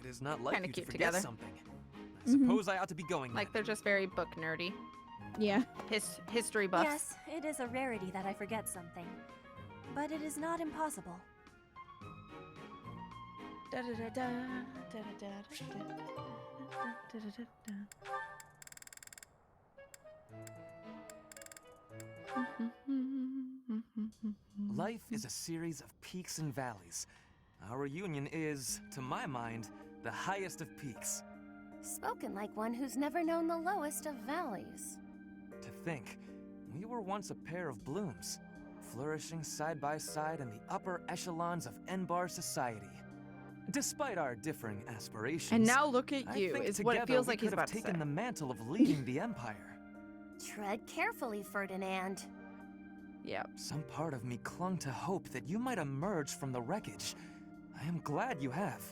Speaker 16: it is not like
Speaker 2: Kinda
Speaker 16: you to
Speaker 2: cute
Speaker 16: forget
Speaker 2: together.
Speaker 16: something. I suppose I ought to be going
Speaker 2: Like, they're just very book nerdy.
Speaker 1: Yeah.
Speaker 2: History buffs.
Speaker 13: Yes, it is a rarity that I forget something. But it is not impossible.
Speaker 16: Life is a series of peaks and valleys. Our reunion is, to my mind, the highest of peaks.
Speaker 13: Spoken like one who's never known the lowest of valleys.
Speaker 16: To think, we were once a pair of blooms, flourishing side by side in the upper echelons of Enbar society. Despite our differing aspirations,
Speaker 2: and now look at
Speaker 16: I
Speaker 2: you,
Speaker 16: think
Speaker 2: is what it
Speaker 16: together
Speaker 2: feels
Speaker 16: we
Speaker 2: like he's
Speaker 16: could have
Speaker 2: about to
Speaker 16: taken
Speaker 2: say.
Speaker 16: the mantle of leading the Empire.
Speaker 13: Tread carefully, Ferdinand.
Speaker 2: Yep.
Speaker 16: Some part of me clung to hope that you might emerge from the wreckage. I am glad you have.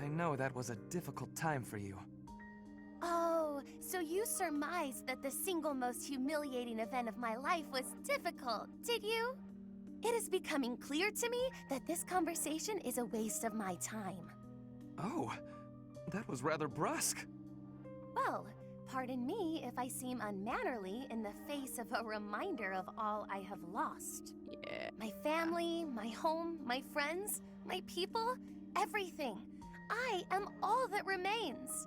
Speaker 16: I know that was a difficult time for you.
Speaker 13: Oh, so you surmised that the single most humiliating event of my life was difficult, did you? It is becoming clear to me that this conversation is a waste of my time.
Speaker 16: Oh, that was rather brusque.
Speaker 13: Well, pardon me if I seem unmannerly in the face of a reminder of all I have lost.
Speaker 2: Yeah.
Speaker 13: My family, my home, my friends, my people, everything. I am all that remains.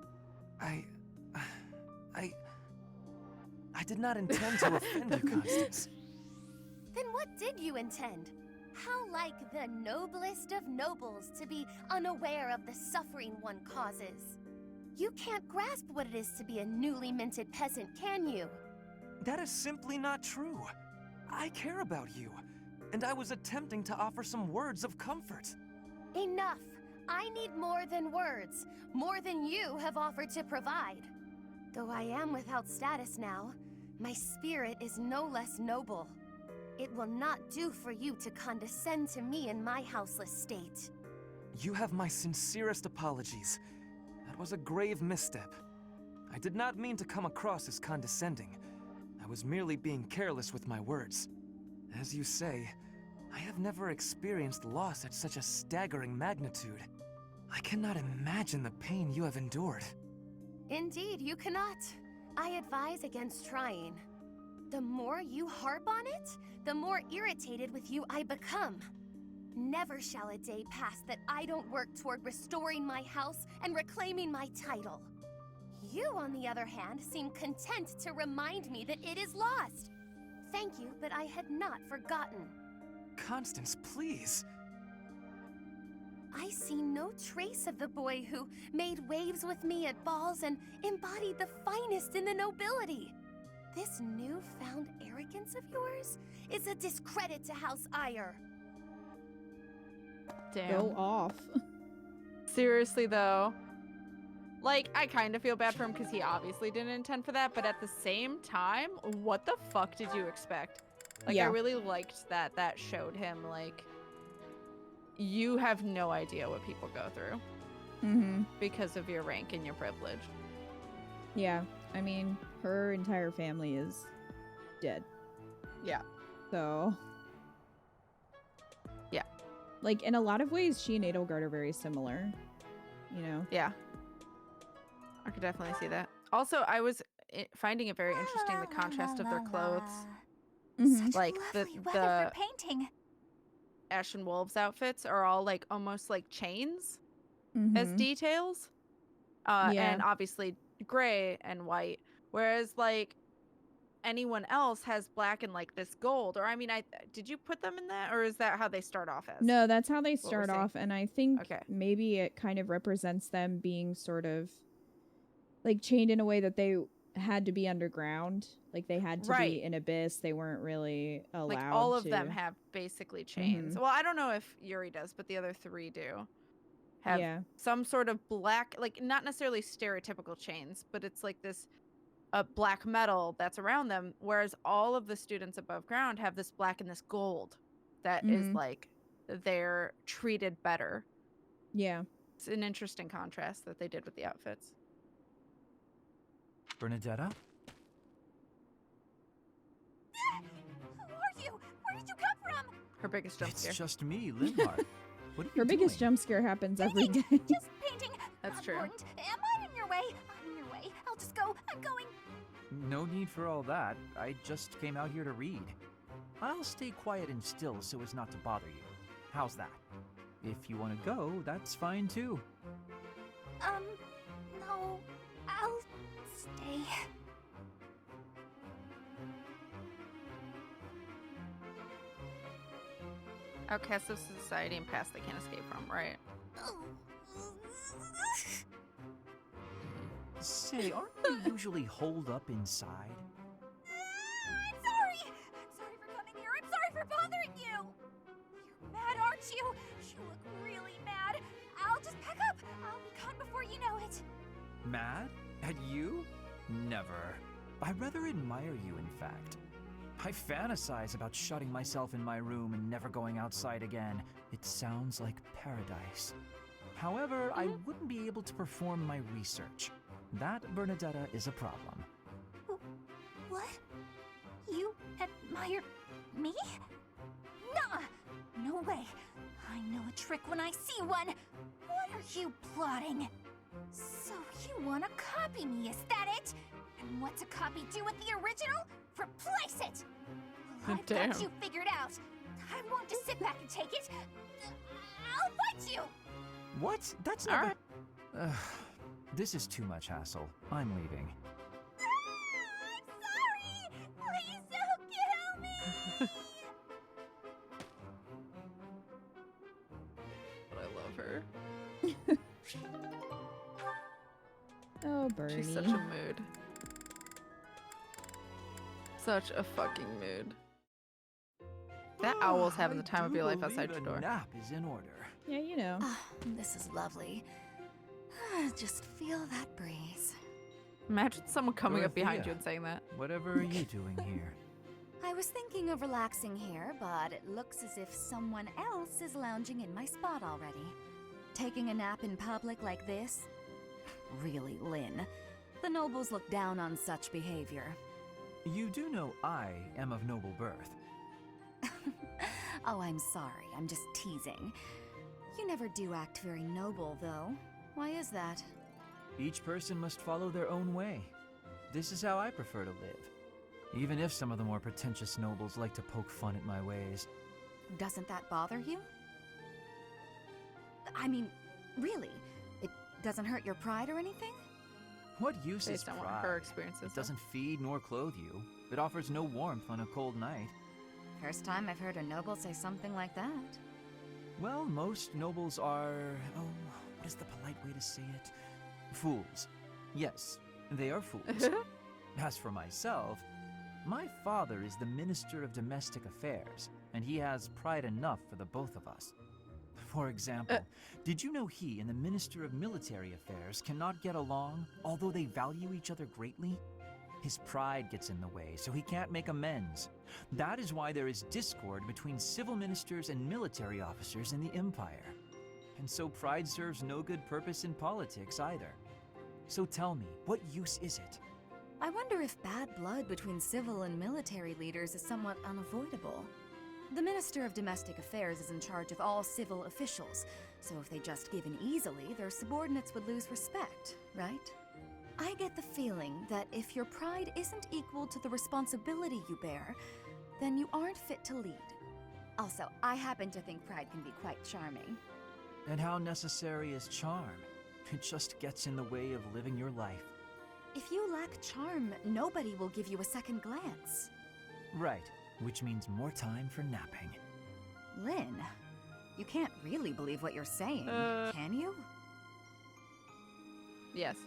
Speaker 16: I did not intend to offend you, Constance.
Speaker 13: Then what did you intend? How like the noblest of nobles to be unaware of the suffering one causes. You can't grasp what it is to be a newly minted peasant, can you?
Speaker 16: That is simply not true. I care about you, and I was attempting to offer some words of comfort.
Speaker 13: Enough! I need more than words, more than you have offered to provide. Though I am without status now, my spirit is no less noble. It will not do for you to condescend to me in my houseless state.
Speaker 16: You have my sincerest apologies. That was a grave misstep. I did not mean to come across as condescending. I was merely being careless with my words. As you say, I have never experienced loss at such a staggering magnitude. I cannot imagine the pain you have endured.
Speaker 13: Indeed, you cannot. I advise against trying. The more you harp on it, the more irritated with you I become. Never shall a day pass that I don't work toward restoring my house and reclaiming my title. You, on the other hand, seem content to remind me that it is lost. Thank you, but I had not forgotten.
Speaker 16: Constance, please.
Speaker 13: I see no trace of the boy who made waves with me at balls and embodied the finest in the nobility. This newfound arrogance of yours is a discredit to House Ire.
Speaker 2: Damn.
Speaker 1: Go off.
Speaker 2: Seriously, though. Like, I kind of feel bad for him because he obviously didn't intend for that, but at the same time, what the fuck did you expect? Like,
Speaker 1: Yeah.
Speaker 2: I really liked that that showed him, like, you have no idea what people go through because of your rank and your privilege.
Speaker 1: Yeah, I mean, her entire family is dead.
Speaker 2: Yeah.
Speaker 1: So...
Speaker 2: yeah.
Speaker 1: Like, in a lot of ways, she and Edelgard are very similar, you know?
Speaker 2: Yeah. I could definitely see that. Also, I was finding it very interesting, the contrast of their clothes.
Speaker 8: Such
Speaker 2: Like,
Speaker 8: lovely
Speaker 2: the
Speaker 8: weather for painting.
Speaker 2: Ashen Wolves outfits are all, like, almost like chains as details. And obviously gray and white. Whereas, like, anyone else has black and, like, this gold. Or, I mean, did you put them in that? Or is that how they start off as?
Speaker 1: No, that's how they
Speaker 2: What we're
Speaker 1: start
Speaker 2: seeing?
Speaker 1: off, and I think maybe it kind of represents them being sort of, like, chained in a way that they had to be underground. Like, they had to be in Abyss. They weren't really allowed
Speaker 2: Like, all of
Speaker 1: to.
Speaker 2: them have basically chains. Well, I don't know if Yuri does, but the other three do. Have some sort of black, like, not necessarily stereotypical chains, but it's like this black metal that's around them, whereas all of the students above ground have this black and this gold that is, like, they're treated better.
Speaker 1: Yeah.
Speaker 2: It's an interesting contrast that they did with the outfits.
Speaker 3: Bernadetta?
Speaker 8: Who are you? Where did you come from?
Speaker 2: Her biggest jump scare.
Speaker 3: It's just me, Linhart. What are you
Speaker 1: Her biggest
Speaker 3: doing?
Speaker 1: jump scare happens every day.
Speaker 8: Just painting.
Speaker 2: That's
Speaker 8: Not
Speaker 2: true.
Speaker 8: important. Am I in your way? I'm in your way. I'll just go. I'm going.
Speaker 3: No need for all that. I just came out here to read. I'll stay quiet and still so as not to bother you. How's that? if you want to go, that's fine too.
Speaker 8: No, I'll stay.
Speaker 2: Outcasts of society and past they can't escape from, right?
Speaker 3: Say, aren't you usually holed up inside?
Speaker 8: I'm sorry! I'm sorry for coming here. I'm sorry for bothering you! You're mad, aren't you? You look really mad. I'll just pack up. I'll be gone before you know it.
Speaker 3: Mad? At you? Never. I rather admire you, in fact. I fantasize about shutting myself in my room and never going outside again. It sounds like paradise. However, I wouldn't be able to perform my research. That, Bernadetta, is a problem.
Speaker 8: What? You admire me? Nuh-uh. No way. I know a trick when I see one. What are you plotting? So you want to copy me, is that it? And what's a copy do with the original? Replace it! Well, I've got you figured out. I won't just sit back and take it. I'll fight you!
Speaker 3: What? That's not this is too much hassle. I'm leaving.
Speaker 8: I'm sorry! Please don't kill me!
Speaker 2: But I love her.
Speaker 1: Oh, Bernie.
Speaker 2: She's such a mood. Such a fucking mood. That owl's having the time of your life outside your door.
Speaker 3: Nap is in order.
Speaker 1: Yeah, you know.
Speaker 21: This is lovely. Just feel that breeze.
Speaker 2: Imagine someone coming up behind
Speaker 3: Dorothea,
Speaker 2: you and saying that.
Speaker 3: Whatever are you doing here?
Speaker 21: I was thinking of relaxing here, but it looks as if someone else is lounging in my spot already. Taking a nap in public like this? Really, Lynn. The nobles look down on such behavior.
Speaker 3: You do know I am of noble birth.
Speaker 21: Oh, I'm sorry. I'm just teasing. You never do act very noble, though. Why is that?
Speaker 3: Each person must follow their own way. This is how I prefer to live. Even if some of the more pretentious nobles like to poke fun at my ways.
Speaker 21: Doesn't that bother you? I mean, really? It doesn't hurt your pride or anything?
Speaker 3: What use
Speaker 2: Based
Speaker 3: is
Speaker 2: on
Speaker 3: pride?
Speaker 2: her experiences.
Speaker 3: It doesn't feed nor clothe you. It offers no warmth on a cold night.
Speaker 21: First time I've heard a noble say something like that.
Speaker 3: Well, most nobles are... oh, what is the polite way to say it? Fools. Yes, they are fools. As for myself, my father is the Minister of Domestic Affairs, and he has pride enough for the both of us. For example, did you know he and the Minister of Military Affairs cannot get along, although they value each other greatly? His pride gets in the way, so he can't make amends. That is why there is discord between civil ministers and military officers in the Empire. And so pride serves no good purpose in politics either. So tell me, what use is it?
Speaker 21: I wonder if bad blood between civil and military leaders is somewhat unavoidable. The Minister of Domestic Affairs is in charge of all civil officials, so if they just give in easily, their subordinates would lose respect, right? I get the feeling that if your pride isn't equal to the responsibility you bear, then you aren't fit to lead. Also, I happen to think pride can be quite charming.
Speaker 3: And how necessary is charm? It just gets in the way of living your life.
Speaker 21: If you lack charm, nobody will give you a second glance.
Speaker 3: Right, which means more time for napping.
Speaker 21: Lynn, you can't really believe what you're saying, can you?
Speaker 2: Yes.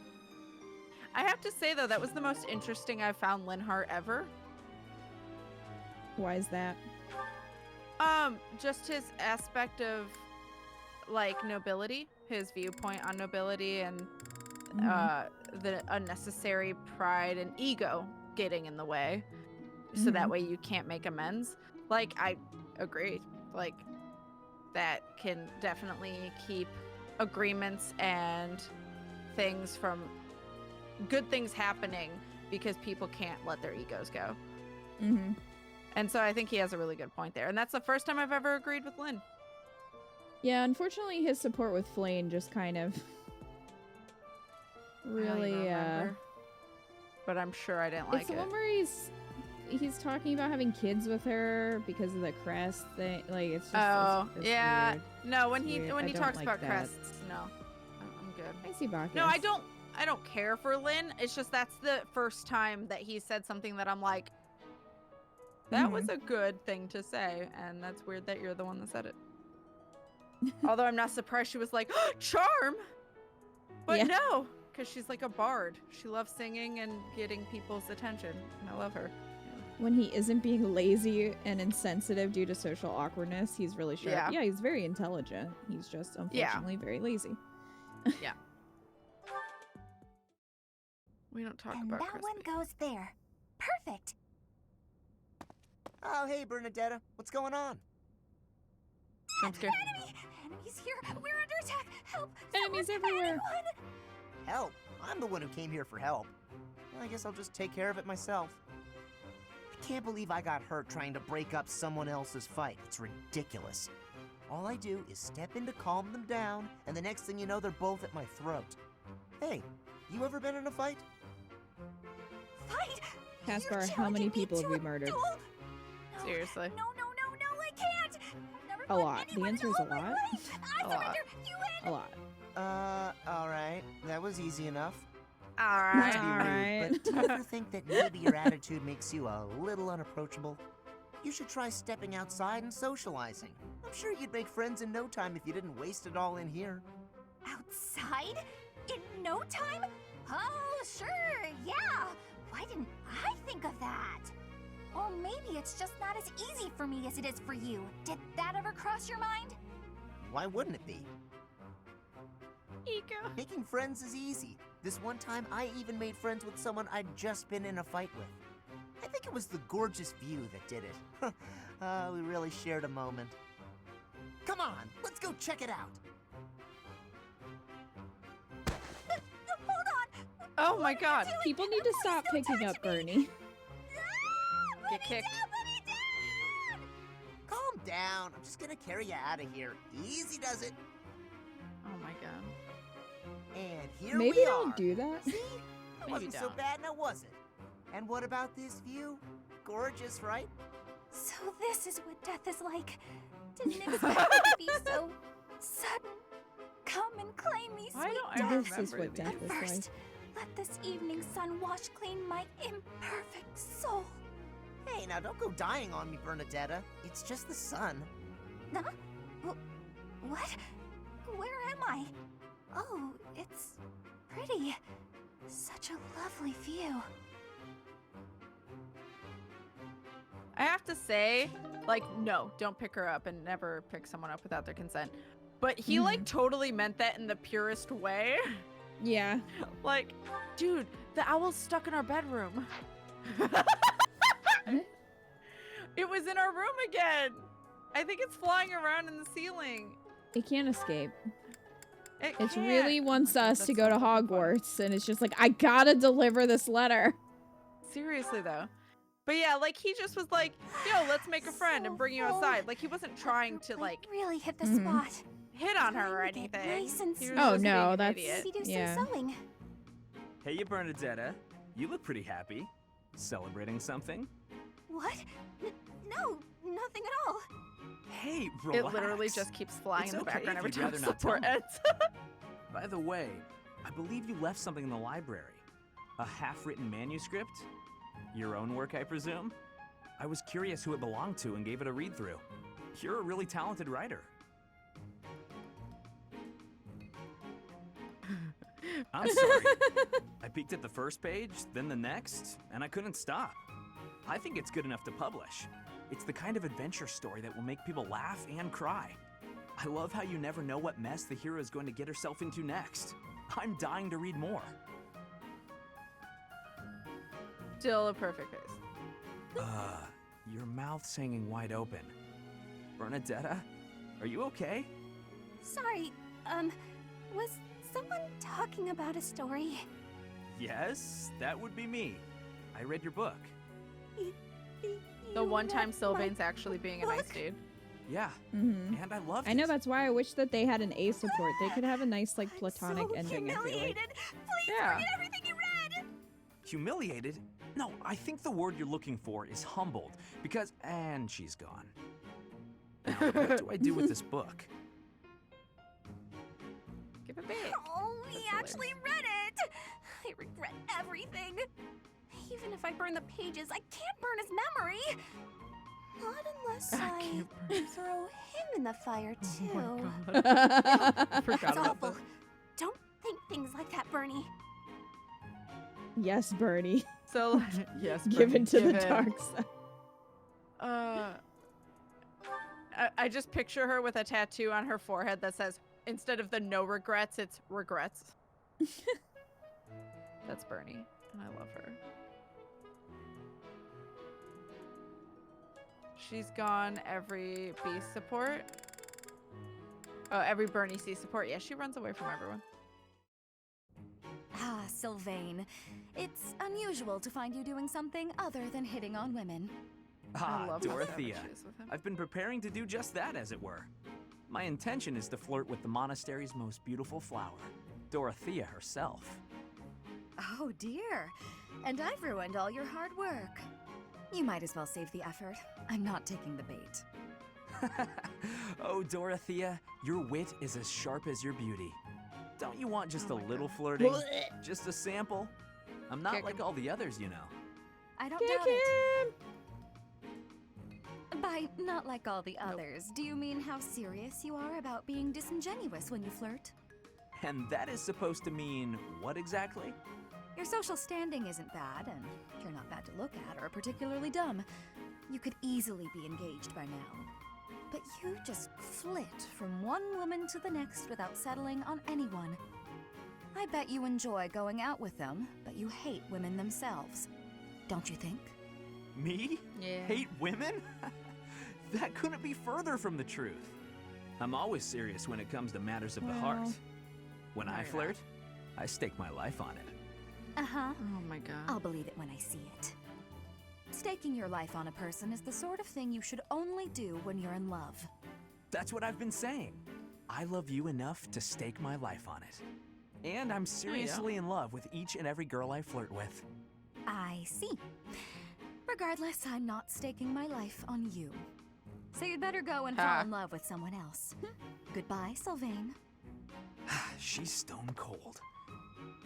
Speaker 2: I have to say, though, that was the most interesting I've found Linhart ever.
Speaker 1: Why is that?
Speaker 2: Just his aspect of, like, nobility, his viewpoint on nobility, and the unnecessary pride and ego getting in the way, so that way you can't make amends. Like, I agree. Like, that can definitely keep agreements and things from good things happening because people can't let their egos go. And so I think he has a really good point there. And that's the first time I've ever agreed with Lynn.
Speaker 1: Yeah, unfortunately his support with Flayn just kind of really
Speaker 2: but I'm sure I didn't like
Speaker 1: it's the
Speaker 2: it.
Speaker 1: one where he's he's talking about having kids with her because of the crest thing. Like it's just it's
Speaker 2: yeah.
Speaker 1: weird.
Speaker 2: No, when
Speaker 1: It's
Speaker 2: he
Speaker 1: weird. I
Speaker 2: talks
Speaker 1: don't like
Speaker 2: about
Speaker 1: that.
Speaker 2: crests, no. I'm good.
Speaker 1: I see Bacchus.
Speaker 2: No, I don't care for Lynn. It's just that's the first time that he said something that I'm like, that was a good thing to say, and that's weird that you're the one that said it. Although I'm not surprised she was like, oh, charm! But no, because she's like a bard. She loves singing and getting people's attention, and I love her.
Speaker 1: When he isn't being lazy and insensitive due to social awkwardness, he's really sharp. Yeah, he's very intelligent. He's just unfortunately very lazy.
Speaker 2: Yeah. We don't talk
Speaker 8: and
Speaker 2: about
Speaker 8: that
Speaker 2: Crispy.
Speaker 8: one goes there. Perfect.
Speaker 12: Oh, hey, Bernadetta. What's going on?
Speaker 2: Jump scare.
Speaker 8: Enemies here. We're under attack. Help.
Speaker 1: Enemies everywhere.
Speaker 8: Anyone.
Speaker 12: Help? I'm the one who came here for help. Well, I guess I'll just take care of it myself. I can't believe I got hurt trying to break up someone else's fight. It's ridiculous. All I do is step in to calm them down, and the next thing you know, they're both at my throat. Hey, you ever been in a fight?
Speaker 8: Fight?
Speaker 1: Caspar, how many people have we murdered?
Speaker 2: Seriously.
Speaker 8: No, I can't. Never
Speaker 1: A lot. The answer is a lot.
Speaker 8: A lot.
Speaker 1: A lot.
Speaker 12: Alright. That was easy enough.
Speaker 2: Alright.
Speaker 12: Not to be rude, but do you ever think that maybe your attitude makes you a little unapproachable? You should try stepping outside and socializing. I'm sure you'd make friends in no time if you didn't waste it all in here.
Speaker 8: Outside? In no time? Oh, sure, yeah. Why didn't I think of that? Or maybe it's just not as easy for me as it is for you. Did that ever cross your mind?
Speaker 12: Why wouldn't it be?
Speaker 2: Ego.
Speaker 12: Making friends is easy. This one time, I even made friends with someone I'd just been in a fight with. I think it was the gorgeous view that did it. We really shared a moment. Come on, let's go check it out.
Speaker 8: Hold on.
Speaker 2: Oh my god.
Speaker 1: People need to stop picking up Bernie.
Speaker 2: Get kicked.
Speaker 12: Calm down. I'm just gonna carry you out of here. Easy does it.
Speaker 2: Oh my god.
Speaker 12: And here
Speaker 1: Maybe
Speaker 12: we
Speaker 1: don't
Speaker 12: are.
Speaker 1: do that.
Speaker 12: See? It wasn't so bad now, was it? And what about this view? Gorgeous, right?
Speaker 8: So this is what death is like. Didn't expect it to be so sudden. Come and claim me, sweet death.
Speaker 1: This is what death is like.
Speaker 8: First, let this evening sun wash clean my imperfect soul.
Speaker 12: Hey, now don't go dying on me, Bernadetta. It's just the sun.
Speaker 8: Huh? What? Where am I? Oh, it's pretty. Such a lovely view.
Speaker 2: I have to say, like, no, don't pick her up and never pick someone up without their consent. But he, like, totally meant that in the purest way.
Speaker 1: Yeah.
Speaker 2: Like, dude, the owl's stuck in our bedroom. It was in our room again. I think it's flying around in the ceiling.
Speaker 1: It can't escape.
Speaker 2: It
Speaker 1: really wants us to go to Hogwarts, and it's just like, I gotta deliver this letter.
Speaker 2: Seriously, though. But yeah, like, he just was like, yo, let's make a friend and bring you outside. Like, he wasn't trying to, like,
Speaker 8: really hit the spot.
Speaker 2: Hit on her or anything. He was
Speaker 1: Oh,
Speaker 2: just
Speaker 1: no,
Speaker 2: being an
Speaker 1: that's...
Speaker 2: idiot.
Speaker 1: Yeah.
Speaker 16: Hey, you Bernadetta. You look pretty happy. Celebrating something?
Speaker 8: What? No, nothing at all.
Speaker 16: Hey, relax.
Speaker 2: It literally just keeps flying
Speaker 16: It's
Speaker 2: in the
Speaker 16: okay
Speaker 2: background
Speaker 16: if
Speaker 2: every
Speaker 16: you'd
Speaker 2: time
Speaker 16: rather
Speaker 2: the
Speaker 16: not
Speaker 2: support
Speaker 16: tell me.
Speaker 2: ends.
Speaker 16: By the way, I believe you left something in the library. A half-written manuscript? Your own work, I presume? I was curious who it belonged to and gave it a read-through. You're a really talented writer. I'm sorry. I peeked at the first page, then the next, and I couldn't stop. I think it's good enough to publish. It's the kind of adventure story that will make people laugh and cry. I love how you never know what mess the hero is going to get herself into next. I'm dying to read more.
Speaker 2: Still a perfect face.
Speaker 16: Your mouth's hanging wide open. Bernadetta, are you okay?
Speaker 8: Sorry, was someone talking about a story?
Speaker 16: Yes, that would be me. I read your book.
Speaker 2: The one time Sylvain's actually being a nice dude.
Speaker 16: Yeah,
Speaker 1: Mm-hmm.
Speaker 16: and I loved
Speaker 1: I know,
Speaker 16: it.
Speaker 1: that's why I wish that they had an A support. They could have a nice, like, platonic ending, I feel like.
Speaker 8: Please
Speaker 2: Yeah.
Speaker 8: forget everything you read!
Speaker 16: Humiliated? No, I think the word you're looking for is humbled, because... And she's gone. Now, what do I do with this book?
Speaker 2: Give it back.
Speaker 8: Oh, he actually read it! I regret everything. Even if I burn the pages, I can't burn his memory. Not unless I throw him in the fire, too.
Speaker 2: Oh my God. I forgot
Speaker 8: That's
Speaker 2: about
Speaker 8: awful.
Speaker 2: that.
Speaker 8: Don't think things like that, Bernie.
Speaker 1: Yes, Bernie.
Speaker 2: So, yes,
Speaker 1: Given to the
Speaker 2: given.
Speaker 1: dark side.
Speaker 2: I just picture her with a tattoo on her forehead that says, instead of the no regrets, it's regrets. That's Bernie, and I love her. She's gone every B support. Oh, every Bernie C support. Yeah, she runs away from everyone.
Speaker 21: Ah, Sylvain. It's unusual to find you doing something other than hitting on women.
Speaker 16: Ah,
Speaker 2: love how
Speaker 16: Dorothea.
Speaker 2: savage she is with him.
Speaker 16: I've been preparing to do just that, as it were. My intention is to flirt with the monastery's most beautiful flower, Dorothea herself.
Speaker 21: Oh dear. And I've ruined all your hard work. You might as well save the effort. I'm not taking the bait.
Speaker 16: Oh, Dorothea, your wit is as sharp as your beauty. Don't you want just a little flirting? Just a sample? I'm not like all the others, you know.
Speaker 21: I don't doubt it. By not like all the others, do you mean how serious you are about being disingenuous when you flirt?
Speaker 16: And that is supposed to mean what exactly?
Speaker 21: Your social standing isn't bad, and you're not bad to look at or particularly dumb. You could easily be engaged by now. But you just flit from one woman to the next without settling on anyone. I bet you enjoy going out with them, but you hate women themselves. Don't you think?
Speaker 16: Me?
Speaker 2: Yeah.
Speaker 16: Hate women? That couldn't be further from the truth. I'm always serious when it comes to matters of the heart. When I flirt, I stake my life on it.
Speaker 21: Uh-huh.
Speaker 2: Oh my God.
Speaker 21: I'll believe it when I see it. Staking your life on a person is the sort of thing you should only do when you're in love.
Speaker 16: That's what I've been saying. I love you enough to stake my life on it. And I'm seriously in love with each and every girl I flirt with.
Speaker 21: I see. Regardless, I'm not staking my life on you. So you'd better go and fall in love with someone else. Goodbye, Sylvain.
Speaker 16: She's stone cold.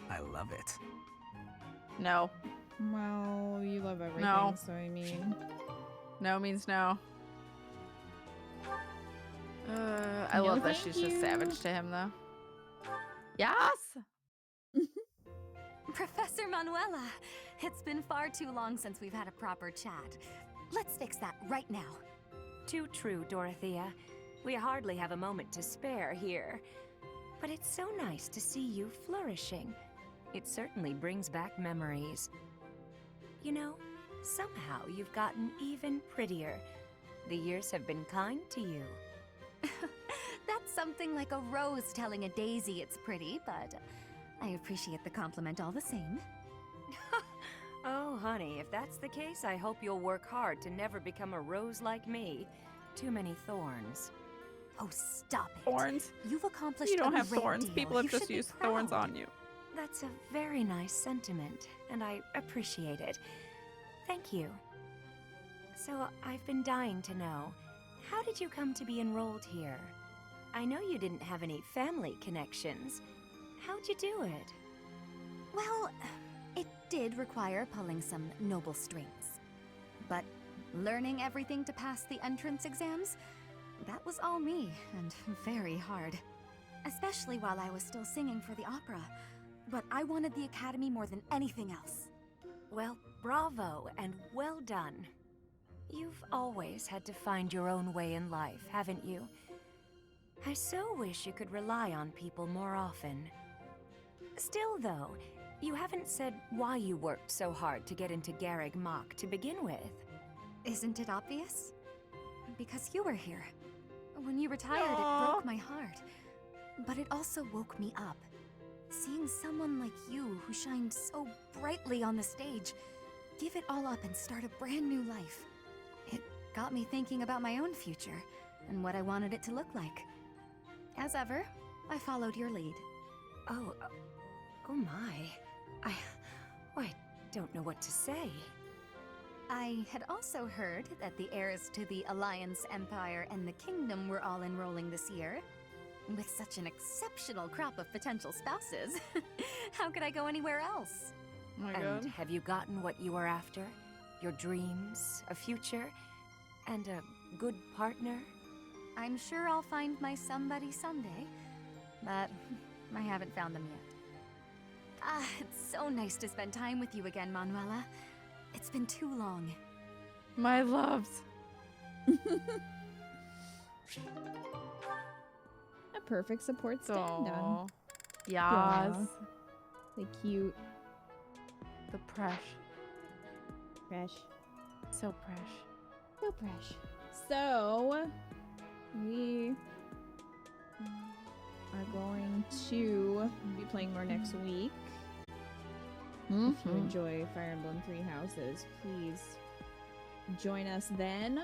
Speaker 16: I love it.
Speaker 2: No.
Speaker 1: Well, you love everything,
Speaker 2: No.
Speaker 1: so I mean...
Speaker 2: No means no. I
Speaker 1: No,
Speaker 2: love that
Speaker 1: thank
Speaker 2: she's just
Speaker 1: you.
Speaker 2: savage to him, though. Yes!
Speaker 21: Professor Manuela, it's been far too long since we've had a proper chat. Let's fix that right now.
Speaker 4: Too true, Dorothea. We hardly have a moment to spare here. But it's so nice to see you flourishing. It certainly brings back memories. You know, somehow you've gotten even prettier. The years have been kind to you.
Speaker 21: That's something like a rose telling a daisy it's pretty, but I appreciate the compliment all the same.
Speaker 4: Oh, honey, if that's the case, I hope you'll work hard to never become a rose like me. Too many thorns.
Speaker 21: Oh, stop it.
Speaker 2: Thorns?
Speaker 21: You've accomplished
Speaker 2: You don't
Speaker 21: a
Speaker 2: have
Speaker 21: great
Speaker 2: thorns.
Speaker 21: deal.
Speaker 2: People have
Speaker 21: You
Speaker 2: just
Speaker 21: should be
Speaker 2: used thorns
Speaker 21: proud.
Speaker 2: on you.
Speaker 4: That's a very nice sentiment, and I appreciate it. Thank you. So, I've been dying to know, how did you come to be enrolled here? I know you didn't have any family connections. How'd you do it?
Speaker 21: Well, it did require pulling some noble strings. But learning everything to pass the entrance exams, that was all me, and very hard. Especially while I was still singing for the opera. But I wanted the academy more than anything else.
Speaker 4: Well, bravo, and well done. You've always had to find your own way in life, haven't you? I so wish you could rely on people more often. Still, though, you haven't said why you worked so hard to get into Garreg Mach to begin with.
Speaker 21: Isn't it obvious? Because you were here. When you retired,
Speaker 2: Aww.
Speaker 21: it broke my heart. But it also woke me up. Seeing someone like you, who shined so brightly on the stage, give it all up and start a brand new life. It got me thinking about my own future, and what I wanted it to look like. As ever, I followed your lead.
Speaker 4: Oh my. Why, don't know what to say.
Speaker 8: I had also heard that the heirs to the Alliance, Empire, and the Kingdom were all enrolling this year. With such an exceptional crop of potential spouses, how could I go anywhere else?
Speaker 2: Oh my
Speaker 4: And
Speaker 2: God.
Speaker 4: have you gotten what you were after? Your dreams, a future, and a good partner?
Speaker 8: I'm sure I'll find my somebody someday, but I haven't found them yet. Ah, it's so nice to spend time with you again, Manuela. It's been too long.
Speaker 2: My loves.
Speaker 1: A perfect support stand done.
Speaker 2: Yes.
Speaker 1: The cute.
Speaker 2: The presh.
Speaker 1: Fresh.
Speaker 2: So fresh.
Speaker 1: So fresh. So, we are going to be playing more next week. If you enjoy Fire Emblem Three Houses, please join us then.